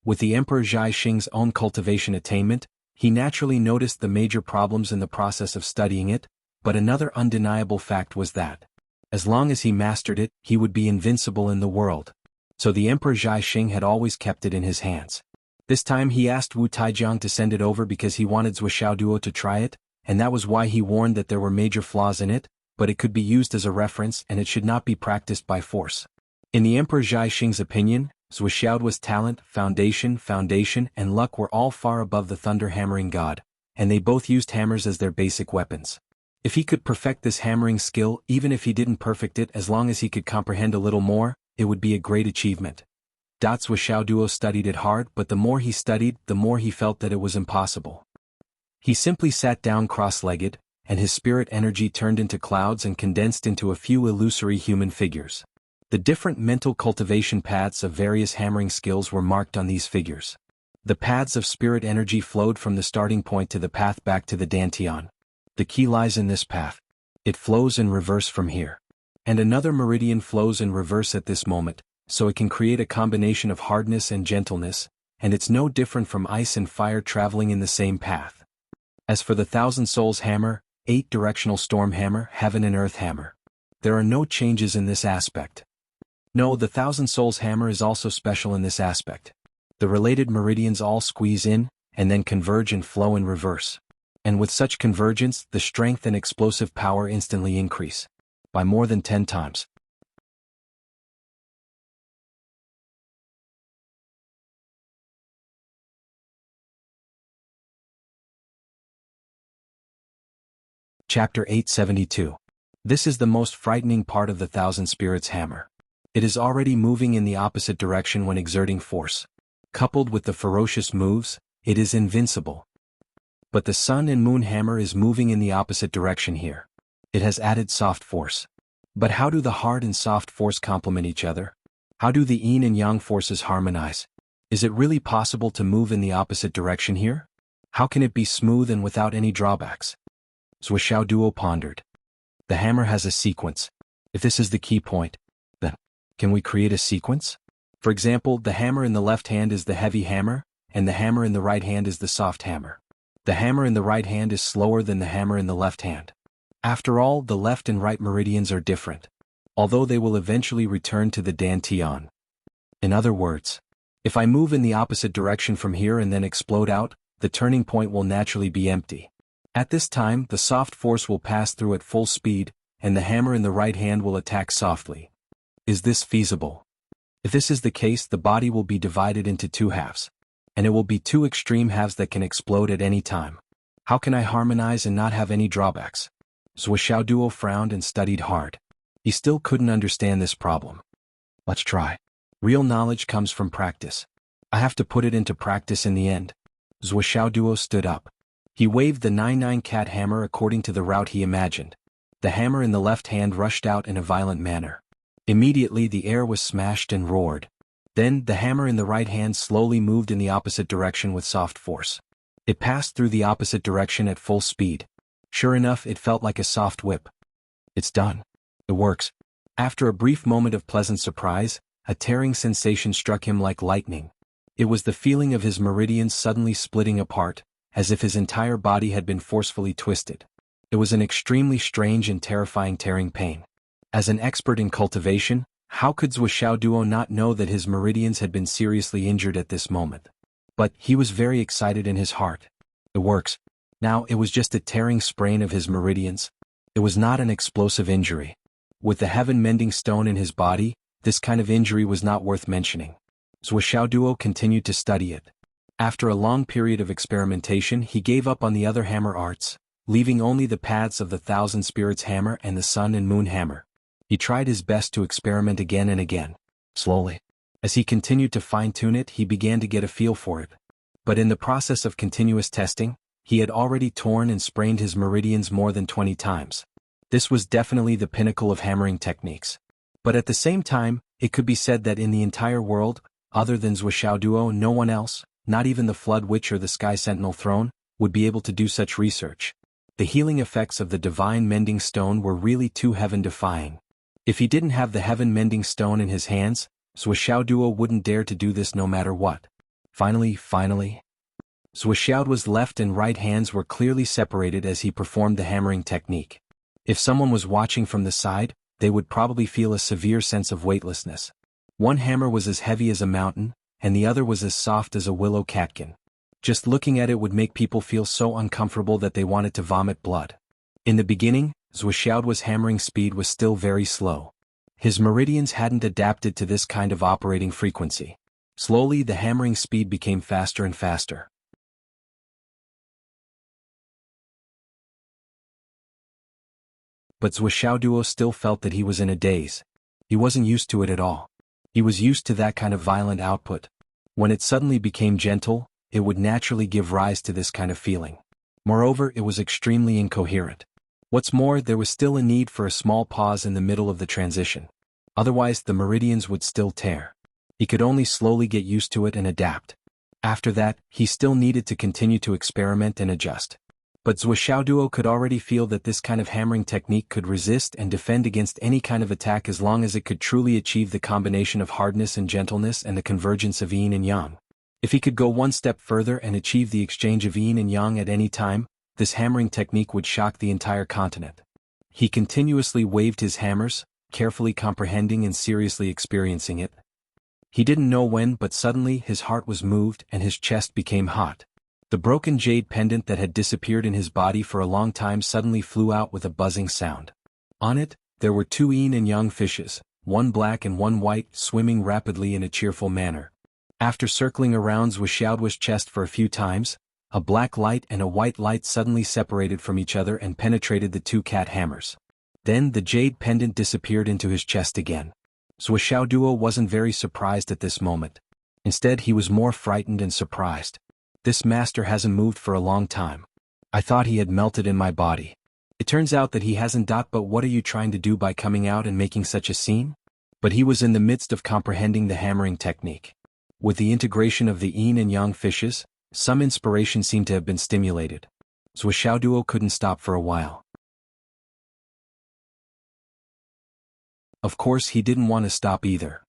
With the Emperor Zhai Xing's own cultivation attainment, he naturally noticed the major problems in the process of studying it, but another undeniable fact was that, as long as he mastered it, he would be invincible in the world. So the Emperor Zhai Xing had always kept it in his hands. This time he asked Wu Taijiang to send it over because he wanted Zhou Xiaoduo to try it, and that was why he warned that there were major flaws in it, but it could be used as a reference and it should not be practiced by force. In the Emperor Zhaixing's opinion, Zuoxiaoduo's talent, foundation, and luck were all far above the thunder-hammering god, and they both used hammers as their basic weapons. If he could perfect this hammering skill, even if he didn't perfect it, as long as he could comprehend a little more, it would be a great achievement. Zuoxiaoduo studied it hard, but the more he studied, the more he felt that it was impossible. He simply sat down cross-legged, and his spirit energy turned into clouds and condensed into a few illusory human figures. The different mental cultivation paths of various hammering skills were marked on these figures. The paths of spirit energy flowed from the starting point to the path back to the dantian. The key lies in this path. It flows in reverse from here. And another meridian flows in reverse at this moment, so it can create a combination of hardness and gentleness, and it's no different from ice and fire traveling in the same path. As for the Thousand Souls Hammer, 8-directional storm hammer, heaven and earth hammer, there are no changes in this aspect. No, the Thousand Souls Hammer is also special in this aspect. The related meridians all squeeze in, and then converge and flow in reverse. And with such convergence, the strength and explosive power instantly increase. By more than 10 times. Chapter 872. This is the most frightening part of the Thousand Spirits Hammer. It is already moving in the opposite direction when exerting force. Coupled with the ferocious moves, it is invincible. But the Sun and Moon Hammer is moving in the opposite direction here. It has added soft force. But how do the hard and soft force complement each other? How do the yin and yang forces harmonize? Is it really possible to move in the opposite direction here? How can it be smooth and without any drawbacks? Zuoxiaoduo pondered. The hammer has a sequence. If this is the key point, then, can we create a sequence? For example, the hammer in the left hand is the heavy hammer, and the hammer in the right hand is the soft hammer. The hammer in the right hand is slower than the hammer in the left hand. After all, the left and right meridians are different, although they will eventually return to the dantian. In other words, if I move in the opposite direction from here and then explode out, the turning point will naturally be empty. At this time, the soft force will pass through at full speed, and the hammer in the right hand will attack softly. Is this feasible? If this is the case, the body will be divided into two halves. And it will be two extreme halves that can explode at any time. How can I harmonize and not have any drawbacks? Zuoxiaoduo frowned and studied hard. He still couldn't understand this problem. Let's try. Real knowledge comes from practice. I have to put it into practice in the end. Zuoxiaoduo stood up. He waved the 9-9 cat hammer according to the route he imagined. The hammer in the left hand rushed out in a violent manner. Immediately the air was smashed and roared. Then, the hammer in the right hand slowly moved in the opposite direction with soft force. It passed through the opposite direction at full speed. Sure enough, it felt like a soft whip. It's done. It works. After a brief moment of pleasant surprise, a tearing sensation struck him like lightning. It was the feeling of his meridians suddenly splitting apart, as if his entire body had been forcefully twisted. It was an extremely strange and terrifying tearing pain. As an expert in cultivation, how could Zuoxiaoduo not know that his meridians had been seriously injured at this moment? But he was very excited in his heart. It works. Now it was just a tearing sprain of his meridians. It was not an explosive injury. With the heaven-mending stone in his body, this kind of injury was not worth mentioning. Zuoxiaoduo continued to study it. After a long period of experimentation, he gave up on the other hammer arts, leaving only the paths of the Thousand Spirits Hammer and the Sun and Moon Hammer. He tried his best to experiment again and again. Slowly. As he continued to fine-tune it, he began to get a feel for it. But in the process of continuous testing, he had already torn and sprained his meridians more than 20 times. This was definitely the pinnacle of hammering techniques. But at the same time, it could be said that in the entire world, other than Zuoxiaoduo, no one else, not even the Flood Witch or the Sky Sentinel Throne, would be able to do such research. The healing effects of the divine mending stone were really too heaven-defying. If he didn't have the heaven-mending stone in his hands, Zuoxiaoduo wouldn't dare to do this no matter what. Finally, Zuoxiaoduo's left and right hands were clearly separated as he performed the hammering technique. If someone was watching from the side, they would probably feel a severe sense of weightlessness. One hammer was as heavy as a mountain, and the other was as soft as a willow catkin. Just looking at it would make people feel so uncomfortable that they wanted to vomit blood. In the beginning, Zhuoxiaoduo's hammering speed was still very slow. His meridians hadn't adapted to this kind of operating frequency. Slowly the hammering speed became faster and faster. But Zhuoxiaoduo still felt that he was in a daze. He wasn't used to it at all. He was used to that kind of violent output. When it suddenly became gentle, it would naturally give rise to this kind of feeling. Moreover, it was extremely incoherent. What's more, there was still a need for a small pause in the middle of the transition. Otherwise, the meridians would still tear. He could only slowly get used to it and adapt. After that, he still needed to continue to experiment and adjust. But Zhuoxiaoduo could already feel that this kind of hammering technique could resist and defend against any kind of attack as long as it could truly achieve the combination of hardness and gentleness and the convergence of yin and yang. If he could go one step further and achieve the exchange of yin and yang at any time, this hammering technique would shock the entire continent. He continuously waved his hammers, carefully comprehending and seriously experiencing it. He didn't know when, but suddenly his heart was moved and his chest became hot. The broken jade pendant that had disappeared in his body for a long time suddenly flew out with a buzzing sound. On it, there were two yin and yang fishes, one black and one white, swimming rapidly in a cheerful manner. After circling around Zhuoxiaoduo's chest for a few times, a black light and a white light suddenly separated from each other and penetrated the two cat hammers. Then the jade pendant disappeared into his chest again. Zhuoxiaoduo wasn't very surprised at this moment. Instead, he was more frightened and surprised. This master hasn't moved for a long time. I thought he had melted in my body. It turns out that he hasn't. But what are you trying to do by coming out and making such a scene? But he was in the midst of comprehending the hammering technique. With the integration of the yin and yang fishes, some inspiration seemed to have been stimulated. Zhuoxiaoduo couldn't stop for a while. Of course, he didn't want to stop either.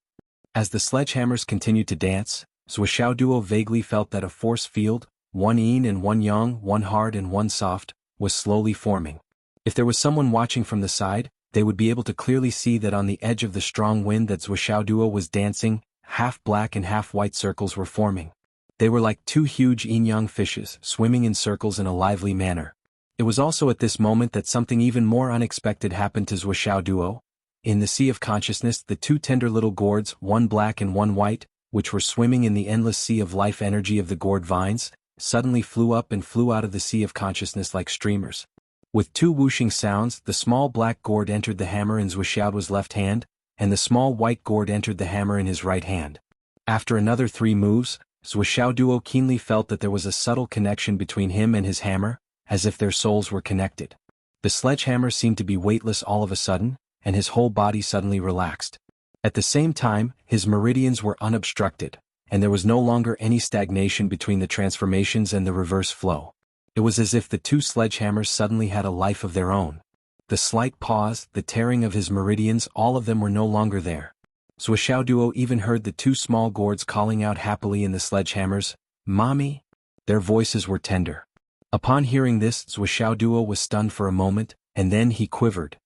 As the sledgehammers continued to dance, Zhuoxiaoduo vaguely felt that a force field, one yin and one yang, one hard and one soft, was slowly forming. If there was someone watching from the side, they would be able to clearly see that on the edge of the strong wind that Zhuoxiaoduo was dancing, half black and half white circles were forming. They were like two huge yin-yang fishes, swimming in circles in a lively manner. It was also at this moment that something even more unexpected happened to Zhuoxiaoduo. In the sea of consciousness, the two tender little gourds, one black and one white, which were swimming in the endless sea of life energy of the gourd vines, suddenly flew up and flew out of the sea of consciousness like streamers. With two whooshing sounds, the small black gourd entered the hammer in Zhuoxiaoduo's left hand, and the small white gourd entered the hammer in his right hand. After another 3 moves, Zhuoxiaoduo keenly felt that there was a subtle connection between him and his hammer, as if their souls were connected. The sledgehammer seemed to be weightless all of a sudden, and his whole body suddenly relaxed. At the same time, his meridians were unobstructed, and there was no longer any stagnation between the transformations and the reverse flow. It was as if the two sledgehammers suddenly had a life of their own. The slight pause, the tearing of his meridians, all of them were no longer there. Zhuoxiaoduo even heard the two small gourds calling out happily in the sledgehammers, "Mommy!" Their voices were tender. Upon hearing this, Zhuoxiaoduo was stunned for a moment, and then he quivered.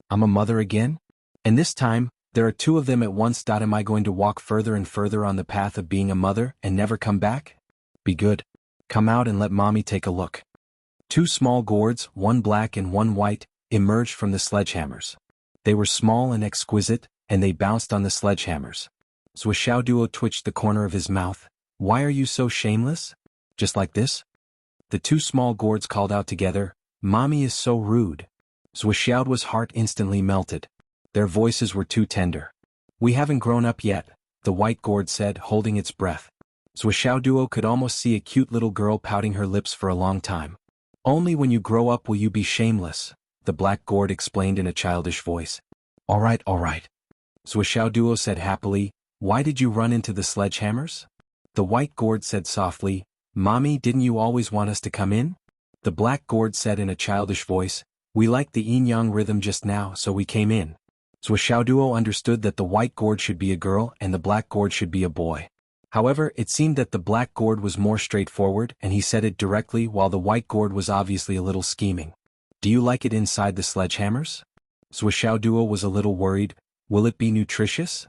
"I'm a mother again? And this time, there are 2 of them at once. Am I going to walk further and further on the path of being a mother and never come back? Be good. Come out and let mommy take a look." 2 small gourds, one black and one white, emerged from the sledgehammers. They were small and exquisite, and they bounced on the sledgehammers. Zhuoxiaoduo twitched the corner of his mouth. "Why are you so shameless? Just like this?" The 2 small gourds called out together, "Mommy is so rude." Zhuoxiaoduo's heart instantly melted. Their voices were too tender. "We haven't grown up yet," the white gourd said, holding its breath. Zhuoxiaoduo could almost see a cute little girl pouting her lips for a long time. "Only when you grow up will you be shameless," the black gourd explained in a childish voice. All right, Zhuoxiaoduo said happily. "Why did you run into the sledgehammers?" The white gourd said softly, "Mommy, didn't you always want us to come in?" The black gourd said in a childish voice, "We liked the yin-yang rhythm just now, so we came in." Zhuoxiaoduo understood that the white gourd should be a girl and the black gourd should be a boy. However, it seemed that the black gourd was more straightforward and he said it directly, while the white gourd was obviously a little scheming. "Do you like it inside the sledgehammers?" Zhuoxiaoduo was a little worried. "Will it be nutritious?"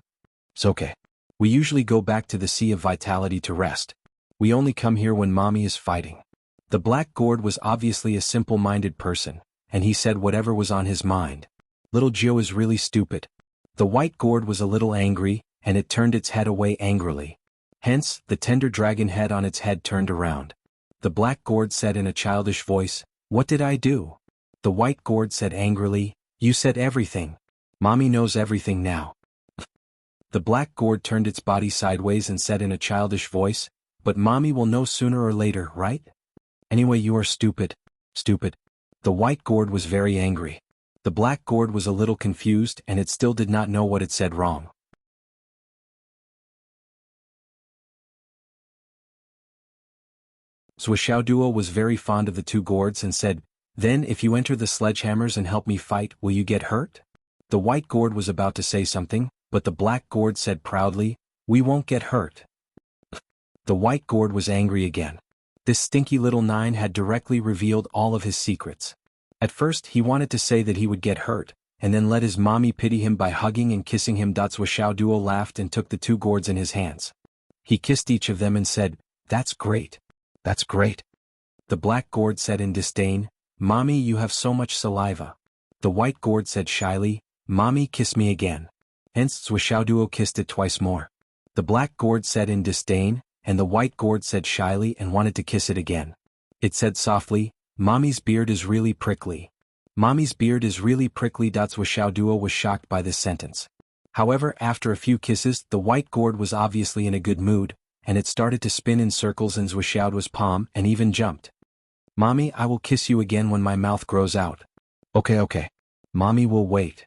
"It's okay. We usually go back to the Sea of Vitality to rest. We only come here when mommy is fighting." The black gourd was obviously a simple-minded person, and he said whatever was on his mind. Little Jiao is really stupid. The white gourd was a little angry, and it turned its head away angrily. Hence, the tender dragon head on its head turned around. The black gourd said in a childish voice, "What did I do?" The white gourd said angrily, "You said everything. Mommy knows everything now." The black gourd turned its body sideways and said in a childish voice, "But Mommy will know sooner or later, right? Anyway, you are stupid. Stupid." The white gourd was very angry. The black gourd was a little confused and it still did not know what it said wrong. Zhuoxiaoduo was very fond of the two gourds and said, "Then if you enter the sledgehammers and help me fight, will you get hurt?" The white gourd was about to say something, but the black gourd said proudly, "We won't get hurt." The white gourd was angry again. This stinky little nine had directly revealed all of his secrets. At first he wanted to say that he would get hurt, and then let his mommy pity him by hugging and kissing him. Zhuoxiaoduo laughed and took the two gourds in his hands. He kissed each of them and said, "That's great. That's great." The black gourd said in disdain, "Mommy, you have so much saliva." The white gourd said shyly, "Mommy, kiss me again." Hence Zhuoxiaoduo kissed it twice more. The black gourd said in disdain, and the white gourd said shyly and wanted to kiss it again. It said softly, "Mommy's beard is really prickly." Mommy's beard is really prickly. Zhuoxiaoduo was shocked by this sentence. However, after a few kisses, the white gourd was obviously in a good mood, and it started to spin in circles in Zhuoxiaoduo's palm and even jumped. "Mommy, I will kiss you again when my mouth grows out." Okay. Mommy will wait."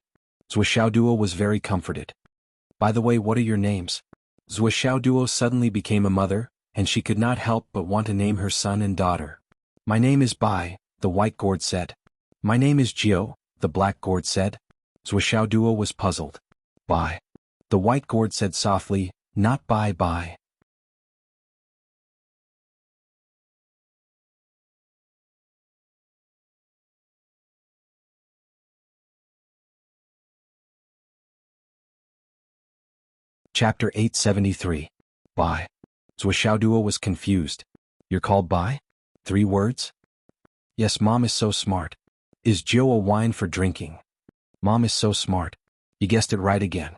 Zhuoxiaoduo was very comforted. "By the way, what are your names?" Zhuoxiaoduo suddenly became a mother, and she could not help but want to name her son and daughter. "My name is Bai," the white gourd said. "My name is Jiao," the black gourd said. Zhuoxiaoduo was puzzled. "Bai." The white gourd said softly, "Not Bai. Chapter 873. Bai. Zhuoxiaoduo was confused. "You're called Bai? 3 words?" "Yes, Mom is so smart." "Is Jiao a wine for drinking?" "Mom is so smart." "You guessed it right again."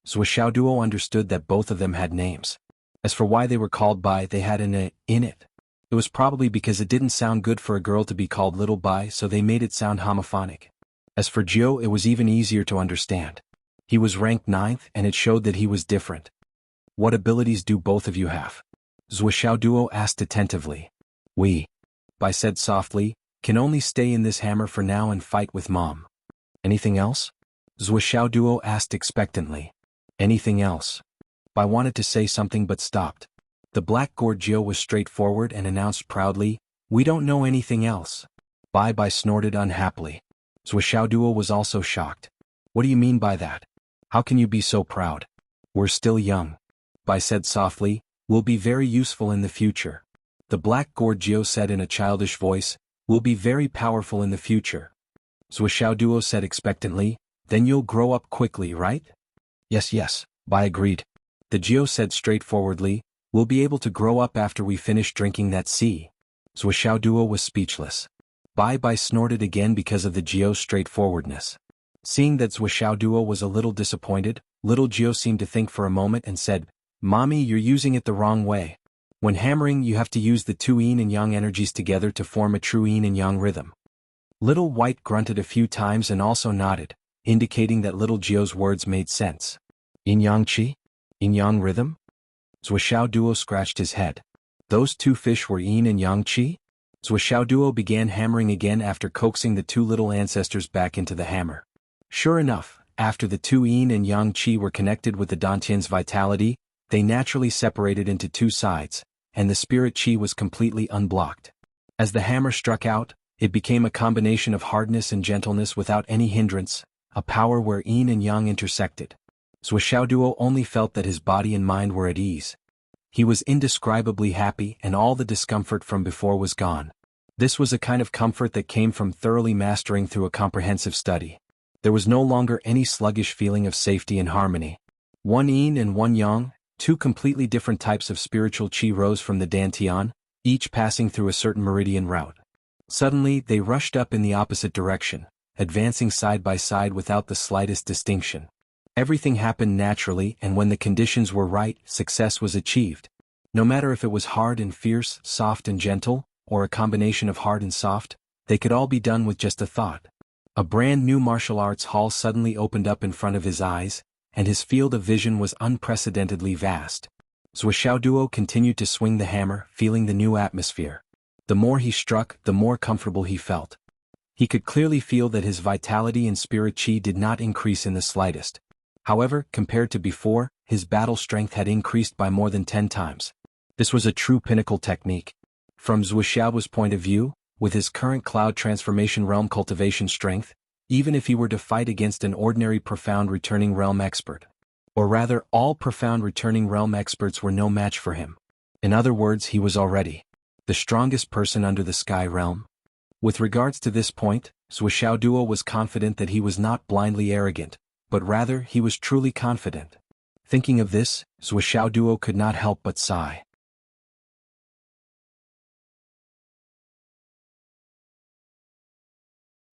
Zhuoxiaoduo understood that both of them had names. As for why they were called Bai, they had an "a" in it. It was probably because it didn't sound good for a girl to be called Little Bai, so they made it sound homophonic. As for Jiao, it was even easier to understand. He was ranked 9th and it showed that he was different. "What abilities do both of you have?" Zhuoxiaoduo asked attentively. "We," Bai said softly, "can only stay in this hammer for now and fight with Mom." "Anything else?" Zhuoxiaoduo asked expectantly. "Anything else?" Bai wanted to say something but stopped. The black gourd Jiao was straightforward and announced proudly, "We don't know anything else." Bai snorted unhappily. Zhuoxiaoduo was also shocked. "What do you mean by that? How can you be so proud?" "We're still young," Bai said softly, "We'll be very useful in the future." The black gourd Jiao said in a childish voice, "We'll be very powerful in the future." Zhuoxiaoduo said expectantly, "Then you'll grow up quickly, right?" Yes, Bai agreed. The Jiao said straightforwardly, "We'll be able to grow up after we finish drinking that sea." Zhuoxiaoduo was speechless. Bai snorted again because of the Jiao's straightforwardness. Seeing that Zhuoxiaoduo was a little disappointed, little Jiao seemed to think for a moment and said, "Mommy, you're using it the wrong way. When hammering, you have to use the 2 yin and yang energies together to form a true yin and yang rhythm." Little White grunted a few times and also nodded, indicating that little Jiao's words made sense. "Yin yang qi? Yin yang rhythm?" Zhuoxiaoduo scratched his head. "Those 2 fish were yin and yang qi?" Zhuoxiaoduo began hammering again after coaxing the 2 little ancestors back into the hammer. Sure enough, after the 2 yin and yang qi were connected with the dantian's vitality, they naturally separated into 2 sides, and the spirit qi was completely unblocked. As the hammer struck out, it became a combination of hardness and gentleness without any hindrance, a power where yin and yang intersected. Zhuoxiaoduo only felt that his body and mind were at ease. He was indescribably happy and all the discomfort from before was gone. This was a kind of comfort that came from thoroughly mastering through a comprehensive study. There was no longer any sluggish feeling of safety and harmony. 1 yin and 1 yang, 2 completely different types of spiritual qi rose from the dantian, each passing through a certain meridian route. Suddenly, they rushed up in the opposite direction, advancing side by side without the slightest distinction. Everything happened naturally, and when the conditions were right, success was achieved. No matter if it was hard and fierce, soft and gentle, or a combination of hard and soft, they could all be done with just a thought. A brand new martial arts hall suddenly opened up in front of his eyes, and his field of vision was unprecedentedly vast. Zuoxiao Duo continued to swing the hammer, feeling the new atmosphere. The more he struck, the more comfortable he felt. He could clearly feel that his vitality and spirit qi did not increase in the slightest. However, compared to before, his battle strength had increased by more than 10 times. This was a true pinnacle technique. From Zuoxiao's point of view, with his current cloud transformation realm cultivation strength, even if he were to fight against an ordinary profound returning realm expert, or rather all profound returning realm experts were no match for him. In other words, he was already the strongest person under the sky realm. With regards to this point, Zuoxiao Duo was confident that he was not blindly arrogant, but rather he was truly confident. Thinking of this, Zuoxiao Duo could not help but sigh.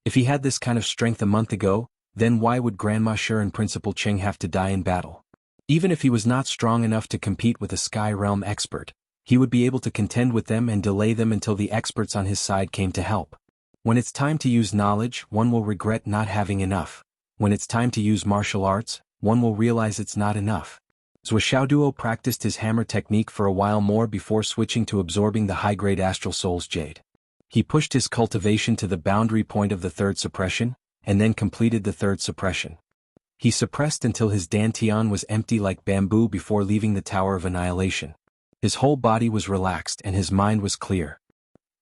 If he had this kind of strength a month ago, then why would Grandma Shi and Principal Cheng have to die in battle? Even if he was not strong enough to compete with a Sky Realm expert, he would be able to contend with them and delay them until the experts on his side came to help. When it's time to use knowledge, one will regret not having enough. When it's time to use martial arts, one will realize it's not enough. Zuoxiao Duo practiced his hammer technique for a while more before switching to absorbing the high-grade Astral Soul's jade. He pushed his cultivation to the boundary point of the third suppression, and then completed the third suppression. He suppressed until his dantian was empty like bamboo before leaving the Tower of Annihilation. His whole body was relaxed and his mind was clear.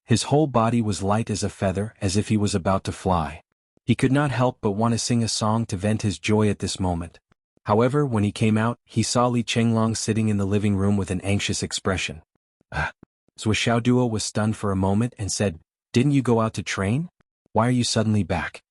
His whole body was light as a feather, as if he was about to fly. He could not help but want to sing a song to vent his joy at this moment. However, when he came out, he saw Li Chenglong sitting in the living room with an anxious expression. Zuoxiao Duo was stunned for a moment and said, "Didn't you go out to train? Why are you suddenly back?"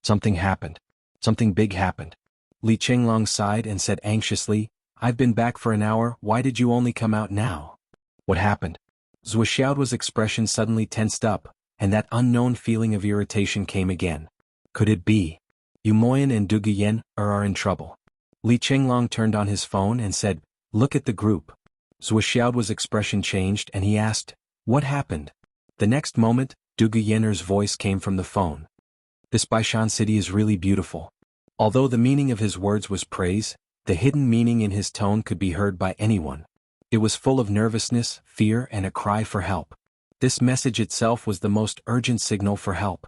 "Something happened. Something big happened." Li Chenglong sighed and said anxiously, "I've been back for an hour, why did you only come out now?" "What happened?" Zuoxiao's expression suddenly tensed up, and that unknown feeling of irritation came again. Could it be Yu Moyan and Du Guyen are in trouble? Li Chenglong turned on his phone and said, "Look at the group." Zuoxiao's expression changed and he asked, "What happened?" The next moment, Du Guyener's voice came from the phone. "This Baishan city is really beautiful." Although the meaning of his words was praise, the hidden meaning in his tone could be heard by anyone. It was full of nervousness, fear, and a cry for help. This message itself was the most urgent signal for help.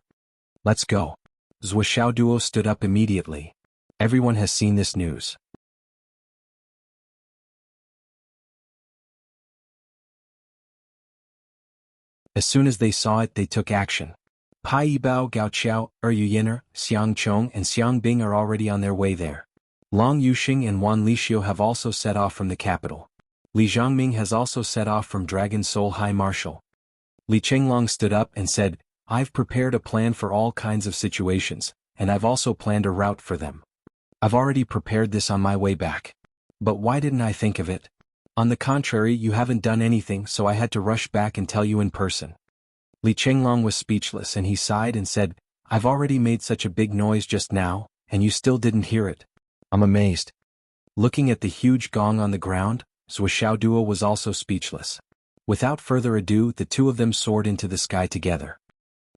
"Let's go." Zuoxiao Duo stood up immediately. Everyone has seen this news. As soon as they saw it, they took action. Pai Yibao, Gao Qiao, Yuyener, Xiang Chong and Xiang Bing are already on their way there. Long Yuxing and Wan Lixio have also set off from the capital. Li Zhongming has also set off from Dragon Soul High Marshal. Li Chenglong stood up and said, "I've prepared a plan for all kinds of situations, and I've also planned a route for them. I've already prepared this on my way back. But why didn't I think of it? On the contrary, you haven't done anything, so I had to rush back and tell you in person." Li Chenglong was speechless and he sighed and said, "I've already made such a big noise just now, and you still didn't hear it. I'm amazed." Looking at the huge gong on the ground, Zuoxiao Duo was also speechless. Without further ado, the two of them soared into the sky together.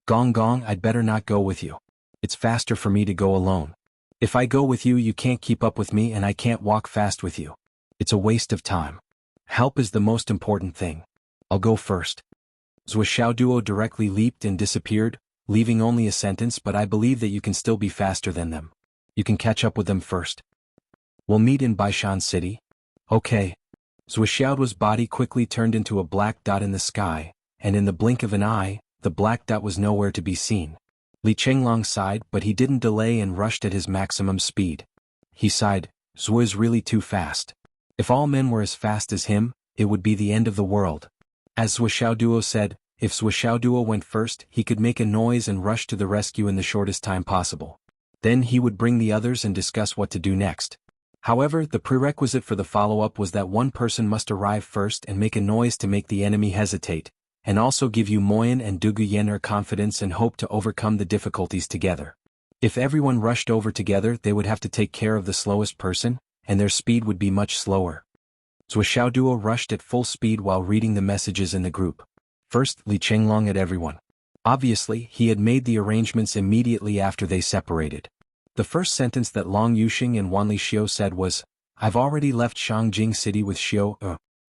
"Gong Gong, I'd better not go with you. It's faster for me to go alone. If I go with you, you can't keep up with me and I can't walk fast with you. It's a waste of time. Help is the most important thing. I'll go first." Zuoxiao Duo directly leaped and disappeared, leaving only a sentence, "But I believe that you can still be faster than them. You can catch up with them first. We'll meet in Baishan City." "Okay." Zuoxiao's body quickly turned into a black dot in the sky, and in the blink of an eye, the black dot was nowhere to be seen. Li Chenglong sighed, but he didn't delay and rushed at his maximum speed. He sighed, "Zuo is really too fast. If all men were as fast as him, it would be the end of the world." As Zuoxiao Duo said, if Zuoxiao Duo went first, he could make a noise and rush to the rescue in the shortest time possible. Then he would bring the others and discuss what to do next. However, the prerequisite for the follow-up was that one person must arrive first and make a noise to make the enemy hesitate, and also give you Moyen and Duguyener confidence and hope to overcome the difficulties together. If everyone rushed over together, they would have to take care of the slowest person, and their speed would be much slower. Zhuo Duo rushed at full speed while reading the messages in the group. First, Li Chenglong at everyone. Obviously, he had made the arrangements immediately after they separated. The first sentence that Long Yuxing and Wan Li Xiu said was, "I've already left Shangjing City with Xiu."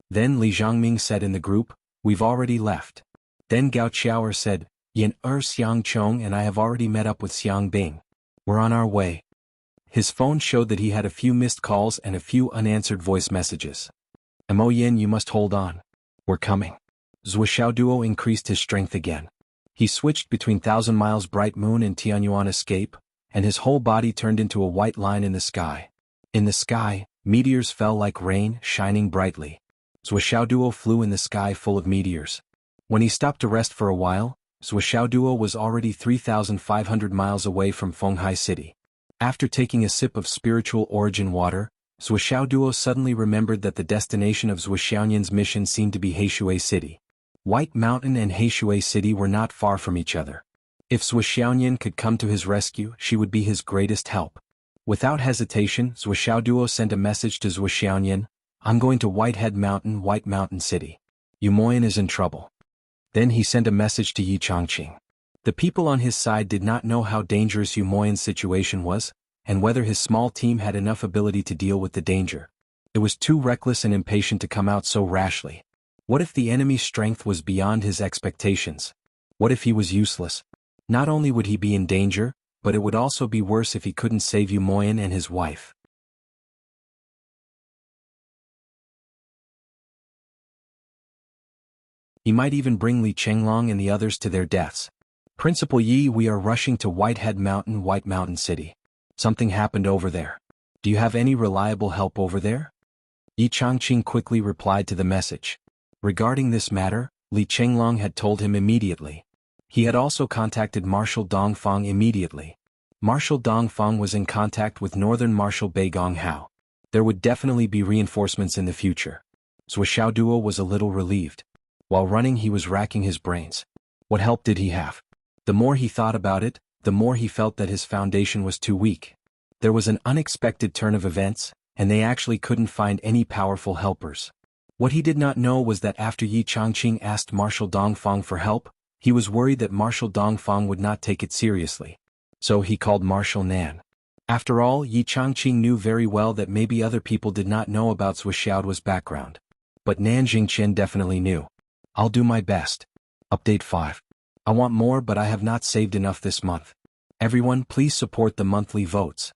Then Li Zhangming said in the group, "We've already left." Then Gao Qiaoer said, "Yin Xiang Chong and I have already met up with Xiang Bing. We're on our way." His phone showed that he had a few missed calls and a few unanswered voice messages. "Mo Yin, you must hold on. We're coming." Zhuo Duo increased his strength again. He switched between Thousand Miles Bright Moon and Tianyuan Escape, and his whole body turned into a white line in the sky. In the sky, meteors fell like rain, shining brightly. Zhuo Duo flew in the sky full of meteors. When he stopped to rest for a while, Zhuo Duo was already 3,500 miles away from Fenghai City. After taking a sip of spiritual origin water, Zhuo Duo suddenly remembered that the destination of Zhuo Xiaoyan's mission seemed to be Heishui City. White Mountain and Heishui City were not far from each other. If Zhuo Xiaoyan could come to his rescue, she would be his greatest help. Without hesitation, Zhuo Duo sent a message to Zhuo Xiaoyan, "I'm going to Whitehead Mountain, White Mountain City. Yu Moyan is in trouble." Then he sent a message to Yi Changqing. The people on his side did not know how dangerous Yu Moyan's situation was, and whether his small team had enough ability to deal with the danger. It was too reckless and impatient to come out so rashly. What if the enemy's strength was beyond his expectations? What if he was useless? Not only would he be in danger, but it would also be worse if he couldn't save Yu Moyan and his wife. He might even bring Li Chenglong and the others to their deaths. "Principal Yi, we are rushing to Whitehead Mountain, White Mountain City. Something happened over there. Do you have any reliable help over there?" Yi Changqing quickly replied to the message. Regarding this matter, Li Chenglong had told him immediately. He had also contacted Marshal Dongfang immediately. Marshal Dongfang was in contact with Northern Marshal Bei Gonghao. There would definitely be reinforcements in the future. Zhuo Duo was a little relieved. While running, he was racking his brains. What help did he have? The more he thought about it, the more he felt that his foundation was too weak. There was an unexpected turn of events, and they actually couldn't find any powerful helpers. What he did not know was that after Yi Changqing asked Marshal Dongfang for help, he was worried that Marshal Dongfang would not take it seriously. So he called Marshal Nan. After all, Yi Changqing knew very well that maybe other people did not know about Zhuo Xiaoduo's background. But Nan Jingqian definitely knew. "I'll do my best." Update 5. I want more, but I have not saved enough this month. Everyone, please support the monthly votes.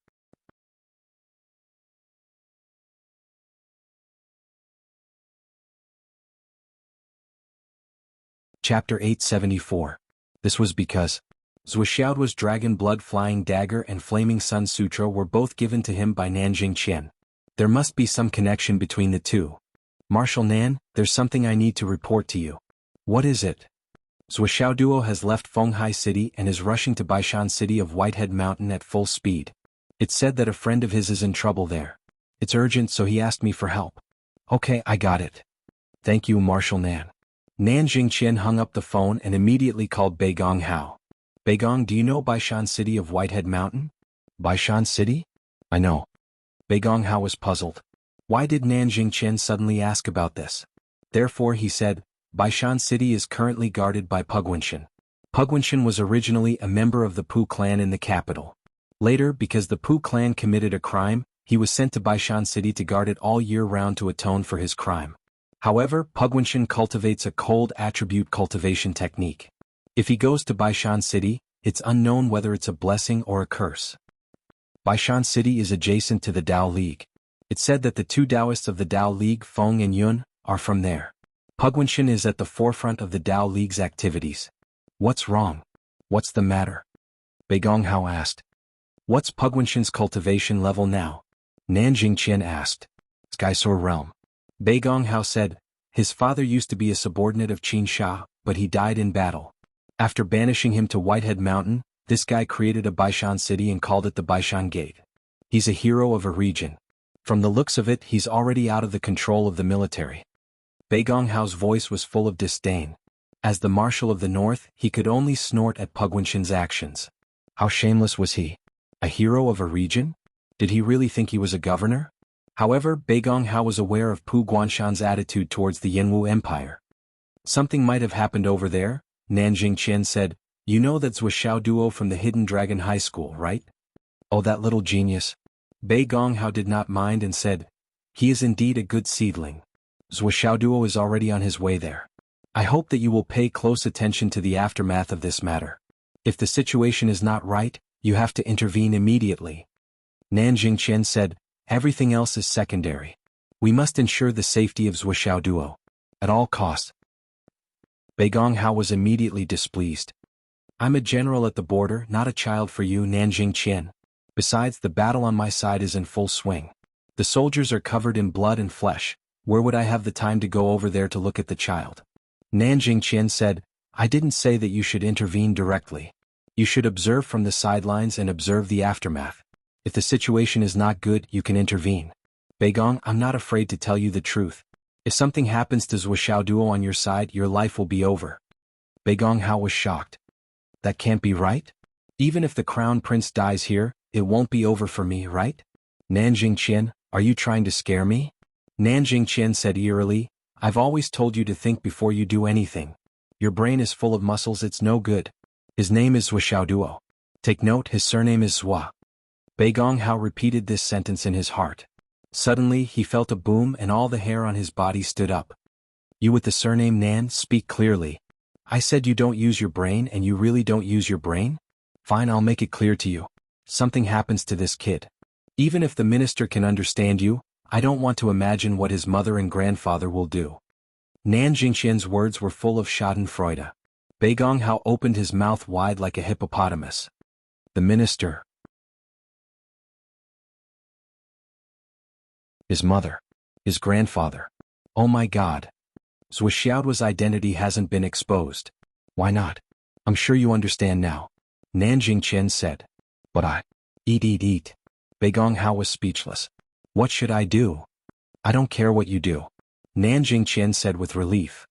Chapter 874. This was because Zhuo Xiaoduo's Dragon Blood Flying Dagger and Flaming Sun Sutra were both given to him by Nan Jingqian. There must be some connection between the two. "Marshal Nan, there's something I need to report to you." "What is it?" "Zhuo Xiaoduo has left Fenghai City and is rushing to Baishan City of Whitehead Mountain at full speed. It's said that a friend of his is in trouble there. It's urgent, so he asked me for help." "Okay, I got it. Thank you, Marshal Nan." Nan Jingqian hung up the phone and immediately called Bei Gonghao. "Bei Gong, do you know Baishan City of Whitehead Mountain?" "Baishan City? I know." Bei Gonghao was puzzled. Why did Nan Jingqian suddenly ask about this? Therefore he said, "Baishan City is currently guarded by Pugwenshan." Pugwenshan was originally a member of the Pu clan in the capital. Later, because the Pu clan committed a crime, he was sent to Baishan City to guard it all year round to atone for his crime. However, Pugwenshan cultivates a cold attribute cultivation technique. If he goes to Baishan City, it's unknown whether it's a blessing or a curse. Baishan City is adjacent to the Dao League. It's said that the two Taoists of the Dao League, Feng and Yun, are from there. Pugwenshan is at the forefront of the Dao League's activities. "What's wrong? What's the matter?" Bei Gonghao asked. "What's Pugwenshan's cultivation level now?" Nan Jingqian asked. "Skysore Realm." Bei Gonghao said, "His father used to be a subordinate of Qin Sha, but he died in battle. After banishing him to Whitehead Mountain, this guy created a Baishan City and called it the Baishan Gate. He's a hero of a region. From the looks of it, he's already out of the control of the military." Bei Gonghao's voice was full of disdain. As the Marshal of the North, he could only snort at Pu Guanxin's actions. How shameless was he? A hero of a region? Did he really think he was a governor? However, Bei Gonghao was aware of Pu Guanxin's attitude towards the Yinwu Empire. Something might have happened over there, Nanjing Qian said. You know that Zuoxiao Duo from the Hidden Dragon High School, right? Oh, that little genius. Bei Gonghao did not mind and said, he is indeed a good seedling. Zuoxiao Duo is already on his way there. I hope that you will pay close attention to the aftermath of this matter. If the situation is not right, you have to intervene immediately. Nanjing Qian said, everything else is secondary. We must ensure the safety of Zuoxiao Duo. At all costs. Bei Gonghao was immediately displeased. I'm a general at the border, not a child for you, Nanjing Qian. Besides, the battle on my side is in full swing. The soldiers are covered in blood and flesh. Where would I have the time to go over there to look at the child? Nanjing Qian said, I didn't say that you should intervene directly. You should observe from the sidelines and observe the aftermath. If the situation is not good, you can intervene. Bei Gong, I'm not afraid to tell you the truth. If something happens to Zuoxiao Duo on your side, your life will be over. Bei Gonghao was shocked. That can't be right? Even if the crown prince dies here, it won't be over for me, right? Nanjing Qian, are you trying to scare me? Nanjing Qian said eerily, I've always told you to think before you do anything. Your brain is full of muscles, it's no good. His name is Zuoxiao Duo. Take note, his surname is Zua. Bei Gonghao repeated this sentence in his heart. Suddenly, he felt a boom and all the hair on his body stood up. You with the surname Nan, speak clearly. I said you don't use your brain and you really don't use your brain? Fine, I'll make it clear to you. Something happens to this kid. Even if the minister can understand you, I don't want to imagine what his mother and grandfather will do. Nanjing Qian's words were full of schadenfreude. Bei Gonghao opened his mouth wide like a hippopotamus. The minister. His mother. His grandfather. Oh my God. Zuoxiao's identity hasn't been exposed. Why not? I'm sure you understand now. Nanjing Qian said. But I. Eat. Bei Gonghao was speechless. What should I do? I don't care what you do. Nanjing Qian said with relief.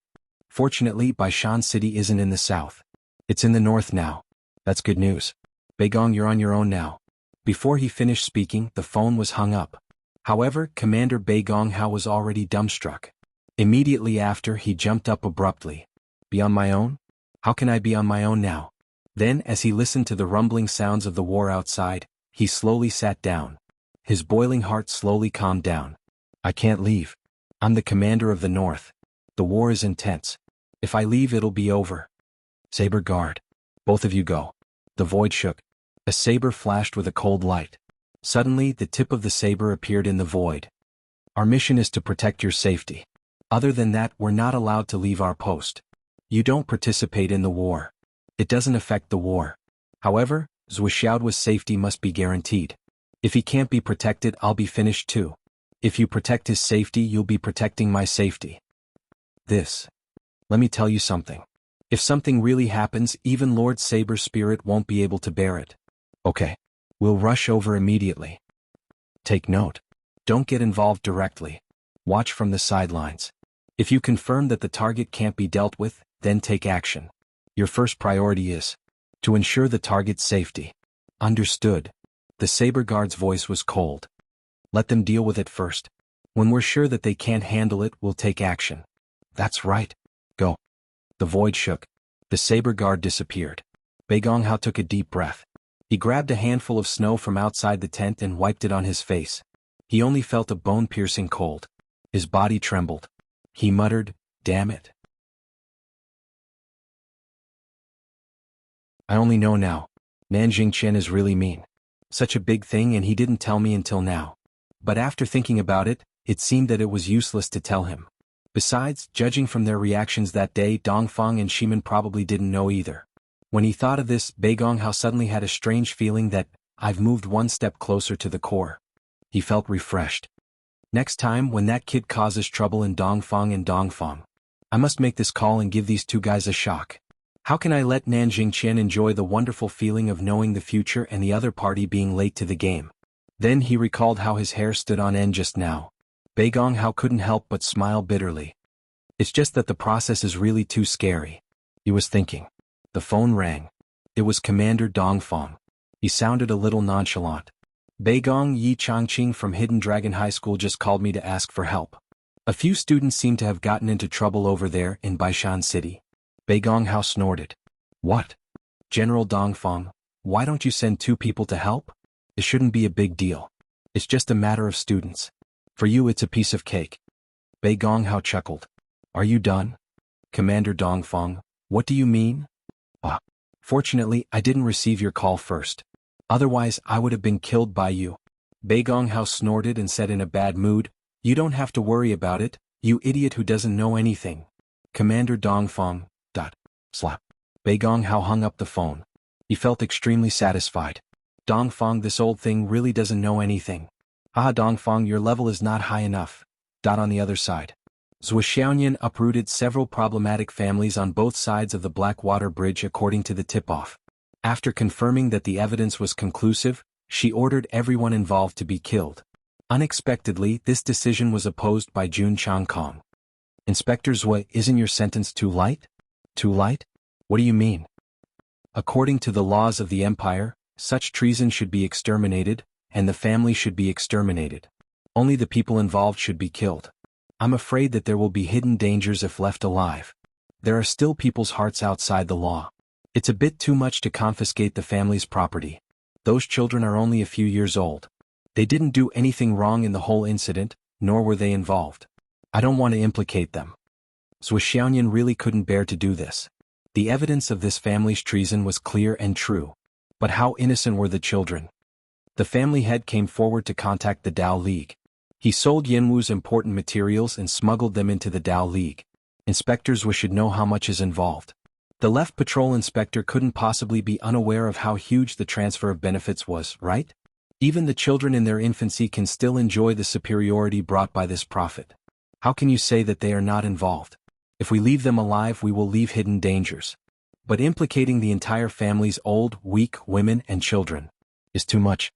Fortunately, Baishan City isn't in the south. It's in the north now. That's good news. Bei Gong, you're on your own now. Before he finished speaking, the phone was hung up. However, Commander Bei Gonghao was already dumbstruck. Immediately after, he jumped up abruptly. Be on my own? How can I be on my own now? Then, as he listened to the rumbling sounds of the war outside, he slowly sat down. His boiling heart slowly calmed down. I can't leave. I'm the commander of the North. The war is intense. If I leave, it'll be over. Saber guard. Both of you go. The void shook. A saber flashed with a cold light. Suddenly, the tip of the saber appeared in the void. Our mission is to protect your safety. Other than that, we're not allowed to leave our post. You don't participate in the war. It doesn't affect the war. However, Zuoxiao's safety must be guaranteed. If he can't be protected, I'll be finished too. If you protect his safety, you'll be protecting my safety. Let me tell you something. If something really happens, even Lord Saber's spirit won't be able to bear it. Okay. We'll rush over immediately. Take note. Don't get involved directly. Watch from the sidelines. If you confirm that the target can't be dealt with, then take action. Your first priority is to ensure the target's safety. Understood. The saber guard's voice was cold. Let them deal with it first. When we're sure that they can't handle it, we'll take action. That's right. Go. The void shook. The saber guard disappeared. Bei Gonghao took a deep breath. He grabbed a handful of snow from outside the tent and wiped it on his face. He only felt a bone-piercing cold. His body trembled. He muttered, damn it. I only know now. Nanjing Qian is really mean. Such a big thing and he didn't tell me until now. But after thinking about it, it seemed that it was useless to tell him. Besides, judging from their reactions that day, Dongfang and Shiman probably didn't know either. When he thought of this, Bei Gonghao suddenly had a strange feeling that, I've moved one step closer to the core. He felt refreshed. Next time, when that kid causes trouble in Dongfang, I must make this call and give these two guys a shock. How can I let Nanjing Qian enjoy the wonderful feeling of knowing the future and the other party being late to the game? Then he recalled how his hair stood on end just now. Bei Gonghao couldn't help but smile bitterly. It's just that the process is really too scary. He was thinking. The phone rang. It was Commander Dongfang. He sounded a little nonchalant. Beigong Yi Changqing from Hidden Dragon High School just called me to ask for help. A few students seem to have gotten into trouble over there in Baishan City. Beigong Hao snorted. What? General Dongfang, why don't you send 2 people to help? It shouldn't be a big deal. It's just a matter of students. For you it's a piece of cake. Beigong Hao chuckled. Are you done? Commander Dongfang, what do you mean? Fortunately, I didn't receive your call first. Otherwise, I would have been killed by you. Beigong Hao snorted and said in a bad mood, You don't have to worry about it, you idiot who doesn't know anything. Commander Dongfang, slap. Beigong Hao hung up the phone. He felt extremely satisfied. Dongfang, this old thing really doesn't know anything. Dongfang, your level is not high enough. On the other side. Zhuxiaonian uprooted several problematic families on both sides of the Blackwater Bridge according to the tip-off. After confirming that the evidence was conclusive, she ordered everyone involved to be killed. Unexpectedly, this decision was opposed by Jun Changkong. Inspector Zhui, isn't your sentence too light? Too light? What do you mean? According to the laws of the Empire, such treason should be exterminated, and the family should be exterminated. Only the people involved should be killed. I'm afraid that there will be hidden dangers if left alive. There are still people's hearts outside the law. It's a bit too much to confiscate the family's property. Those children are only a few years old. They didn't do anything wrong in the whole incident, nor were they involved. I don't want to implicate them. Zhuxiaonian really couldn't bear to do this. The evidence of this family's treason was clear and true. But how innocent were the children? The family head came forward to contact the Dao League. He sold Yanwu's important materials and smuggled them into the Dao League. Inspectors should know how much is involved. The left patrol inspector couldn't possibly be unaware of how huge the transfer of benefits was, right? Even the children in their infancy can still enjoy the superiority brought by this profit. How can you say that they are not involved? If we leave them alive, we will leave hidden dangers. But implicating the entire family's old, weak women and children is too much.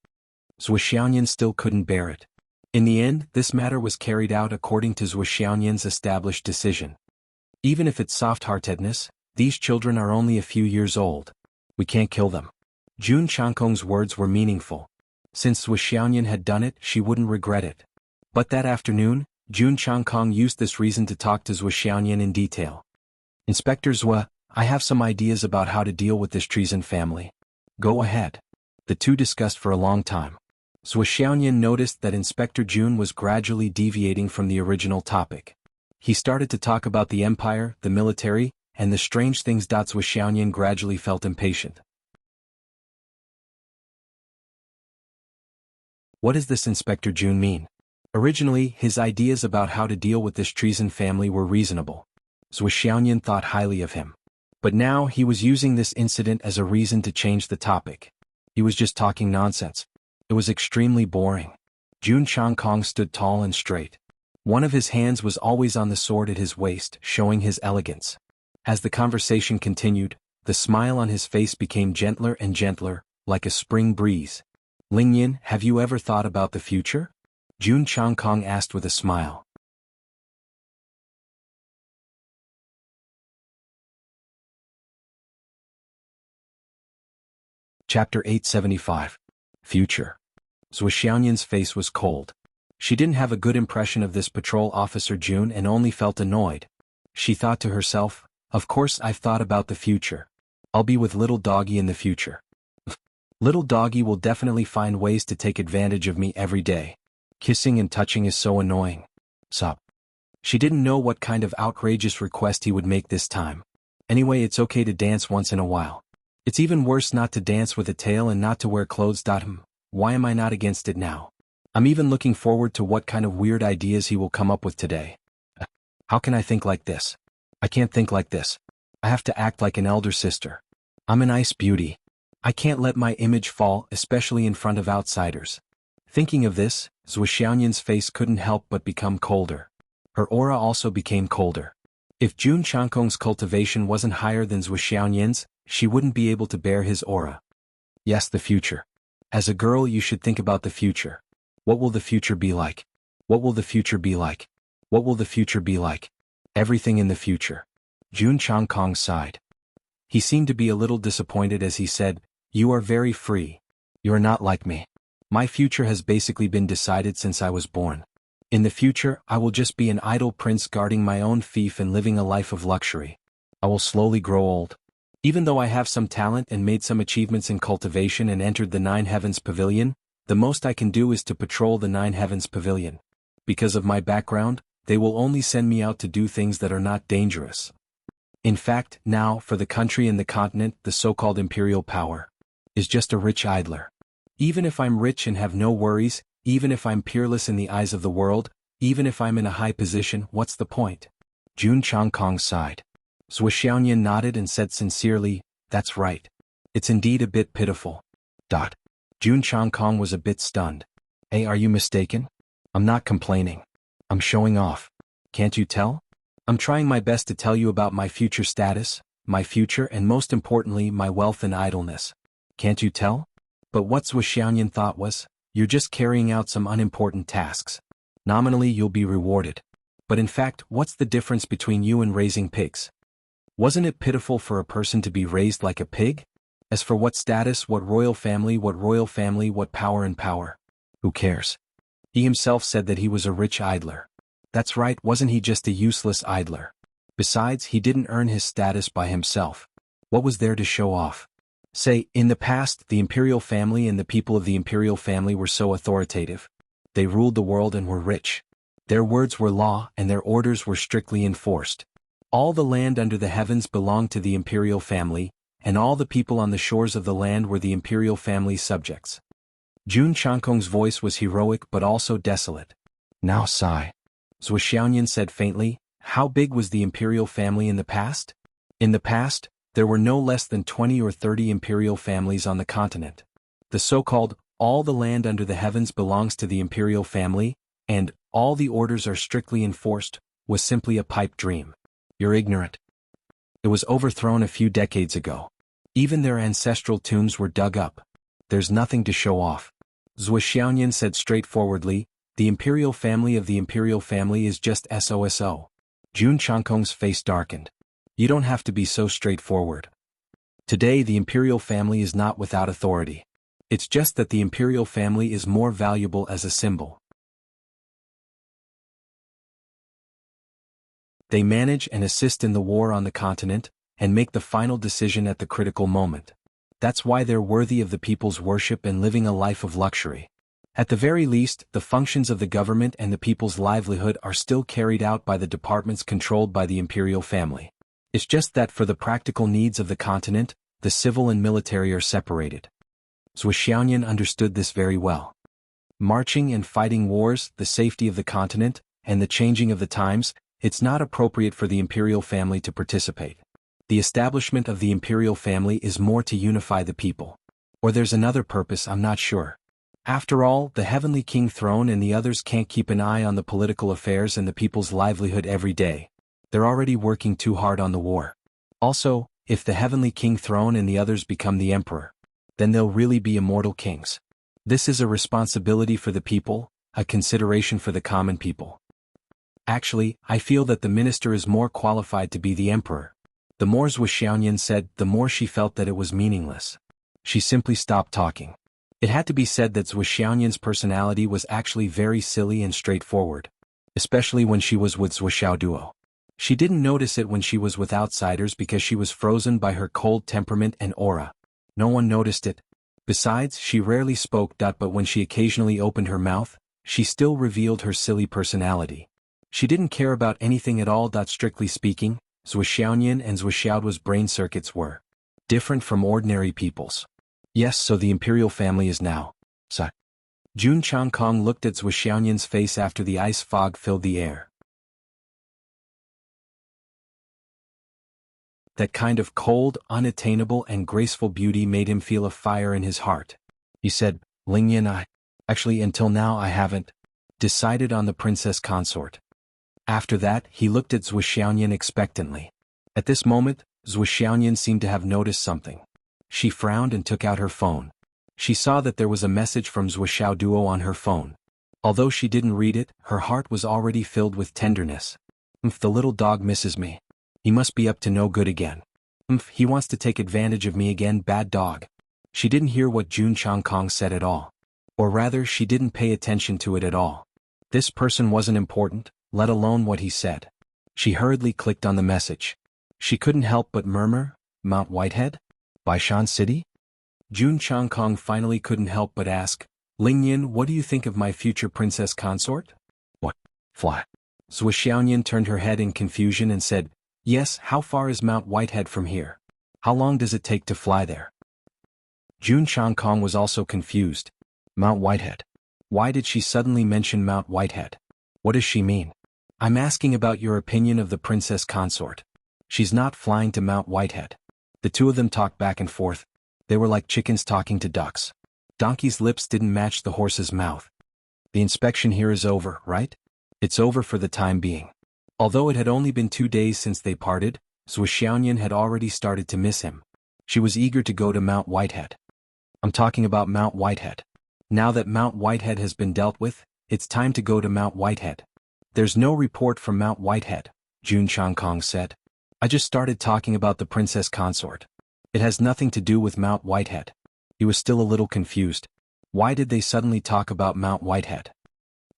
Zhuxiaonian still couldn't bear it. In the end, this matter was carried out according to Zhuxiaonian's established decision. Even if it's soft-heartedness, these children are only a few years old. We can't kill them. Jun Changkong's words were meaningful. Since Zhuxiaonian had done it, she wouldn't regret it. But that afternoon, Jun Changkong used this reason to talk to Zhuxiaonian in detail. Inspector Zhua, I have some ideas about how to deal with this treason family. Go ahead. The two discussed for a long time. Zhuxiaonian noticed that Inspector Jun was gradually deviating from the original topic. He started to talk about the empire, the military, and the strange things. Zhuxiaonian gradually felt impatient. What does this Inspector Jun mean? Originally, his ideas about how to deal with this treason family were reasonable. Zhuxiaonian thought highly of him. But now he was using this incident as a reason to change the topic. He was just talking nonsense. It was extremely boring. Jun Changkong stood tall and straight. One of his hands was always on the sword at his waist, showing his elegance. As the conversation continued, the smile on his face became gentler and gentler, like a spring breeze. Lingyan, have you ever thought about the future? Jun Changkong asked with a smile. Chapter 875. Future. Zhuxiaonian's face was cold. She didn't have a good impression of this patrol officer Jun and only felt annoyed. She thought to herself, of course I've thought about the future. I'll be with little doggy in the future. Little doggy will definitely find ways to take advantage of me every day. Kissing and touching is so annoying. Sup. She didn't know what kind of outrageous request he would make this time. Anyway, it's okay to dance once in a while. It's even worse not to dance with a tail and not to wear clothes. Why am I not against it now? I'm even looking forward to what kind of weird ideas he will come up with today. How can I think like this? I can't think like this. I have to act like an elder sister. I'm an ice beauty. I can't let my image fall, especially in front of outsiders. Thinking of this, Zhuxiaonian's face couldn't help but become colder. Her aura also became colder. If Jun Changkong's cultivation wasn't higher than Zhuxiaonian's, she wouldn't be able to bear his aura. Yes, the future. As a girl, you should think about the future. What will the future be like? What will the future be like? What will the future be like? Everything in the future. Jun Changkong sighed. He seemed to be a little disappointed as he said, "You are very free. You are not like me. My future has basically been decided since I was born. In the future, I will just be an idle prince guarding my own fief and living a life of luxury. I will slowly grow old. Even though I have some talent and made some achievements in cultivation and entered the Nine Heavens Pavilion, the most I can do is to patrol the Nine Heavens Pavilion. Because of my background, they will only send me out to do things that are not dangerous. In fact, now, for the country and the continent, the so-called imperial power is just a rich idler. Even if I'm rich and have no worries, even if I'm peerless in the eyes of the world, even if I'm in a high position, what's the point?" Jun Changkong sighed. Zhuo Xiaoyan nodded and said sincerely, "That's right. It's indeed a bit pitiful." Jun Changkong was a bit stunned. "Hey, are you mistaken? I'm not complaining. I'm showing off. Can't you tell? I'm trying my best to tell you about my future status, my future and most importantly my wealth and idleness. Can't you tell?" But what Zhuo Xiaoyan thought was, "You're just carrying out some unimportant tasks. Nominally you'll be rewarded. But in fact, what's the difference between you and raising pigs? Wasn't it pitiful for a person to be raised like a pig? As for what status, what royal family, what power and power? Who cares? He himself said that he was a rich idler. That's right, wasn't he just a useless idler? Besides, he didn't earn his status by himself. What was there to show off? Say, in the past, the imperial family and the people of the imperial family were so authoritative. They ruled the world and were rich. Their words were law and their orders were strictly enforced. All the land under the heavens belonged to the imperial family, and all the people on the shores of the land were the imperial family's subjects." Jun Changkong's voice was heroic but also desolate. "Now sigh." Zhuo Xiaoyan said faintly, "How big was the imperial family in the past?" "In the past, there were no less than 20 or 30 imperial families on the continent. The so-called, all the land under the heavens belongs to the imperial family, and all the orders are strictly enforced, was simply a pipe dream. You're ignorant. It was overthrown a few decades ago. Even their ancestral tombs were dug up. There's nothing to show off." Zhuo Xiaoyan said straightforwardly, "The imperial family of the imperial family is just SOSO. Jun Changkong's face darkened. "You don't have to be so straightforward. Today the imperial family is not without authority. It's just that the imperial family is more valuable as a symbol. They manage and assist in the war on the continent, and make the final decision at the critical moment. That's why they're worthy of the people's worship and living a life of luxury. At the very least, the functions of the government and the people's livelihood are still carried out by the departments controlled by the imperial family. It's just that for the practical needs of the continent, the civil and military are separated." Zhuo Xiaoyan understood this very well. Marching and fighting wars, the safety of the continent, and the changing of the times, it's not appropriate for the imperial family to participate. The establishment of the imperial family is more to unify the people. Or there's another purpose, I'm not sure. After all, the heavenly king throne and the others can't keep an eye on the political affairs and the people's livelihood every day. They're already working too hard on the war. Also, if the heavenly king throne and the others become the emperor, then they'll really be immortal kings. This is a responsibility for the people, a consideration for the common people. Actually, I feel that the minister is more qualified to be the emperor. The more Zhuo Xiaoyan said, the more she felt that it was meaningless. She simply stopped talking. It had to be said that Zhuo Xiaoyan's personality was actually very silly and straightforward, especially when she was with Zhuo Xiaoduo. She didn't notice it when she was with outsiders because she was frozen by her cold temperament and aura. No one noticed it. Besides, she rarely spoke, but when she occasionally opened her mouth, she still revealed her silly personality. She didn't care about anything at all. Strictly speaking, Zhuo Xiaoyan and Zhuo Xiaoduo's brain circuits were different from ordinary people's. Yes, so the imperial family is now. Jun Changkong looked at Zhuo Xiaoyan's face after the ice fog filled the air. That kind of cold, unattainable and graceful beauty made him feel a fire in his heart. He said, "Lingyan, actually until now I haven't decided on the princess consort." After that, he looked at Zhuo Xiaoyan expectantly. At this moment, Zhuo Xiaoyan seemed to have noticed something. She frowned and took out her phone. She saw that there was a message from Zhuo Xiaoduo on her phone. Although she didn't read it, her heart was already filled with tenderness. If the little dog misses me, he must be up to no good again. He wants to take advantage of me again, bad dog. She didn't hear what Jun Changkong said at all. Or rather, she didn't pay attention to it at all. This person wasn't important, let alone what he said. She hurriedly clicked on the message. She couldn't help but murmur, Mount Whitehead? Baishan City? Jun Changkong finally couldn't help but ask, Lingyan, what do you think of my future princess consort? What? Fly. Zhou Xiaoyan turned her head in confusion and said, Yes, how far is Mount Whitehead from here? How long does it take to fly there? Jun Changkong was also confused. Mount Whitehead. Why did she suddenly mention Mount Whitehead? What does she mean? I'm asking about your opinion of the princess consort. She's not flying to Mount Whitehead. The two of them talked back and forth. They were like chickens talking to ducks. Donkey's lips didn't match the horse's mouth. The inspection here is over, right? It's over for the time being. Although it had only been 2 days since they parted, Zhou Xiaoyan had already started to miss him. She was eager to go to Mount Whitehead. I'm talking about Mount Whitehead. Now that Mount Whitehead has been dealt with, it's time to go to Mount Whitehead. There's no report from Mount Whitehead, Jun Changkong said. I just started talking about the princess consort. It has nothing to do with Mount Whitehead. He was still a little confused. Why did they suddenly talk about Mount Whitehead?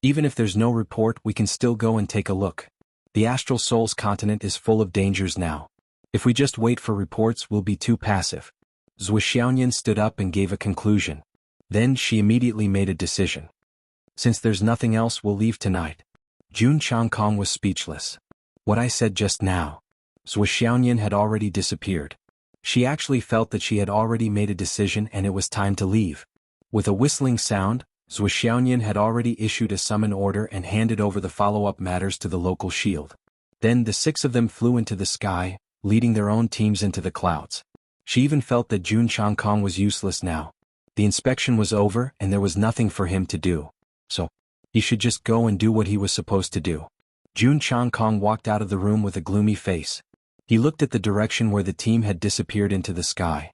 Even if there's no report, we can still go and take a look. The Astral Souls continent is full of dangers now. If we just wait for reports, we'll be too passive. Zhou Xiaoyan stood up and gave a conclusion. Then she immediately made a decision. Since there's nothing else, we'll leave tonight. Jun Changkong was speechless. What I said just now. Zhou Xiaoyan had already disappeared. She actually felt that she had already made a decision and it was time to leave. With a whistling sound, Zhou Xiaoyan had already issued a summon order and handed over the follow-up matters to the local shield. Then the 6 of them flew into the sky, leading their own teams into the clouds. She even felt that Jun Changkong was useless now. The inspection was over and there was nothing for him to do. So, he should just go and do what he was supposed to do. Jun Changkong walked out of the room with a gloomy face. He looked at the direction where the team had disappeared into the sky.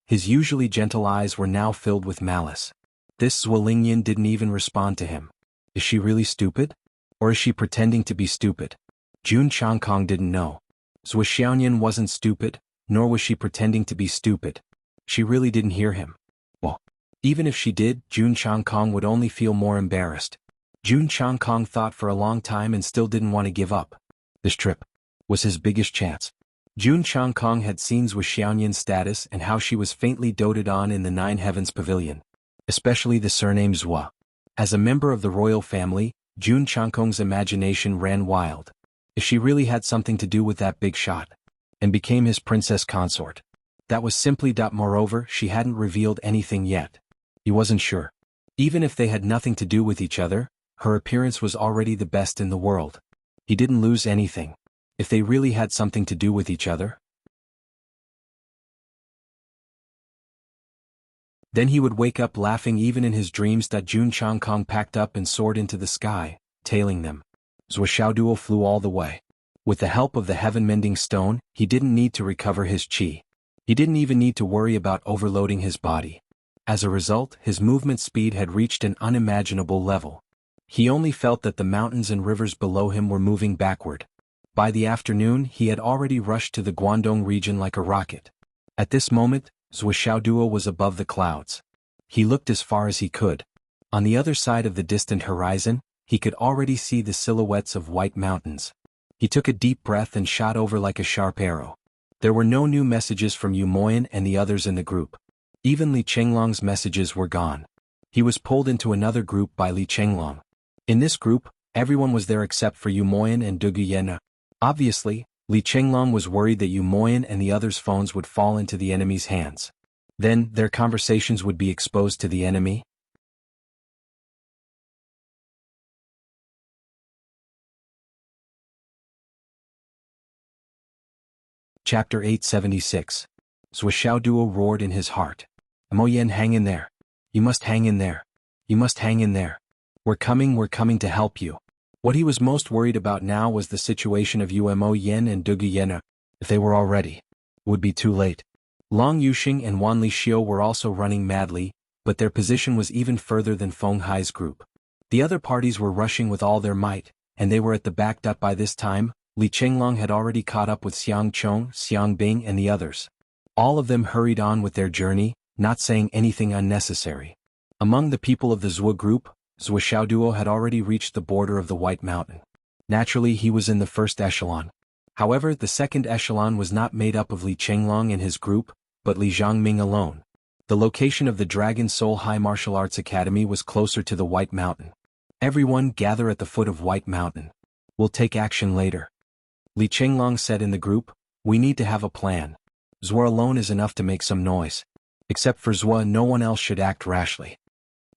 His usually gentle eyes were now filled with malice. This Zhou Lingyan didn't even respond to him. Is she really stupid? Or is she pretending to be stupid? Jun Changkong didn't know. Zhou Xiaoyan wasn't stupid, nor was she pretending to be stupid. She really didn't hear him. Well, even if she did, Jun Changkong would only feel more embarrassed. Jun Changkong thought for a long time and still didn't want to give up. This trip was his biggest chance. Jun Changkong had seen Zhou Xiaoyan's status and how she was faintly doted on in the Nine Heavens Pavilion. Especially the surname Zhua. As a member of the royal family, Jun Changkong's imagination ran wild. If she really had something to do with that big shot, and became his princess consort. That was simply. Moreover, she hadn't revealed anything yet. He wasn't sure. Even if they had nothing to do with each other, her appearance was already the best in the world. He didn't lose anything. If they really had something to do with each other, then he would wake up laughing even in his dreams. Jun Changkong packed up and soared into the sky, tailing them. Zhou Xiaoduo flew all the way. With the help of the heaven-mending stone, he didn't need to recover his qi. He didn't even need to worry about overloading his body. As a result, his movement speed had reached an unimaginable level. He only felt that the mountains and rivers below him were moving backward. By the afternoon, he had already rushed to the Guangdong region like a rocket. At this moment, Zhou Xiaoduo was above the clouds. He looked as far as he could. On the other side of the distant horizon, he could already see the silhouettes of white mountains. He took a deep breath and shot over like a sharp arrow. There were no new messages from Yu Moyan and the others in the group. Even Li Chenglong's messages were gone. He was pulled into another group by Li Chenglong. In this group, everyone was there except for Yu Moyan and Du Guyena. Obviously, Li Chenglong was worried that Yu Moyan and the others' phones would fall into the enemy's hands. Then, their conversations would be exposed to the enemy. Chapter 876. Zhou Xiaoduo roared in his heart. Mo Yen, hang in there. You must hang in there. You must hang in there. We're coming to help you. What he was most worried about now was the situation of Mo Yen and Du Guyena. If they were already, it would be too late. Long Yuxing and Wan Li Xiu were also running madly, but their position was even further than Feng Hai's group. The other parties were rushing with all their might, and they were at the back. By this time, Li Chenglong had already caught up with Xiang Chong, Xiang Bing and the others. All of them hurried on with their journey, not saying anything unnecessary. Among the people of the Zhou group, Zhou Xiaoduo had already reached the border of the White Mountain. Naturally, he was in the first echelon. However, the second echelon was not made up of Li Chenglong and his group, but Li Zhangming alone. The location of the Dragon Soul High Martial Arts Academy was closer to the White Mountain. Everyone gather at the foot of White Mountain. We'll take action later. Li Chenglong said in the group, we need to have a plan. Zhou alone is enough to make some noise. Except for Zhou, no one else should act rashly.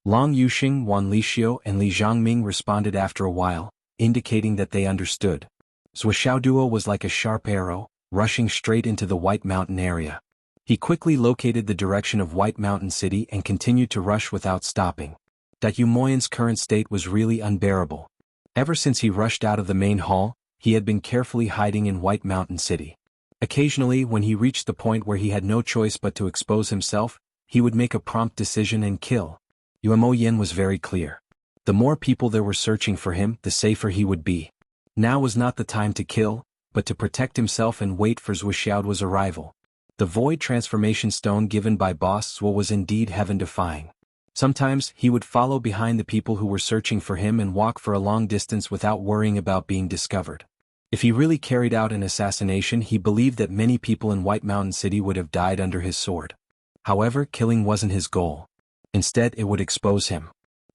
Long Yuxing, Wan Lixio and Li Zhangming responded after a while, indicating that they understood. Zhou Xiaoduo was like a sharp arrow, rushing straight into the White Mountain area. He quickly located the direction of White Mountain City and continued to rush without stopping. Yu Moyan's current state was really unbearable. Ever since he rushed out of the main hall, he had been carefully hiding in White Mountain City. Occasionally, when he reached the point where he had no choice but to expose himself, he would make a prompt decision and kill. Yu Moyan was very clear. The more people there were searching for him, the safer he would be. Now was not the time to kill, but to protect himself and wait for Zhou Xiaoduo's arrival. The void transformation stone given by Boss Zhou was indeed heaven-defying. Sometimes, he would follow behind the people who were searching for him and walk for a long distance without worrying about being discovered. If he really carried out an assassination, he believed that many people in White Mountain City would have died under his sword. However, killing wasn't his goal. Instead, it would expose him.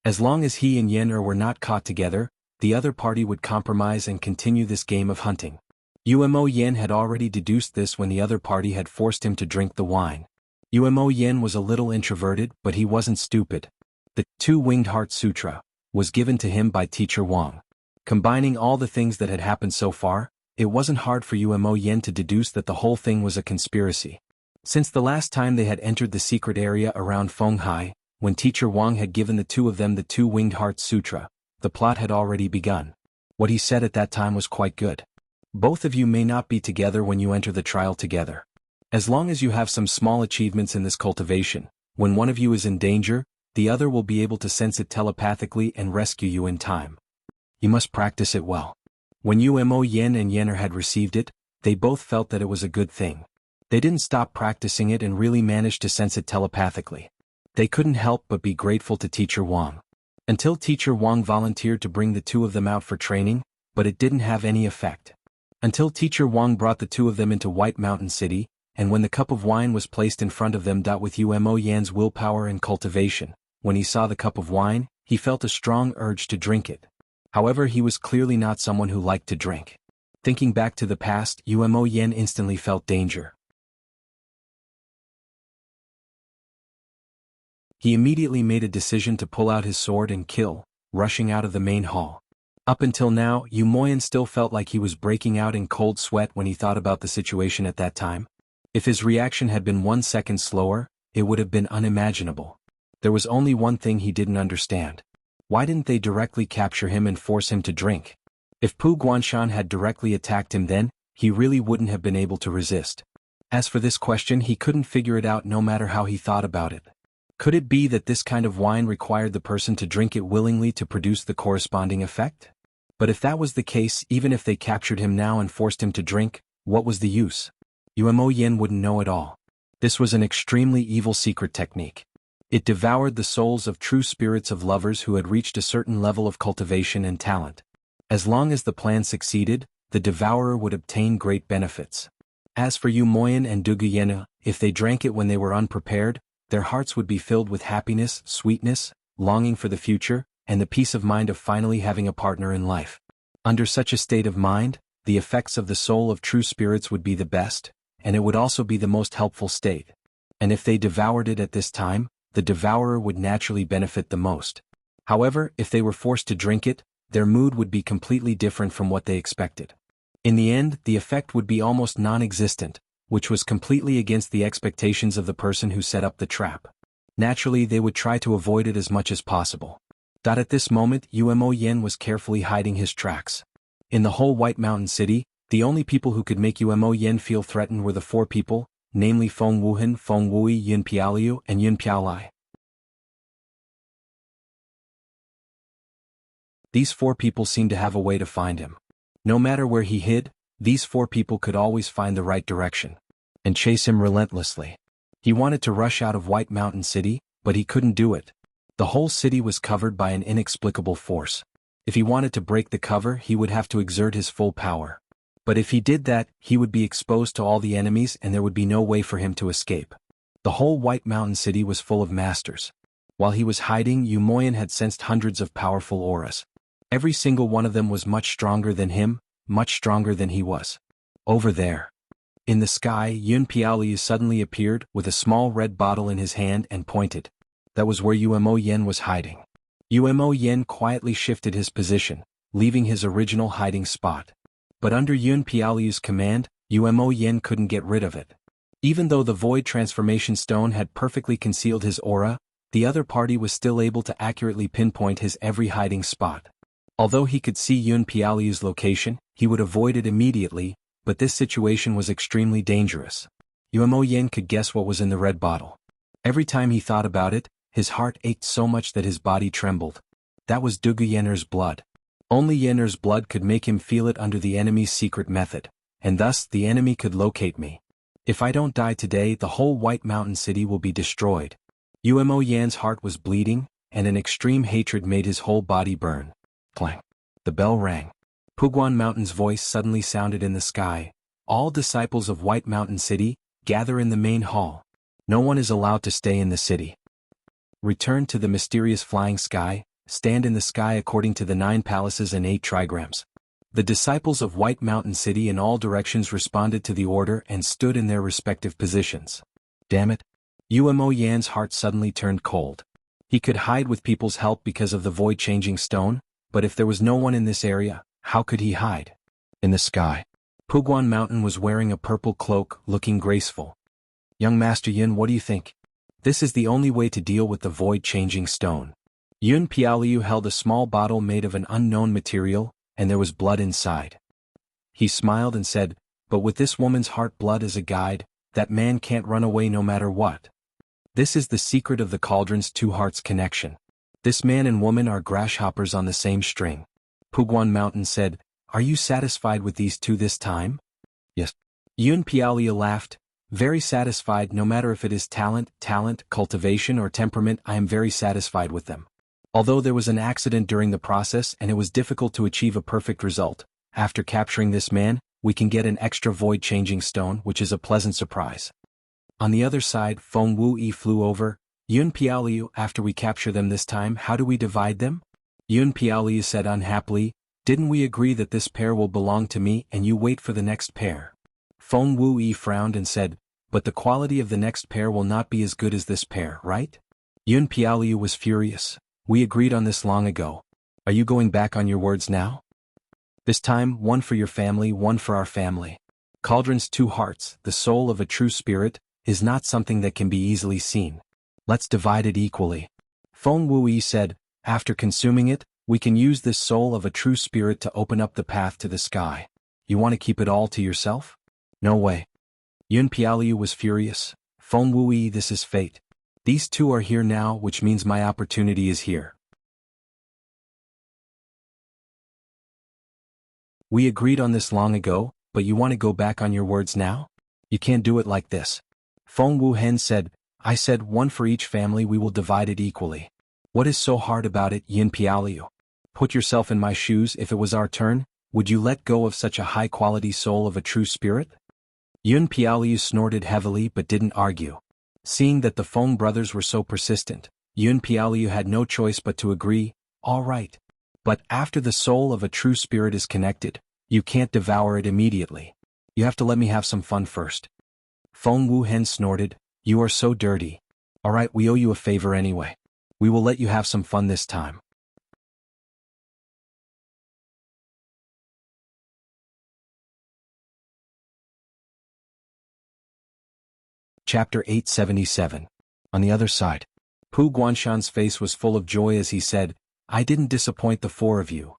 As long as he and Yen were not caught together, the other party would compromise and continue this game of hunting. Umo Yen had already deduced this when the other party had forced him to drink the wine. Umo Yen was a little introverted, but he wasn't stupid. The Two-Winged Heart Sutra was given to him by Teacher Wang. Combining all the things that had happened so far, it wasn't hard for Umo Yen to deduce that the whole thing was a conspiracy. Since the last time they had entered the secret area around Fenghai, when Teacher Wang had given the two of them the Two-Winged Heart Sutra, the plot had already begun. What he said at that time was quite good. Both of you may not be together when you enter the trial together. As long as you have some small achievements in this cultivation, when one of you is in danger, the other will be able to sense it telepathically and rescue you in time. You must practice it well. When Umo Yen and Yenner had received it, they both felt that it was a good thing. They didn't stop practicing it and really managed to sense it telepathically. They couldn't help but be grateful to Teacher Wang. Until Teacher Wang volunteered to bring the two of them out for training, but it didn't have any effect. Until Teacher Wang brought the two of them into White Mountain City, and when the cup of wine was placed in front of them. With Umo Yan's willpower and cultivation, when he saw the cup of wine, he felt a strong urge to drink it. However, he was clearly not someone who liked to drink. Thinking back to the past, Umo Yan instantly felt danger. He immediately made a decision to pull out his sword and kill, rushing out of the main hall. Up until now, Umoyan still felt like he was breaking out in cold sweat when he thought about the situation at that time. If his reaction had been 1 second slower, it would have been unimaginable. There was only one thing he didn't understand. Why didn't they directly capture him and force him to drink? If Pu Guanshan had directly attacked him then, he really wouldn't have been able to resist. As for this question, he couldn't figure it out no matter how he thought about it. Could it be that this kind of wine required the person to drink it willingly to produce the corresponding effect? But if that was the case, even if they captured him now and forced him to drink, what was the use? Umo Yen wouldn't know at all. This was an extremely evil secret technique. It devoured the souls of true spirits of lovers who had reached a certain level of cultivation and talent. As long as the plan succeeded, the devourer would obtain great benefits. As for Umoyan and Duguyena, if they drank it when they were unprepared, their hearts would be filled with happiness, sweetness, longing for the future, and the peace of mind of finally having a partner in life. Under such a state of mind, the effects of the soul of true spirits would be the best, and it would also be the most helpful state. And if they devoured it at this time, the devourer would naturally benefit the most. However, if they were forced to drink it, their mood would be completely different from what they expected. In the end, the effect would be almost non-existent, which was completely against the expectations of the person who set up the trap. Naturally, they would try to avoid it as much as possible. At this moment, Umo Yen was carefully hiding his tracks. In the whole White Mountain City, the only people who could make Umo Yen feel threatened were the 4 people, namely Feng Wuhan, Feng Wui, Yin Piaoliu, and Yin Piaolai. These 4 people seemed to have a way to find him. No matter where he hid, these 4 people could always find the right direction and chase him relentlessly. He wanted to rush out of White Mountain City, but he couldn't do it. The whole city was covered by an inexplicable force. If he wanted to break the cover, he would have to exert his full power. But if he did that, he would be exposed to all the enemies and there would be no way for him to escape. The whole White Mountain City was full of masters. While he was hiding, Yu Moyan had sensed hundreds of powerful auras. Every single one of them was much stronger than him, much stronger than he was. Over there. In the sky, Yun Piaoliu suddenly appeared with a small red bottle in his hand and pointed. That was where Umo Yen was hiding. Umo Yen quietly shifted his position, leaving his original hiding spot. But under Yun Piaoliu's command, Umo Yen couldn't get rid of it. Even though the Void Transformation Stone had perfectly concealed his aura, the other party was still able to accurately pinpoint his every hiding spot. Although he could see Yun Piaoliu's location, he would avoid it immediately, but this situation was extremely dangerous. Umo Yen could guess what was in the red bottle. Every time he thought about it, his heart ached so much that his body trembled. That was Dugu Yenner's blood. Only Yenner's blood could make him feel it under the enemy's secret method, and thus the enemy could locate me. If I don't die today, the whole White Mountain City will be destroyed. Umo Yan's heart was bleeding, and an extreme hatred made his whole body burn. Clang. The bell rang. Puguan Mountain's voice suddenly sounded in the sky. All disciples of White Mountain City, gather in the main hall. No one is allowed to stay in the city. Return to the mysterious flying sky, stand in the sky according to the 9 palaces and 8 trigrams. The disciples of White Mountain City in all directions responded to the order and stood in their respective positions. Damn it. Umo Yan's heart suddenly turned cold. He could hide with people's help because of the void-changing stone, but if there was no one in this area, how could he hide? In the sky. Puguan Mountain was wearing a purple cloak, looking graceful. Young Master Yun, what do you think? This is the only way to deal with the void-changing stone. Yun Piaoliu held a small bottle made of an unknown material, and there was blood inside. He smiled and said, but with this woman's heart blood as a guide, that man can't run away no matter what. This is the secret of the cauldron's 2 hearts connection. This man and woman are grasshoppers on the same string. Puguan Mountain said, are you satisfied with these 2 this time? Yes. Yun Piaoliu laughed, very satisfied. No matter if it is talent, cultivation or temperament, I am very satisfied with them. Although there was an accident during the process and it was difficult to achieve a perfect result, after capturing this man, we can get an extra void-changing stone, which is a pleasant surprise. On the other side, Feng Wu-Yi flew over. Yun Piaoliu, after we capture them this time, how do we divide them? Yun Piaoliu said unhappily, didn't we agree that this pair will belong to me and you wait for the next pair? Feng Wu-Yi frowned and said, but the quality of the next pair will not be as good as this pair, right? Yun Piaoliu was furious. We agreed on this long ago. Are you going back on your words now? This time, 1 for your family, 1 for our family. Cauldron's 2 hearts, the soul of a true spirit, is not something that can be easily seen. Let's divide it equally. Feng Wu-Yi said, after consuming it, we can use this soul of a true spirit to open up the path to the sky. You want to keep it all to yourself? No way. Yun Piaoliu was furious. Feng Wu-Yi, this is fate. These 2 are here now, which means my opportunity is here. We agreed on this long ago, but you want to go back on your words now? You can't do it like this. Feng Wu-Hen said, I said 1 for each family, we will divide it equally. What is so hard about it, Yin Piaoliu? Put yourself in my shoes. If it was our turn, would you let go of such a high-quality soul of a true spirit? Yun Piaoliu snorted heavily but didn't argue. Seeing that the Feng brothers were so persistent, Yun Piaoliu had no choice but to agree, all right. But after the soul of a true spirit is connected, you can't devour it immediately. You have to let me have some fun first. Feng Wu-Hen snorted, you are so dirty. All right, we owe you a favor anyway. We will let you have some fun this time. Chapter 877. On the other side. Pu Guanshan's face was full of joy as he said, I didn't disappoint the 4 of you.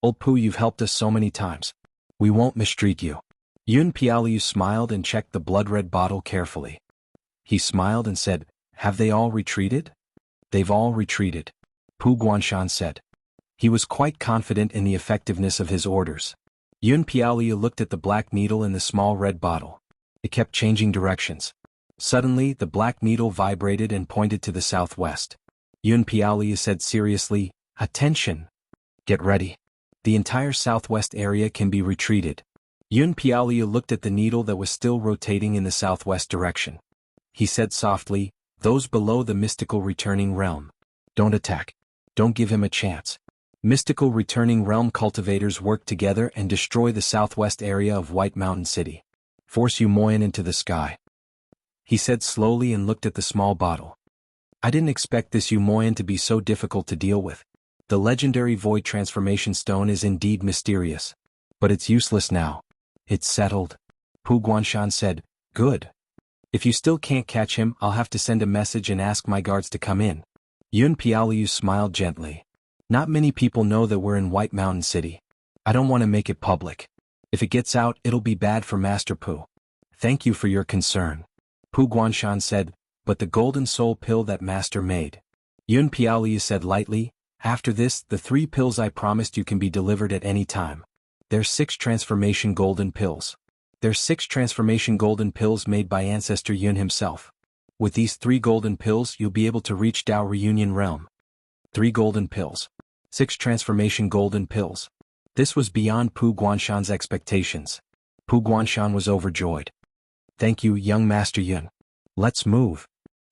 Old Pu, you've helped us so many times. We won't mistreat you. Yun Piaoliu smiled and checked the blood-red bottle carefully. He smiled and said, have they all retreated? They've all retreated. Pu Guanshan said. He was quite confident in the effectiveness of his orders. Yun Piaoliu looked at the black needle in the small red bottle. It kept changing directions. Suddenly, the black needle vibrated and pointed to the southwest. Yun Piaoliu said seriously, "Attention! Get ready. The entire southwest area can be retreated." Yun Piaoliu looked at the needle that was still rotating in the southwest direction. He said softly, "Those below the mystical returning realm. Don't attack. Don't give him a chance." Mystical returning realm cultivators work together and destroy the southwest area of White Mountain City. Force Yumoyan into the sky. He said slowly and looked at the small bottle. I didn't expect this Yumoyan to be so difficult to deal with. The legendary Void Transformation Stone is indeed mysterious. But it's useless now. It's settled. Pu Guanshan said, "Good. If you still can't catch him, I'll have to send a message and ask my guards to come in." Yun Piaoliu smiled gently. Not many people know that we're in White Mountain City. I don't want to make it public. If it gets out, it'll be bad for Master Pu. Thank you for your concern. Pu Guanshan said, "But the golden soul pill that Master made." Yun Piaoliu said lightly, "After this, the 3 pills I promised you can be delivered at any time. There's 6 transformation golden pills. There's 6 transformation golden pills made by Ancestor Yun himself. With these 3 golden pills, you'll be able to reach Dao Reunion Realm. 3 golden pills. 6 transformation golden pills." This was beyond Pu Guanshan's expectations. Pu Guanshan was overjoyed. "Thank you, young Master Yun. Let's move."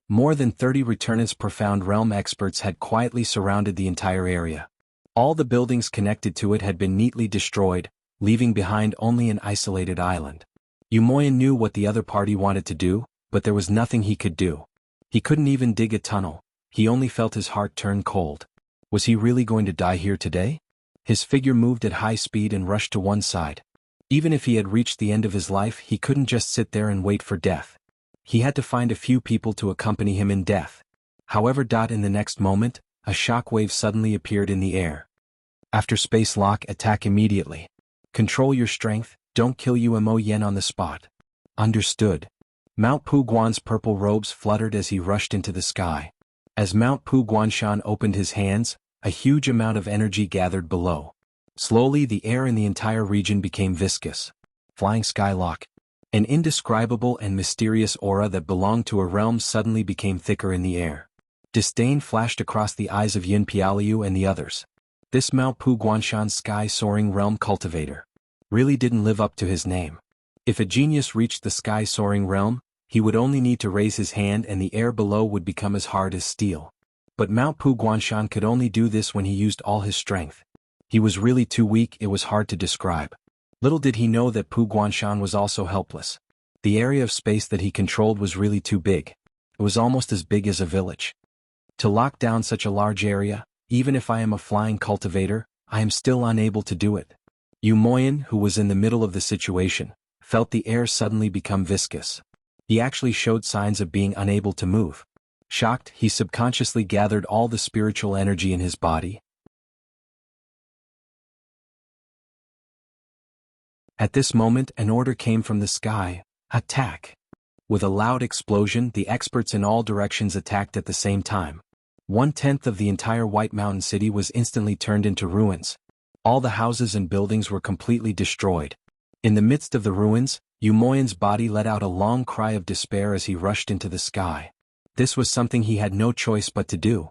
More than 30 Returnant's Profound Realm experts had quietly surrounded the entire area. All the buildings connected to it had been neatly destroyed, leaving behind only an isolated island. Yumoyan knew what the other party wanted to do, but there was nothing he could do. He couldn't even dig a tunnel. He only felt his heart turn cold. Was he really going to die here today? His figure moved at high speed and rushed to one side. Even if he had reached the end of his life, he couldn't just sit there and wait for death. He had to find a few people to accompany him in death. However, in the next moment, a shockwave suddenly appeared in the air. After space lock, attack immediately. Control your strength, don't kill Umo Yen on the spot. Understood. Mount Pu Guan's purple robes fluttered as he rushed into the sky. As Mount Pu Guanshan opened his hands, a huge amount of energy gathered below. Slowly the air in the entire region became viscous. Flying Skylock. An indescribable and mysterious aura that belonged to a realm suddenly became thicker in the air. Disdain flashed across the eyes of Yun Piaoliu and the others. This Mount Pu Guanshan sky-soaring realm cultivator really didn't live up to his name. If a genius reached the sky-soaring realm, he would only need to raise his hand and the air below would become as hard as steel. But Mount Pu Guanshan could only do this when he used all his strength. He was really too weak, it was hard to describe. Little did he know that Pu Guanshan was also helpless. The area of space that he controlled was really too big. It was almost as big as a village. To lock down such a large area, even if I am a flying cultivator, I am still unable to do it. Yumoyan, who was in the middle of the situation, felt the air suddenly become viscous. He actually showed signs of being unable to move. Shocked, he subconsciously gathered all the spiritual energy in his body. At this moment, an order came from the sky: attack. With a loud explosion, the experts in all directions attacked at the same time. 1/10 of the entire White Mountain City was instantly turned into ruins. All the houses and buildings were completely destroyed. In the midst of the ruins, Yumoyan's body let out a long cry of despair as he rushed into the sky. This was something he had no choice but to do.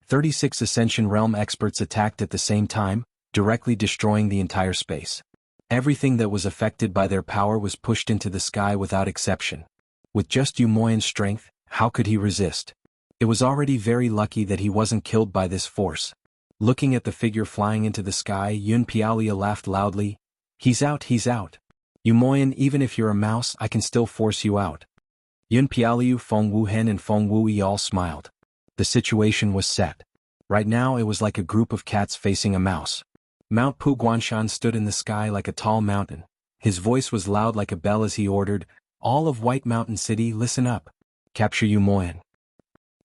36 Ascension Realm experts attacked at the same time, directly destroying the entire space. Everything that was affected by their power was pushed into the sky without exception. With just Yumoyan's strength, how could he resist? It was already very lucky that he wasn't killed by this force. Looking at the figure flying into the sky, Yun Piaoliu laughed loudly. He's out, he's out. Yumoyan, even if you're a mouse, I can still force you out." Yun Piaoliu, Feng Wuhen and Feng Wuyi all smiled. The situation was set. Right now it was like a group of cats facing a mouse. Mount Pu Guanshan stood in the sky like a tall mountain. His voice was loud like a bell as he ordered, "All of White Mountain City, listen up. Capture Yumoyan."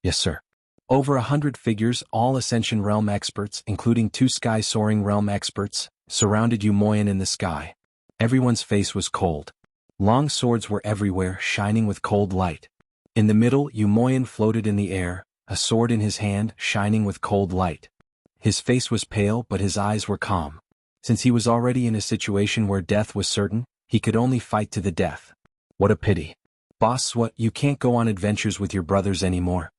"Yes, sir." Over 100 figures, all Ascension Realm experts, including 2 Sky-Soaring Realm experts, surrounded Yumoyan in the sky. Everyone's face was cold. Long swords were everywhere, shining with cold light. In the middle, Yumoyan floated in the air, a sword in his hand, shining with cold light. His face was pale, but his eyes were calm. Since he was already in a situation where death was certain, he could only fight to the death. What a pity. Boss, what, you can't go on adventures with your brothers anymore?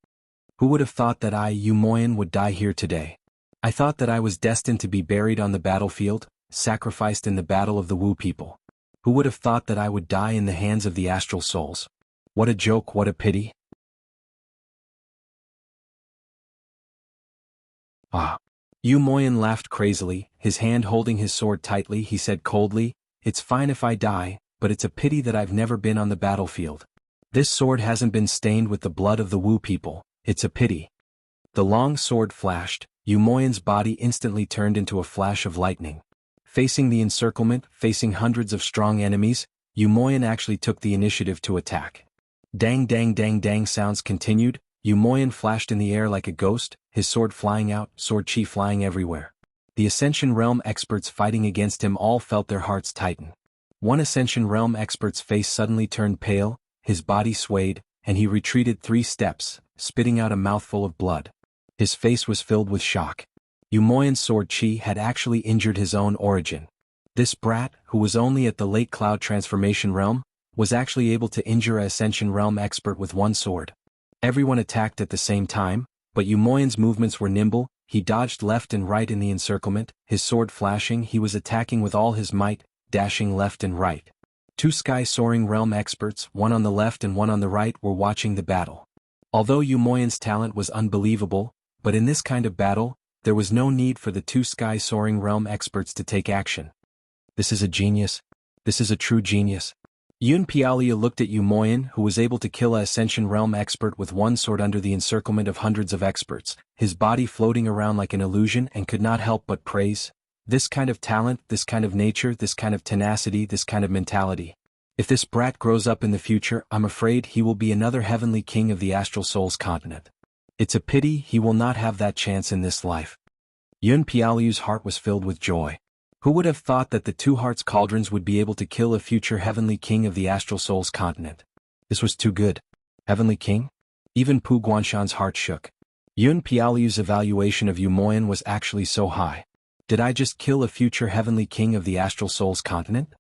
Who would have thought that I, Yu Moyan, would die here today? I thought that I was destined to be buried on the battlefield, sacrificed in the battle of the Wu people. Who would have thought that I would die in the hands of the astral souls? What a joke, what a pity. Ah. Yu Moyan laughed crazily, his hand holding his sword tightly. He said coldly, "It's fine if I die, but it's a pity that I've never been on the battlefield. This sword hasn't been stained with the blood of the Wu people, it's a pity." The long sword flashed, Yu Moyan's body instantly turned into a flash of lightning. Facing the encirclement, facing hundreds of strong enemies, Yu Moyan actually took the initiative to attack. Dang dang dang dang sounds continued, Yu Moyan flashed in the air like a ghost, his sword flying out, sword chi flying everywhere. The Ascension Realm experts fighting against him all felt their hearts tighten. One Ascension Realm expert's face suddenly turned pale, his body swayed, and he retreated 3 steps, spitting out a mouthful of blood. His face was filled with shock. Yu Moyan's sword chi had actually injured his own origin. This brat, who was only at the late Cloud Transformation Realm, was actually able to injure a Ascension Realm expert with one sword. Everyone attacked at the same time, but Yu Moyan's movements were nimble. He dodged left and right in the encirclement, his sword flashing. He was attacking with all his might, dashing left and right. 2 sky-soaring realm experts, one on the left and one on the right, were watching the battle. Although Yu Moyan's talent was unbelievable, but in this kind of battle, there was no need for the 2 sky-soaring realm experts to take action. This is a genius. This is a true genius. Yun Pialia looked at Yu Moyan, who was able to kill a Ascension Realm expert with one sword under the encirclement of hundreds of experts, his body floating around like an illusion, and could not help but praise. This kind of talent, this kind of nature, this kind of tenacity, this kind of mentality. If this brat grows up in the future, I'm afraid he will be another heavenly king of the Astral Souls continent. It's a pity he will not have that chance in this life. Yun Pialiu's heart was filled with joy. Who would have thought that the 2 Hearts Cauldrons would be able to kill a future heavenly king of the Astral Souls continent? This was too good. Heavenly king? Even Pu Guanshan's heart shook. Yun Pialiu's evaluation of Yu Moyan was actually so high. Did I just kill a future heavenly king of the Astral Souls continent?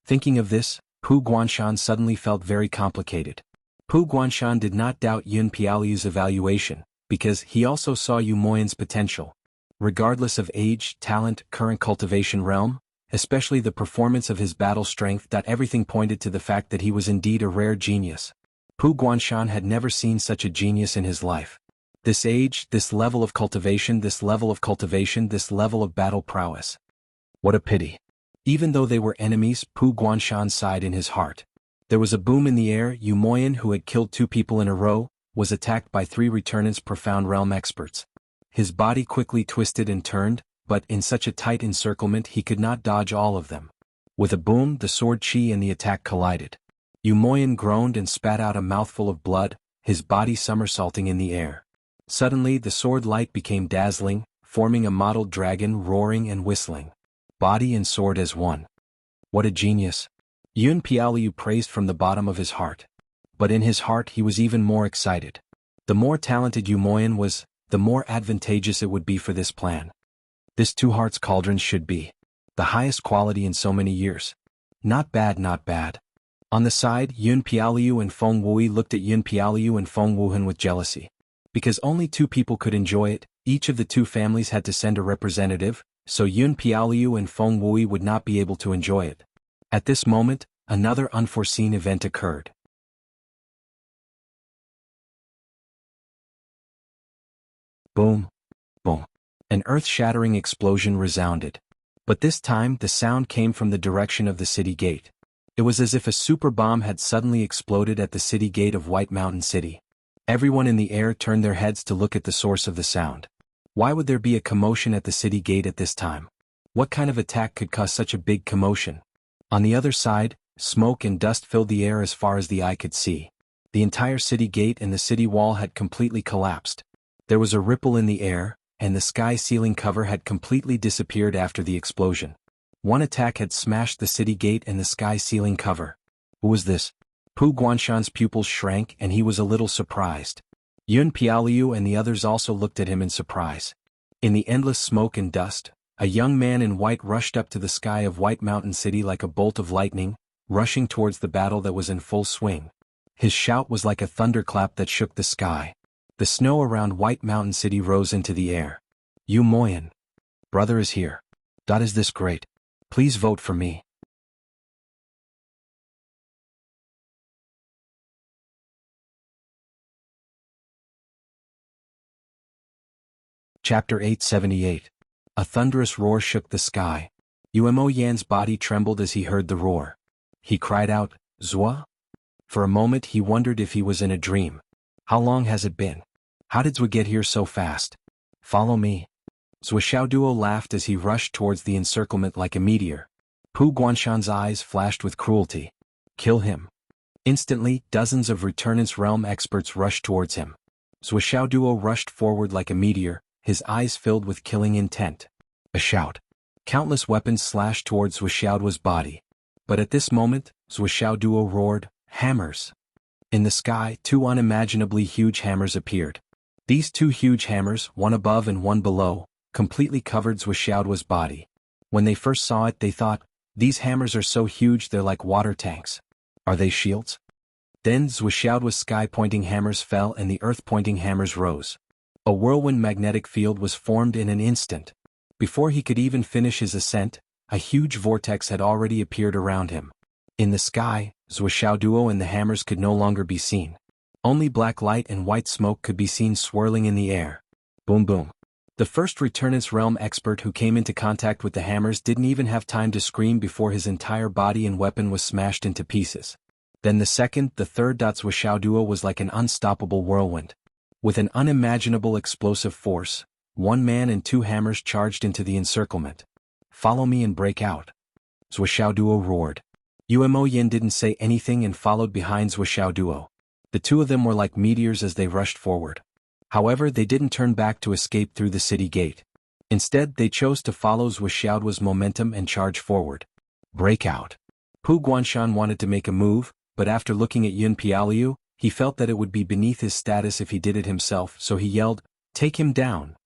Thinking of this, Pu Guanshan suddenly felt very complicated. Pu Guanshan did not doubt Yun Pialiu's evaluation, because he also saw Yu Moyan's potential. Regardless of age, talent, current cultivation realm, especially the performance of his battle strength, that everything pointed to the fact that he was indeed a rare genius. Pu Guanshan had never seen such a genius in his life. This age, this level of cultivation, this level of cultivation, this level of battle prowess. What a pity. Even though they were enemies, Pu Guanshan sighed in his heart. There was a boom in the air. Yu Moyan, who had killed 2 people in a row, was attacked by 3 Returnant's Profound Realm experts. His body quickly twisted and turned, but in such a tight encirclement he could not dodge all of them. With a boom, the sword chi and the attack collided. Yu Moyan groaned and spat out a mouthful of blood, his body somersaulting in the air. Suddenly the sword light became dazzling, forming a mottled dragon roaring and whistling. Body and sword as one. What a genius. Yun Pialiu praised from the bottom of his heart. But in his heart he was even more excited. The more talented Yu Moyan was, the more advantageous it would be for this plan. This 2 Hearts Cauldron should be the highest quality in so many years. Not bad, not bad. On the side, Yun Pialiu and Feng Wui looked at Yun Pialiu and Feng Wuhan with jealousy. Because only 2 people could enjoy it, each of the 2 families had to send a representative, so Yun Pialiu and Feng Wui would not be able to enjoy it. At this moment, another unforeseen event occurred. Boom. Boom. An earth-shattering explosion resounded. But this time the sound came from the direction of the city gate. It was as if a super bomb had suddenly exploded at the city gate of White Mountain City. Everyone in the air turned their heads to look at the source of the sound. Why would there be a commotion at the city gate at this time? What kind of attack could cause such a big commotion? On the other side, smoke and dust filled the air as far as the eye could see. The entire city gate and the city wall had completely collapsed. There was a ripple in the air, and the sky ceiling cover had completely disappeared after the explosion. One attack had smashed the city gate and the sky ceiling cover. Who was this? Pu Guanshan's pupils shrank and he was a little surprised. Yun Pialiu and the others also looked at him in surprise. In the endless smoke and dust, A young man in white rushed up to the sky of White Mountain City like a bolt of lightning, rushing towards the battle that was in full swing. His shout was like a thunderclap that shook the sky. The snow around White Mountain City rose into the air. Yu Moyan. Brother is here. Is this great? Please vote for me. Chapter 878. A thunderous roar shook the sky. Umo Yan's body trembled as he heard the roar. He cried out, Zua? For a moment he wondered if he was in a dream. How long has it been? How did Zua get here so fast? Follow me. Zua Xiaoduo laughed as he rushed towards the encirclement like a meteor. Pu Guanshan's eyes flashed with cruelty. Kill him. Instantly, dozens of Returnance Realm experts rushed towards him. Zua Xiaoduo rushed forward like a meteor, his eyes filled with killing intent. A shout. Countless weapons slashed towards Zua Xiaoduo's body. But at this moment, Zua Xiaoduo roared, Hammers! In the sky, two unimaginably huge hammers appeared. These two huge hammers, one above and one below, completely covered Zua Xiaoduo's body. When they first saw it they thought, these hammers are so huge they're like water tanks. Are they shields? Then Zua Xiaoduo's sky-pointing hammers fell and the earth-pointing hammers rose. A whirlwind magnetic field was formed in an instant. Before he could even finish his ascent, a huge vortex had already appeared around him. In the sky, Zua Xiaoduo and the hammers could no longer be seen. Only black light and white smoke could be seen swirling in the air. Boom boom. The first Returnance Realm expert who came into contact with the hammers didn't even have time to scream before his entire body and weapon was smashed into pieces. Then the second, the third. Zua Xiaoduo was like an unstoppable whirlwind. With an unimaginable explosive force, one man and two hammers charged into the encirclement. Follow me and break out. Zua Xiaoduo roared. Umo Yin didn't say anything and followed behind Zua Xiaoduo. The two of them were like meteors as they rushed forward. However, they didn't turn back to escape through the city gate. Instead, they chose to follow Zua Xiaoduo's momentum and charge forward. Break out. Pu Guanshan wanted to make a move, but after looking at Yun Piaoliu, he felt that it would be beneath his status if he did it himself, so he yelled, Take him down.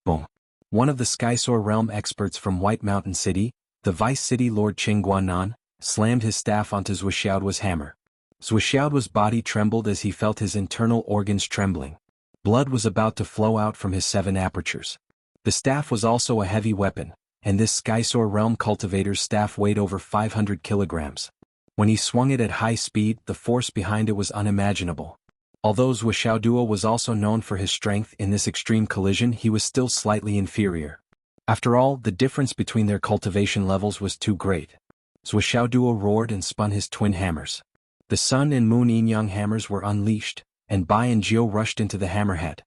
Boom. One of the Skysoar Realm experts from White Mountain City, the Vice City Lord Qing Guanan, slammed his staff onto Zua Xiaoduo's hammer. Zua Xiaoduo's body trembled as he felt his internal organs trembling. Blood was about to flow out from his 7 apertures. The staff was also a heavy weapon, and this Skysoar Realm cultivator's staff weighed over 500 kilograms. When he swung it at high speed, the force behind it was unimaginable. Although Zua Xiaoduo was also known for his strength in this extreme collision, he was still slightly inferior. After all, the difference between their cultivation levels was too great. Zua Xiaoduo roared and spun his twin hammers. The Sun and Moon Yin-Yang hammers were unleashed, and Bai and Jiao rushed into the hammerhead.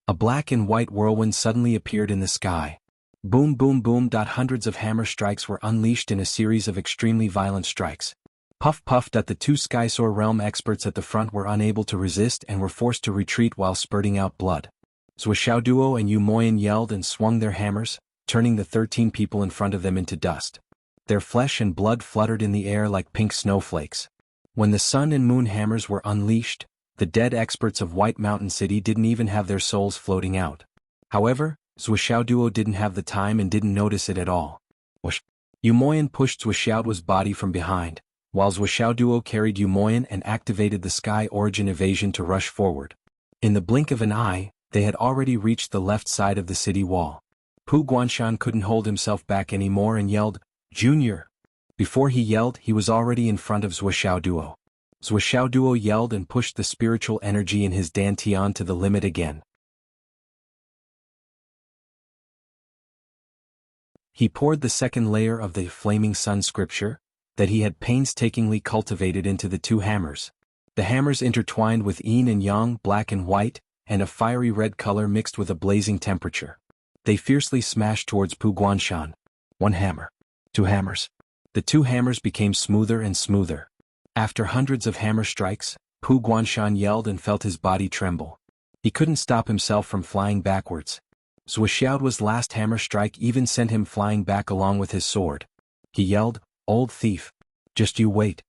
A black and white whirlwind suddenly appeared in the sky. Boom boom boom. Hundreds of hammer strikes were unleashed in a series of extremely violent strikes. Puff puff. The two Skysoar Realm experts at the front were unable to resist and were forced to retreat while spurting out blood. Zua Xiaoduo and Yu Moyan yelled and swung their hammers, turning the 13 people in front of them into dust. Their flesh and blood fluttered in the air like pink snowflakes. When the Sun and Moon hammers were unleashed, the dead experts of White Mountain City didn't even have their souls floating out. However, Zua Xiaoduo didn't have the time and didn't notice it at all. Whoosh! Yu Moyan pushed Zua Xiaoduo's body from behind, while Zua Xiaoduo carried Yu Moyan and activated the Sky Origin Evasion to rush forward. In the blink of an eye, they had already reached the left side of the city wall. Pu Guanshan couldn't hold himself back anymore and yelled, Junior! Before he yelled, he was already in front of Zua Xiaoduo. Zua Xiaoduo yelled and pushed the spiritual energy in his dantian to the limit again. He poured the second layer of the Flaming Sun scripture that he had painstakingly cultivated into the two hammers. The hammers intertwined with yin and yang, black and white, and a fiery red color mixed with a blazing temperature. They fiercely smashed towards Pu Guanshan. One hammer. Two hammers. The two hammers became smoother and smoother. After hundreds of hammer strikes, Pu Guanshan yelled and felt his body tremble. He couldn't stop himself from flying backwards. Zua Xiaoduo's last hammer strike even sent him flying back along with his sword. He yelled, Old thief. Just you wait.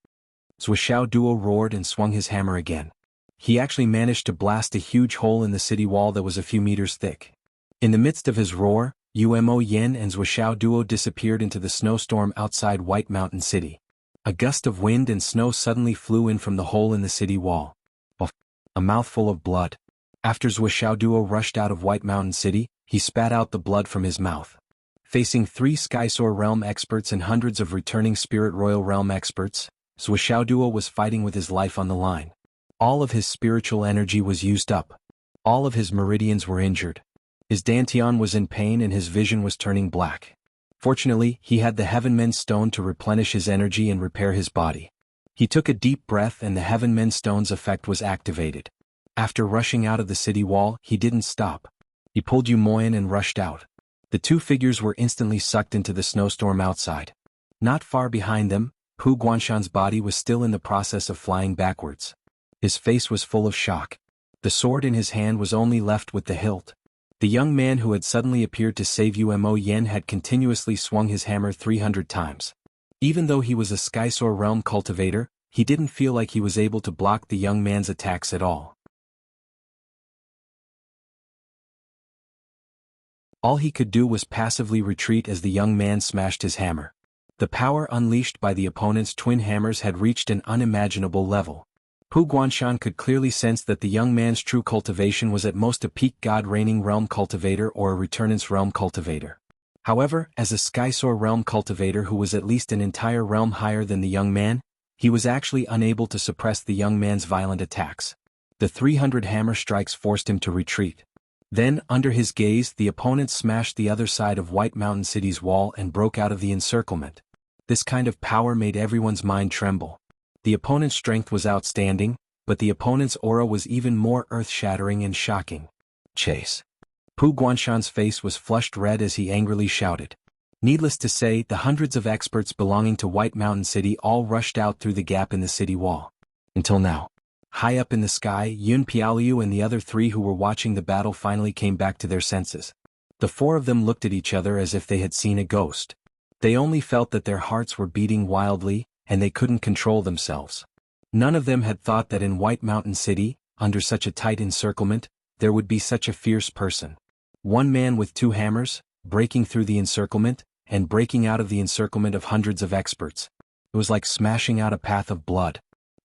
Zua Xiaoduo roared and swung his hammer again. He actually managed to blast a huge hole in the city wall that was a few meters thick. In the midst of his roar, Umo Yen and Zhuoxiao duo disappeared into the snowstorm outside White Mountain City. A gust of wind and snow suddenly flew in from the hole in the city wall. A mouthful of blood. After Zhuoxiao duo rushed out of White Mountain City, he spat out the blood from his mouth. Facing 3 Skysoar Realm experts and hundreds of returning Spirit Royal Realm experts, Zhuoxiao duo was fighting with his life on the line. All of his spiritual energy was used up. All of his meridians were injured. His dantian was in pain and his vision was turning black. Fortunately, he had the Heavenmen Stone to replenish his energy and repair his body. He took a deep breath and the Heavenmen Stone's effect was activated. After rushing out of the city wall, he didn't stop. He pulled Umoyan and rushed out. The 2 figures were instantly sucked into the snowstorm outside. Not far behind them, Pu Guanshan's body was still in the process of flying backwards. His face was full of shock. The sword in his hand was only left with the hilt. The young man who had suddenly appeared to save Umo Yen had continuously swung his hammer 300 times. Even though he was a Skysoar Realm cultivator, he didn't feel like he was able to block the young man's attacks at all. All he could do was passively retreat as the young man smashed his hammer. The power unleashed by the opponent's twin hammers had reached an unimaginable level. Pu Guanshan could clearly sense that the young man's true cultivation was at most a peak God-reigning realm cultivator or a returnance realm cultivator. However, as a Skysoar realm cultivator who was at least an entire realm higher than the young man, he was actually unable to suppress the young man's violent attacks. The 300 hammer strikes forced him to retreat. Then, under his gaze, the opponent smashed the other side of White Mountain City's wall and broke out of the encirclement. This kind of power made everyone's mind tremble. The opponent's strength was outstanding, but the opponent's aura was even more earth-shattering and shocking. Chase. Pu Guanshan's face was flushed red as he angrily shouted. Needless to say, the hundreds of experts belonging to White Mountain City all rushed out through the gap in the city wall. Until now. High up in the sky, Yun Piaoliu and the other 3 who were watching the battle finally came back to their senses. The 4 of them looked at each other as if they had seen a ghost. They only felt that their hearts were beating wildly, and they couldn't control themselves. None of them had thought that in White Mountain City, under such a tight encirclement, there would be such a fierce person. One man with 2 hammers, breaking through the encirclement, and breaking out of the encirclement of hundreds of experts. It was like smashing out a path of blood.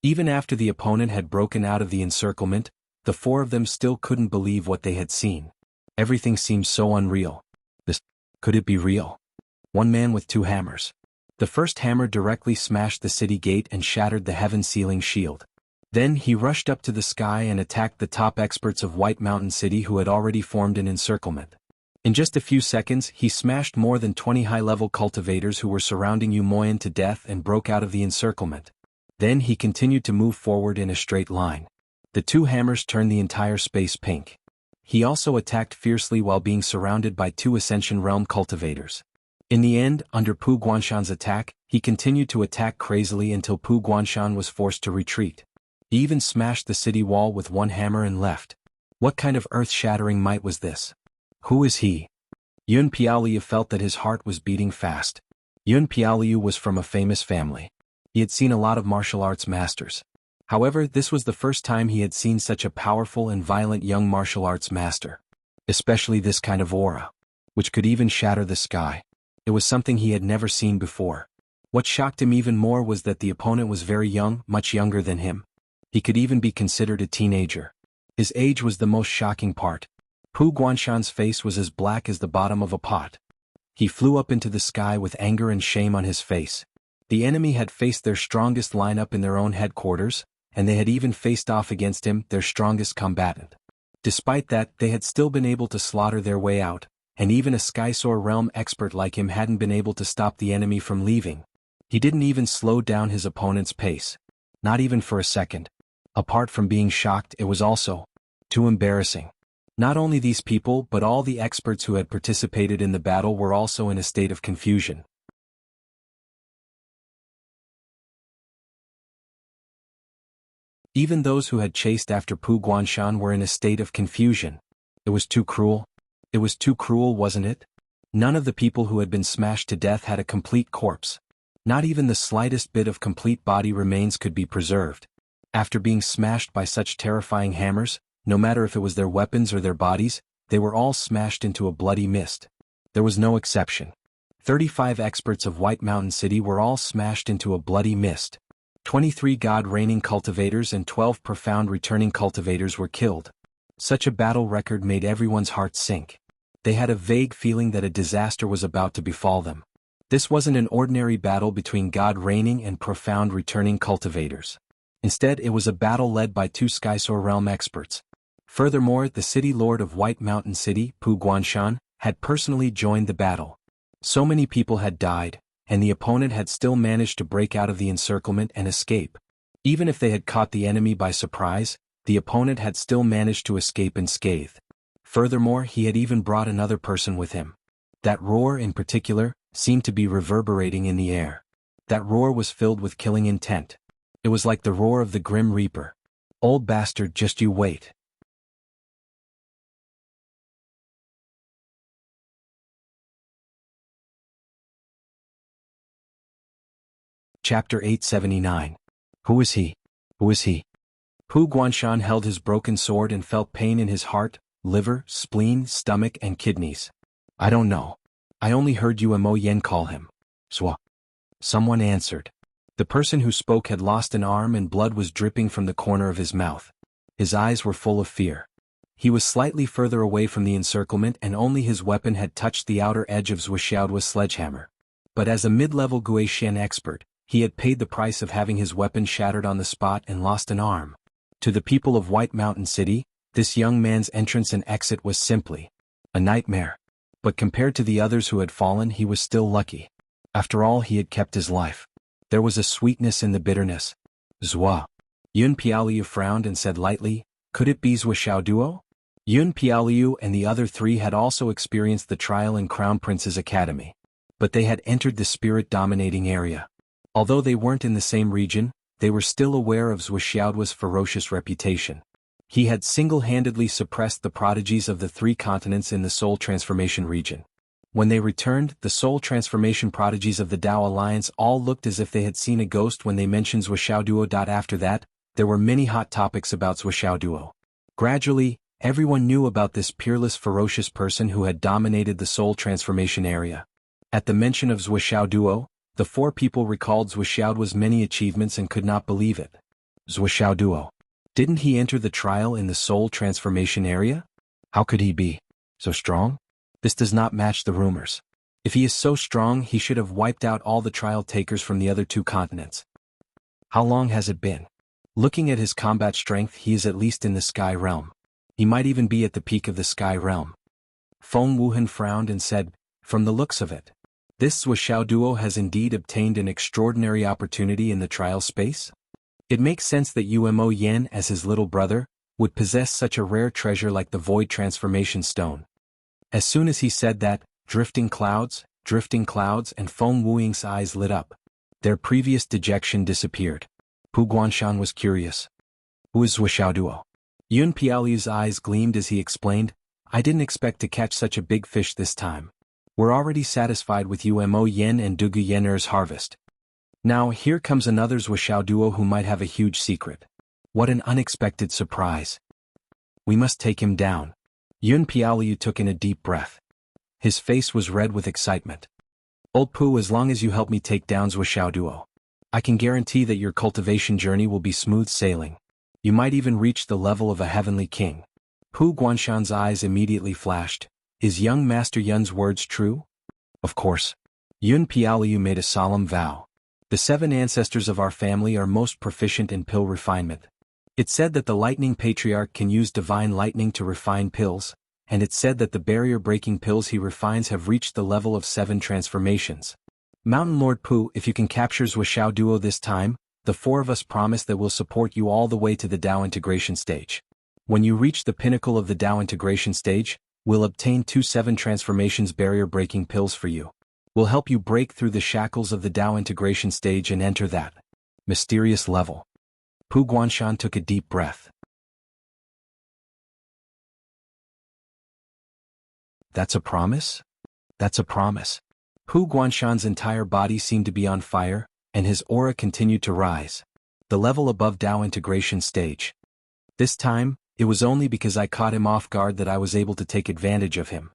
Even after the opponent had broken out of the encirclement, the 4 of them still couldn't believe what they had seen. Everything seemed so unreal. Could it be real? One man with 2 hammers. The first hammer directly smashed the city gate and shattered the heaven-sealing shield. Then he rushed up to the sky and attacked the top experts of White Mountain City who had already formed an encirclement. In just a few seconds, he smashed more than 20 high-level cultivators who were surrounding Umoyan to death and broke out of the encirclement. Then he continued to move forward in a straight line. The 2 hammers turned the entire space pink. He also attacked fiercely while being surrounded by 2 Ascension Realm cultivators. In the end, under Pu Guanshan's attack, he continued to attack crazily until Pu Guanshan was forced to retreat. He even smashed the city wall with 1 hammer and left. What kind of earth-shattering might was this? Who is he? Yun Piaoliu felt that his heart was beating fast. Yun Piaoliu was from a famous family. He had seen a lot of martial arts masters. However, this was the first time he had seen such a powerful and violent young martial arts master. Especially this kind of aura, which could even shatter the sky. It was something he had never seen before. What shocked him even more was that the opponent was very young, much younger than him. He could even be considered a teenager. His age was the most shocking part. Pu Guanshan's face was as black as the bottom of a pot. He flew up into the sky with anger and shame on his face. The enemy had faced their strongest lineup in their own headquarters, and they had even faced off against him, their strongest combatant. Despite that, they had still been able to slaughter their way out, and even a Skysoar realm expert like him hadn't been able to stop the enemy from leaving. He didn't even slow down his opponent's pace. Not even for a second. Apart from being shocked, it was also too embarrassing. Not only these people but all the experts who had participated in the battle were also in a state of confusion. Even those who had chased after Pu Guanshan were in a state of confusion. It was too cruel. It was too cruel, wasn't it? None of the people who had been smashed to death had a complete corpse. Not even the slightest bit of complete body remains could be preserved. After being smashed by such terrifying hammers, no matter if it was their weapons or their bodies, they were all smashed into a bloody mist. There was no exception. 35 experts of White Mountain City were all smashed into a bloody mist. 23 God-reigning cultivators and 12 profound returning cultivators were killed. Such a battle record made everyone's heart sink. They had a vague feeling that a disaster was about to befall them. This wasn't an ordinary battle between God-reigning and profound returning cultivators. Instead, it was a battle led by 2 Skysoar Realm experts. Furthermore, the city lord of White Mountain City, Pu Guanshan, had personally joined the battle. So many people had died, and the opponent had still managed to break out of the encirclement and escape. Even if they had caught the enemy by surprise, the opponent had still managed to escape unscathed. Furthermore, he had even brought another person with him. That roar in particular seemed to be reverberating in the air. That roar was filled with killing intent. It was like the roar of the Grim Reaper. Old bastard, just you wait. Chapter 879. Who is he? Who is he? Pu Guanshan held his broken sword and felt pain in his heart, liver, spleen, stomach and kidneys. I don't know. I only heard Mo Yen call him. Swa. Someone answered. The person who spoke had lost an arm and blood was dripping from the corner of his mouth. His eyes were full of fear. He was slightly further away from the encirclement and only his weapon had touched the outer edge of Zhuoxiaoduo's sledgehammer. But as a mid-level Gui Shen expert, he had paid the price of having his weapon shattered on the spot and lost an arm. To the people of White Mountain City, this young man's entrance and exit was simply a nightmare. But compared to the others who had fallen, he was still lucky. After all, he had kept his life. There was a sweetness in the bitterness. Zhua. Yun Piaoliu frowned and said lightly, could it be Zhuoxiaoduo? Yun Piaoliu and the other 3 had also experienced the trial in Crown Prince's academy. But they had entered the spirit-dominating area. Although they weren't in the same region, they were still aware of Zhuoxiaoduo's ferocious reputation. He had single-handedly suppressed the prodigies of the 3 continents in the soul transformation region. When they returned, the soul transformation prodigies of the Dao Alliance all looked as if they had seen a ghost when they mentioned Zhuoxiaoduo. After that, there were many hot topics about Zhuoxiaoduo. Gradually, everyone knew about this peerless, ferocious person who had dominated the soul transformation area. At the mention of Zhuoxiaoduo, the 4 people recalled Zhuoxiaoduo's many achievements and could not believe it. Zhuoxiaoduo. Didn't he enter the trial in the soul transformation area? How could he be so strong? This does not match the rumors. If he is so strong, he should have wiped out all the trial takers from the other 2 continents. How long has it been? Looking at his combat strength, he is at least in the Sky Realm. He might even be at the peak of the Sky Realm. Feng Wuhan frowned and said, from the looks of it, this Zhuoxiaoduo has indeed obtained an extraordinary opportunity in the trial space. It makes sense that Mo Yen, as his little brother, would possess such a rare treasure like the Void Transformation Stone. As soon as he said that, drifting clouds, and Feng Wuying's eyes lit up. Their previous dejection disappeared. Pu Guanshan was curious. Who is Zhuoxiaoduo? Yun Piaoliu's eyes gleamed as he explained, I didn't expect to catch such a big fish this time. We're already satisfied with Mo Yen and Dugu Yener's harvest. Now here comes another Zhuoxiaoduo who might have a huge secret. What an unexpected surprise. We must take him down. Yun Piaoliu took in a deep breath. His face was red with excitement. Old Pu, as long as you help me take down Zhuoxiaoduo, I can guarantee that your cultivation journey will be smooth sailing. You might even reach the level of a heavenly king. Pu Guanshan's eyes immediately flashed. Is young Master Yun's words true? Of course. Yun Piaoliu made a solemn vow. The 7 ancestors of our family are most proficient in pill refinement. It said that the Lightning Patriarch can use divine lightning to refine pills, and it said that the barrier-breaking pills he refines have reached the level of 7 transformations. Mountain Lord Pu, if you can capture Zhuoxiaoduo this time, the 4 of us promise that we'll support you all the way to the Dao integration stage. When you reach the pinnacle of the Dao integration stage, we'll obtain 2 7 transformations barrier-breaking pills for you. We'll help you break through the shackles of the Dao integration stage and enter that mysterious level. Pu Guanshan took a deep breath. That's a promise? That's a promise. Pu Guanshan's entire body seemed to be on fire, and his aura continued to rise. The level above Dao integration stage. This time, it was only because I caught him off guard that I was able to take advantage of him.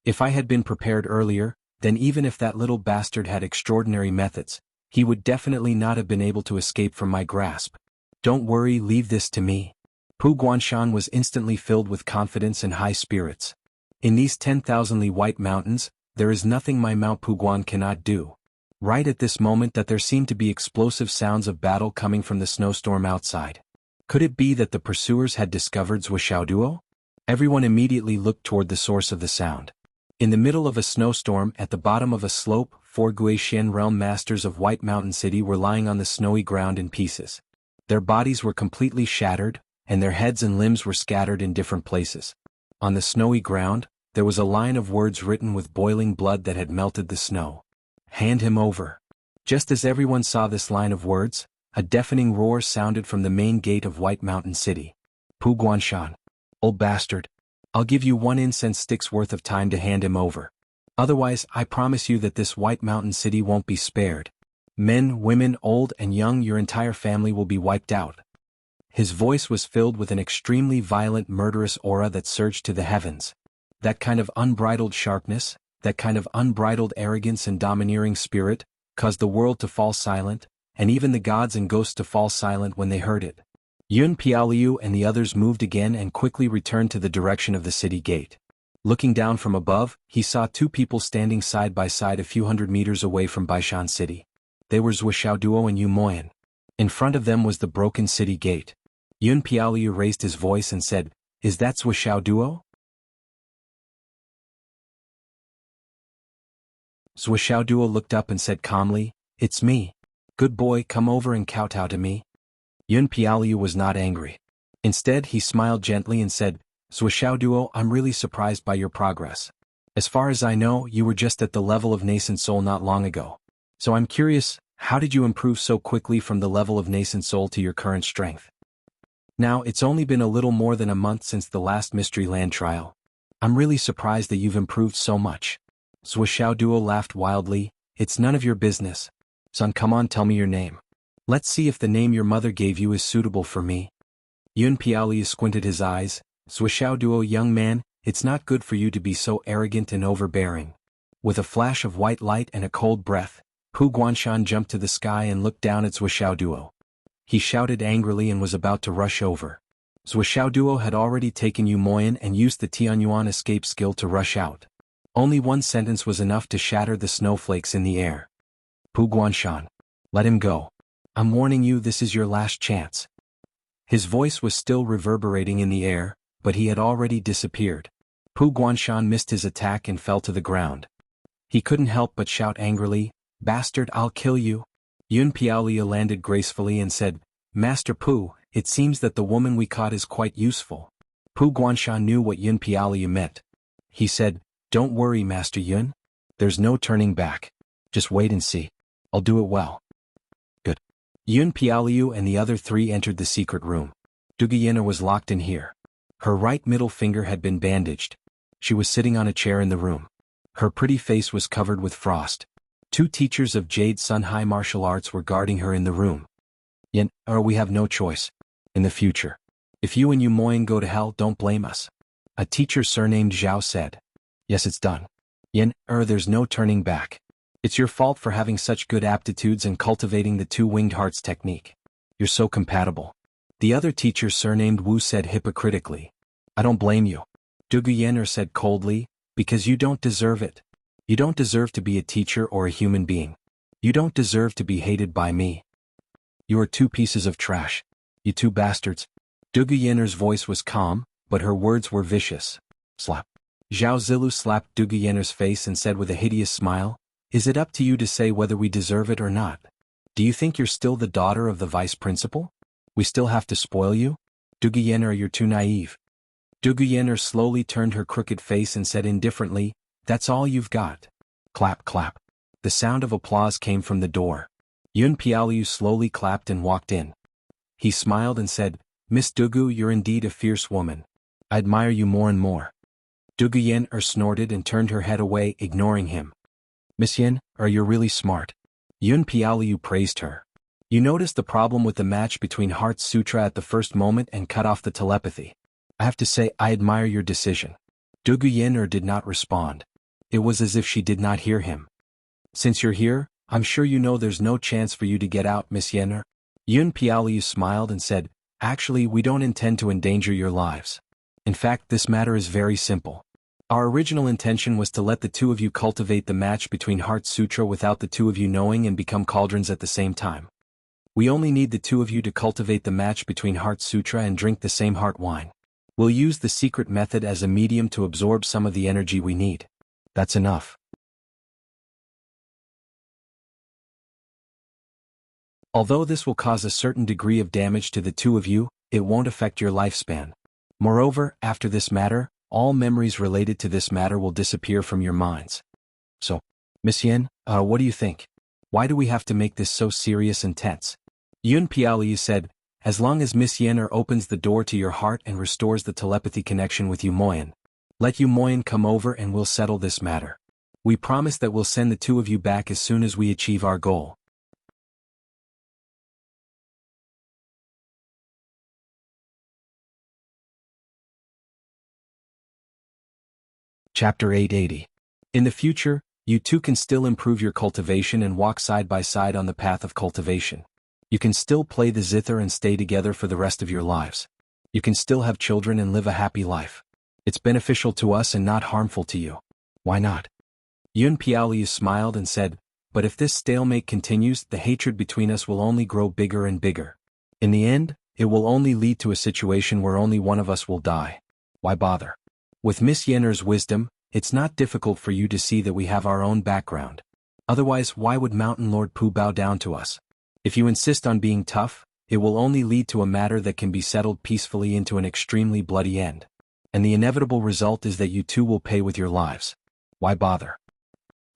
If I had been prepared earlier, then even if that little bastard had extraordinary methods, he would definitely not have been able to escape from my grasp. Don't worry, leave this to me. Pu Guanshan was instantly filled with confidence and high spirits. In these 10,000-li white mountains, there is nothing my Mount Puguan cannot do. Right at this moment that there seemed to be explosive sounds of battle coming from the snowstorm outside. Could it be that the pursuers had discovered Zhuoxiaoduo? Everyone immediately looked toward the source of the sound. In the middle of a snowstorm at the bottom of a slope, 4 Guixian realm masters of White Mountain City were lying on the snowy ground in pieces. Their bodies were completely shattered, and their heads and limbs were scattered in different places. On the snowy ground, there was a line of words written with boiling blood that had melted the snow. Hand him over. Just as everyone saw this line of words, a deafening roar sounded from the main gate of White Mountain City. Pu Guanshan. Old bastard. I'll give you 1 incense stick's worth of time to hand him over. Otherwise, I promise you that this White Mountain City won't be spared. Men, women, old and young, your entire family will be wiped out. His voice was filled with an extremely violent murderous aura that surged to the heavens. That kind of unbridled sharpness, that kind of unbridled arrogance and domineering spirit, caused the world to fall silent, and even the gods and ghosts to fall silent when they heard it. Yun Piaoliu and the others moved again and quickly returned to the direction of the city gate. Looking down from above, he saw 2 people standing side by side a few hundred meters away from Baishan City. They were Zhuoxiaoduo and Yu Moyan. In front of them was the broken city gate. Yun Piaoliu raised his voice and said, "Is that Zhuoxiaoduo?" Zhuoxiaoduo looked up and said calmly, "It's me. Good boy, come over and kowtow to me." Yun Piaoliu was not angry. Instead, he smiled gently and said, "Zhuoxiaoduo, I'm really surprised by your progress. As far as I know, you were just at the level of nascent soul not long ago. So I'm curious, how did you improve so quickly from the level of nascent soul to your current strength? Now, it's only been a little more than a month since the last Mystery Land trial. I'm really surprised that you've improved so much." Zhuoxiaoduo laughed wildly. "It's none of your business. Son, come on, tell me your name. Let's see if the name your mother gave you is suitable for me." Yun Piaoliu squinted his eyes. "Zhuoxiaoduo, young man, it's not good for you to be so arrogant and overbearing." With a flash of white light and a cold breath, Pu Guanshan jumped to the sky and looked down at Zhuoxiaoduo. He shouted angrily and was about to rush over. Zhuoxiaoduo had already taken Yu Moyan and used the Tianyuan escape skill to rush out. Only 1 sentence was enough to shatter the snowflakes in the air. "Pu Guanshan. Let him go. I'm warning you, this is your last chance." His voice was still reverberating in the air, but he had already disappeared. Pu Guanshan missed his attack and fell to the ground. He couldn't help but shout angrily, "Bastard, I'll kill you." Yun Piaoliu landed gracefully and said, "Master Pu, it seems that the woman we caught is quite useful." Pu Guanshan knew what Yun Piaoliu meant. He said, "Don't worry, Master Yun. There's no turning back. Just wait and see. I'll do it well." Good. Yun Piaoliu and the other 3 entered the secret room. Duguyena was locked in here. Her right middle finger had been bandaged. She was sitting on a chair in the room. Her pretty face was covered with frost. 2 teachers of Jade Sun High Martial Arts were guarding her in the room. "Yen, we have no choice. In the future. If you and Yu Moyan go to hell, don't blame us." A teacher surnamed Zhao said. "Yes, it's done. Yen, there's no turning back. It's your fault for having such good aptitudes and cultivating the 2 winged hearts technique. You're so compatible." The other teacher surnamed Wu said hypocritically. "I don't blame you." Duguyener said coldly, "Because you don't deserve it. You don't deserve to be a teacher or a human being. You don't deserve to be hated by me. You are 2 pieces of trash. You 2 bastards." Duguyener's voice was calm, but her words were vicious. Slap. Zhao Zilu slapped Duguyener's face and said with a hideous smile, "Is it up to you to say whether we deserve it or not? Do you think you're still the daughter of the vice principal? We still have to spoil you? Duguyener, you're too naive." Duguyener slowly turned her crooked face and said indifferently, "That's all you've got." Clap, clap. The sound of applause came from the door. Yun Piaoliu slowly clapped and walked in. He smiled and said, "Miss Dugu, you're indeed a fierce woman. I admire you more and more." Duguyener snorted and turned her head away, ignoring him. "Miss Yin, you're really smart." Yun Piaoliu praised her. "You noticed the problem with the match between Heart's Sutra at the first moment and cut off the telepathy. I have to say, I admire your decision." Duguyener did not respond. It was as if she did not hear him. Since you're here, I'm sure you know there's no chance for you to get out, Miss Yenner. Yun Piaoliu smiled and said, actually, we don't intend to endanger your lives. In fact, this matter is very simple. Our original intention was to let the two of you cultivate the match between Heart Sutra without the two of you knowing and become cauldrons at the same time. We only need the two of you to cultivate the match between Heart Sutra and drink the same heart wine. We'll use the secret method as a medium to absorb some of the energy we need. That's enough. Although this will cause a certain degree of damage to the two of you, it won't affect your lifespan. Moreover, after this matter, all memories related to this matter will disappear from your minds. So, Miss Yen, what do you think? Why do we have to make this so serious and tense? Yun Piaoliu said, as long as Miss Yenner opens the door to your heart and restores the telepathy connection with Yu Moyen. Let Yu Moyen come over and we'll settle this matter. We promise that we'll send the two of you back as soon as we achieve our goal. Chapter 880. In the future, you two can still improve your cultivation and walk side by side on the path of cultivation. You can still play the zither and stay together for the rest of your lives. You can still have children and live a happy life. It's beneficial to us and not harmful to you. Why not? Yun Piaoliu smiled and said, but if this stalemate continues, the hatred between us will only grow bigger and bigger. In the end, it will only lead to a situation where only one of us will die. Why bother? With Miss Yenner's wisdom, it's not difficult for you to see that we have our own background. Otherwise, why would Mountain Lord Pu bow down to us? If you insist on being tough, it will only lead to a matter that can be settled peacefully into an extremely bloody end. And the inevitable result is that you two will pay with your lives. Why bother?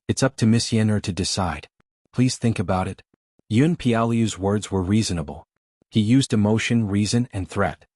It's up to Miss Yenner to decide. Please think about it. Yun Piaoliu's words were reasonable. He used emotion, reason, and threat.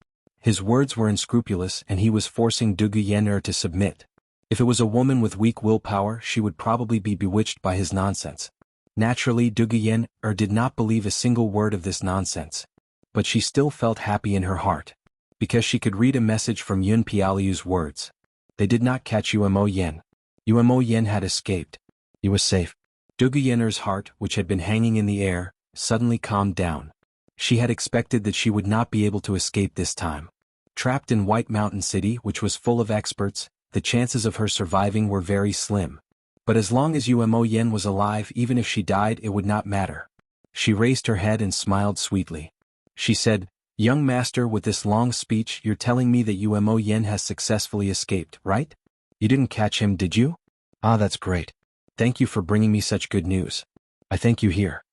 His words were unscrupulous and he was forcing Dugu Yenner to submit. If it was a woman with weak willpower, she would probably be bewitched by his nonsense. Naturally, Dugu Yenner did not believe a single word of this nonsense. But she still felt happy in her heart. Because she could read a message from Yun Piaoliu's words. They did not catch Umo Yen. Umo Yen had escaped. He was safe. Dugu Yenner's heart, which had been hanging in the air, suddenly calmed down. She had expected that she would not be able to escape this time. Trapped in White Mountain City, which was full of experts, the chances of her surviving were very slim. But as long as Umo Yen was alive, even if she died, it would not matter. She raised her head and smiled sweetly. She said, young master, with this long speech, you're telling me that Umo Yen has successfully escaped, right? You didn't catch him, did you? Ah, that's great. Thank you for bringing me such good news. I thank you here.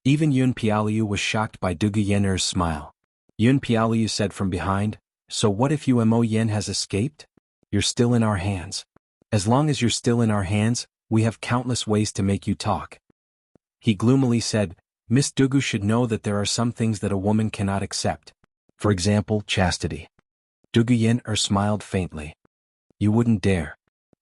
Even Yun Piaoliu was shocked by Dugu Yenner's smile. Yun Piaoliu said from behind, so what if Umo Yen has escaped? You're still in our hands. As long as you're still in our hands, we have countless ways to make you talk. He gloomily said, Miss Dugu should know that there are some things that a woman cannot accept. For example, chastity. Dugu Yenner smiled faintly. You wouldn't dare.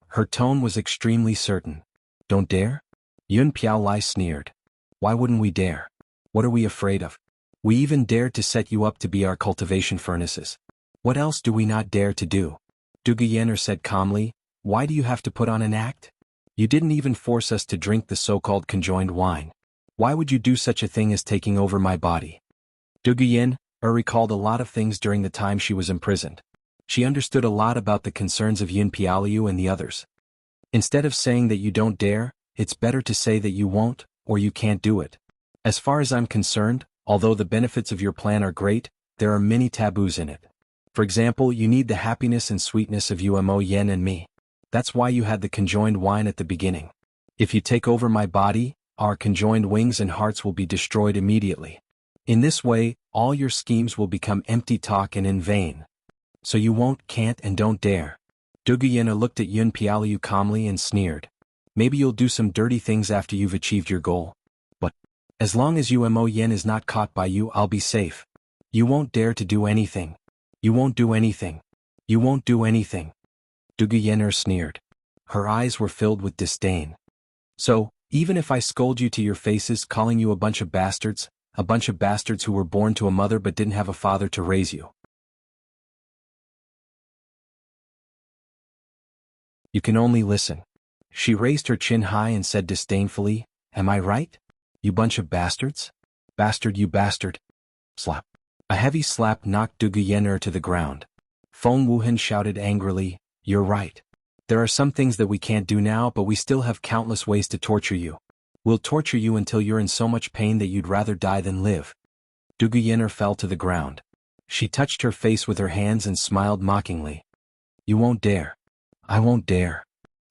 Her tone was extremely certain. Don't dare? Yun Piaoliu sneered. Why wouldn't we dare? What are we afraid of? We even dared to set you up to be our cultivation furnaces. What else do we not dare to do? Dugu Yenner said calmly, why do you have to put on an act? You didn't even force us to drink the so-called conjoined wine. Why would you do such a thing as taking over my body? Dugu Yenner recalled a lot of things during the time she was imprisoned. She understood a lot about the concerns of Yun Piaoliu and the others. Instead of saying that you don't dare, it's better to say that you won't, or you can't do it. As far as I'm concerned, although the benefits of your plan are great, there are many taboos in it. For example, you need the happiness and sweetness of Umo Yen and me. That's why you had the conjoined wine at the beginning. If you take over my body, our conjoined wings and hearts will be destroyed immediately. In this way, all your schemes will become empty talk and in vain. So you won't, can't, and don't dare. Dugu Yenner looked at Yun Piaoliu calmly and sneered. Maybe you'll do some dirty things after you've achieved your goal. But as long as Umo Yen is not caught by you, I'll be safe. You won't dare to do anything. You won't do anything. You won't do anything. Dugu Yenner sneered. Her eyes were filled with disdain. So, even if I scold you to your faces, calling you a bunch of bastards who were born to a mother but didn't have a father to raise you. You can only listen. She raised her chin high and said disdainfully, "Am I right? You bunch of bastards? Bastard, you bastard." Slap. A heavy slap knocked Du Guyen'er to the ground. Feng Wuhan shouted angrily, "You're right. There are some things that we can't do now, but we still have countless ways to torture you. We'll torture you until you're in so much pain that you'd rather die than live." Du Guyen'er fell to the ground. She touched her face with her hands and smiled mockingly. "You won't dare." "I won't dare."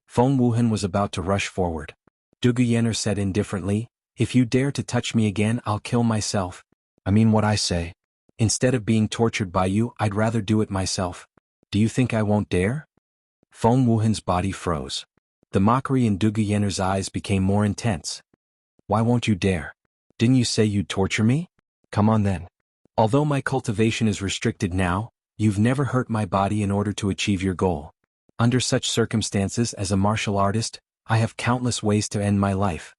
Feng Wuhan was about to rush forward. Du Guyen'er said indifferently, "If you dare to touch me again, I'll kill myself. I mean what I say. Instead of being tortured by you, I'd rather do it myself. Do you think I won't dare?" Feng Wuhan's body froze. The mockery in Du Guyen'er's eyes became more intense. "Why won't you dare? Didn't you say you'd torture me? Come on then. Although my cultivation is restricted now, you've never hurt my body in order to achieve your goal. Under such circumstances, as a martial artist, I have countless ways to end my life.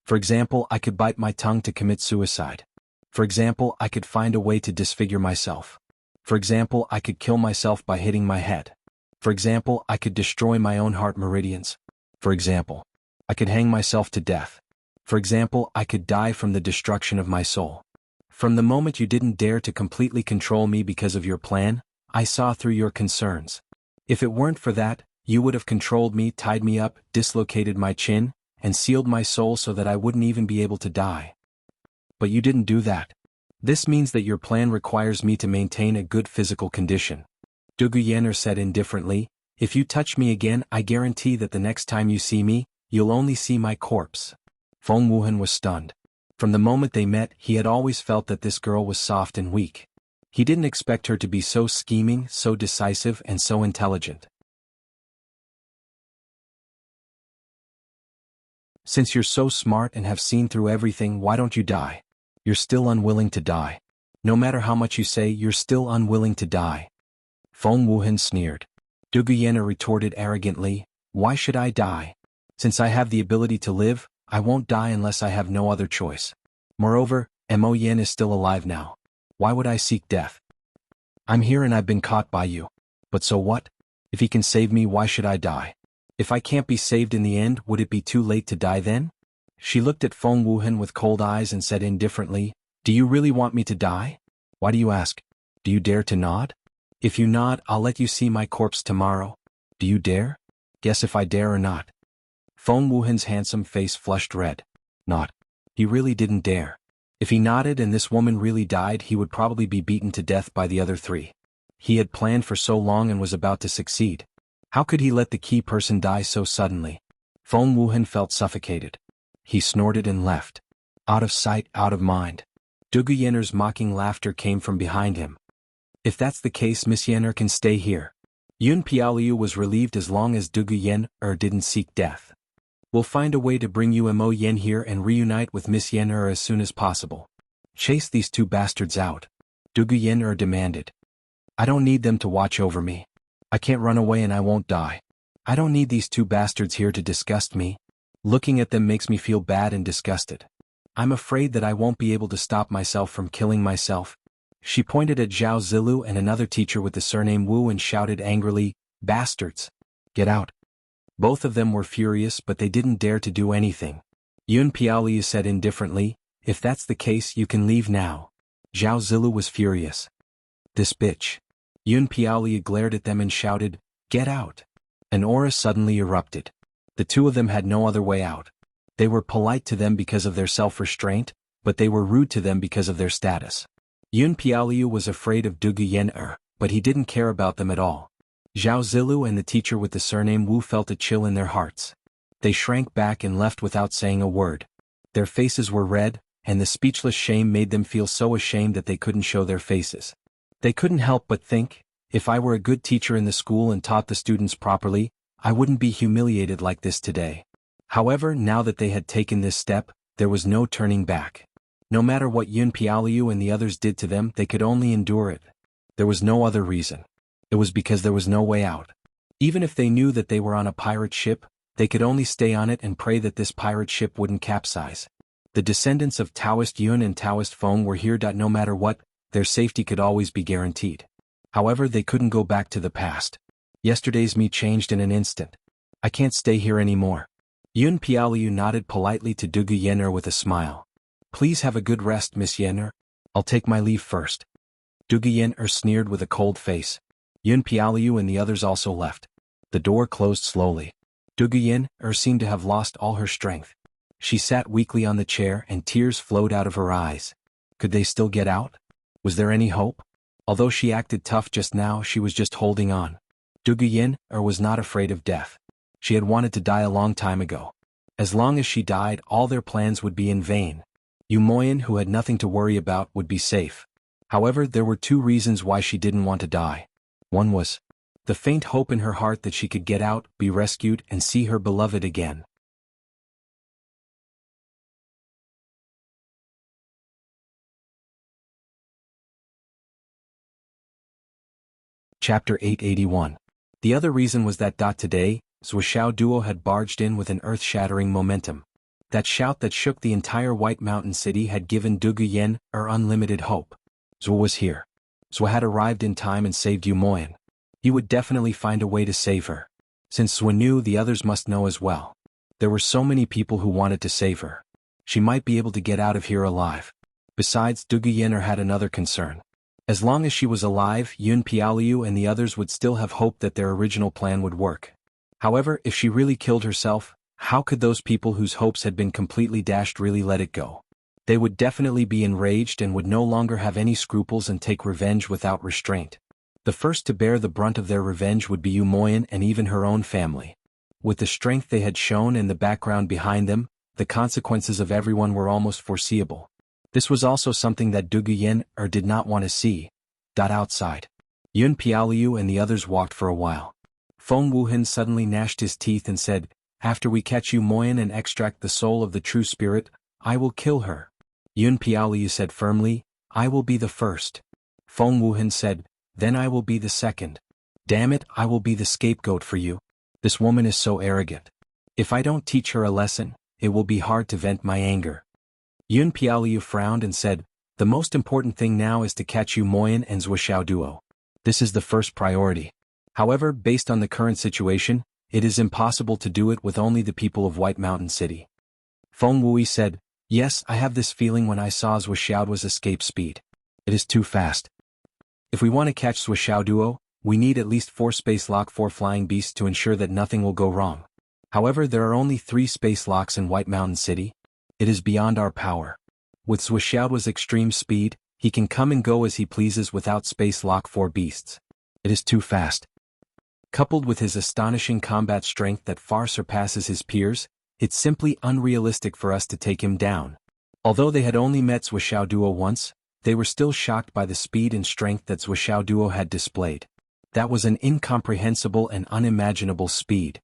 For example, I could bite my tongue to commit suicide. For example, I could find a way to disfigure myself. For example, I could kill myself by hitting my head. For example, I could destroy my own heart meridians. For example, I could hang myself to death. For example, I could die from the destruction of my soul. From the moment you didn't dare to completely control me because of your plan, I saw through your concerns. If it weren't for that, you would have controlled me, tied me up, dislocated my chin, and sealed my soul so that I wouldn't even be able to die. But you didn't do that. This means that your plan requires me to maintain a good physical condition." Du Guyen'er said indifferently, "If you touch me again, I guarantee that the next time you see me, you'll only see my corpse." Feng Wuhan was stunned. From the moment they met, he had always felt that this girl was soft and weak. He didn't expect her to be so scheming, so decisive, and so intelligent. "Since you're so smart and have seen through everything, why don't you die? You're still unwilling to die. No matter how much you say, you're still unwilling to die." Feng Wuhan sneered. Du Guyen'er retorted arrogantly, "Why should I die? Since I have the ability to live, I won't die unless I have no other choice. Moreover, Mo Yen is still alive now. Why would I seek death? I'm here and I've been caught by you. But so what? If he can save me, why should I die? If I can't be saved in the end, would it be too late to die then?" She looked at Feng Wuhan with cold eyes and said indifferently, "Do you really want me to die? Why do you ask? Do you dare to nod? If you nod, I'll let you see my corpse tomorrow. Do you dare? Guess if I dare or not." Feng Wuhan's handsome face flushed red. Not. He really didn't dare. If he nodded and this woman really died, he would probably be beaten to death by the other three. He had planned for so long and was about to succeed. How could he let the key person die so suddenly? Feng Wuhan felt suffocated. He snorted and left. Out of sight, out of mind. Du Guyen'er's mocking laughter came from behind him. "If that's the case, Miss Yen'er can stay here." Yun Piaoliu was relieved as long as Du Guyen'er didn't seek death. "We'll find a way to bring you Mo Yen here and reunite with Miss Yen'er as soon as possible. Chase these two bastards out," Du Guyen'er demanded. "I don't need them to watch over me. I can't run away and I won't die. I don't need these two bastards here to disgust me. Looking at them makes me feel bad and disgusted. I'm afraid that I won't be able to stop myself from killing myself." She pointed at Zhao Zilu and another teacher with the surname Wu and shouted angrily, "Bastards! Get out!" Both of them were furious, but they didn't dare to do anything. Yun Piaoliu said indifferently, "If that's the case, you can leave now." Zhao Zilu was furious. "This bitch." Yun Piaoliu glared at them and shouted, "Get out!" An aura suddenly erupted. The two of them had no other way out. They were polite to them because of their self-restraint, but they were rude to them because of their status. Yun Piaoliu was afraid of Du Guyen'er, but he didn't care about them at all. Zhao Zilu and the teacher with the surname Wu felt a chill in their hearts. They shrank back and left without saying a word. Their faces were red, and the speechless shame made them feel so ashamed that they couldn't show their faces. They couldn't help but think, if I were a good teacher in the school and taught the students properly, I wouldn't be humiliated like this today. However, now that they had taken this step, there was no turning back. No matter what Yun Piaoliu and the others did to them, they could only endure it. There was no other reason. It was because there was no way out. Even if they knew that they were on a pirate ship, they could only stay on it and pray that this pirate ship wouldn't capsize. The descendants of Taoist Yun and Taoist Feng were here. No matter what, their safety could always be guaranteed. However, they couldn't go back to the past. Yesterday's me changed in an instant. I can't stay here anymore. Yun Piaoliu nodded politely to Dugu Yen'er with a smile. Please have a good rest, Miss Yen'er. I'll take my leave first. Dugu Yen'er sneered with a cold face. Yun Piaoliu and the others also left. The door closed slowly. Dugu Yen'er seemed to have lost all her strength. She sat weakly on the chair and tears flowed out of her eyes. Could they still get out? Was there any hope? Although she acted tough just now, she was just holding on. Dugu Yen'er was not afraid of death. She had wanted to die a long time ago. As long as she died, all their plans would be in vain. Yu Moyan, who had nothing to worry about, would be safe. However, there were two reasons why she didn't want to die. One was the faint hope in her heart that she could get out, be rescued, and see her beloved again. Chapter 881. The other reason was that today, Zhuoxiao Duo had barged in with an earth-shattering momentum. That shout that shook the entire White Mountain City had given Dugu Yen'er unlimited hope. Zhuo was here. Zhuo had arrived in time and saved Yu Moyan. He would definitely find a way to save her. Since Zhuo knew, the others must know as well. There were so many people who wanted to save her. She might be able to get out of here alive. Besides, Dugu Yen'er had another concern. As long as she was alive, Yun Piaoliu and the others would still have hope that their original plan would work. However, if she really killed herself, how could those people whose hopes had been completely dashed really let it go? They would definitely be enraged and would no longer have any scruples and take revenge without restraint. The first to bear the brunt of their revenge would be Yu Moyan and even her own family. With the strength they had shown and the background behind them, the consequences of everyone were almost foreseeable. This was also something that Dugu Yen'er did not want to see. Outside, Yun Piaoliu and the others walked for a while. Feng Wuhan suddenly gnashed his teeth and said, "After we catch Yu Moyan and extract the soul of the true spirit, I will kill her." Yun Piaoliu said firmly, "I will be the first." Feng Wuhan said, "Then I will be the second. Damn it, I will be the scapegoat for you. This woman is so arrogant. If I don't teach her a lesson, it will be hard to vent my anger." Yun Piaoliu frowned and said, "The most important thing now is to catch Yu Moyan and Zhuoxiao Duo. This is the first priority. However, based on the current situation, it is impossible to do it with only the people of White Mountain City." Feng Wui said, "Yes, I have this feeling when I saw Zhuoxiao's escape speed. It is too fast. If we want to catch Zhuoxiao Duo, we need at least 4 space lock 4 flying beasts to ensure that nothing will go wrong. However, there are only 3 space locks in White Mountain City. It is beyond our power. With Zhuoxiao's extreme speed, he can come and go as he pleases without space lock 4 beasts. It is too fast. Coupled with his astonishing combat strength that far surpasses his peers, it's simply unrealistic for us to take him down." Although they had only met Zhuoxiao Duo once, they were still shocked by the speed and strength that Zhuoxiao Duo had displayed. That was an incomprehensible and unimaginable speed.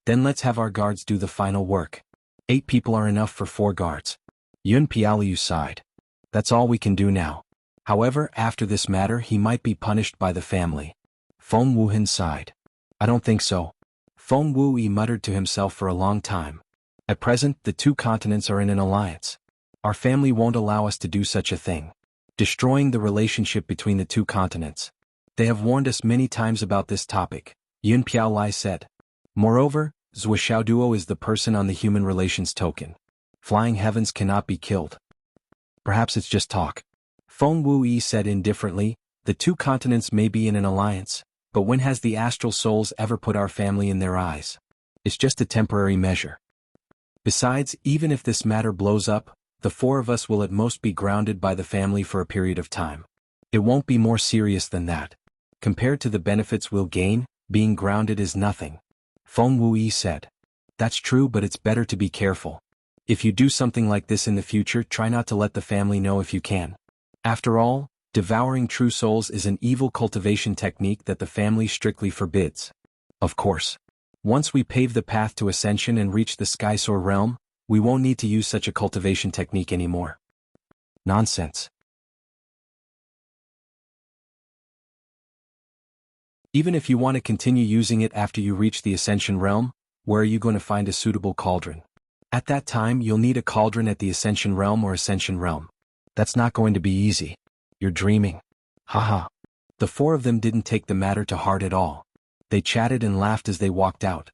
"Then let's have our guards do the final work. 8 people are enough for 4 guards." Yun Piaoliu sighed. "That's all we can do now. However, after this matter he might be punished by the family." Feng Wuhan sighed. "I don't think so." Feng Wui muttered to himself for a long time. "At present, the 2 continents are in an alliance. Our family won't allow us to do such a thing. Destroying the relationship between the 2 continents. They have warned us many times about this topic," Yun Piaolai said. "Moreover, Zhuoxiao Duo is the person on the human relations token. Flying heavens cannot be killed. Perhaps it's just talk." Feng Wui said indifferently, "The 2 continents may be in an alliance, but when has the astral souls ever put our family in their eyes? It's just a temporary measure. Besides, even if this matter blows up, the 4 of us will at most be grounded by the family for a period of time. It won't be more serious than that. Compared to the benefits we'll gain, being grounded is nothing." Feng Wui said. "That's true, but it's better to be careful. If you do something like this in the future, try not to let the family know if you can. After all, devouring true souls is an evil cultivation technique that the family strictly forbids. Of course. Once we pave the path to ascension and reach the Sky Soar realm, we won't need to use such a cultivation technique anymore." Nonsense. Even if you want to continue using it after you reach the Ascension realm, where are you going to find a suitable cauldron? At that time you'll need a cauldron at the Ascension realm or Ascension realm. That's not going to be easy. You're dreaming. Haha. The 4 of them didn't take the matter to heart at all. They chatted and laughed as they walked out.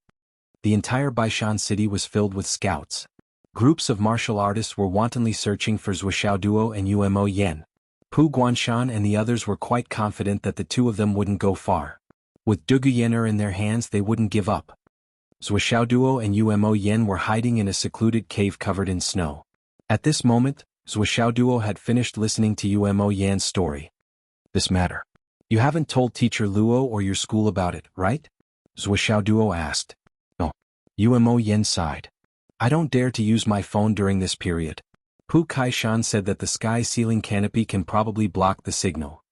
the entire Baishan city was filled with scouts. Groups of martial artists were wantonly searching for Zuoxiao Duo and Umo Yen. Pu Guanshan and the others were quite confident that the two of them wouldn't go far. With Dugu Yener in their hands, they wouldn't give up. Zuoxiao Duo and Umo Yen were hiding in a secluded cave covered in snow. At this moment, Zuoxiao Duo had finished listening to Umo Yan's story. This matter. You haven't told Teacher Luo or your school about it, right? Zuoxiao Duo asked. No. Umo Yen sighed. I don't dare to use my phone during this period. Pu Kaishan said that the sky ceiling canopy can probably block the signal.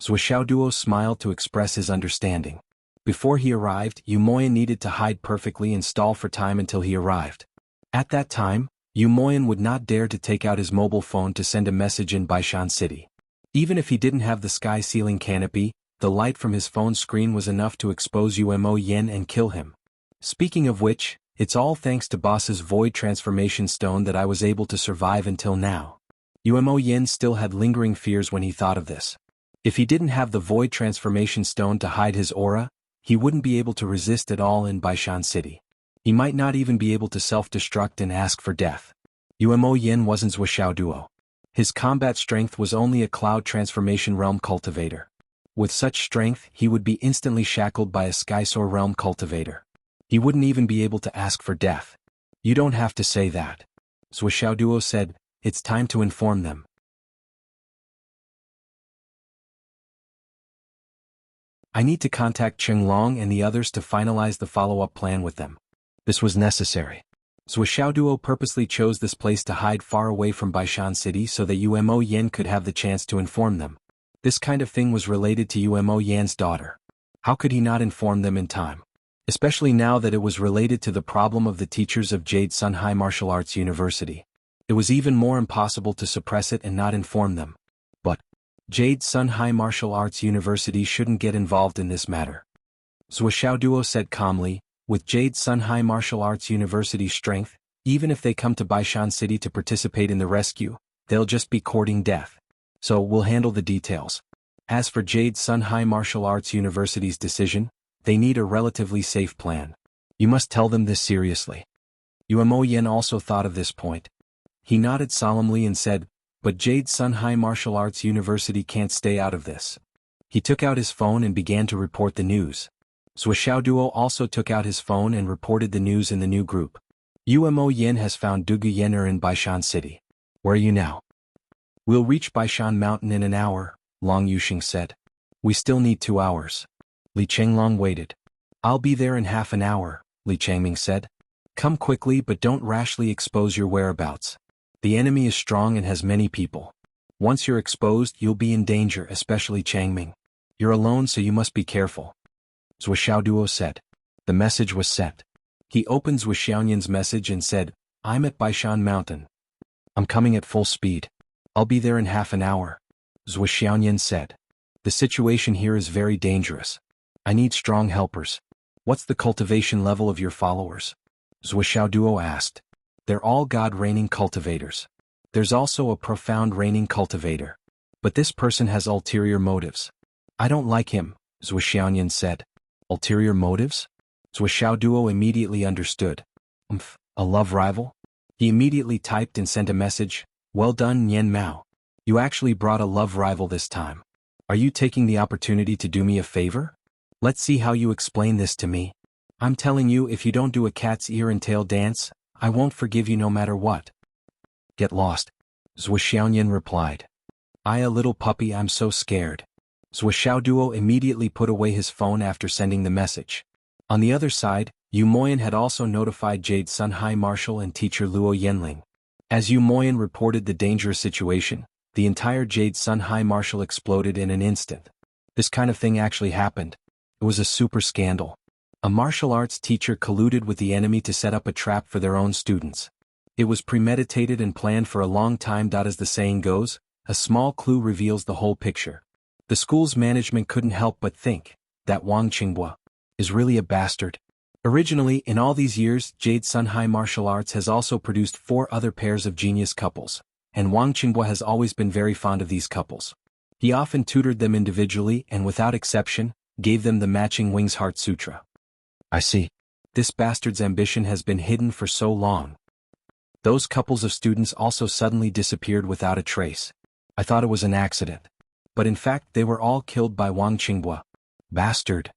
Zuoxiao Duo smiled to express his understanding. Before he arrived, Umoyan needed to hide perfectly and stall for time until he arrived. At that time, Umoyan would not dare to take out his mobile phone to send a message in Baishan City. Even if he didn't have the sky ceiling canopy, the light from his phone screen was enough to expose Umo Yen and kill him. Speaking of which, it's all thanks to Boss's Void Transformation Stone that I was able to survive until now. Umo Yen still had lingering fears when he thought of this. If he didn't have the Void Transformation Stone to hide his aura, he wouldn't be able to resist at all in Baishan City. He might not even be able to self-destruct and ask for death. Umo Yen wasn't Zuoxiao Duo. His combat strength was only a Cloud Transformation Realm Cultivator. With such strength, he would be instantly shackled by a Skysoar Realm Cultivator. He wouldn't even be able to ask for death. You don't have to say that. Zuoxiao Duo said, it's time to inform them. I need to contact Qinglong and the others to finalize the follow-up plan with them. This was necessary. Zuoxiao Duo purposely chose this place to hide far away from Baishan City so that Umo Yen could have the chance to inform them. This kind of thing was related to Umo Yan's daughter. How could he not inform them in time? Especially now that it was related to the problem of the teachers of Jade Sun High Martial Arts University. It was even more impossible to suppress it and not inform them. But Jade Sun High Martial Arts University shouldn't get involved in this matter. Zuoxiao Duo said calmly, with Jade Sun High Martial Arts University's strength, even if they come to Baishan City to participate in the rescue, they'll just be courting death. So we'll handle the details. As for Jade Sun High Martial Arts University's decision, they need a relatively safe plan. You must tell them this seriously. Umo Yen also thought of this point. He nodded solemnly and said, but Jade Sun High Martial Arts University can't stay out of this. He took out his phone and began to report the news. Zuoxiao Duo also took out his phone and reported the news in the new group. Umo Yen has found Dugu Yener in Baishan City. Where are you now? We'll reach Baishan Mountain in an hour, Long Yuxing said. We still need 2 hours. Li Chenglong waited. I'll be there in half an hour, Li Changming said. Come quickly but don't rashly expose your whereabouts. The enemy is strong and has many people. Once you're exposed, you'll be in danger, especially Changming. You're alone, so you must be careful. Zuoxiao Duo said. The message was sent. He opened Zuoxiaoyan's message and said, I'm at Baishan Mountain. I'm coming at full speed. I'll be there in half an hour. Zuoxiaoyan said. The situation here is very dangerous. I need strong helpers. What's the cultivation level of your followers? Zuoxiao Duo asked. They're all God-reigning cultivators. There's also a profound reigning cultivator. But this person has ulterior motives. I don't like him, Zuoxiaoyan said. Ulterior motives? Zuoxiao Duo immediately understood. A love rival? He immediately typed and sent a message. Well done, Nian Mao. You actually brought a love rival this time. Are you taking the opportunity to do me a favor? Let's see how you explain this to me. I'm telling you, if you don't do a cat's ear and tail dance, I won't forgive you no matter what. Get lost. Zuoxiaoyan replied. A little puppy, I'm so scared. Zuoxiao Duo immediately put away his phone after sending the message. On the other side, Umoyan had also notified Jade Sun High Marshal and teacher Luo Yenling. As Umoyan reported the dangerous situation, the entire Jade Sun High Marshal exploded in an instant. This kind of thing actually happened. It was a super scandal. A martial arts teacher colluded with the enemy to set up a trap for their own students. It was premeditated and planned for a long time. As the saying goes, a small clue reveals the whole picture. The school's management couldn't help but think that Wang Qinghua is really a bastard. Originally, in all these years, Jade Sun High Martial Arts has also produced 4 other pairs of genius couples, and Wang Qinghua has always been very fond of these couples. He often tutored them individually and without exception, gave them the matching Wings Heart Sutra. I see. This bastard's ambition has been hidden for so long. Those couples of students also suddenly disappeared without a trace. I thought it was an accident. But in fact they were all killed by Wang Qinghua. Bastard.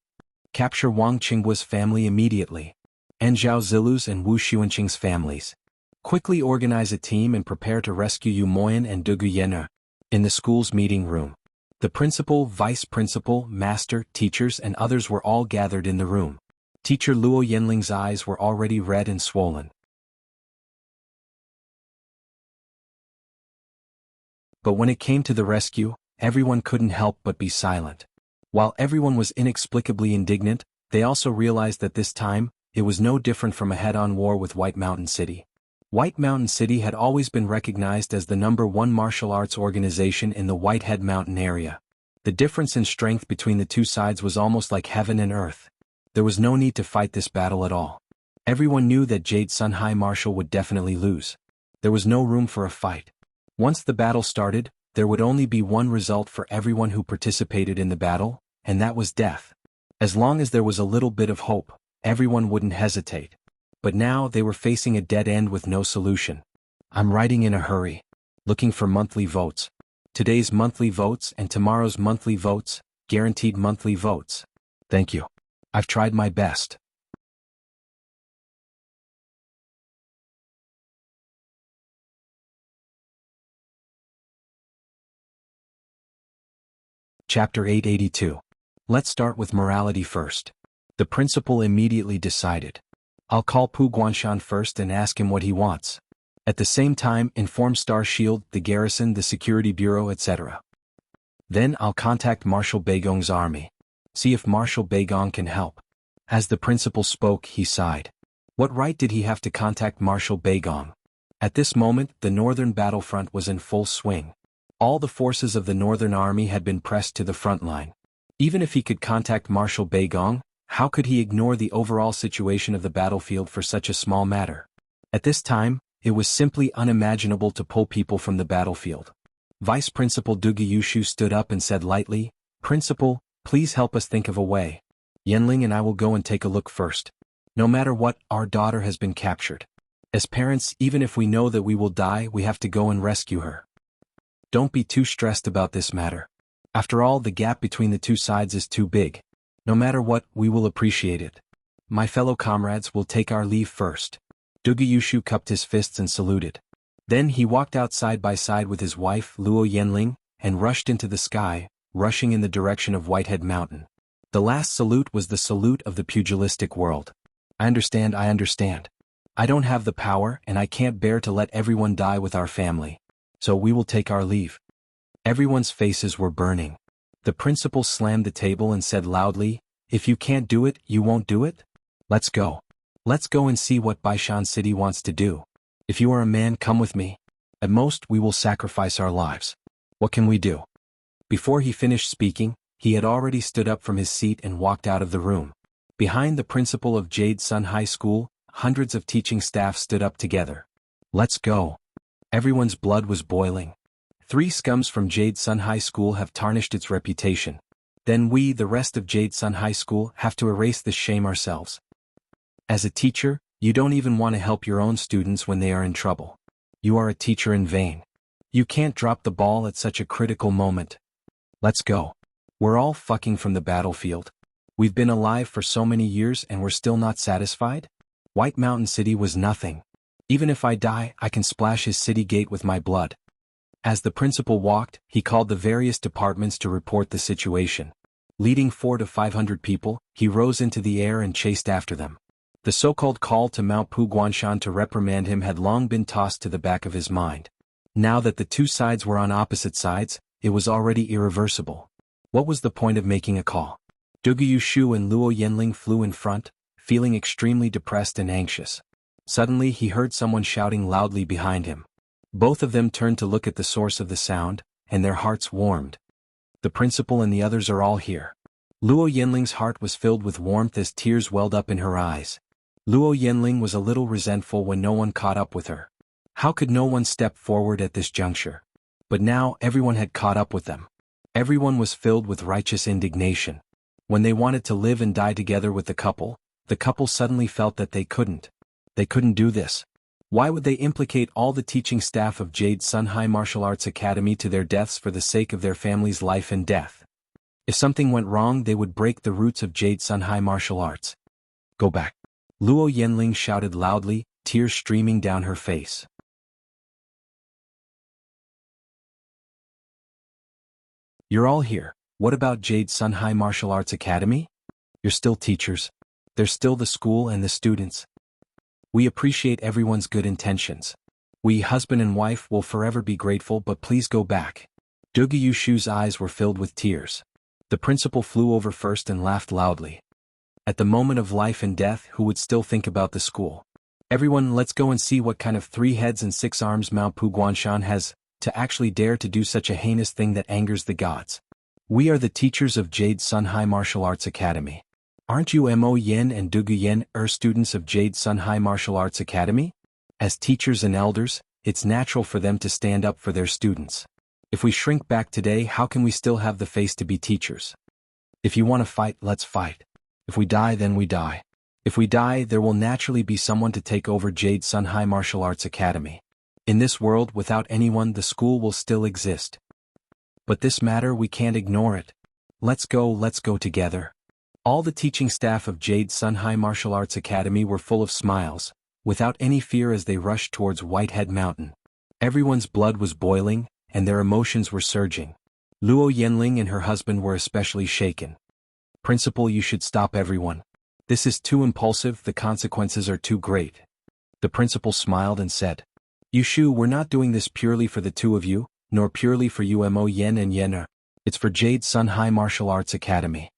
Capture Wang Qinghua's family immediately. And Zhao Zilu's and Wu Xuanqing's families. Quickly organize a team and prepare to rescue Yu Moyan and Du Guyena. In the school's meeting room. The principal, vice principal, master, teachers and others were all gathered in the room. Teacher Luo Yanling's eyes were already red and swollen. But when it came to the rescue, everyone couldn't help but be silent. While everyone was inexplicably indignant, they also realized that this time, it was no different from a head-on war with White Mountain City. White Mountain City had always been recognized as the #1 martial arts organization in the Whitehead Mountain area. The difference in strength between the two sides was almost like heaven and earth. There was no need to fight this battle at all. Everyone knew that Jade Sun High Marshal would definitely lose. There was no room for a fight. Once the battle started, there would only be one result for everyone who participated in the battle, and that was death. As long as there was a little bit of hope, everyone wouldn't hesitate. But now they were facing a dead end with no solution. I'm writing in a hurry. Looking for monthly votes. Today's monthly votes and tomorrow's monthly votes, guaranteed monthly votes. Thank you. I've tried my best. Chapter 882. Let's start with morality first. The principal immediately decided. I'll call Pu Guanshan first and ask him what he wants. At the same time, inform Star Shield, the garrison, the security bureau, etc. Then I'll contact Marshal Beigong's army. See if Marshal Beigong can help. As the principal spoke, he sighed. What right did he have to contact Marshal Beigong? At this moment, the northern battlefront was in full swing. All the forces of the northern army had been pressed to the front line. Even if he could contact Marshal Beigong, how could he ignore the overall situation of the battlefield for such a small matter? At this time, it was simply unimaginable to pull people from the battlefield. Vice Principal Du Guiyushu stood up and said lightly, Principal, please help us think of a way. Yanling and I will go and take a look first. No matter what, our daughter has been captured. As parents, even if we know that we will die, we have to go and rescue her. Don't be too stressed about this matter. After all, the gap between the two sides is too big. No matter what, we will appreciate it. My fellow comrades will take our leave first. Du Guiyushu cupped his fists and saluted. Then he walked out side by side with his wife, Luo Yanling, and rushed into the sky, rushing in the direction of Whitehead Mountain. The last salute was the salute of the pugilistic world. I understand. I don't have the power and I can't bear to let everyone die with our family. So we will take our leave. Everyone's faces were burning. The principal slammed the table and said loudly, If you can't do it, you won't do it? Let's go. Let's go and see what Baishan City wants to do. If you are a man, come with me. At most, we will sacrifice our lives. What can we do? Before he finished speaking, he had already stood up from his seat and walked out of the room. Behind the principal of Jade Sun High School, hundreds of teaching staff stood up together. Let's go. Everyone's blood was boiling. 3 scums from Jade Sun High School have tarnished its reputation. Then we, the rest of Jade Sun High School, have to erase this shame ourselves. As a teacher, you don't even want to help your own students when they are in trouble. You are a teacher in vain. You can't drop the ball at such a critical moment. Let's go. We're all fucking from the battlefield. We've been alive for so many years and we're still not satisfied? White Mountain City was nothing. Even if I die, I can splash his city gate with my blood. As the principal walked, he called the various departments to report the situation. Leading 400 to 500 people, he rose into the air and chased after them. The so-called call to Mount Pu Guanshan to reprimand him had long been tossed to the back of his mind. Now that the two sides were on opposite sides, it was already irreversible. What was the point of making a call? Du Guiyushu and Luo Yanling flew in front, feeling extremely depressed and anxious. Suddenly he heard someone shouting loudly behind him. Both of them turned to look at the source of the sound, and their hearts warmed. The principal and the others are all here. Luo Yanling's heart was filled with warmth as tears welled up in her eyes. Luo Yanling was a little resentful when no one caught up with her. How could no one step forward at this juncture? But now everyone had caught up with them. Everyone was filled with righteous indignation. When they wanted to live and die together with the couple, The couple suddenly felt that they couldn't. They couldn't do this. Why would they implicate all the teaching staff of Jade Sun High Martial Arts Academy to their deaths for the sake of their family's life and death? If something went wrong, they would break the roots of Jade Sun High Martial Arts. Go back. Luo Yanling shouted loudly, tears streaming down her face. You're all here. What about Jade Sun High Martial Arts Academy? You're still teachers. There's still the school and the students. We appreciate everyone's good intentions. We, husband and wife, will forever be grateful, but please go back. Dugu Yushu's eyes were filled with tears. The principal flew over first and laughed loudly. At the moment of life and death, who would still think about the school? Everyone, let's go and see what kind of 3 heads and 6 arms Mao Pu Guanshan has, to actually dare to do such a heinous thing that angers the gods. We are the teachers of Jade Sun High Martial Arts Academy. Aren't you Mo Yen and Dugu Yen students of Jade Sun High Martial Arts Academy? As teachers and elders, it's natural for them to stand up for their students. If we shrink back today, how can we still have the face to be teachers? If you want to fight, let's fight. If we die, then we die. If we die, there will naturally be someone to take over Jade Sun High Martial Arts Academy. In this world, without anyone, the school will still exist. But this matter, we can't ignore it. Let's go together. All the teaching staff of Jade Sun High Martial Arts Academy were full of smiles, without any fear as they rushed towards Whitehead Mountain. Everyone's blood was boiling, and their emotions were surging. Luo Yanling and her husband were especially shaken. Principal, you should stop everyone. This is too impulsive, the consequences are too great. The principal smiled and said, Yushu, we're not doing this purely for the two of you, nor purely for Mo Yen and Yen. It's for Jade Sun High Martial Arts Academy.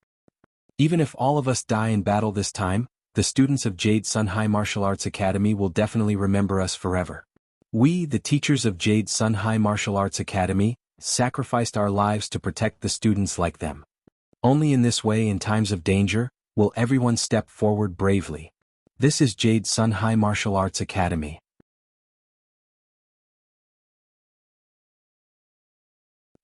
Even if all of us die in battle this time, the students of Jade Sun High Martial Arts Academy will definitely remember us forever. We, the teachers of Jade Sun High Martial Arts Academy, sacrificed our lives to protect the students like them. Only in this way, in times of danger, will everyone step forward bravely. This is Jade Sun High Martial Arts Academy.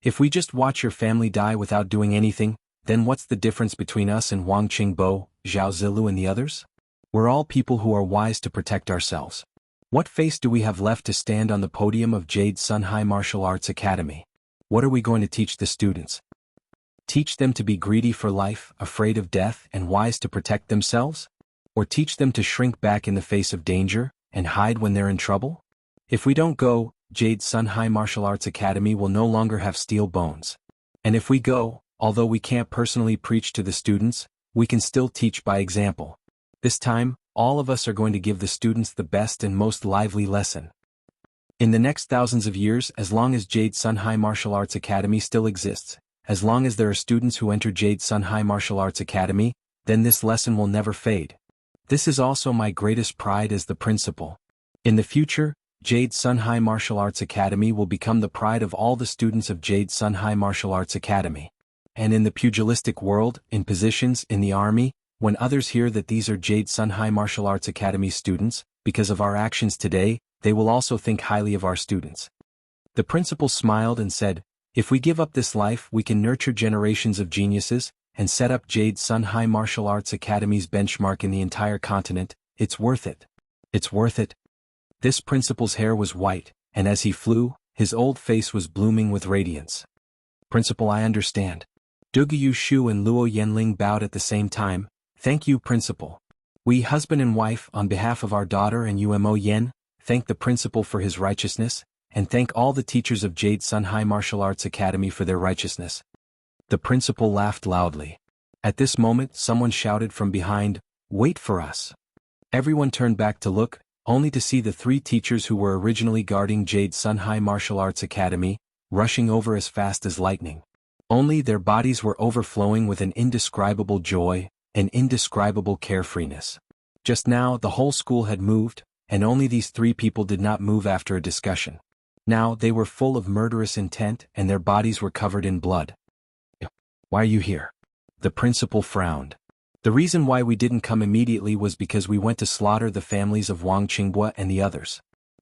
If we just watch your family die without doing anything, then what's the difference between us and Wang Qingbo, Zhao Zilu and the others? We're all people who are wise to protect ourselves. What face do we have left to stand on the podium of Jade Sun High Martial Arts Academy? What are we going to teach the students? Teach them to be greedy for life, afraid of death, and wise to protect themselves? Or teach them to shrink back in the face of danger, and hide when they're in trouble? If we don't go, Jade Sun High Martial Arts Academy will no longer have steel bones. And if we go, although we can't personally preach to the students, we can still teach by example. This time, all of us are going to give the students the best and most lively lesson. In the next thousands of years, as long as Jade Sun High Martial Arts Academy still exists, as long as there are students who enter Jade Sun High Martial Arts Academy, then this lesson will never fade. This is also my greatest pride as the principal. In the future, Jade Sun High Martial Arts Academy will become the pride of all the students of Jade Sun High Martial Arts Academy. And in the pugilistic world, in positions, in the army, when others hear that these are Jade Sun High Martial Arts Academy students, because of our actions today, they will also think highly of our students. The principal smiled and said, if we give up this life, we can nurture generations of geniuses, and set up Jade Sun High Martial Arts Academy's benchmark in the entire continent. It's worth it. It's worth it. This principal's hair was white, and as he flew, his old face was blooming with radiance. Principal, I understand. Dugu Yushu and Luo Yanling bowed at the same time. Thank you, Principal. We, husband and wife, on behalf of our daughter and Mo Yen, thank the Principal for his righteousness, and thank all the teachers of Jade Sun High Martial Arts Academy for their righteousness. The Principal laughed loudly. At this moment, someone shouted from behind, wait for us. Everyone turned back to look, only to see the 3 teachers who were originally guarding Jade Sun High Martial Arts Academy, rushing over as fast as lightning. Only their bodies were overflowing with an indescribable joy, an indescribable carefreeness. Just now, the whole school had moved, and only these 3 people did not move after a discussion. Now, they were full of murderous intent, and their bodies were covered in blood. Why are you here? The principal frowned. The reason why we didn't come immediately was because we went to slaughter the families of Wang Qingbo and the others.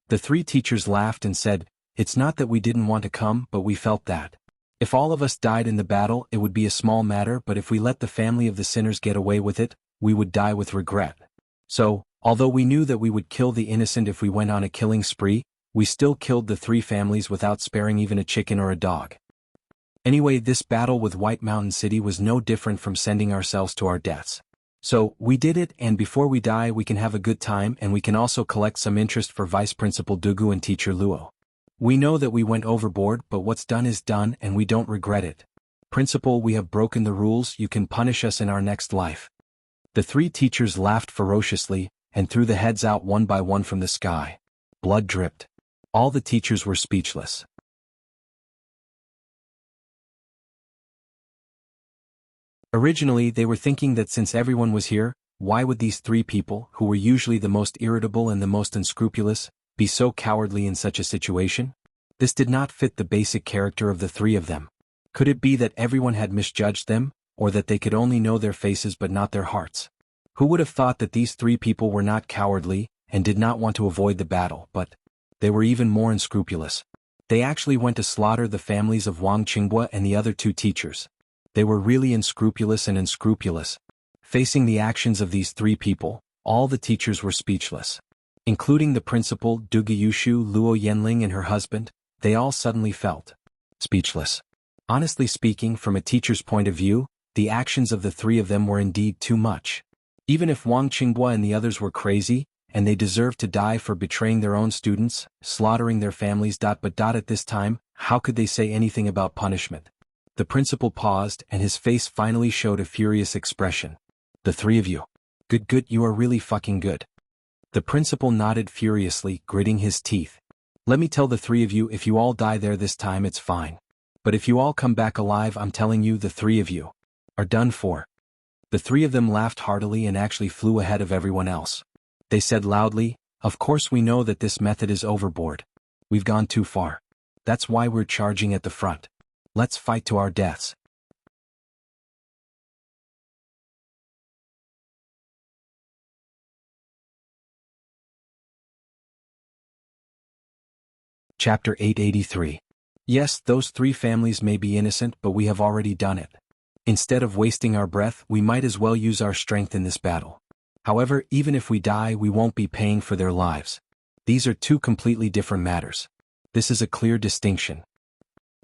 The 3 teachers laughed and said, it's not that we didn't want to come, but we felt that if all of us died in the battle, it would be a small matter, but if we let the family of the sinners get away with it, we would die with regret. So, although we knew that we would kill the innocent if we went on a killing spree, we still killed the 3 families without sparing even a chicken or a dog. Anyway, this battle with White Mountain City was no different from sending ourselves to our deaths. So, we did it, and before we die we can have a good time and we can also collect some interest for Vice Principal Dugu and Teacher Luo. We know that we went overboard, but what's done is done and we don't regret it. Principal, we have broken the rules, you can punish us in our next life. The 3 teachers laughed ferociously and threw the heads out one by one from the sky. Blood dripped. All the teachers were speechless. Originally, they were thinking that since everyone was here, why would these 3 people, who were usually the most irritable and the most unscrupulous, be so cowardly in such a situation? This did not fit the basic character of the 3 of them. Could it be that everyone had misjudged them, or that they could only know their faces but not their hearts? Who would have thought that these 3 people were not cowardly, and did not want to avoid the battle, but they were even more unscrupulous. They actually went to slaughter the families of Wang Qinghua and the other 2 teachers. They were really unscrupulous and unscrupulous. Facing the actions of these 3 people, all the teachers were speechless. Including the principal, Dugu Yushu, Luo Yanling and her husband, they all suddenly felt speechless. Honestly speaking, from a teacher's point of view, the actions of the 3 of them were indeed too much. Even if Wang Qinghua and the others were crazy, and they deserved to die for betraying their own students, slaughtering their families. But at this time, how could they say anything about punishment? The principal paused and his face finally showed a furious expression. The 3 of you. Good, you are really fucking good. The principal nodded furiously, gritting his teeth. Let me tell the 3 of you, if you all die there this time it's fine. But if you all come back alive, I'm telling you, the 3 of you are done for. The 3 of them laughed heartily and actually flew ahead of everyone else. They said loudly, of course we know that this method is overboard. We've gone too far. That's why we're charging at the front. Let's fight to our deaths. Chapter 883. Yes, those 3 families may be innocent, but we have already done it. Instead of wasting our breath, we might as well use our strength in this battle. However, even if we die, we won't be paying for their lives. These are 2 completely different matters. This is a clear distinction.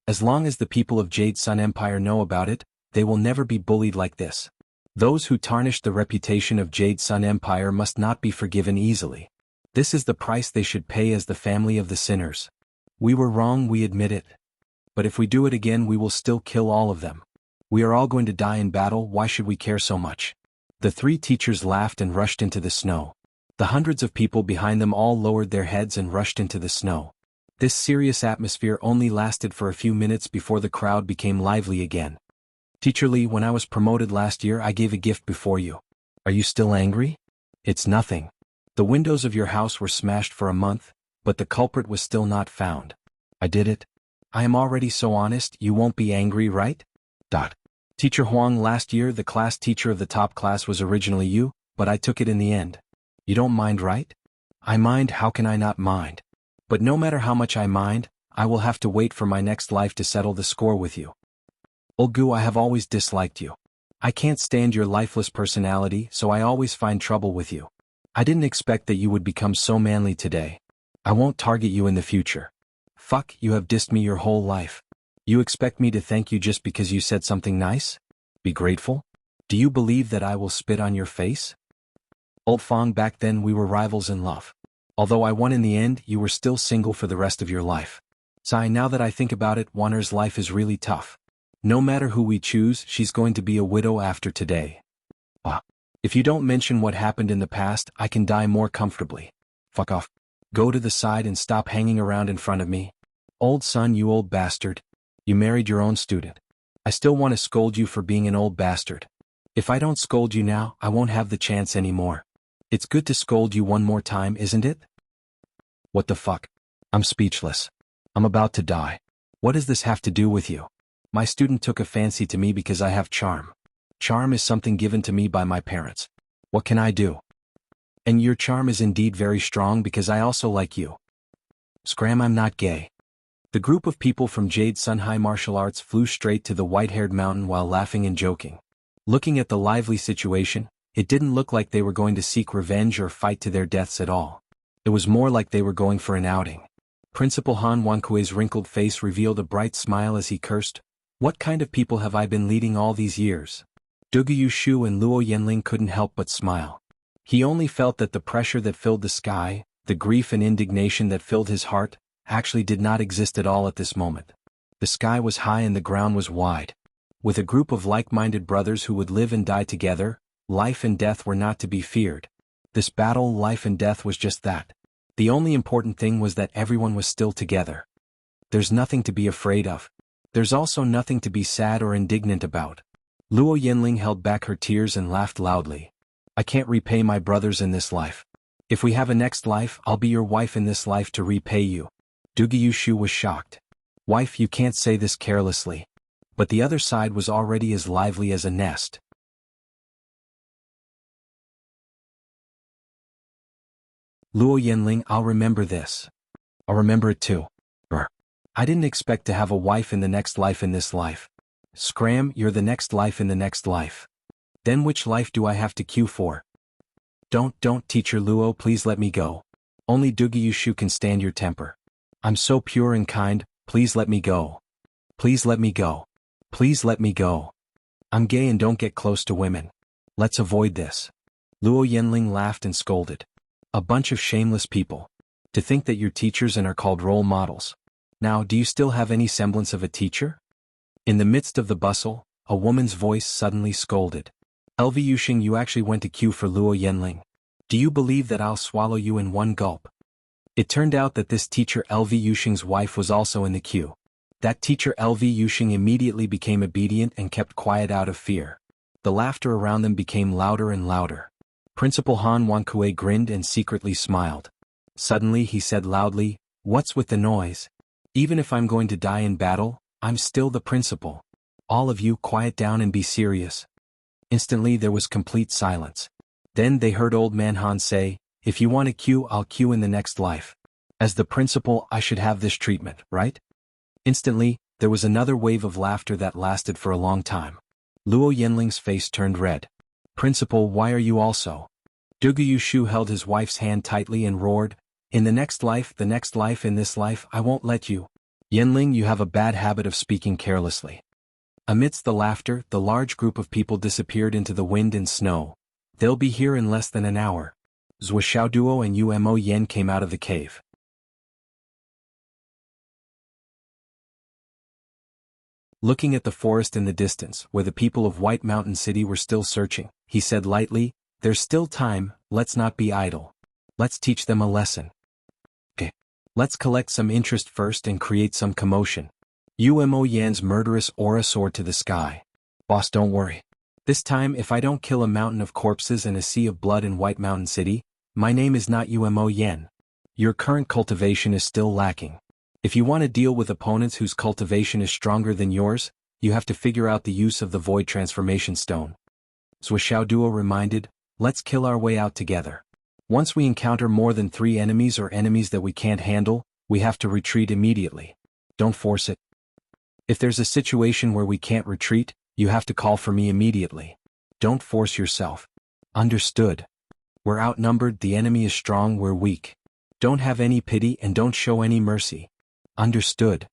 As long as the people of Jade Sun Empire know about it, they will never be bullied like this. Those who tarnished the reputation of Jade Sun Empire must not be forgiven easily. This is the price they should pay as the family of the sinners. We were wrong, we admit it. But if we do it again, we will still kill all of them. We are all going to die in battle, why should we care so much? The 3 teachers laughed and rushed into the snow. The hundreds of people behind them all lowered their heads and rushed into the snow. This serious atmosphere only lasted for a few minutes before the crowd became lively again. Teacher Lee, when I was promoted last year, I gave a gift before you. Are you still angry? It's nothing. The windows of your house were smashed for a month, but the culprit was still not found. I did it. I am already so honest, you won't be angry, right? Teacher Huang, last year the class teacher of the top class was originally you, but I took it in the end. You don't mind, right? I mind, how can I not mind? But no matter how much I mind, I will have to wait for my next life to settle the score with you. Olgu, I have always disliked you. I can't stand your lifeless personality, so I always find trouble with you. I didn't expect that you would become so manly today. I won't target you in the future. Fuck, you have dissed me your whole life. You expect me to thank you just because you said something nice? Be grateful? Do you believe that I will spit on your face? Old Fong, back then we were rivals in love. Although I won in the end, you were still single for the rest of your life. Sai, now that I think about it, Wanner's life is really tough. No matter who we choose, she's going to be a widow after today. If you don't mention what happened in the past, I can die more comfortably. Fuck off. Go to the side and stop hanging around in front of me. Old son, you old bastard. You married your own student. I still want to scold you for being an old bastard. If I don't scold you now, I won't have the chance anymore. It's good to scold you one more time, isn't it? What the fuck? I'm speechless. I'm about to die. What does this have to do with you? My student took a fancy to me because I have charm. Charm is something given to me by my parents. What can I do? And your charm is indeed very strong because I also like you. Scram, I'm not gay. The group of people from Jade Sun High Martial Arts flew straight to the white-haired mountain while laughing and joking. Looking at the lively situation, It didn't look like they were going to seek revenge or fight to their deaths at all. It was more like they were going for an outing. Principal Han Wankue's wrinkled face revealed a bright smile as he cursed, "What kind of people have I been leading all these years?" Dugu Shu and Luo Yanling couldn't help but smile. He only felt that the pressure that filled the sky, the grief and indignation that filled his heart, actually did not exist at all at this moment. The sky was high and the ground was wide. With a group of like-minded brothers who would live and die together, life and death were not to be feared. This battle, life and death, was just that. The only important thing was that everyone was still together. There's nothing to be afraid of. There's also nothing to be sad or indignant about. Luo Yanling held back her tears and laughed loudly. "I can't repay my brothers in this life. If we have a next life, I'll be your wife in this life to repay you." Dugu Shu was shocked. "Wife, you can't say this carelessly." But the other side was already as lively as a nest. Luo Yanling, "I'll remember this. I'll remember it too. I didn't expect to have a wife in the next life in this life." "Scram, you're the next life in the next life. Then which life do I have to queue for?" Don't, Teacher Luo, please let me go. Only Dugu Shu can stand your temper. I'm so pure and kind, please let me go. Please let me go. Please let me go. I'm gay and don't get close to women. Let's avoid this." Luo Yanling laughed and scolded. "A bunch of shameless people. To think that you're teachers and are called role models. Now, do you still have any semblance of a teacher?" In the midst of the bustle, a woman's voice suddenly scolded. "LV Yuxing, you actually went to queue for Luo Yanling. Do you believe that I'll swallow you in one gulp?" It turned out that this teacher LV Yuxing's wife was also in the queue. That teacher LV Yuxing immediately became obedient and kept quiet out of fear. The laughter around them became louder and louder. Principal Han Wankue grinned and secretly smiled. Suddenly he said loudly, "What's with the noise? Even if I'm going to die in battle, I'm still the principal. All of you quiet down and be serious." Instantly there was complete silence. Then they heard Old Man Han say, "If you want to queue, I'll queue in the next life. As the principal, I should have this treatment, right?" Instantly, there was another wave of laughter that lasted for a long time. Luo Yanling's face turned red. "Principal, why are you also?" Dugu Shu held his wife's hand tightly and roared, "In the next life, in this life, I won't let you. Yanling, you have a bad habit of speaking carelessly." Amidst the laughter, the large group of people disappeared into the wind and snow. "They'll be here in less than an hour." Zhuo Duo and Umo Yen came out of the cave. Looking at the forest in the distance, where the people of White Mountain City were still searching, he said lightly, "There's still time, let's not be idle. Let's teach them a lesson. Okay. Let's collect some interest first and create some commotion." Umo Yan's murderous aura soared to the sky. "Boss, don't worry. This time, if I don't kill a mountain of corpses and a sea of blood in White Mountain City, my name is not Umo Yen. Your current cultivation is still lacking. If you want to deal with opponents whose cultivation is stronger than yours, you have to figure out the use of the Void Transformation Stone." Zhuo Duo reminded, "Let's kill our way out together. Once we encounter more than 3 enemies or enemies that we can't handle, we have to retreat immediately. Don't force it. If there's a situation where we can't retreat, you have to call for me immediately. Don't force yourself. Understood? We're outnumbered, the enemy is strong, we're weak. Don't have any pity and don't show any mercy. Understood?"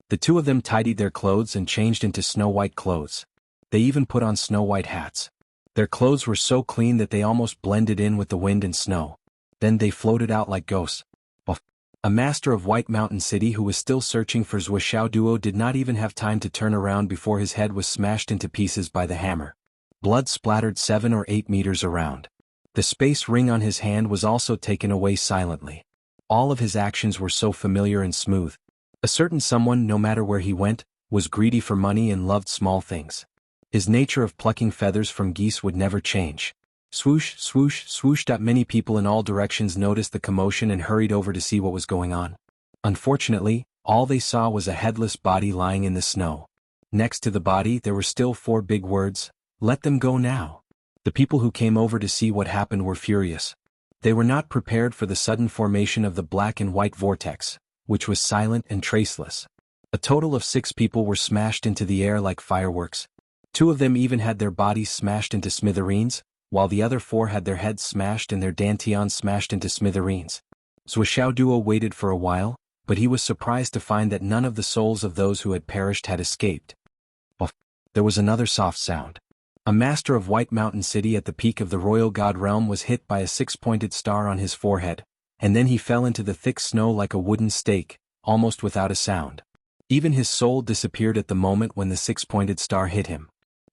The two of them tidied their clothes and changed into snow-white clothes. They even put on snow-white hats. Their clothes were so clean that they almost blended in with the wind and snow. Then they floated out like ghosts. A master of White Mountain City who was still searching for Zhuo Duo did not even have time to turn around before his head was smashed into pieces by the hammer. Blood splattered 7 or 8 meters around. The space ring on his hand was also taken away silently. All of his actions were so familiar and smooth. A certain someone, no matter where he went, was greedy for money and loved small things. His nature of plucking feathers from geese would never change. Swoosh, swoosh, swoosh. Many people in all directions noticed the commotion and hurried over to see what was going on. Unfortunately, all they saw was a headless body lying in the snow. Next to the body there were still 4 big words, "Let them go now." The people who came over to see what happened were furious. They were not prepared for the sudden formation of the black and white vortex, which was silent and traceless. A total of 6 people were smashed into the air like fireworks. 2 of them even had their bodies smashed into smithereens, while the other 4 had their heads smashed and their dantians smashed into smithereens. Zuoxiao Duo waited for a while, but he was surprised to find that none of the souls of those who had perished had escaped. There was another soft sound. A master of White Mountain City at the peak of the royal god realm was hit by a 6-pointed star on his forehead, and then he fell into the thick snow like a wooden stake, almost without a sound. Even his soul disappeared at the moment when the 6-pointed star hit him.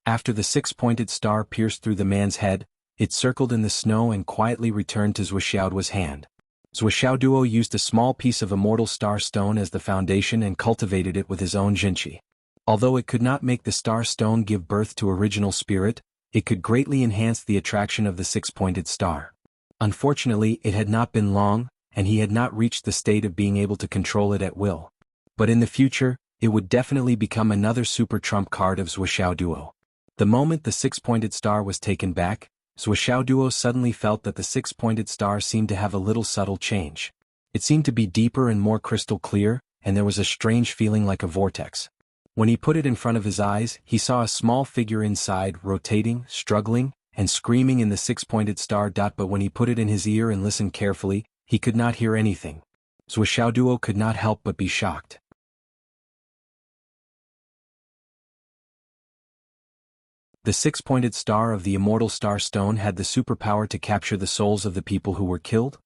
After the 6-pointed star pierced through the man's head, it circled in the snow and quietly returned to Zuoxiao's hand. Zuoxiao Duo used a small piece of immortal star stone as the foundation and cultivated it with his own jinqi. Although it could not make the star stone give birth to original spirit, it could greatly enhance the attraction of the 6-pointed star. Unfortunately, it had not been long, and he had not reached the state of being able to control it at will. But in the future, it would definitely become another super trump card of Zuoxiao Duo. The moment the 6-pointed star was taken back, Zuoxiao Duo suddenly felt that the 6-pointed star seemed to have a little subtle change. It seemed to be deeper and more crystal clear, and there was a strange feeling like a vortex. When he put it in front of his eyes, he saw a small figure inside, rotating, struggling, and screaming in the 6-pointed star. But when he put it in his ear and listened carefully, he could not hear anything. Zuoxiao Duo could not help but be shocked. The 6-pointed star of the immortal star stone had the superpower to capture the souls of the people who were killed.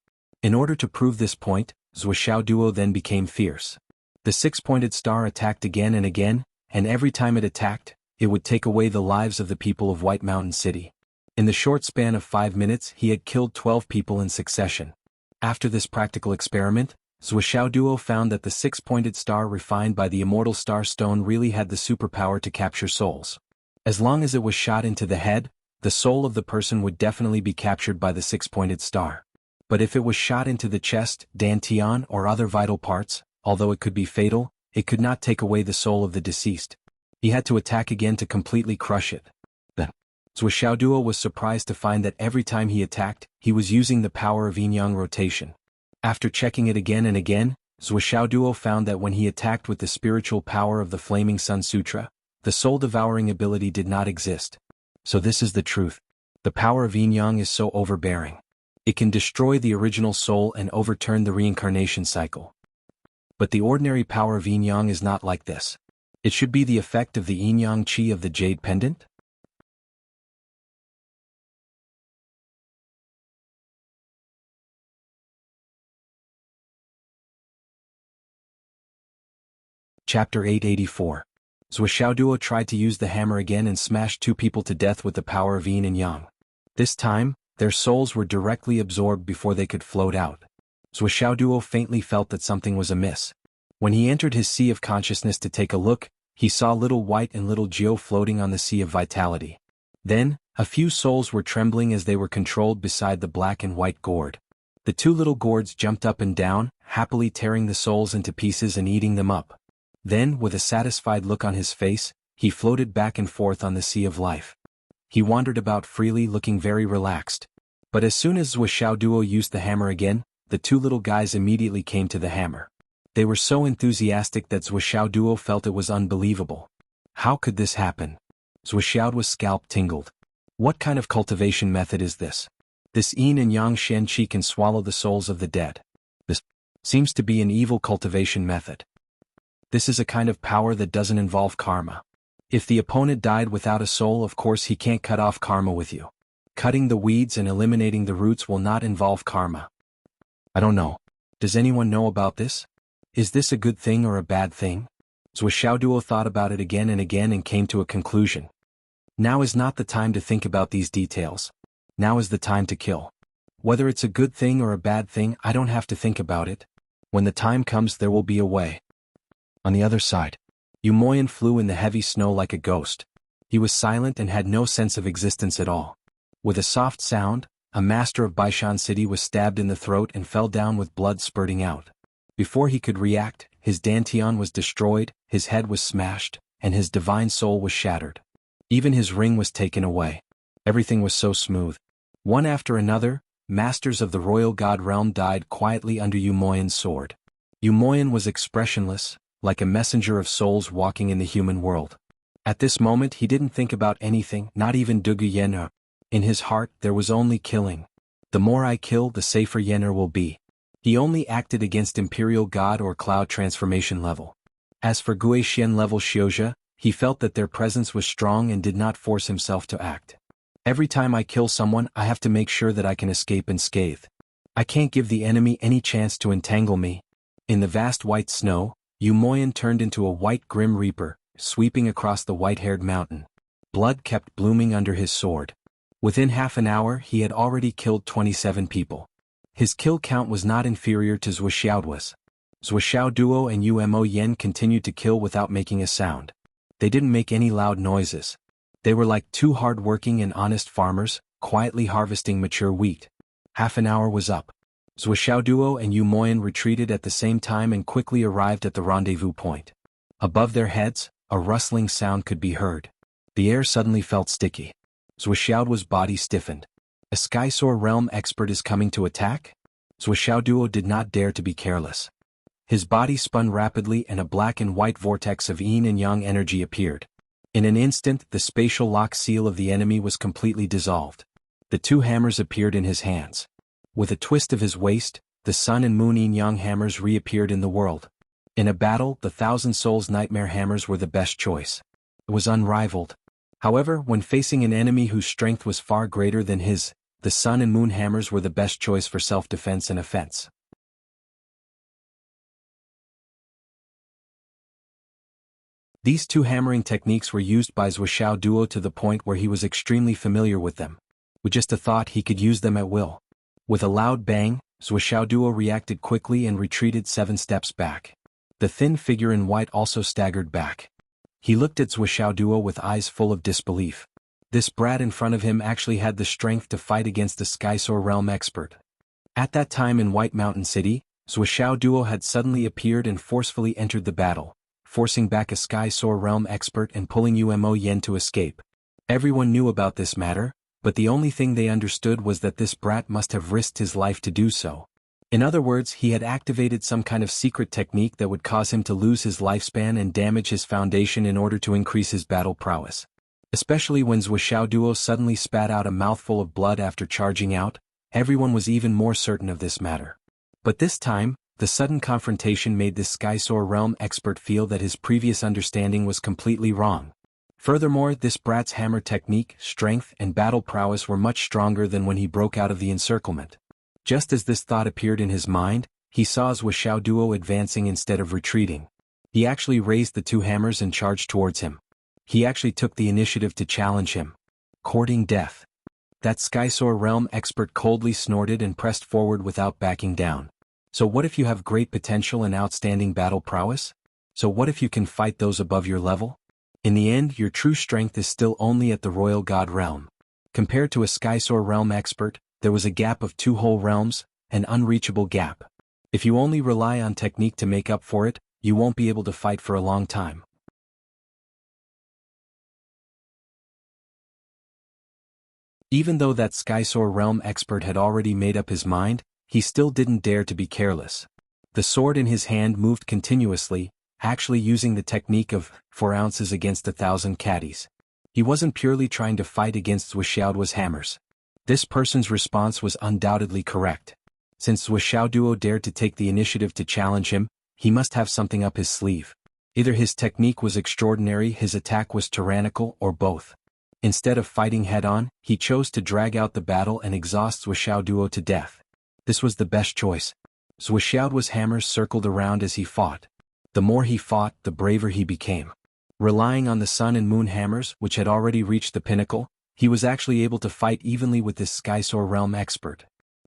In order to prove this point, Zuoxiao Duo then became fierce. The 6-pointed star attacked again, and every time it attacked, it would take away the lives of the people of White Mountain City. In the short span of 5 minutes, he had killed 12 people in succession. After this practical experiment, Zuoxiao Duo found that the 6-pointed star refined by the immortal star stone really had the superpower to capture souls. As long as it was shot into the head, the soul of the person would definitely be captured by the 6-pointed star. But if it was shot into the chest, dantian, or other vital parts, although it could be fatal, it could not take away the soul of the deceased. He had to attack again to completely crush it. Zuoxiao Duo was surprised to find that every time he attacked, he was using the power of yin-yang rotation. After checking it again and again, Zuoxiao Duo found that when he attacked with the spiritual power of the Flaming Sun Sutra, the soul-devouring ability did not exist. So this is the truth. The power of yin-yang is so overbearing. It can destroy the original soul and overturn the reincarnation cycle. But the ordinary power of yin-yang is not like this. It should be the effect of the yin-yang qi of the jade pendant? Chapter 884. Zuoxiao Duo tried to use the hammer again and smashed 2 people to death with the power of yin and yang. This time, their souls were directly absorbed before they could float out. Zuoxiao Duo faintly felt that something was amiss. When he entered his sea of consciousness to take a look, he saw little White and little Jiao floating on the sea of vitality. Then, a few souls were trembling as they were controlled beside the black and white gourd. The 2 little gourds jumped up and down, happily tearing the souls into pieces and eating them up. Then, with a satisfied look on his face, he floated back and forth on the sea of life. He wandered about freely, looking very relaxed. But as soon as Zuoxiao Duo used the hammer again, the 2 little guys immediately came to the hammer. They were so enthusiastic that Zuoxiao Duo felt it was unbelievable. How could this happen? Zuoxiao's scalp tingled. What kind of cultivation method is this? This yin and yang shen qi can swallow the souls of the dead. This seems to be an evil cultivation method. This is a kind of power that doesn't involve karma. If the opponent died without a soul, of course he can't cut off karma with you. Cutting the weeds and eliminating the roots will not involve karma. I don't know. Does anyone know about this? Is this a good thing or a bad thing? Zuoxiao Duo thought about it again and came to a conclusion. Now is not the time to think about these details. Now is the time to kill. Whether it's a good thing or a bad thing, I don't have to think about it. When the time comes, there will be a way. On the other side, Yumoyan flew in the heavy snow like a ghost. He was silent and had no sense of existence at all. With a soft sound, a master of Baishan City was stabbed in the throat and fell down with blood spurting out. Before he could react, his dantian was destroyed, his head was smashed, and his divine soul was shattered. Even his ring was taken away. Everything was so smooth. One after another, masters of the royal god realm died quietly under Yumoyan's sword. Yumoyan was expressionless, like a messenger of souls walking in the human world. At this moment he didn't think about anything, not even Dugu Yen. In his heart there was only killing. The more I kill, the safer Yenner will be. He only acted against Imperial God or Cloud Transformation level. As for Guixian level Xiuzhe, he felt that their presence was strong and did not force himself to act. Every time I kill someone, I have to make sure that I can escape unscathed. I can't give the enemy any chance to entangle me. In the vast white snow, Yu Moyan turned into a white grim reaper, sweeping across the white-haired mountain. Blood kept blooming under his sword. Within half an hour he had already killed 27 people. His kill count was not inferior to Zuoxiao's. Zuoxiao Duo and Umo Yen continued to kill without making a sound. They didn't make any loud noises. They were like two hard-working and honest farmers, quietly harvesting mature wheat. Half an hour was up. Zuoxiao Duo and Yu Moyan retreated at the same time and quickly arrived at the rendezvous point. Above their heads, a rustling sound could be heard. The air suddenly felt sticky. Zuoxiao's body stiffened. A Skysoar realm expert is coming to attack? Zuoxiao Duo did not dare to be careless. His body spun rapidly and a black and white vortex of yin and yang energy appeared. In an instant, the spatial lock seal of the enemy was completely dissolved. The two hammers appeared in his hands. With a twist of his waist, the sun and moon yin-yang hammers reappeared in the world. In a battle, the Thousand Souls Nightmare hammers were the best choice. It was unrivaled. However, when facing an enemy whose strength was far greater than his, the sun and moon hammers were the best choice for self-defense and offense. These two hammering techniques were used by Zuoxiao Duo to the point where he was extremely familiar with them. With just a thought, he could use them at will. With a loud bang, Zuoxiao Duo reacted quickly and retreated 7 steps back. The thin figure in white also staggered back. He looked at Zuoxiao Duo with eyes full of disbelief. This brat in front of him actually had the strength to fight against the Skysoar realm expert. At that time in White Mountain City, Zuoxiao Duo had suddenly appeared and forcefully entered the battle, forcing back a Skysoar realm expert and pulling Umo Yen to escape. Everyone knew about this matter, but the only thing they understood was that this brat must have risked his life to do so. In other words, he had activated some kind of secret technique that would cause him to lose his lifespan and damage his foundation in order to increase his battle prowess. Especially when Zuoxiao Duo suddenly spat out a mouthful of blood after charging out, everyone was even more certain of this matter. But this time, the sudden confrontation made this Skysoar realm expert feel that his previous understanding was completely wrong. Furthermore, this brat's hammer technique, strength, and battle prowess were much stronger than when he broke out of the encirclement. Just as this thought appeared in his mind, he saw Zuoxiao Duo advancing instead of retreating. He actually raised the two hammers and charged towards him. He actually took the initiative to challenge him. Courting death. That Skysoar realm expert coldly snorted and pressed forward without backing down. So what if you have great potential and outstanding battle prowess? So what if you can fight those above your level? In the end, your true strength is still only at the Royal God realm. Compared to a Skysoar realm expert, there was a gap of 2 whole realms, an unreachable gap. If you only rely on technique to make up for it, you won't be able to fight for a long time. Even though that Skysoar realm expert had already made up his mind, he still didn't dare to be careless. The sword in his hand moved continuously, actually using the technique of 4 ounces against 1,000 caddies. He wasn't purely trying to fight against Zuoxiao's hammers. This person's response was undoubtedly correct. Since Zuoxiao Duo dared to take the initiative to challenge him, he must have something up his sleeve. Either his technique was extraordinary, his attack was tyrannical, or both. Instead of fighting head-on, he chose to drag out the battle and exhaust Zuoxiao Duo to death. This was the best choice. Zuoxiao's hammers circled around as he fought. The more he fought, the braver he became. Relying on the sun and moon hammers, which had already reached the pinnacle, he was actually able to fight evenly with this Skysoar realm expert.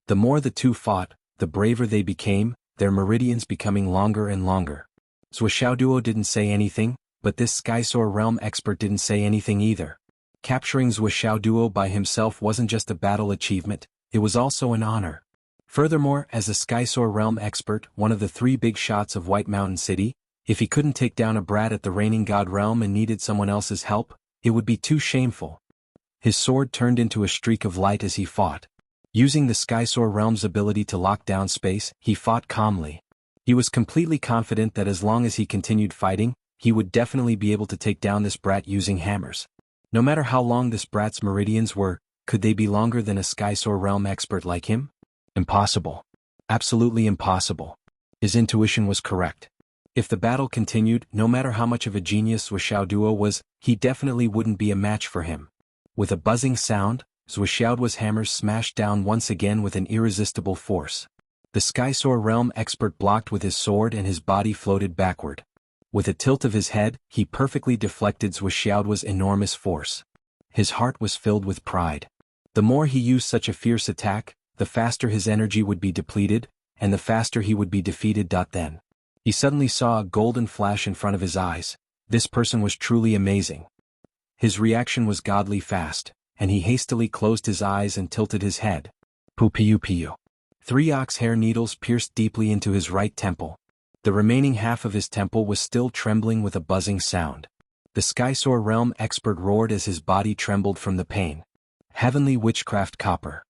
The more the two fought, the braver they became, their meridians becoming longer and longer. Zuoxiao Duo didn't say anything, but this Skysoar realm expert didn't say anything either. Capturing Zuoxiao Duo by himself wasn't just a battle achievement, it was also an honor. Furthermore, as a Skysoar realm expert, one of the 3 big shots of White Mountain City, if he couldn't take down a brat at the reigning god realm and needed someone else's help, it would be too shameful. His sword turned into a streak of light as he fought. Using the Skysoar realm's ability to lock down space, he fought calmly. He was completely confident that as long as he continued fighting, he would definitely be able to take down this brat using hammers. No matter how long this brat's meridians were, Could they be longer than a Skysoar realm expert like him? Impossible. Absolutely impossible. His intuition was correct. If the battle continued, no matter how much of a genius Zuoxiao Duo was, he definitely wouldn't be a match for him. With a buzzing sound, Zuoxiao Duo's hammers smashed down once again with an irresistible force. The Skysoar realm expert blocked with his sword and his body floated backward. With a tilt of his head, he perfectly deflected Zuoxiao Duo's enormous force. His heart was filled with pride. The more he used such a fierce attack, the faster his energy would be depleted, and the faster he would be defeated. Then he suddenly saw a golden flash in front of his eyes. This person was truly amazing. His reaction was godly fast, and he hastily closed his eyes and tilted his head. Pu. 3 ox hair needles pierced deeply into his right temple. The remaining half of his temple was still trembling with a buzzing sound. The Skysoar realm expert roared as his body trembled from the pain. Heavenly Witchcraft Copper.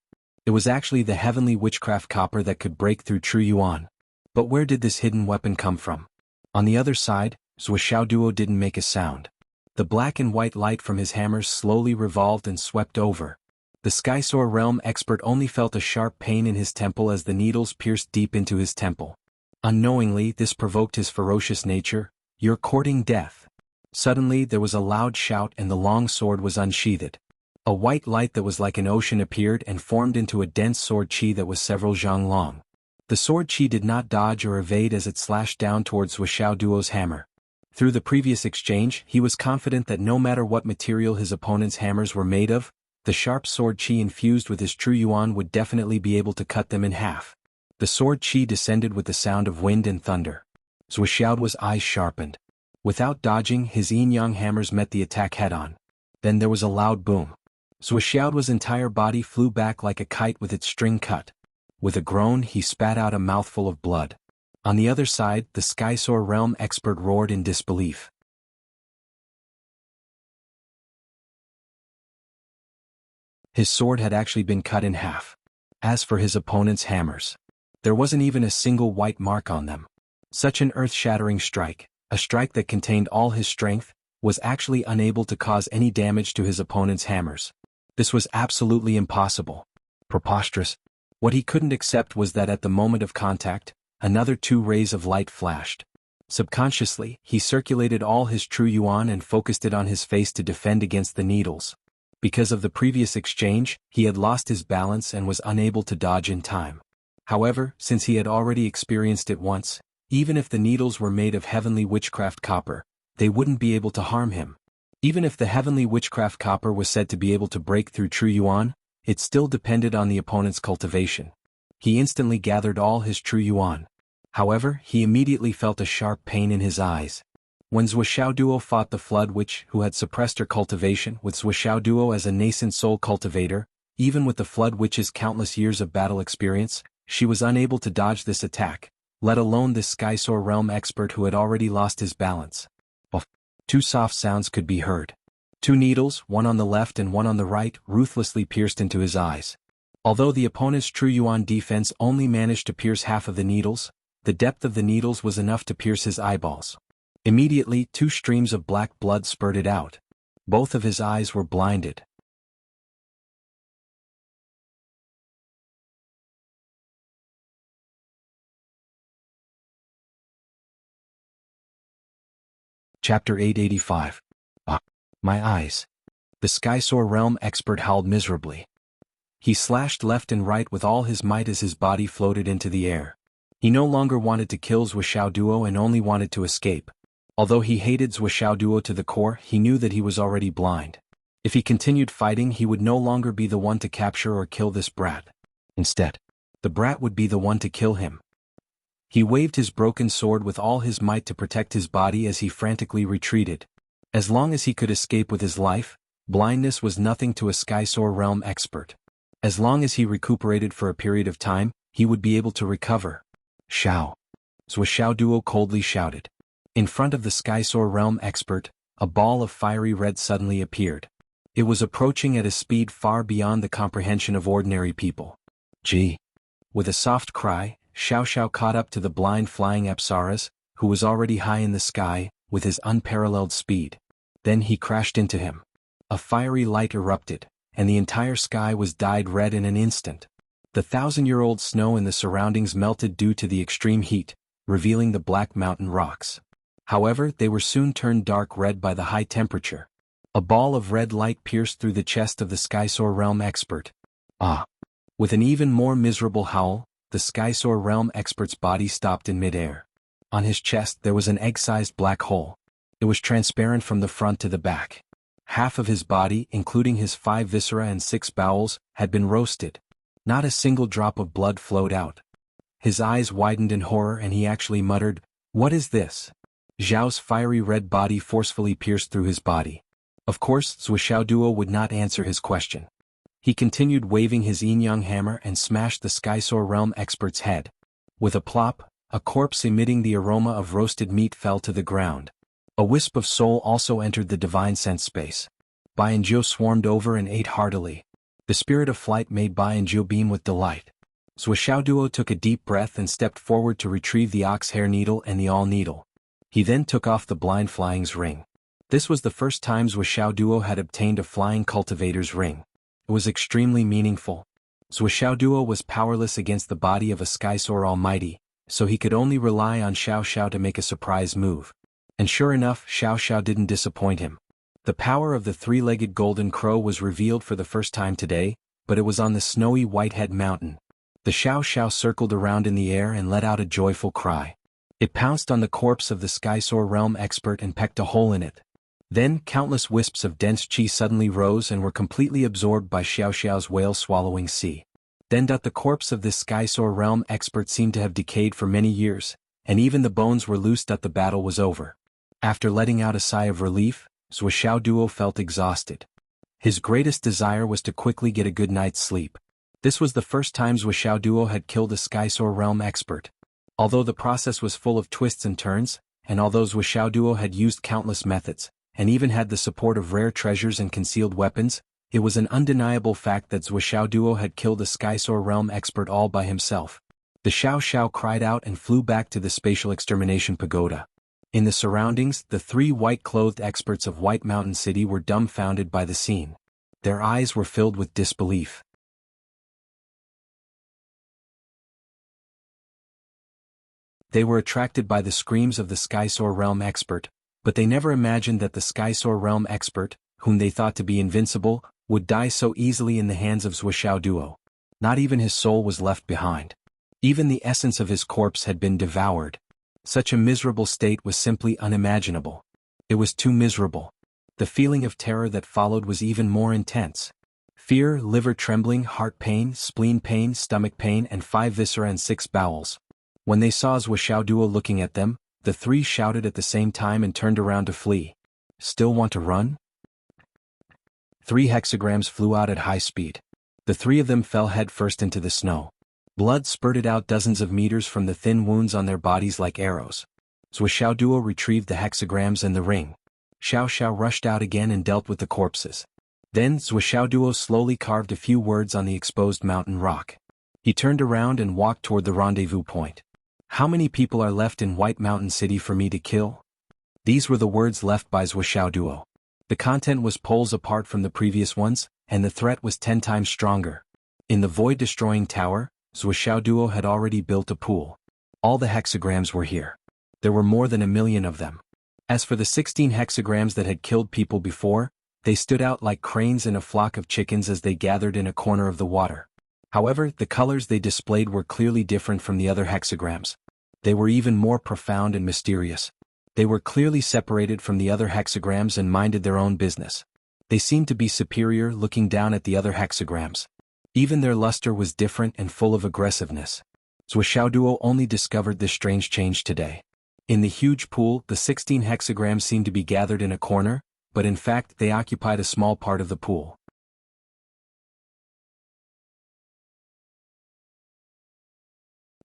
It was actually the Heavenly Witchcraft Copper that could break through true yuan. But where did this hidden weapon come from? On the other side, Zuoxiao Duo didn't make a sound. The black and white light from his hammers slowly revolved and swept over. The Skysoar realm expert only felt a sharp pain in his temple as the needles pierced deep into his temple. Unknowingly, this provoked his ferocious nature. "You're courting death." Suddenly there was a loud shout and the long sword was unsheathed. A white light that was like an ocean appeared and formed into a dense sword chi that was several zhang long. The sword chi did not dodge or evade as it slashed down towards Zuoxiao Duo's hammer. Through the previous exchange, he was confident that no matter what material his opponent's hammers were made of, the sharp sword chi infused with his true yuan would definitely be able to cut them in half. The sword chi descended with the sound of wind and thunder. Zuoxiao Duo's eyes sharpened. Without dodging, his yin-yang hammers met the attack head-on. Then there was a loud boom. Zuoxiao Duo's entire body flew back like a kite with its string cut. With a groan, he spat out a mouthful of blood. On the other side, the Skysoar realm expert roared in disbelief. His sword had actually been cut in half. As for his opponent's hammers, there wasn't even a single white mark on them. Such an earth-shattering strike, a strike that contained all his strength, was actually unable to cause any damage to his opponent's hammers. This was absolutely impossible. Preposterous. What he couldn't accept was that at the moment of contact, another 2 rays of light flashed. Subconsciously, he circulated all his true yuan and focused it on his face to defend against the needles. Because of the previous exchange, he had lost his balance and was unable to dodge in time. However, since he had already experienced it once, even if the needles were made of Heavenly Witchcraft Copper, they wouldn't be able to harm him. Even if the Heavenly Witchcraft Copper was said to be able to break through true yuan, it still depended on the opponent's cultivation. He instantly gathered all his true yuan. However, he immediately felt a sharp pain in his eyes. When Zuoxiao Duo fought the Flood Witch who had suppressed her cultivation, with Zuoxiao Duo as a nascent soul cultivator, even with the Flood Witch's countless years of battle experience, she was unable to dodge this attack, let alone this Skysoar realm expert who had already lost his balance. 2 soft sounds could be heard. 2 needles, one on the left and one on the right, ruthlessly pierced into his eyes. Although the opponent's true yuan defense only managed to pierce half of the needles, the depth of the needles was enough to pierce his eyeballs. Immediately, 2 streams of black blood spurted out. Both of his eyes were blinded. Chapter 885. My eyes. The Skysoar realm expert howled miserably. He slashed left and right with all his might as his body floated into the air. He no longer wanted to kill Zuoxiao Duo and only wanted to escape. Although he hated Zuoxiao Duo to the core, he knew that he was already blind. If he continued fighting, he would no longer be the one to capture or kill this brat. Instead, the brat would be the one to kill him. He waved his broken sword with all his might to protect his body as he frantically retreated. As long as he could escape with his life, blindness was nothing to a Skysoar realm expert. As long as he recuperated for a period of time, he would be able to recover. Shao! Zuoxiao Duo coldly shouted. In front of the Skysoar realm expert, a ball of fiery red suddenly appeared. It was approaching at a speed far beyond the comprehension of ordinary people. Gee! With a soft cry, Xiao caught up to the blind flying Apsaras, who was already high in the sky, with his unparalleled speed. Then he crashed into him. A fiery light erupted, and the entire sky was dyed red in an instant. The 1,000-year-old snow in the surroundings melted due to the extreme heat, revealing the black mountain rocks. However, they were soon turned dark red by the high temperature. A ball of red light pierced through the chest of the Skysoar Realm expert. Ah! With an even more miserable howl, the Skysoar Realm expert's body stopped in midair. On his chest there was an egg-sized black hole. It was transparent from the front to the back. Half of his body, including his 5 viscera and 6 bowels, had been roasted. Not a single drop of blood flowed out. His eyes widened in horror and he actually muttered, "What is this?" Zhao's fiery red body forcefully pierced through his body. Of course, Zuoxiao Duo would not answer his question. He continued waving his yin-yang hammer and smashed the Skysoar Realm expert's head. With a plop, a corpse emitting the aroma of roasted meat fell to the ground. A wisp of soul also entered the divine sense space. Bai and Jiu swarmed over and ate heartily. The spirit of flight made Bai and Jiu beam with delight. Zuoxiao Duo took a deep breath and stepped forward to retrieve the ox hair needle and the awl needle. He then took off the blind flying's ring. This was the first time Zuoxiao Duo had obtained a flying cultivator's ring. It was extremely meaningful. Zuoxiao Duo was powerless against the body of a Skysoar Almighty, so he could only rely on Xiao Xiao to make a surprise move. And sure enough, Xiao Xiao didn't disappoint him. The power of the 3-legged golden crow was revealed for the first time today, but it was on the snowy Whitehead Mountain. The Xiao Xiao circled around in the air and let out a joyful cry. It pounced on the corpse of the Skysoar Realm expert and pecked a hole in it. Then countless wisps of dense qi suddenly rose and were completely absorbed by Xiao Xiao's whale-swallowing sea. Then the corpse of this Skysoar Realm expert seemed to have decayed for many years, and even the bones were loose. The battle was over. After letting out a sigh of relief, Zuoxiao Duo felt exhausted. His greatest desire was to quickly get a good night's sleep. This was the first time Zuoxiao Duo had killed a Skysoar Realm expert. Although the process was full of twists and turns, and although Zuoxiao Duo had used countless methods, and even had the support of rare treasures and concealed weapons, it was an undeniable fact that Zuoxiao Duo had killed a Skysoar Realm expert all by himself. The Xiao Xiao cried out and flew back to the spatial extermination pagoda. In the surroundings, the 3 white-clothed experts of White Mountain City were dumbfounded by the scene. Their eyes were filled with disbelief. They were attracted by the screams of the Skysoar Realm expert, but they never imagined that the Skysoar Realm expert, whom they thought to be invincible, would die so easily in the hands of Zuoxiao Duo. Not even his soul was left behind. Even the essence of his corpse had been devoured. Such a miserable state was simply unimaginable. It was too miserable. The feeling of terror that followed was even more intense. Fear, liver trembling, heart pain, spleen pain, stomach pain, and 5 viscera and 6 bowels. When they saw Zuoxiao Duo looking at them, the 3 shouted at the same time and turned around to flee. Still want to run? 3 hexagrams flew out at high speed. The 3 of them fell headfirst into the snow. Blood spurted out dozens of meters from the thin wounds on their bodies like arrows. Zuoxiao Duo retrieved the hexagrams and the ring. Xiao Xiao rushed out again and dealt with the corpses. Then Zuoxiao Duo slowly carved a few words on the exposed mountain rock. He turned around and walked toward the rendezvous point. How many people are left in White Mountain City for me to kill? These were the words left by Zuoxiao Duo. The content was poles apart from the previous ones, and the threat was 10 times stronger. In the void-destroying tower, Zuoxiao Duo had already built a pool. All the hexagrams were here. There were more than 1 million of them. As for the 16 hexagrams that had killed people before, they stood out like cranes in a flock of chickens as they gathered in a corner of the water. However, the colors they displayed were clearly different from the other hexagrams. They were even more profound and mysterious. They were clearly separated from the other hexagrams and minded their own business. They seemed to be superior, looking down at the other hexagrams. Even their luster was different and full of aggressiveness. Zuoxiao Duo only discovered this strange change today. In the huge pool, the 16 hexagrams seemed to be gathered in a corner, but in fact they occupied a small part of the pool.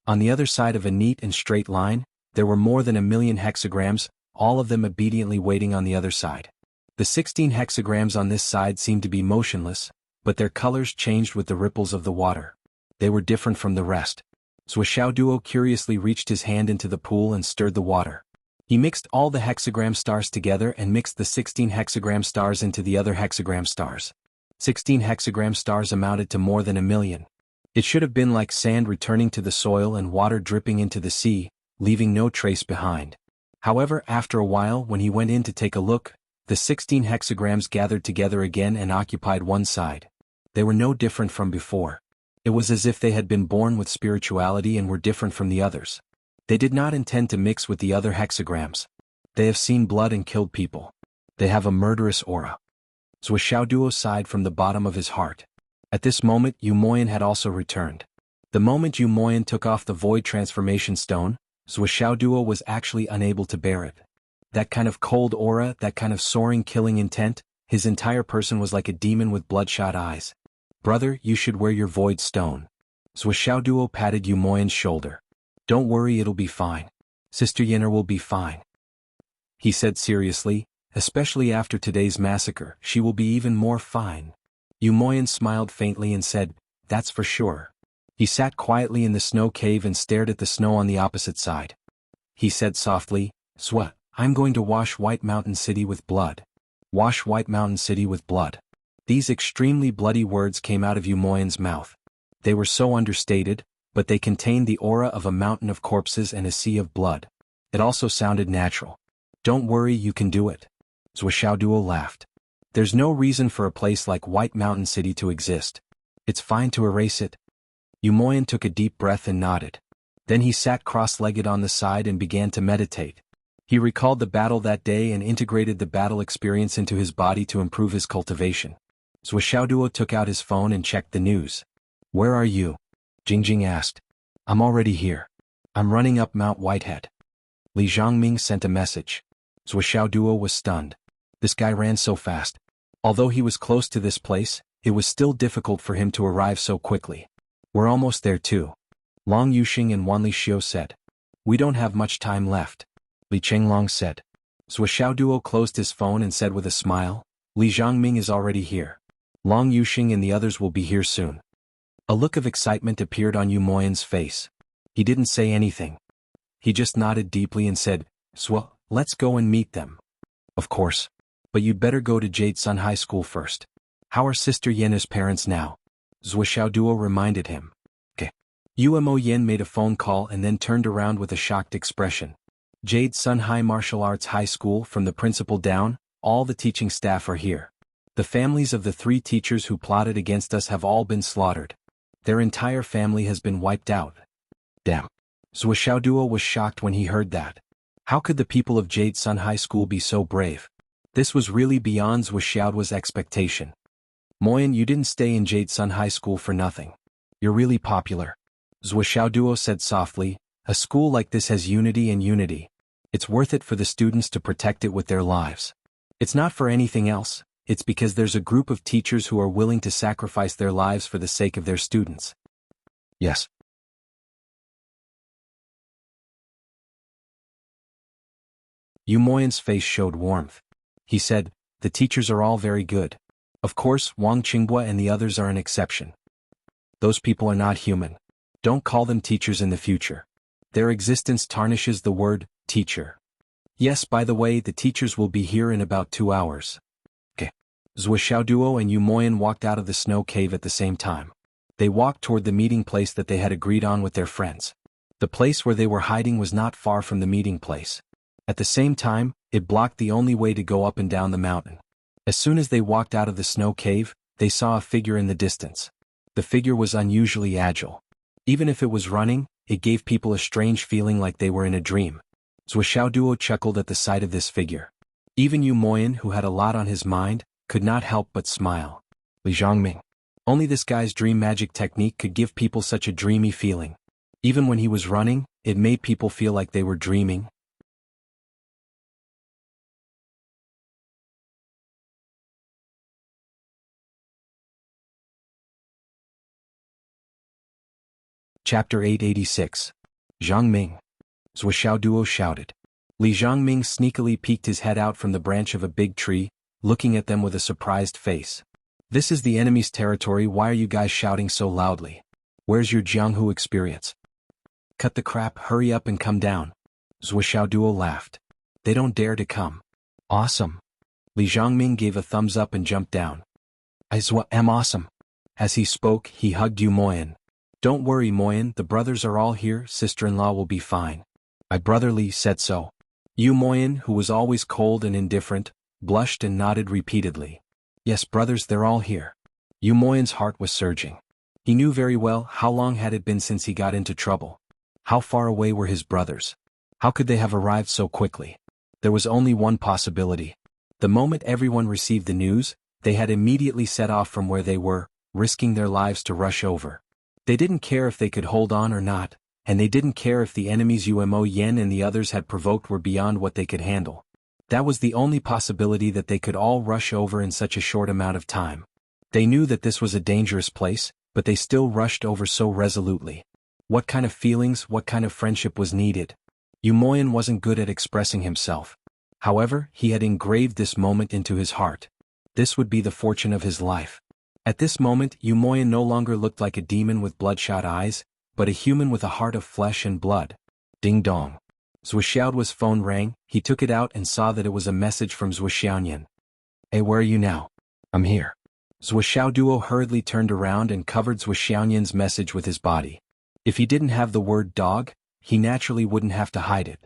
On the other side of a neat and straight line, there were more than 1 million hexagrams, all of them obediently waiting on the other side. The 16 hexagrams on this side seemed to be motionless, but their colors changed with the ripples of the water. They were different from the rest. Zuoxiao Duo curiously reached his hand into the pool and stirred the water. He mixed all the hexagram stars together and mixed the 16 hexagram stars into the other hexagram stars. 16 hexagram stars amounted to more than 1,000,000. It should have been like sand returning to the soil and water dripping into the sea, leaving no trace behind. However, after a while when he went in to take a look, the 16 hexagrams gathered together again and occupied one side. They were no different from before. It was as if they had been born with spirituality and were different from the others. They did not intend to mix with the other hexagrams. They have seen blood and killed people. They have a murderous aura. Zhou Xiaoduo sighed from the bottom of his heart. At this moment Yu Moyan had also returned. The moment Yu Moyan took off the void transformation stone, Zhou Xiaoduo was actually unable to bear it. That kind of cold aura, that kind of soaring killing intent, his entire person was like a demon with bloodshot eyes. Brother, you should wear your void stone. Zhou Xiaoduo patted Yu Moyan's shoulder. Don't worry, it'll be fine. Sister Yenner will be fine. He said seriously, especially after today's massacre, she will be even more fine. Yu Moyan smiled faintly and said, that's for sure. He sat quietly in the snow cave and stared at the snow on the opposite side. He said softly, Swa, I'm going to wash White Mountain City with blood. Wash White Mountain City with blood. These extremely bloody words came out of Yu Moyan's mouth. They were so understated, but they contained the aura of a mountain of corpses and a sea of blood. It also sounded natural. Don't worry, you can do it. Zhou Xiaoduo laughed. There's no reason for a place like White Mountain City to exist. It's fine to erase it. Yu Moyan took a deep breath and nodded. Then he sat cross-legged on the side and began to meditate. He recalled the battle that day and integrated the battle experience into his body to improve his cultivation. Zhou Xiaoduo took out his phone and checked the news. Where are you? Jingjing asked. I'm already here. I'm running up Mount Whitehead. Li Zhangming sent a message. Zhou Xiaoduo was stunned. This guy ran so fast. Although he was close to this place, it was still difficult for him to arrive so quickly. We're almost there too. Long Yuxing and Wanli Xiu said. We don't have much time left. Li Chenglong said. Zhou Xiaoduo closed his phone and said with a smile, Li Zhangming is already here. Long Yuxing and the others will be here soon. A look of excitement appeared on Yu Moyan's face. He didn't say anything. He just nodded deeply and said, Swa, let's go and meet them. Of course. But you'd better go to Jade Sun High School first. How are Sister Yen's parents now? Zhou Xiaoduo reminded him. Mo Yen made a phone call and then turned around with a shocked expression. Jade Sun High Martial Arts High School, from the principal down, all the teaching staff are here. The families of the 3 teachers who plotted against us have all been slaughtered. Their entire family has been wiped out. Damn. Zhou Xiaoduo was shocked when he heard that. How could the people of Jade Sun High School be so brave? This was really beyond Zhou Xiaoduo's expectation. Moyan, you didn't stay in Jade Sun High School for nothing. You're really popular. Zhou Xiaoduo said softly, a school like this has unity and unity. It's worth it for the students to protect it with their lives. It's not for anything else, it's because there's a group of teachers who are willing to sacrifice their lives for the sake of their students. Yes. Yu Moyan's face showed warmth. He said, the teachers are all very good. Of course, Wang Qinghua and the others are an exception. Those people are not human. Don't call them teachers in the future. Their existence tarnishes the word, teacher. Yes, by the way, the teachers will be here in about 2 hours. Zhou Xiaoduo and Yu Moyan walked out of the snow cave at the same time. They walked toward the meeting place that they had agreed on with their friends. The place where they were hiding was not far from the meeting place. At the same time, it blocked the only way to go up and down the mountain. As soon as they walked out of the snow cave, they saw a figure in the distance. The figure was unusually agile. Even if it was running, it gave people a strange feeling like they were in a dream. Zhou Xiaoduo chuckled at the sight of this figure. Even Yu Moyan, who had a lot on his mind, could not help but smile. Li Zhangming. Only this guy's dream magic technique could give people such a dreamy feeling. Even when he was running, it made people feel like they were dreaming. Chapter 886. Zhangming. Zhou Xiaoduo shouted. Li Zhangming sneakily peeked his head out from the branch of a big tree, looking at them with a surprised face. This is the enemy's territory, why are you guys shouting so loudly? Where's your Jianghu experience? Cut the crap, hurry up and come down. Zhou Xiaoduo laughed. They don't dare to come. Awesome. Li Zhangming gave a thumbs up and jumped down. am awesome. As he spoke, he hugged Yu Moyan. Don't worry, Moyan, the brothers are all here, sister-in-law will be fine. My brotherly said so. Yu Moyan, who was always cold and indifferent, blushed and nodded repeatedly. Yes, brothers, they're all here. Yu Moyan's heart was surging. He knew very well how long had it been since he got into trouble. How far away were his brothers? How could they have arrived so quickly? There was only one possibility. The moment everyone received the news, they had immediately set off from where they were, risking their lives to rush over. They didn't care if they could hold on or not, and they didn't care if the enemies Umo Yen and the others had provoked were beyond what they could handle. That was the only possibility, that they could all rush over in such a short amount of time. They knew that this was a dangerous place, but they still rushed over so resolutely. What kind of feelings, what kind of friendship was needed? Yu Moyan wasn't good at expressing himself. However, he had engraved this moment into his heart. This would be the fortune of his life. At this moment, Yu Moyan no longer looked like a demon with bloodshot eyes, but a human with a heart of flesh and blood. Ding dong. Zhuxiaoduo's phone rang. He took it out and saw that it was a message from Zhuxiaoyan. Hey, where are you now? I'm here. Zhuxiaoduo hurriedly turned around and covered Zhuxiaoyan's message with his body. If he didn't have the word dog, he naturally wouldn't have to hide it.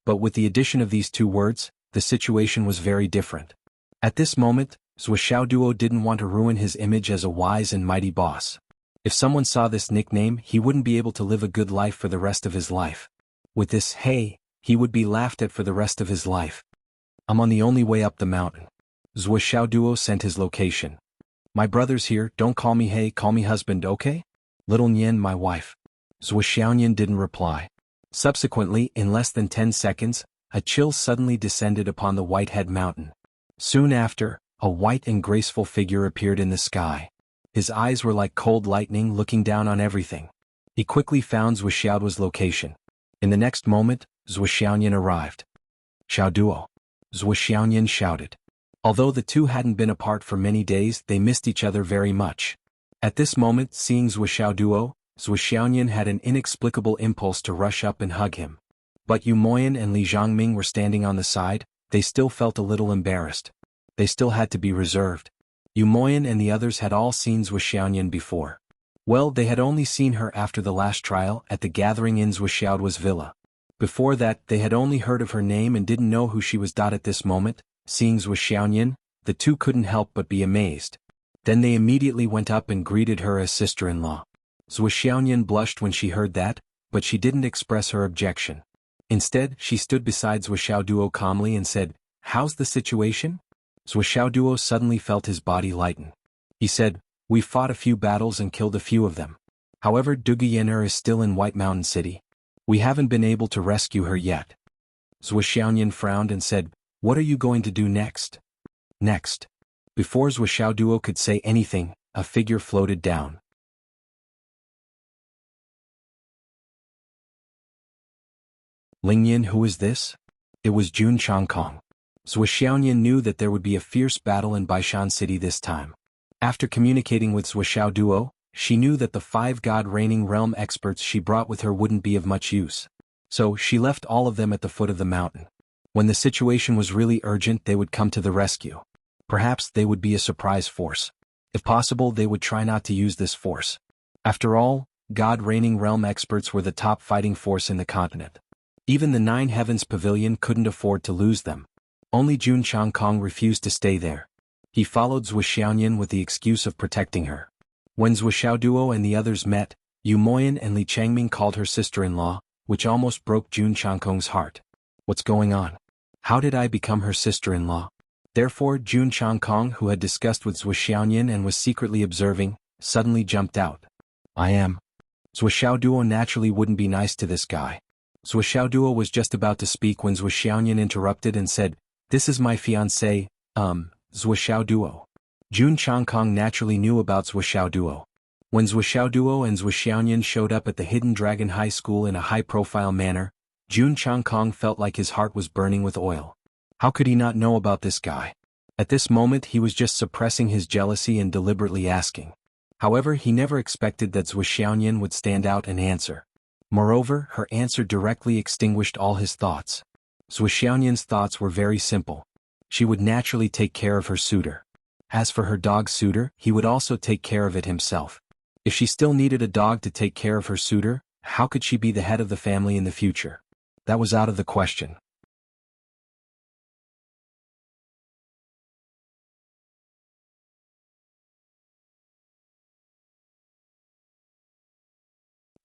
But with the addition of these two words, the situation was very different. At this moment, Zhuxiaoduo didn't want to ruin his image as a wise and mighty boss. If someone saw this nickname, he wouldn't be able to live a good life for the rest of his life. With this hey, he would be laughed at for the rest of his life. I'm on the only way up the mountain. Zhuxiaoduo sent his location. My brother's here, don't call me hey, call me husband, okay? Little Nian, my wife. Zhuxiaoyan didn't reply. Subsequently, in less than 10 seconds, a chill suddenly descended upon the Whitehead Mountain. Soon after, a white and graceful figure appeared in the sky. His eyes were like cold lightning looking down on everything. He quickly found Zhuxiaoduo's location. In the next moment, Zhuxiaoyan arrived. Xiaoduo. Zhuxiaoyan shouted. Although the two hadn't been apart for many days, they missed each other very much. At this moment, seeing Zhuxiaoduo, Zhuxiaoyan had an inexplicable impulse to rush up and hug him. But Yu Moyan and Li Zhangming were standing on the side. They still felt a little embarrassed. They still had to be reserved. Yu Moyan and the others had all seen Zhuxiaoyan before. Well, they had only seen her after the last trial at the gathering in Zhuxiaoduo's villa. Before that, they had only heard of her name and didn't know who she was. At this moment, seeing Zhuxiaoyan, the two couldn't help but be amazed. Then they immediately went up and greeted her as sister-in-law. Zhuxiaoyan blushed when she heard that, but she didn't express her objection. Instead, she stood beside Zhuxiaoduo calmly and said, "How's the situation?" Zhuxiaoduo suddenly felt his body lighten. He said, "We fought a few battles and killed a few of them. However, Duguyener is still in White Mountain City. We haven't been able to rescue her yet." Zhuxiaoyan frowned and said, "What are you going to do next?" Next. Before Zhuxiaoduo could say anything, a figure floated down. Lingyan, who is this? It was Jun Changkong. Zhuxiaoyan knew that there would be a fierce battle in Baishan City this time. After communicating with Zhuxiaoduo, she knew that the 5 god reigning realm experts she brought with her wouldn't be of much use. So she left all of them at the foot of the mountain. When the situation was really urgent, they would come to the rescue. Perhaps they would be a surprise force. If possible, they would try not to use this force. After all, god reigning realm experts were the top fighting force in the continent. Even the 9 Heavens Pavilion couldn't afford to lose them. Only Jun Changkong refused to stay there. He followed Zhuxiaoyan with the excuse of protecting her. When Zhuxiaoduo and the others met, Yu Moyan and Li Changming called her sister-in-law, which almost broke Jun Changkong's heart. What's going on? How did I become her sister-in-law? Therefore, Jun Changkong, who had discussed with Zhuxiaoyan and was secretly observing, suddenly jumped out. I am. Zhuxiaoduo naturally wouldn't be nice to this guy. Zhuxiaoduo was just about to speak when Zhuxiaoyan interrupted and said, "This is my fiancé, Zhuxiaoduo." Jun Changkong naturally knew about Zhuxiaoduo. When Zhuxiaoduo and Zhuxiaoyan showed up at the Hidden Dragon High School in a high-profile manner, Jun Changkong felt like his heart was burning with oil. How could he not know about this guy? At this moment he was just suppressing his jealousy and deliberately asking. However, he never expected that Zhuxiaoyan would stand out and answer. Moreover, her answer directly extinguished all his thoughts. Zhuxiaoyan's thoughts were very simple. She would naturally take care of her suitor. As for her dog suitor, he would also take care of it himself. If she still needed a dog to take care of her suitor, how could she be the head of the family in the future? That was out of the question.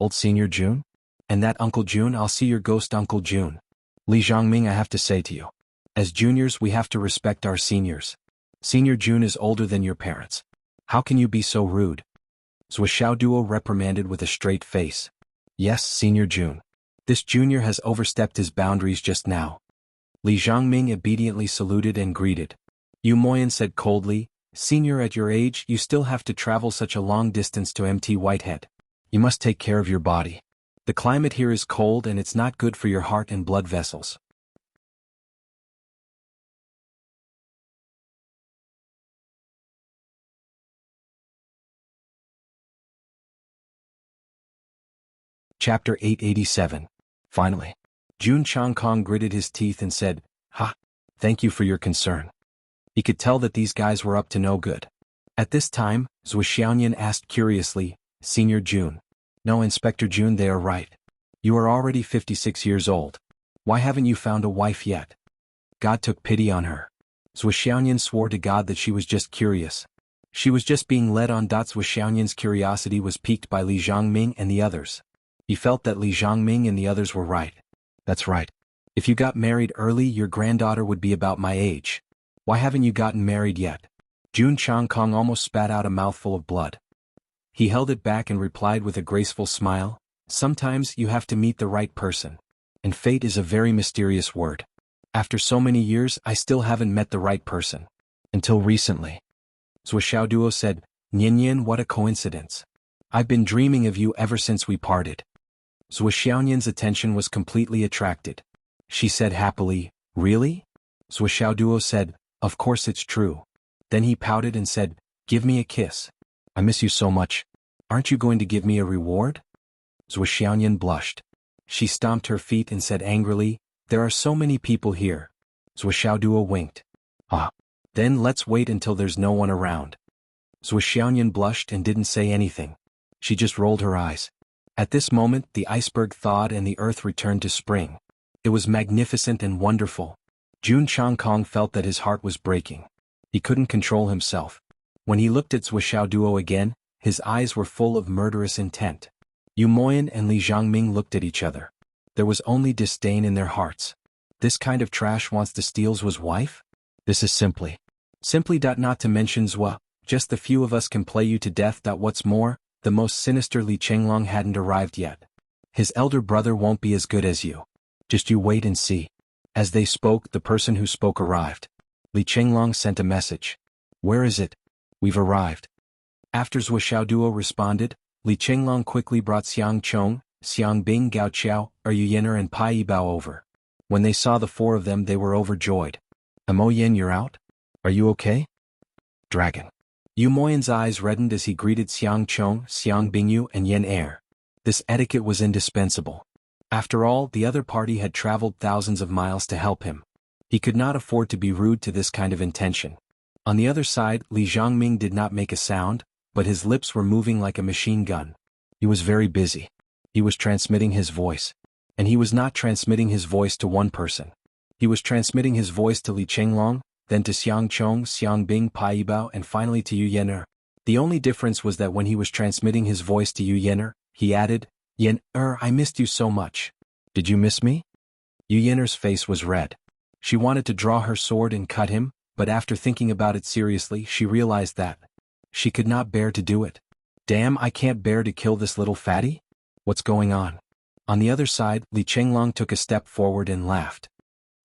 Old Senior June? And that Uncle June? I'll see your ghost, Uncle June. Li Zhongming, I have to say to you. As juniors, we have to respect our seniors. Senior June is older than your parents. How can you be so rude? Zhou Xiaoduo reprimanded with a straight face. Yes, Senior June. This junior has overstepped his boundaries just now. Li Zhongming obediently saluted and greeted. Yu Moyan said coldly, Senior, at your age, you still have to travel such a long distance to MT Whitehead. You must take care of your body. The climate here is cold and it's not good for your heart and blood vessels. Chapter 887. Finally. Jun Changkong gritted his teeth and said, Ha! Thank you for your concern. He could tell that these guys were up to no good. At this time, Zhou Xiaoyan asked curiously, Senior Jun. No, Inspector Jun, they are right. You are already 56 years old. Why haven't you found a wife yet? God took pity on her. Zhou Xiaoyan swore to God that she was just curious. She was just being led on. Zhou Xiaoyan's curiosity was piqued by Li Zhongming and the others. He felt that Li Zhongming and the others were right. That's right. If you got married early, your granddaughter would be about my age. Why haven't you gotten married yet? Jun Changkong almost spat out a mouthful of blood. He held it back and replied with a graceful smile, Sometimes you have to meet the right person. And fate is a very mysterious word. After so many years, I still haven't met the right person. Until recently. Zhou Xiaoduo said, Nian, what a coincidence. I've been dreaming of you ever since we parted. Zhou Xiaoyan's attention was completely attracted. She said happily, Really? Zhou Xiaoduo said, Of course it's true. Then he pouted and said, Give me a kiss. I miss you so much. Aren't you going to give me a reward? Zhou Xiaoyan blushed. She stomped her feet and said angrily, There are so many people here. Zhou Xiaoduo winked. Ah. Then let's wait until there's no one around. Zhou Xiaoyan blushed and didn't say anything. She just rolled her eyes. At this moment, the iceberg thawed and the earth returned to spring. It was magnificent and wonderful. Jun Changkong felt that his heart was breaking. He couldn't control himself. When he looked at Zhou Xiaoduo again, his eyes were full of murderous intent. Yu Moyan and Li Zhongming looked at each other. There was only disdain in their hearts. This kind of trash wants to steal Zhuo's wife? This is simply. Not to mention Zhua, just the few of us can play you to death. What's more, the most sinister Li Chenglong hadn't arrived yet. His elder brother won't be as good as you. Just you wait and see. As they spoke, the person who spoke arrived. Li Chenglong sent a message. Where is it? We've arrived. After Zhou Xiaoduo responded, Li Chenglong quickly brought Xiang Chong, Xiang Bing, Gao Qiao, Yener and Pai Yibao over. When they saw the four of them, they were overjoyed. Mo Yin, you're out? Are you okay? Dragon. Yu Moyan's eyes reddened as he greeted Xiang Chong, Xiang Bingyu and Yen Er. This etiquette was indispensable. After all, the other party had traveled thousands of miles to help him. He could not afford to be rude to this kind of intention. On the other side, Li Zhongming did not make a sound, but his lips were moving like a machine gun. He was very busy. He was transmitting his voice. And he was not transmitting his voice to one person. He was transmitting his voice to Li Chenglong, then to Xiang Chong, Xiang Bing, Pai Yibao and finally to Yu Yener. The only difference was that when he was transmitting his voice to Yu Yener, he added, Yen I missed you so much. Did you miss me? Yu Yener's face was red. She wanted to draw her sword and cut him, but after thinking about it seriously, she realized that she could not bear to do it. Damn, I can't bear to kill this little fatty? What's going on? On the other side, Li Chenglong took a step forward and laughed.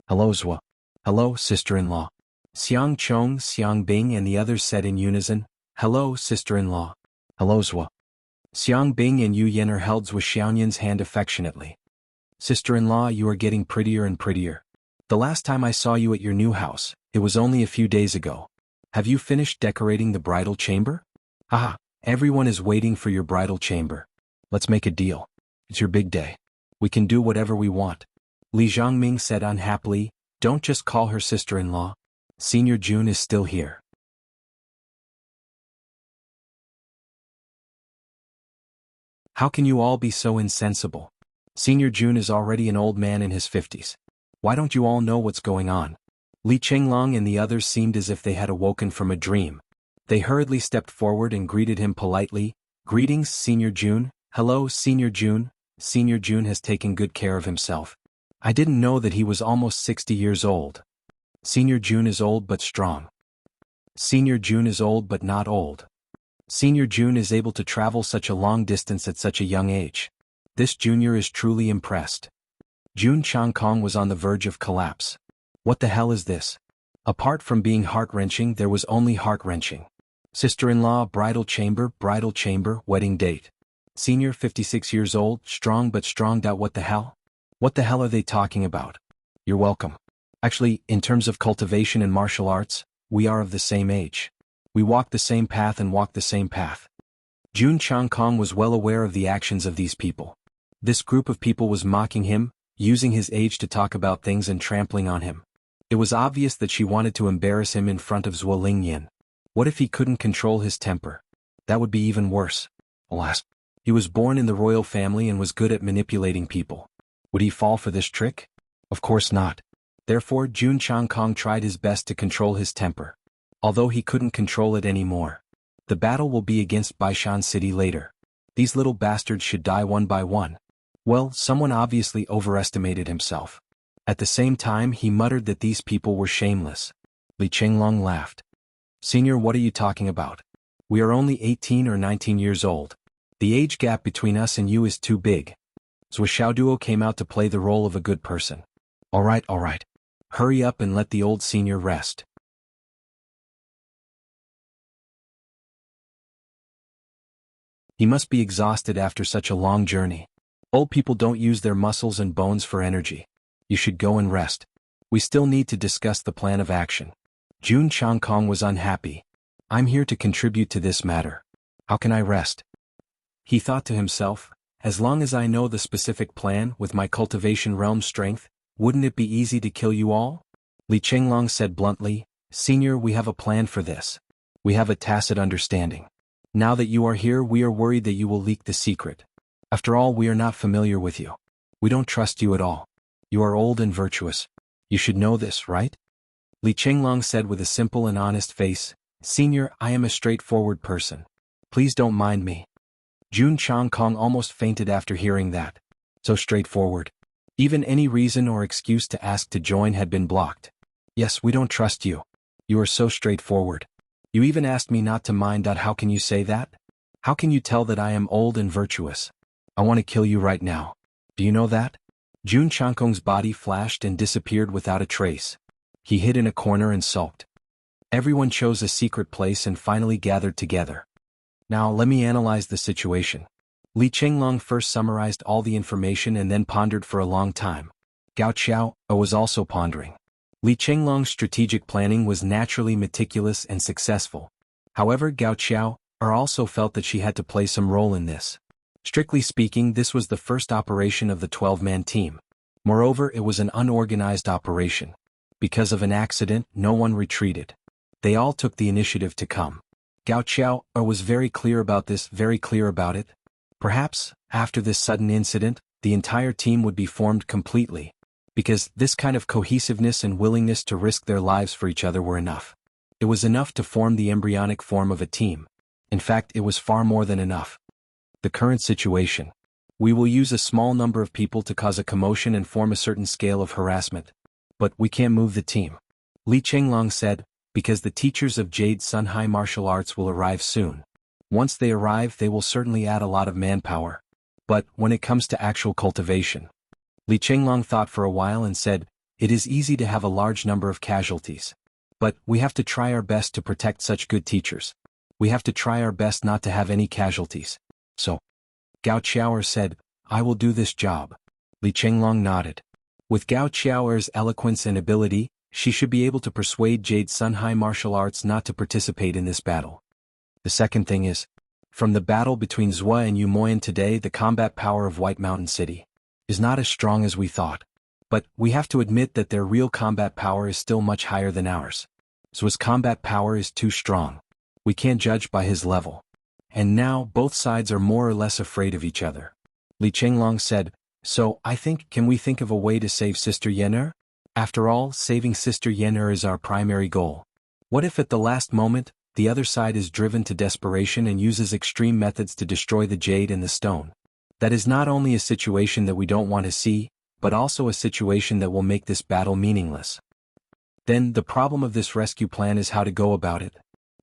Hello, Zhua. Hello, sister-in-law. Xiang Chong, Xiang Bing and the others said in unison, Hello, sister-in-law. Hello, Zhua. Xiang Bing and Yu Yener held Zhou Xiaoyan's hand affectionately. Sister-in-law, you are getting prettier and prettier. The last time I saw you at your new house, it was only a few days ago. Have you finished decorating the bridal chamber? Haha, everyone is waiting for your bridal chamber. Let's make a deal. It's your big day. We can do whatever we want. Li Zhongming said unhappily, Don't just call her sister-in-law. Senior June is still here. How can you all be so insensible? Senior Jun is already an old man in his 50s. Why don't you all know what's going on? Li Chenglong and the others seemed as if they had awoken from a dream. They hurriedly stepped forward and greeted him politely. Greetings, Senior Jun. Hello, Senior Jun. Senior Jun has taken good care of himself. I didn't know that he was almost 60 years old. Senior Jun is old but strong. Senior Jun is old but not old. Senior Jun is able to travel such a long distance at such a young age. This junior is truly impressed. Jun Changkong was on the verge of collapse. What the hell is this? Apart from being heart-wrenching, there was only heart-wrenching. Sister-in-law, bridal chamber, wedding date. Senior 56 years old, strong but stronged out. What the hell? What the hell are they talking about? You're welcome. Actually, in terms of cultivation and martial arts, we are of the same age. We walk the same path and walk the same path. Jun Changkong was well aware of the actions of these people. This group of people was mocking him, using his age to talk about things and trampling on him. It was obvious that she wanted to embarrass him in front of Zhuo Lingyan. What if he couldn't control his temper? That would be even worse. Alas, he was born in the royal family and was good at manipulating people. Would he fall for this trick? Of course not. Therefore, Jun Changkong tried his best to control his temper. Although he couldn't control it anymore. The battle will be against Baishan City later. These little bastards should die one by one. Well, someone obviously overestimated himself. At the same time, he muttered that these people were shameless. Li Chenglong laughed. Senior, what are you talking about? We are only 18 or 19 years old. The age gap between us and you is too big. Zhuo Xiaoduo came out to play the role of a good person. All right. Hurry up and let the old senior rest. He must be exhausted after such a long journey. Old people don't use their muscles and bones for energy. You should go and rest. We still need to discuss the plan of action. Jun Changkong was unhappy. I'm here to contribute to this matter. How can I rest? He thought to himself, as long as I know the specific plan with my cultivation realm strength, wouldn't it be easy to kill you all? Li Chenglong said bluntly, Senior, we have a plan for this. We have a tacit understanding. Now that you are here, we are worried that you will leak the secret. After all, we are not familiar with you. We don't trust you at all. You are old and virtuous. You should know this, right? Li Chenglong said with a simple and honest face, Senior, I am a straightforward person. Please don't mind me. Jun Changkong almost fainted after hearing that. So straightforward. Even any reason or excuse to ask to join had been blocked. Yes, we don't trust you. You are so straightforward. You even asked me not to mind. How can you say that? How can you tell that I am old and virtuous? I want to kill you right now. Do you know that? Jun Changkong's body flashed and disappeared without a trace. He hid in a corner and sulked. Everyone chose a secret place and finally gathered together. Now let me analyze the situation. Li Chenglong first summarized all the information and then pondered for a long time. Gao Xiao was also pondering. Li Chenglong's strategic planning was naturally meticulous and successful. However, Gao Xiao also felt that she had to play some role in this. Strictly speaking, this was the first operation of the 12-man team. Moreover, it was an unorganized operation. Because of an accident, no one retreated. They all took the initiative to come. Gao Xiao was very clear about this, very clear about it. Perhaps, after this sudden incident, the entire team would be formed completely. Because this kind of cohesiveness and willingness to risk their lives for each other were enough. It was enough to form the embryonic form of a team. In fact, it was far more than enough. The current situation. We will use a small number of people to cause a commotion and form a certain scale of harassment. But we can't move the team. Li Chenglong said, because the teachers of Jade Sun High Martial Arts will arrive soon. Once they arrive, they will certainly add a lot of manpower. But when it comes to actual cultivation. Li Chenglong thought for a while and said, it is easy to have a large number of casualties. But we have to try our best to protect such good teachers. We have to try our best not to have any casualties. So, Gao Xiao'er said, I will do this job. Li Chenglong nodded. With Gao Xiao'er's eloquence and ability, she should be able to persuade Jade Sun High Martial Arts not to participate in this battle. The second thing is, from the battle between Zhua and Yumoyan today, the combat power of White Mountain City is not as strong as we thought. But we have to admit that their real combat power is still much higher than ours. Zhua's combat power is too strong. We can't judge by his level. and now both sides are more or less afraid of each other. Li Chenglong said, "So, can we think of a way to save Sister Yen'er? After all, saving Sister Yen'er is our primary goal. What if at the last moment, the other side is driven to desperation and uses extreme methods to destroy the jade and the stone? That is not only a situation that we don't want to see, but also a situation that will make this battle meaningless. Then, the problem of this rescue plan is how to go about it."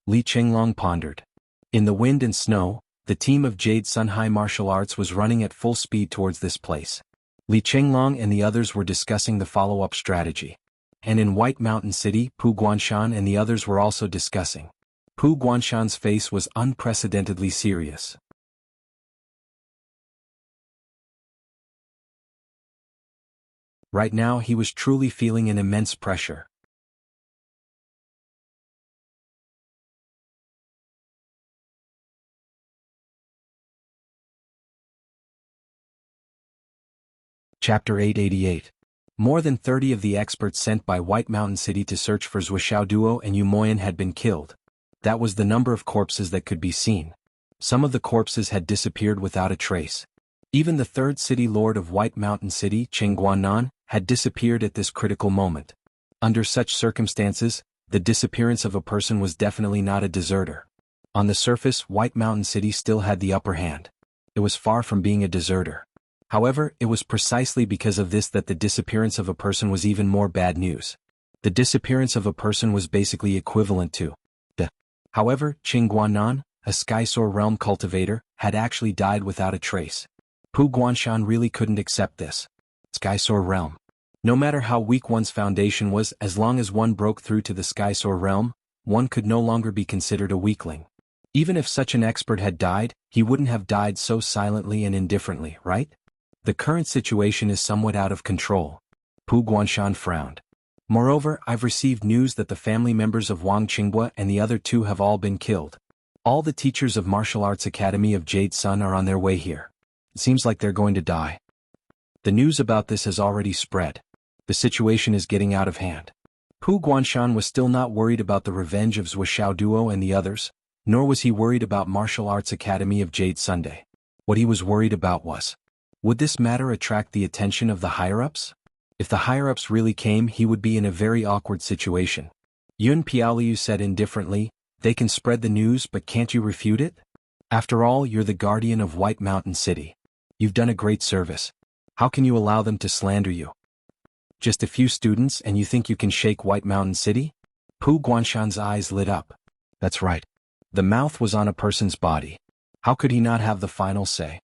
Li Chenglong pondered. In the wind and snow, the team of Jade Sun High Martial Arts was running at full speed towards this place. Li Chenglong and the others were discussing the follow-up strategy. And in White Mountain City, Pu Guanshan and the others were also discussing. Pu Guanshan's face was unprecedentedly serious. Right now he was truly feeling an immense pressure. Chapter 888. More than 30 of the experts sent by White Mountain City to search for Zhuoxiao Duo and Yu Moyan had been killed. That was the number of corpses that could be seen. Some of the corpses had disappeared without a trace. Even the third city lord of White Mountain City, Cheng Guanan, had disappeared at this critical moment. Under such circumstances, the disappearance of a person was definitely not a deserter. On the surface, White Mountain City still had the upper hand. It was far from being a deserter. However, it was precisely because of this that the disappearance of a person was even more bad news. The disappearance of a person was basically equivalent to death. However, Qing Guanan, a Skysoar realm cultivator, had actually died without a trace. Pu Guanshan really couldn't accept this. Skysoar realm. No matter how weak one's foundation was, as long as one broke through to the Skysoar realm, one could no longer be considered a weakling. Even if such an expert had died, he wouldn't have died so silently and indifferently, right? The current situation is somewhat out of control. Pu Guanshan frowned. Moreover, I've received news that the family members of Wang Qinghua and the other two have all been killed. All the teachers of Martial Arts Academy of Jade Sun are on their way here. It seems like they're going to die. The news about this has already spread. The situation is getting out of hand. Pu Guanshan was still not worried about the revenge of Zhuoxiao Duo and the others, nor was he worried about Martial Arts Academy of Jade Sunday. What he was worried about was, would this matter attract the attention of the higher-ups? If the higher-ups really came, he would be in a very awkward situation. Yun Piaoliu said indifferently, "They can spread the news, but can't you refute it? After all, you're the guardian of White Mountain City. You've done a great service. How can you allow them to slander you? Just a few students and you think you can shake White Mountain City?" Pu Guanshan's eyes lit up. That's right. The mouth was on a person's body. How could he not have the final say?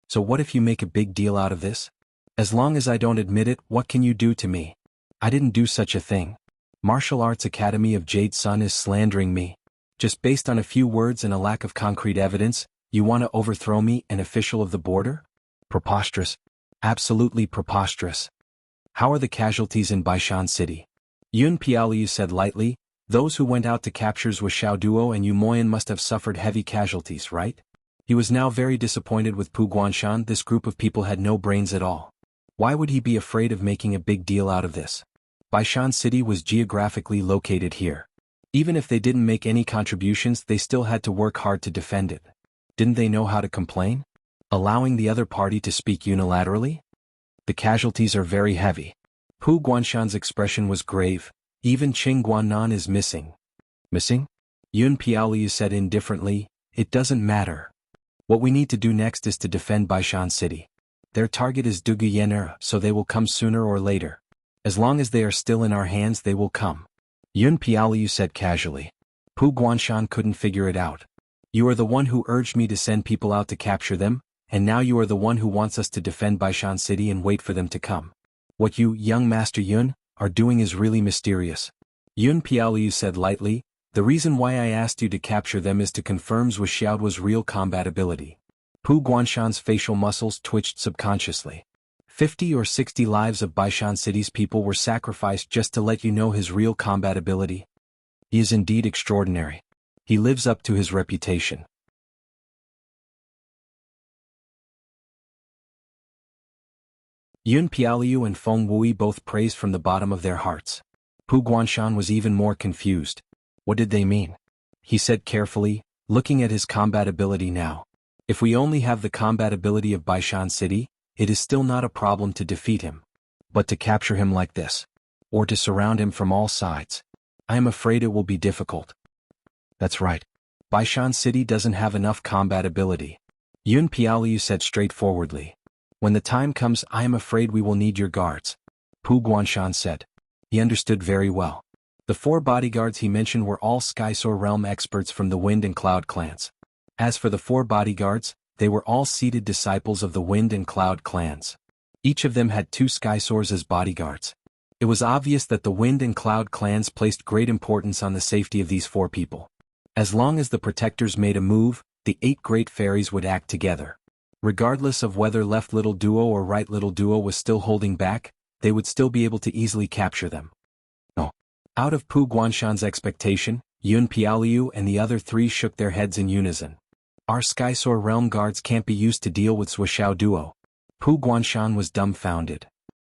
So what if you make a big deal out of this? As long as I don't admit it, what can you do to me? I didn't do such a thing. Martial Arts Academy of Jade Sun is slandering me. Just based on a few words and a lack of concrete evidence, you want to overthrow me, an official of the border? Preposterous. Absolutely preposterous. How are the casualties in Baishan City? Yun Piaoliu said lightly, "Those who went out to capture Zhuoxiao Duo and Yu Moyan must have suffered heavy casualties, right?" He was now very disappointed with Pu Guanshan. This group of people had no brains at all. Why would he be afraid of making a big deal out of this? Baishan City was geographically located here. Even if they didn't make any contributions, they still had to work hard to defend it. Didn't they know how to complain? Allowing the other party to speak unilaterally? The casualties are very heavy. Pu Guanshan's expression was grave. Even Qing Guanan is missing. Missing? Yun Piaoliu said indifferently, "It doesn't matter. What we need to do next is to defend Baishan City. Their target is Dugu Yen'er, so they will come sooner or later. As long as they are still in our hands, they will come." Yun Piaoliu said casually. Pu Guanshan couldn't figure it out. "You are the one who urged me to send people out to capture them, and now you are the one who wants us to defend Baishan City and wait for them to come. What you, young Master Yun, are doing is really mysterious." Yun Piaoliu said lightly, "The reason why I asked you to capture them is to confirm Zhuoxiao's real combat ability." Pu Guanshan's facial muscles twitched subconsciously. 50 or 60 lives of Baishan City's people were sacrificed just to let you know his real combat ability. He is indeed extraordinary. He lives up to his reputation. Yun Piaoliu and Feng Wui both praised from the bottom of their hearts. Pu Guanshan was even more confused. What did they mean? He said carefully, looking at his combat ability now. If we only have the combat ability of Baishan City, it is still not a problem to defeat him. But to capture him like this, or to surround him from all sides, I am afraid it will be difficult. That's right. Baishan City doesn't have enough combat ability. Yun Piaoliu said straightforwardly. When the time comes, I am afraid we will need your guards. Pu Guanshan said. He understood very well. The 4 bodyguards he mentioned were all Skysoar realm experts from the Wind and Cloud clans. As for the 4 bodyguards, they were all seated disciples of the Wind and Cloud clans. Each of them had 2 Skysoars as bodyguards. It was obvious that the Wind and Cloud clans placed great importance on the safety of these 4 people. As long as the protectors made a move, the 8 great fairies would act together. Regardless of whether left little duo or right little duo was still holding back, they would still be able to easily capture them. No. Out of Pu Guanshan's expectation, Yun Piaoliu and the other 3 shook their heads in unison. Our Skysoar realm guards can't be used to deal with Zuoxiao duo. Pu Guanshan was dumbfounded.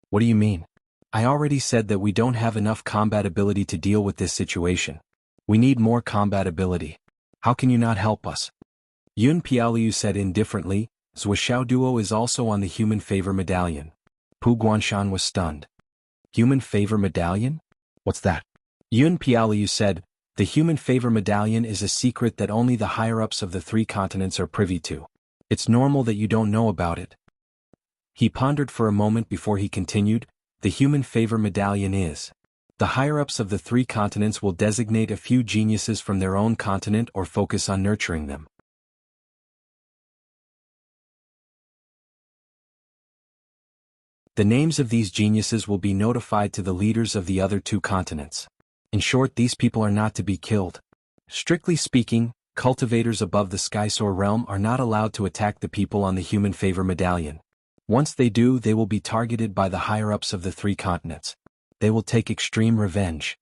What do you mean? I already said that we don't have enough combat ability to deal with this situation. We need more combat ability. How can you not help us? Yun Piaoliu said indifferently, Zuoxiao duo is also on the human favor medallion. Pu Guanshan was stunned. Human favor medallion? What's that? Yun Piaoliu said, the human favor medallion is a secret that only the higher-ups of the 3 continents are privy to. It's normal that you don't know about it. He pondered for a moment before he continued, the human favor medallion is. The higher-ups of the 3 continents will designate a few geniuses from their own continent or focus on nurturing them. The names of these geniuses will be notified to the leaders of the other 2 continents. In short, these people are not to be killed. Strictly speaking, cultivators above the Skysoar realm are not allowed to attack the people on the human favor medallion. Once they do, they will be targeted by the higher-ups of the 3 continents. They will take extreme revenge.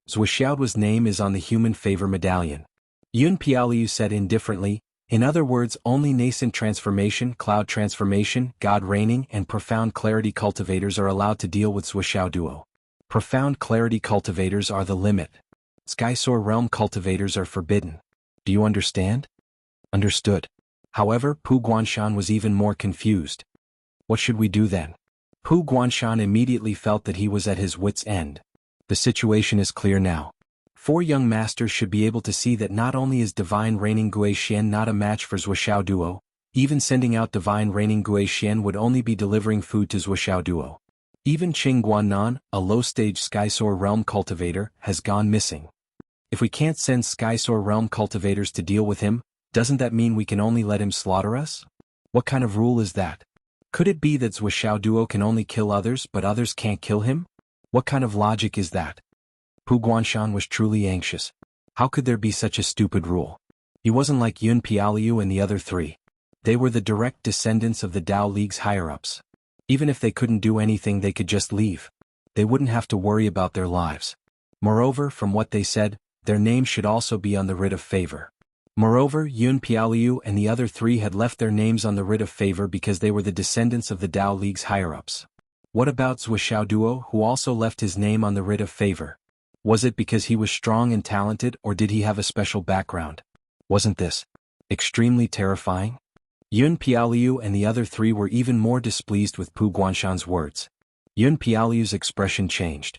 Zuoxiao's name is on the human favor medallion. Yun Piaoliu said indifferently, in other words, only nascent transformation, cloud transformation, god reigning, and profound clarity cultivators are allowed to deal with Zuoxiao duo. Profound clarity cultivators are the limit. Skysoar realm cultivators are forbidden. Do you understand? Understood. However, Pu Guanshan was even more confused. What should we do then? Pu Guanshan immediately felt that he was at his wit's end. The situation is clear now. 4 young masters should be able to see that not only is Divine Reigning Gui Xian not a match for Zuoxiao duo, even sending out Divine Reigning Gui Xian would only be delivering food to Zuoxiao duo. Even Qing Guannan, a low-stage Skysoar realm cultivator, has gone missing. If we can't send Skysoar realm cultivators to deal with him, doesn't that mean we can only let him slaughter us? What kind of rule is that? Could it be that Zuoxiao duo can only kill others but others can't kill him? What kind of logic is that? Pu Guanshan was truly anxious. How could there be such a stupid rule? He wasn't like Yun Piaoliu and the other 3. They were the direct descendants of the Dao League's higher-ups. Even if they couldn't do anything, they could just leave. They wouldn't have to worry about their lives. Moreover, from what they said, their names should also be on the writ of favor. Moreover, Yun Piaoliu and the other 3 had left their names on the writ of favor because they were the descendants of the Dao League's higher-ups. What about Zuoxiao duo, who also left his name on the writ of favor? Was it because he was strong and talented, or did he have a special background? Wasn't this extremely terrifying? Yun Piaoliu and the other 3 were even more displeased with Pu Guanshan's words. Yun Piaoliu's expression changed.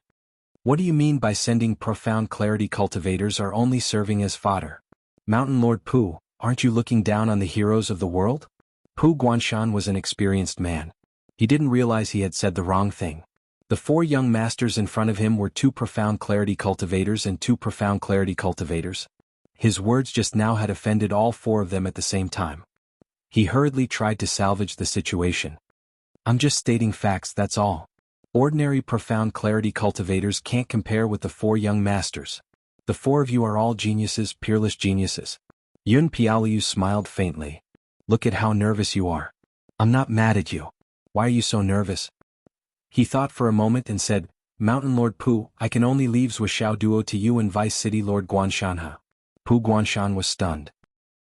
What do you mean by sending profound clarity cultivators are only serving as fodder? Mountain Lord Pu, aren't you looking down on the heroes of the world? Pu Guanshan was an experienced man. He didn't realize he had said the wrong thing. The 4 young masters in front of him were 2 profound clarity cultivators and 2 profound clarity cultivators. His words just now had offended all 4 of them at the same time. He hurriedly tried to salvage the situation. I'm just stating facts, that's all. Ordinary profound clarity cultivators can't compare with the 4 young masters. The 4 of you are all geniuses, peerless geniuses. Yun Piaoliu smiled faintly. Look at how nervous you are. I'm not mad at you. Why are you so nervous? He thought for a moment and said, Mountain Lord Pu, I can only leave Zuoxiao duo to you and Vice City Lord Guanshanha. Pu Guanshan was stunned.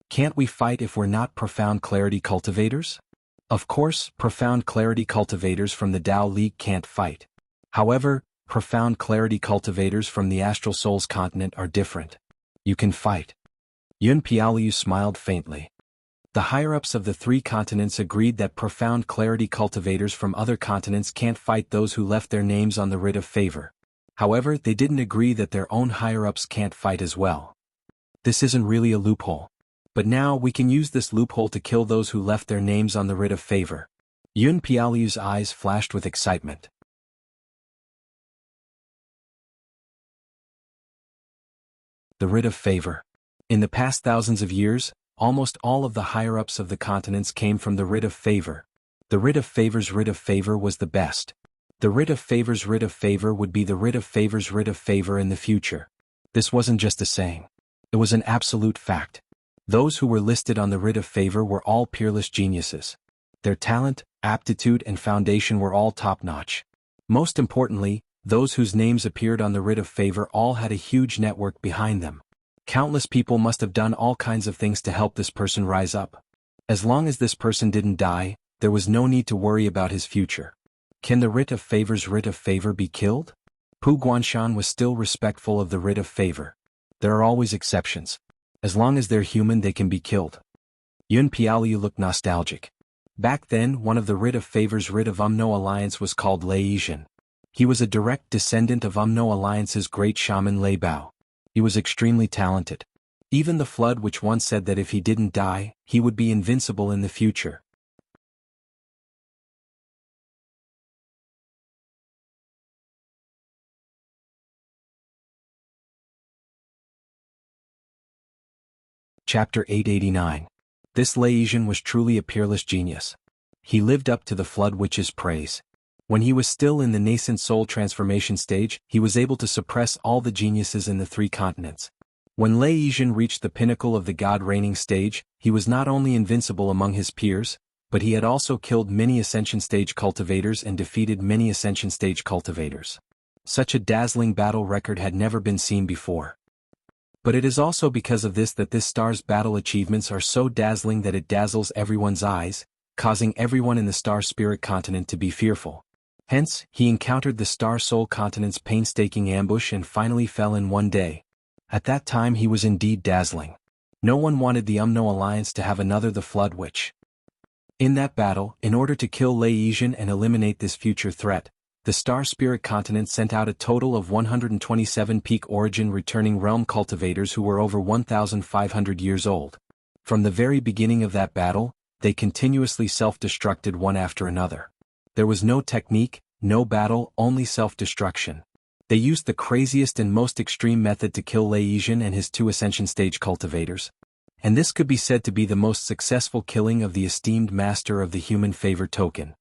Can't we fight if we're not profound clarity cultivators? Of course, profound clarity cultivators from the Dao League can't fight. However, profound clarity cultivators from the Astral Souls continent are different. You can fight. Yun Piaoliu smiled faintly. The higher-ups of the 3 continents agreed that profound clarity cultivators from other continents can't fight those who left their names on the writ of favor. However, they didn't agree that their own higher-ups can't fight as well. This isn't really a loophole. But now we can use this loophole to kill those who left their names on the writ of favor. Yun Piaoliu's eyes flashed with excitement. The writ of favor. In the past thousands of years, almost all of the higher-ups of the continents came from the writ of favor. The writ of favor's writ of favor was the best. The writ of favor's writ of favor would be the writ of favor's writ of favor in the future. This wasn't just a saying. It was an absolute fact. Those who were listed on the writ of favor were all peerless geniuses. Their talent, aptitude and foundation were all top-notch. Most importantly, those whose names appeared on the writ of favor all had a huge network behind them. Countless people must have done all kinds of things to help this person rise up. As long as this person didn't die, there was no need to worry about his future. Can the writ of favor's writ of favor be killed? Pu Guanshan was still respectful of the writ of favor. There are always exceptions. As long as they're human, they can be killed. Yun Piaoliu looked nostalgic. Back then, one of the writ of favor's writ of Umno Alliance was called Lei Yizhen. He was a direct descendant of Umno Alliance's great shaman Lei Bao. He was extremely talented. Even the Flood which once said that if he didn't die, he would be invincible in the future. Chapter 889. This Lei Yizhen was truly a peerless genius. He lived up to the Flood Witch's praise. When he was still in the nascent soul transformation stage, he was able to suppress all the geniuses in the 3 continents. When Lei Yizhen reached the pinnacle of the God-reigning stage, he was not only invincible among his peers, but he had also killed many Ascension Stage cultivators and defeated many Ascension Stage cultivators. Such a dazzling battle record had never been seen before. But it is also because of this that this star's battle achievements are so dazzling that it dazzles everyone's eyes, causing everyone in the Star Spirit continent to be fearful. Hence, he encountered the Star Soul continent's painstaking ambush and finally fell in one day. At that time he was indeed dazzling. No one wanted the Umno Alliance to have another the Flood Witch. In that battle, in order to kill Lei Yizhen and eliminate this future threat, the Star Spirit continent sent out a total of 127 peak origin returning realm cultivators who were over 1,500 years old. From the very beginning of that battle, they continuously self-destructed one after another. There was no technique, no battle, only self-destruction. They used the craziest and most extreme method to kill Lei Yizhen and his 2 Ascension Stage cultivators. And this could be said to be the most successful killing of the esteemed master of the human favor token.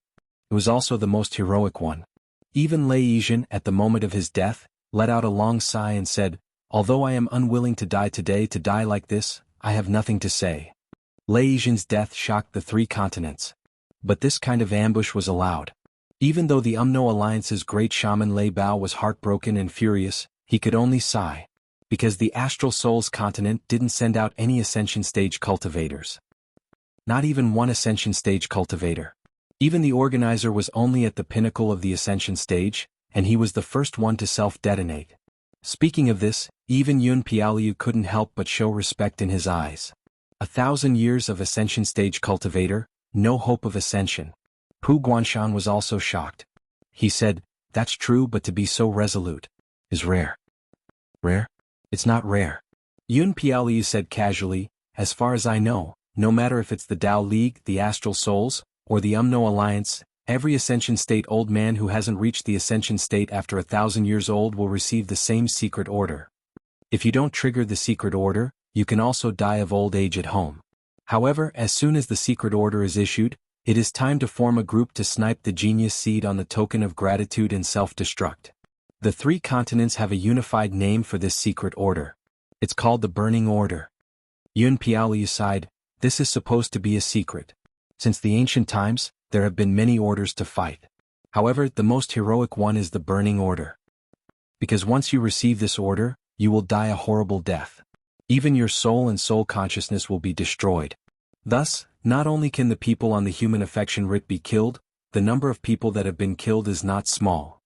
It was also the most heroic one. Even Lei Yizhen, at the moment of his death, let out a long sigh and said, "Although I am unwilling to die today, to die like this, I have nothing to say." Lei Yizhen's death shocked the 3 continents. But this kind of ambush was allowed. Even though the Umno Alliance's great shaman Lei Bao was heartbroken and furious, he could only sigh. Because the Astral Souls continent didn't send out any Ascension Stage cultivators. Not even one Ascension Stage cultivator. Even the organizer was only at the pinnacle of the Ascension Stage, and he was the first one to self-detonate. Speaking of this, even Yun Piaoliu couldn't help but show respect in his eyes. 1,000 years of Ascension Stage cultivator, no hope of ascension. Pu Guanshan was also shocked. He said, "That's true, but to be so resolute is rare." Rare? It's not rare. Yun Piaoliu said casually, "As far as I know, no matter if it's the Dao League, the Astral Souls, or the Umno Alliance, every Ascension State old man who hasn't reached the Ascension State after 1,000 years old will receive the same secret order. If you don't trigger the secret order, you can also die of old age at home. However, as soon as the secret order is issued, it is time to form a group to snipe the genius seed on the token of gratitude and self-destruct. The 3 continents have a unified name for this secret order. It's called the Burning Order." Yun Piaoliu sighed, "This is supposed to be a secret. Since the ancient times, there have been many orders to fight. However, the most heroic one is the Burning Order. Because once you receive this order, you will die a horrible death. Even your soul and soul consciousness will be destroyed. Thus, not only can the people on the human affection writ be killed, the number of people that have been killed is not small.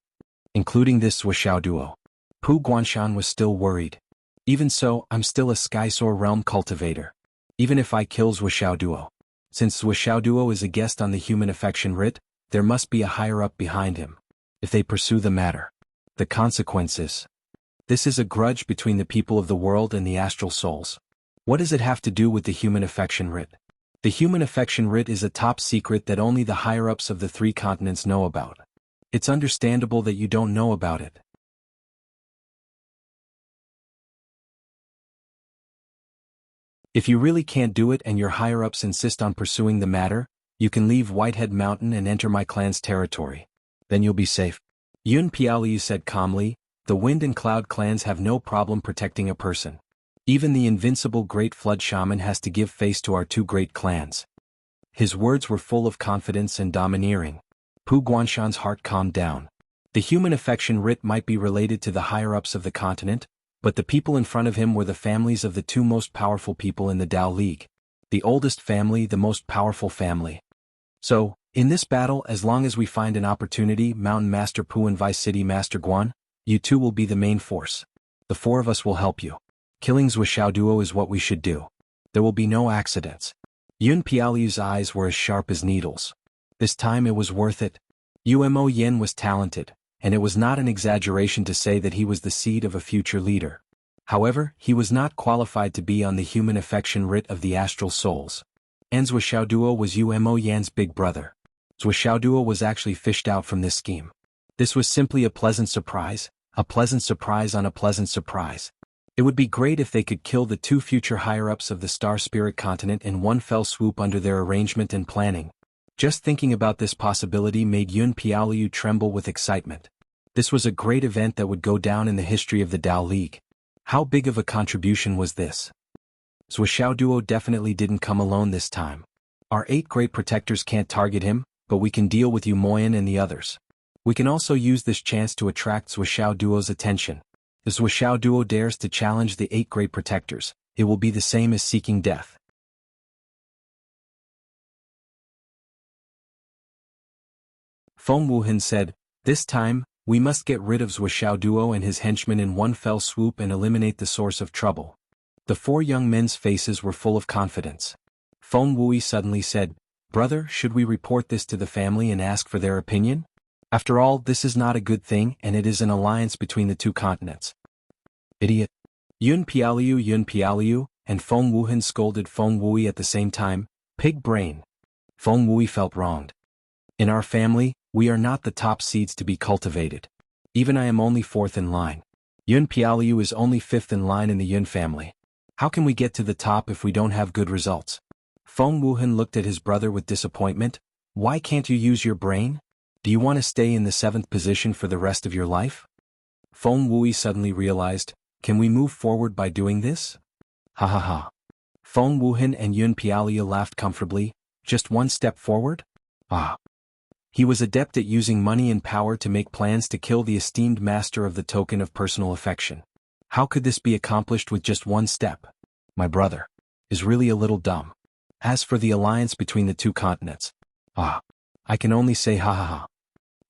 Including this Wuxia duo." Pu Guanshan was still worried. Even so, I'm still a Skysoar realm cultivator. Even if I kill Wuxiao Duo. Since Wuxiao Duo is a guest on the human affection writ, there must be a higher-up behind him. If they pursue the matter. The consequences. This is a grudge between the people of the world and the astral souls. What does it have to do with the human affection writ? The human affection writ is a top secret that only the higher-ups of the 3 continents know about. It's understandable that you don't know about it. If you really can't do it and your higher-ups insist on pursuing the matter, you can leave Whitehead Mountain and enter my clan's territory. Then you'll be safe. Yun Piaoliu said calmly, the Wind and Cloud clans have no problem protecting a person. Even the invincible Great Flood Shaman has to give face to our 2 great clans. His words were full of confidence and domineering. Pu Guanshan's heart calmed down. The human affection writ might be related to the higher-ups of the continent, but the people in front of him were the families of the 2 most powerful people in the Tao League. The oldest family, the most powerful family. So, in this battle, as long as we find an opportunity, Mountain Master Pu and Vice City Master Guan, you 2 will be the main force. The 4 of us will help you. Killing Wuxiao Duo is what we should do. There will be no accidents. Yun Piaoliu's eyes were as sharp as needles. This time it was worth it. Umo Yen was talented, and it was not an exaggeration to say that he was the seed of a future leader. However, he was not qualified to be on the human affection writ of the astral souls. And Wuxiao Duo was Umo Yan's big brother. Wuxiao Duo was actually fished out from this scheme. This was simply a pleasant surprise on a pleasant surprise. It would be great if they could kill the 2 future higher-ups of the Star Spirit continent in one fell swoop under their arrangement and planning. Just thinking about this possibility made Yun Piaoliu tremble with excitement. This was a great event that would go down in the history of the Tao League. How big of a contribution was this? Wuxiao Duo definitely didn't come alone this time. Our 8 great protectors can't target him, but we can deal with Umoyan and the others. We can also use this chance to attract Wuxiao Duo's attention. If Wuxiao Duo dares to challenge the 8 great protectors, it will be the same as seeking death. Feng Wuhan said, this time, we must get rid of Wuxiao Duo and his henchmen in one fell swoop and eliminate the source of trouble. The 4 young men's faces were full of confidence. Feng Wui suddenly said, brother, should we report this to the family and ask for their opinion? After all, this is not a good thing and it is an alliance between the 2 continents. Idiot. Yun Piaoliu, and Feng Wuhan scolded Feng Wui at the same time, pig brain. Feng Wui felt wronged. In our family, we are not the top seeds to be cultivated. Even I am only 4th in line. Yun Piaoliu is only 5th in line in the Yun family. How can we get to the top if we don't have good results? Feng Wuhan looked at his brother with disappointment. Why can't you use your brain? Do you want to stay in the 7th position for the rest of your life? Feng Wui suddenly realized, can we move forward by doing this? Ha ha ha. Feng Wuhan and Yun Piaoliu laughed comfortably. Just one step forward? Ah. He was adept at using money and power to make plans to kill the esteemed master of the token of personal affection. How could this be accomplished with just one step? My brother is really a little dumb. As for the alliance between the 2 continents, I can only say ha ha ha.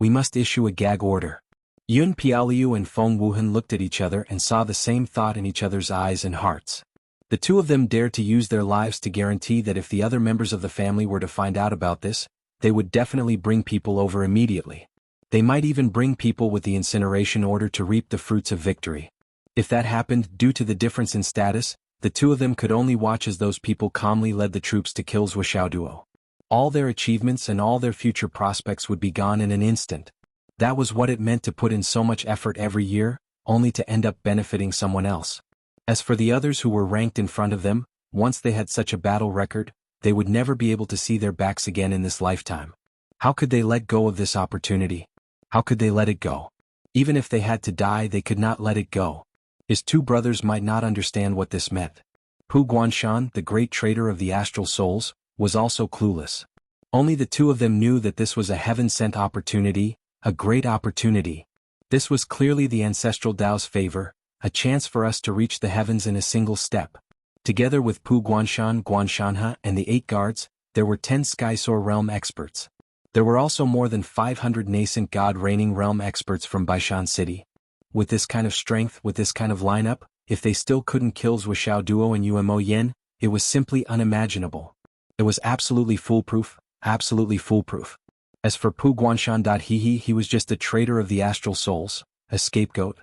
We must issue a gag order. Yun Piaoliu and Feng Wuhan looked at each other and saw the same thought in each other's eyes and hearts. The 2 of them dared to use their lives to guarantee that if the other members of the family were to find out about this, they would definitely bring people over immediately. They might even bring people with the incineration order to reap the fruits of victory. If that happened, due to the difference in status, the 2 of them could only watch as those people calmly led the troops to kill Wuxiao Duo. All their achievements and all their future prospects would be gone in an instant. That was what it meant to put in so much effort every year, only to end up benefiting someone else. As for the others who were ranked in front of them, once they had such a battle record, they would never be able to see their backs again in this lifetime. How could they let go of this opportunity? How could they let it go? Even if they had to die, they could not let it go. His 2 brothers might not understand what this meant. Pu Guanshan, the great trader of the astral souls, was also clueless. Only the 2 of them knew that this was a heaven-sent opportunity, a great opportunity. This was clearly the ancestral Tao's favor, a chance for us to reach the heavens in a single step. Together with Pu Guanshan, Guanshanha, and the 8 guards, there were 10 Skysoar realm experts. There were also more than 500 nascent god-reigning realm experts from Baishan City. With this kind of strength, with this kind of lineup, if they still couldn't kill Zhuoxiao Duo and Umo Yen, it was simply unimaginable. It was absolutely foolproof, absolutely foolproof. As for Pu Guanshan, he was just a traitor of the astral souls, a scapegoat.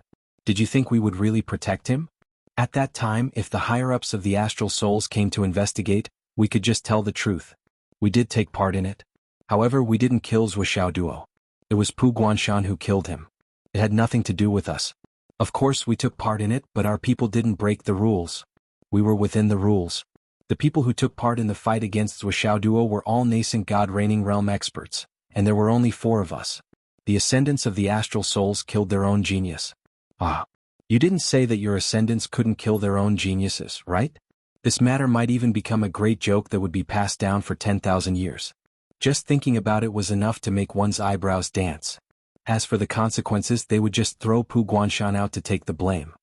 Did you think we would really protect him? At that time, if the higher-ups of the astral souls came to investigate, we could just tell the truth. We did take part in it. However, we didn't kill Zhuoxiao Duo. It was Pu Guanshan who killed him. It had nothing to do with us. Of course we took part in it, but our people didn't break the rules. We were within the rules. The people who took part in the fight against Zhuoxiao Duo were all nascent God-reigning realm experts, and there were only 4 of us. The ascendants of the astral souls killed their own genius. Ah. You didn't say that your ascendants couldn't kill their own geniuses, right? This matter might even become a great joke that would be passed down for 10,000 years. Just thinking about it was enough to make one's eyebrows dance. As for the consequences, they would just throw Pu Guanshan out to take the blame.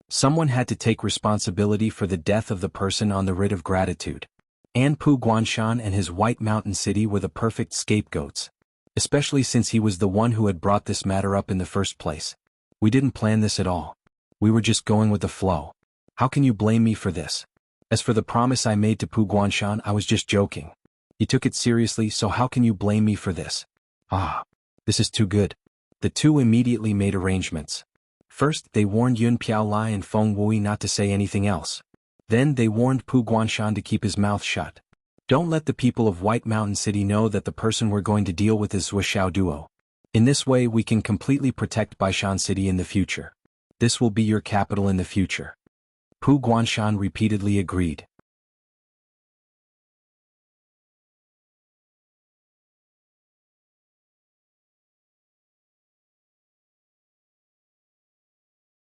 Someone had to take responsibility for the death of the person on the writ of gratitude. And Pu Guanshan and his White Mountain City were the perfect scapegoats. Especially since he was the one who had brought this matter up in the first place. We didn't plan this at all. We were just going with the flow. How can you blame me for this? As for the promise I made to Pu Guanshan, I was just joking. He took it seriously, so how can you blame me for this? Ah, this is too good. The two immediately made arrangements. First, they warned Yun Piaolai and Feng Wui not to say anything else. Then they warned Pu Guanshan to keep his mouth shut. Don't let the people of White Mountain City know that the person we're going to deal with is Zhuoxiao Duo. In this way we can completely protect Baishan City in the future. This will be your capital in the future. Pu Guanshan repeatedly agreed.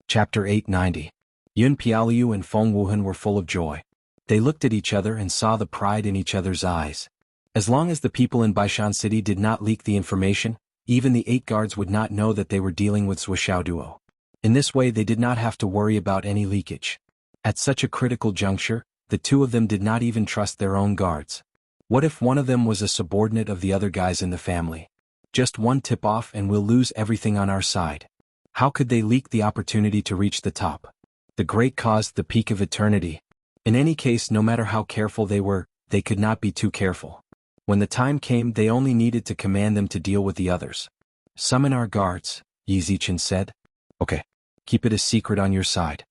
Chapter 890. Yun Piaoliu and Feng Wuhan were full of joy. They looked at each other and saw the pride in each other's eyes. As long as the people in Baishan City did not leak the information, even the 8 guards would not know that they were dealing with Zhuoxiao Duo. In this way they did not have to worry about any leakage. At such a critical juncture, the 2 of them did not even trust their own guards. What if one of them was a subordinate of the other guys in the family? Just one tip-off and we'll lose everything on our side. How could they leak the opportunity to reach the top? The great cause, the peak of eternity. In any case, no matter how careful they were, they could not be too careful. When the time came, they only needed to command them to deal with the others. Summon our guards, Yi Zichen said. Okay. Keep it a secret on your side.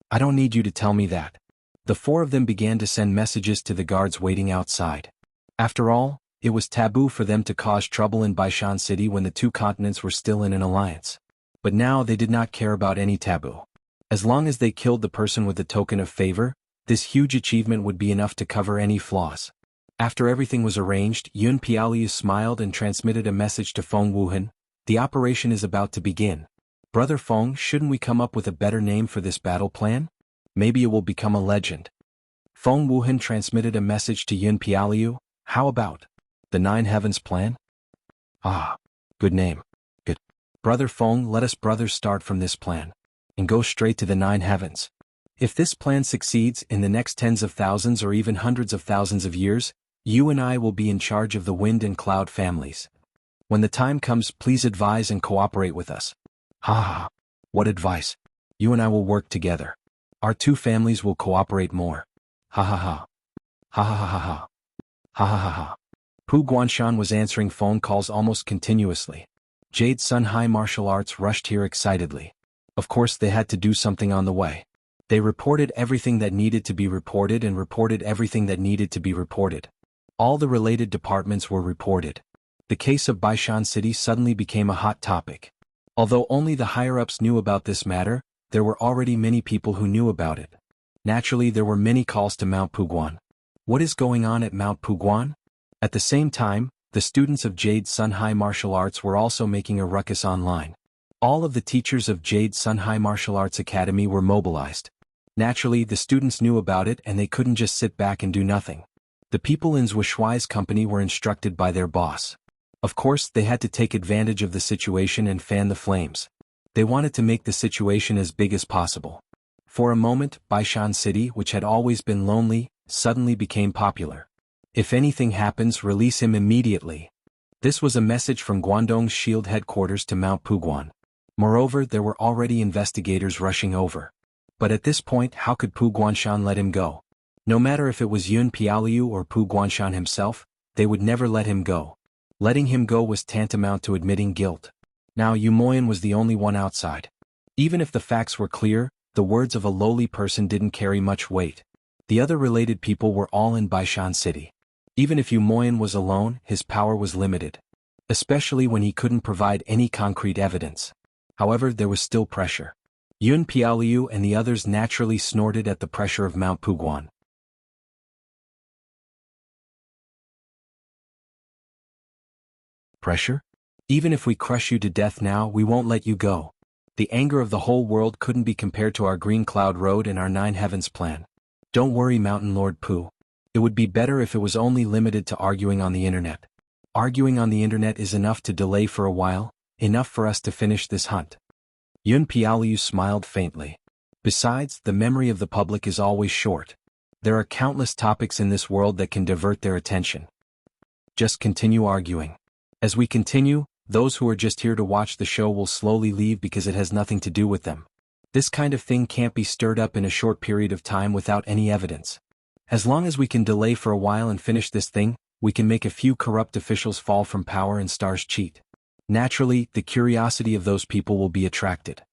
I don't need you to tell me that. The 4 of them began to send messages to the guards waiting outside. After all, it was taboo for them to cause trouble in Baishan City when the 2 continents were still in an alliance. But now they did not care about any taboo. As long as they killed the person with the token of favor, this huge achievement would be enough to cover any flaws. After everything was arranged, Yun Piaoliu smiled and transmitted a message to Feng Wuhan. The operation is about to begin. Brother Feng, shouldn't we come up with a better name for this battle plan? Maybe it will become a legend. Feng Wuhan transmitted a message to Yun Piaoliu. How about the 9 Heavens plan? Ah, good name. Good. Brother Feng, let us brothers start from this plan and go straight to the 9 Heavens. If this plan succeeds, in the next tens of thousands or even hundreds of thousands of years, you and I will be in charge of the wind and cloud families. When the time comes, please advise and cooperate with us. Ha ha. What advice? You and I will work together. Our 2 families will cooperate more. Ha ha ha. Ha ha ha ha ha. Ha ha ha ha. Pu Guanshan was answering phone calls almost continuously. Jade Sun High Martial Arts rushed here excitedly. Of course they had to do something on the way. They reported everything that needed to be reported and reported everything that needed to be reported. All the related departments were reported. The case of Baishan City suddenly became a hot topic. Although only the higher-ups knew about this matter, there were already many people who knew about it. Naturally, there were many calls to Mount Puguan. What is going on at Mount Puguan? At the same time, the students of Jade Sun High Martial Arts were also making a ruckus online. All of the teachers of Jade Sun High Martial Arts Academy were mobilized. Naturally, the students knew about it and they couldn't just sit back and do nothing. The people in Zhuoxiao's company were instructed by their boss. Of course, they had to take advantage of the situation and fan the flames. They wanted to make the situation as big as possible. For a moment, Baishan City, which had always been lonely, suddenly became popular. If anything happens, release him immediately. This was a message from Guangdong's Shield headquarters to Mount Puguan. Moreover, there were already investigators rushing over. But at this point, how could Pu Guanshan let him go? No matter if it was Yun Piaoliu or Pu Guanshan himself, they would never let him go. Letting him go was tantamount to admitting guilt. Now Yu Moyan was the only one outside. Even if the facts were clear, the words of a lowly person didn't carry much weight. The other related people were all in Baishan City. Even if Yu Moyan was alone, his power was limited. Especially when he couldn't provide any concrete evidence. However, there was still pressure. Yun Piaoliu and the others naturally snorted at the pressure of Mount Puguan. Pressure? Even if we crush you to death now, we won't let you go. The anger of the whole world couldn't be compared to our Green Cloud Road and our Nine Heavens plan. Don't worry, Mountain Lord Pu. It would be better if it was only limited to arguing on the internet. Arguing on the internet is enough to delay for a while, enough for us to finish this hunt. Yun Piaoliu smiled faintly. Besides, the memory of the public is always short. There are countless topics in this world that can divert their attention. Just continue arguing. As we continue, those who are just here to watch the show will slowly leave because it has nothing to do with them. This kind of thing can't be stirred up in a short period of time without any evidence. As long as we can delay for a while and finish this thing, we can make a few corrupt officials fall from power and stars cheat. Naturally, the curiosity of those people will be attracted.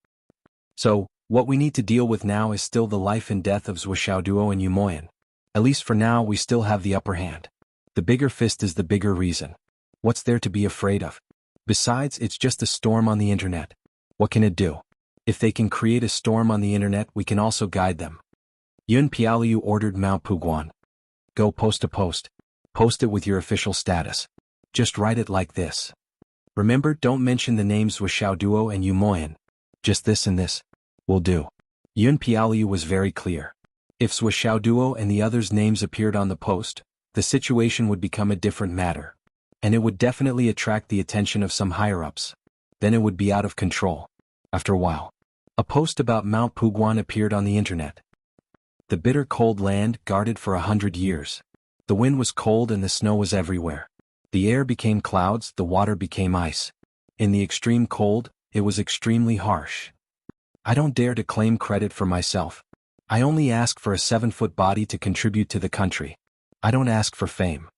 So, what we need to deal with now is still the life and death of Zhuoxiaoduo and Yu Moyan. At least for now, we still have the upper hand. The bigger fist is the bigger reason. What's there to be afraid of? Besides, it's just a storm on the internet. What can it do? If they can create a storm on the internet, we can also guide them. Yun Piaoliu ordered Mount Puguan. Go post a post. Post it with your official status. Just write it like this. Remember, don't mention the names Zhuoxiaoduo and Yu Moyan. Just this and this. Will do. Yun Piaoliu was very clear. If Zhuoxiaoduo and the others' names appeared on the post, the situation would become a different matter. And it would definitely attract the attention of some higher-ups. Then it would be out of control. After a while, a post about Mount Puguan appeared on the internet. The bitter cold land guarded for 100 years. The wind was cold and the snow was everywhere. The air became clouds, the water became ice. In the extreme cold, it was extremely harsh. I don't dare to claim credit for myself. I only ask for a 7-foot body to contribute to the country. I don't ask for fame.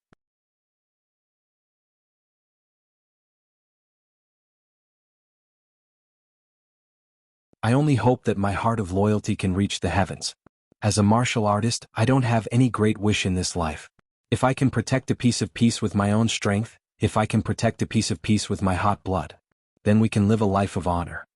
I only hope that my heart of loyalty can reach the heavens. As a martial artist, I don't have any great wish in this life. If I can protect a piece of peace with my own strength, if I can protect a piece of peace with my hot blood, then we can live a life of honor.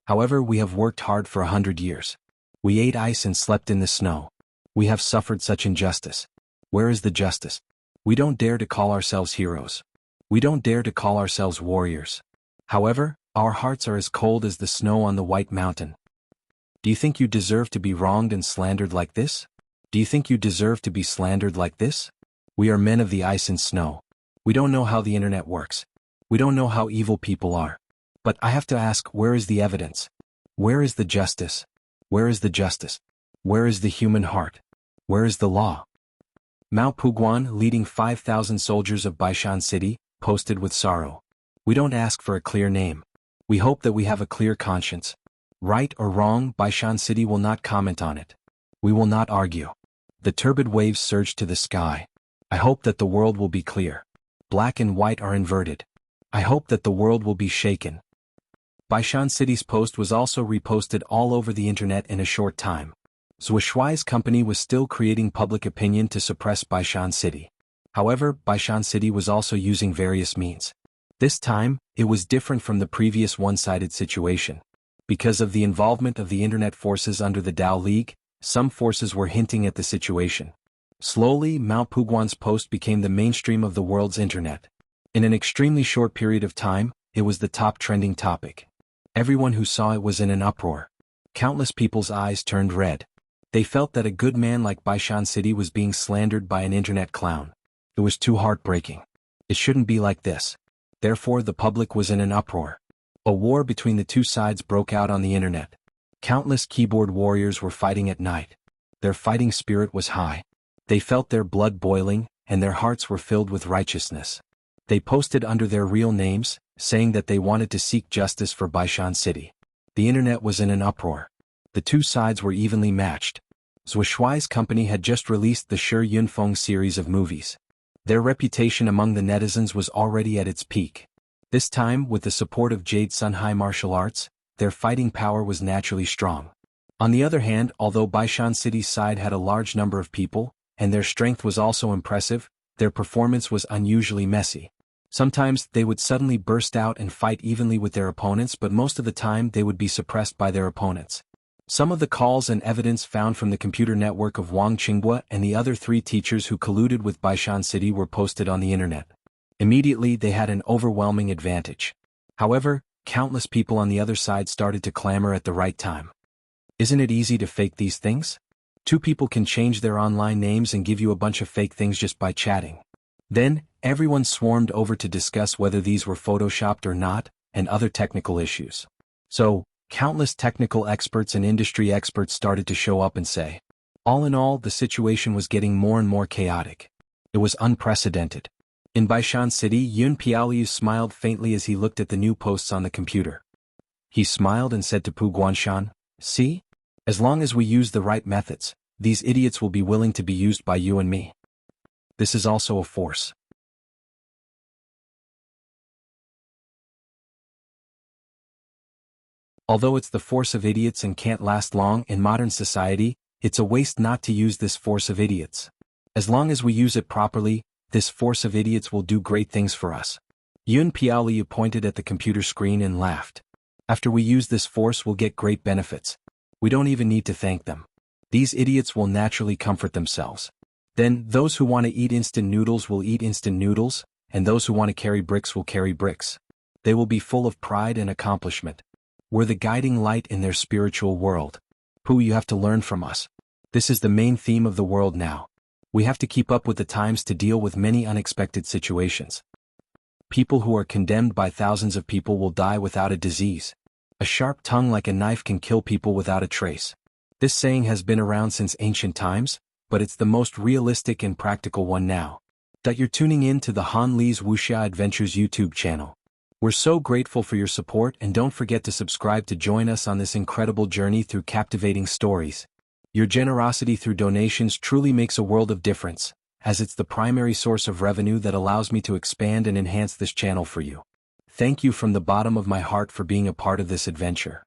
However, we have worked hard for 100 years. We ate ice and slept in the snow. We have suffered such injustice. Where is the justice? We don't dare to call ourselves heroes. We don't dare to call ourselves warriors. However, our hearts are as cold as the snow on the White Mountain. Do you think you deserve to be wronged and slandered like this? Do you think you deserve to be slandered like this? We are men of the ice and snow. We don't know how the internet works. We don't know how evil people are. But I have to ask, where is the evidence? Where is the justice? Where is the justice? Where is the human heart? Where is the law? Mount Puguan, leading 5,000 soldiers of Baishan City, posted with sorrow. We don't ask for a clear name. We hope that we have a clear conscience. Right or wrong, Baishan City will not comment on it. We will not argue. The turbid waves surge to the sky. I hope that the world will be clear. Black and white are inverted. I hope that the world will be shaken. Baishan City's post was also reposted all over the internet in a short time. Zhuoxiao's company was still creating public opinion to suppress Baishan City. However, Baishan City was also using various means. This time, it was different from the previous one-sided situation. Because of the involvement of the internet forces under the Tao League, some forces were hinting at the situation. Slowly, Mount Puguan's post became the mainstream of the world's internet. In an extremely short period of time, it was the top trending topic. Everyone who saw it was in an uproar. Countless people's eyes turned red. They felt that a good man like Baishan City was being slandered by an internet clown. It was too heartbreaking. It shouldn't be like this. Therefore, the public was in an uproar. A war between the two sides broke out on the internet. Countless keyboard warriors were fighting at night. Their fighting spirit was high. They felt their blood boiling, and their hearts were filled with righteousness. They posted under their real names, saying that they wanted to seek justice for Baishan City. The internet was in an uproar. The two sides were evenly matched. Zhuishuai's company had just released the Shi Yunfeng series of movies. Their reputation among the netizens was already at its peak. This time, with the support of Jade Sunhai martial arts, their fighting power was naturally strong. On the other hand, although Baishan City's side had a large number of people, and their strength was also impressive, their performance was unusually messy. Sometimes they would suddenly burst out and fight evenly with their opponents, but most of the time they would be suppressed by their opponents. Some of the calls and evidence found from the computer network of Wang Qinghua and the other 3 teachers who colluded with Baishan City were posted on the internet. Immediately they had an overwhelming advantage. However, countless people on the other side started to clamor at the right time. Isn't it easy to fake these things? 2 people can change their online names and give you a bunch of fake things just by chatting. Then, everyone swarmed over to discuss whether these were photoshopped or not, and other technical issues. So, countless technical experts and industry experts started to show up and say. All in all, the situation was getting more and more chaotic. It was unprecedented. In Baishan City, Yun Piaoliu smiled faintly as he looked at the new posts on the computer. He smiled and said to Pu Guanshan, "See? As long as we use the right methods, these idiots will be willing to be used by you and me. This is also a force." Although it's the force of idiots and can't last long in modern society, it's a waste not to use this force of idiots. As long as we use it properly, this force of idiots will do great things for us. Yun Piaoliu pointed at the computer screen and laughed. After we use this force, we'll get great benefits. We don't even need to thank them. These idiots will naturally comfort themselves. Then, those who want to eat instant noodles will eat instant noodles, and those who want to carry bricks will carry bricks. They will be full of pride and accomplishment. We're the guiding light in their spiritual world. Pu, you have to learn from us. This is the main theme of the world now. We have to keep up with the times to deal with many unexpected situations. People who are condemned by thousands of people will die without a disease. A sharp tongue like a knife can kill people without a trace. This saying has been around since ancient times, but it's the most realistic and practical one now. That you're tuning in to the Han Li's Wuxia Adventures YouTube channel. We're so grateful for your support, and don't forget to subscribe to join us on this incredible journey through captivating stories. Your generosity through donations truly makes a world of difference, as it's the primary source of revenue that allows me to expand and enhance this channel for you. Thank you from the bottom of my heart for being a part of this adventure.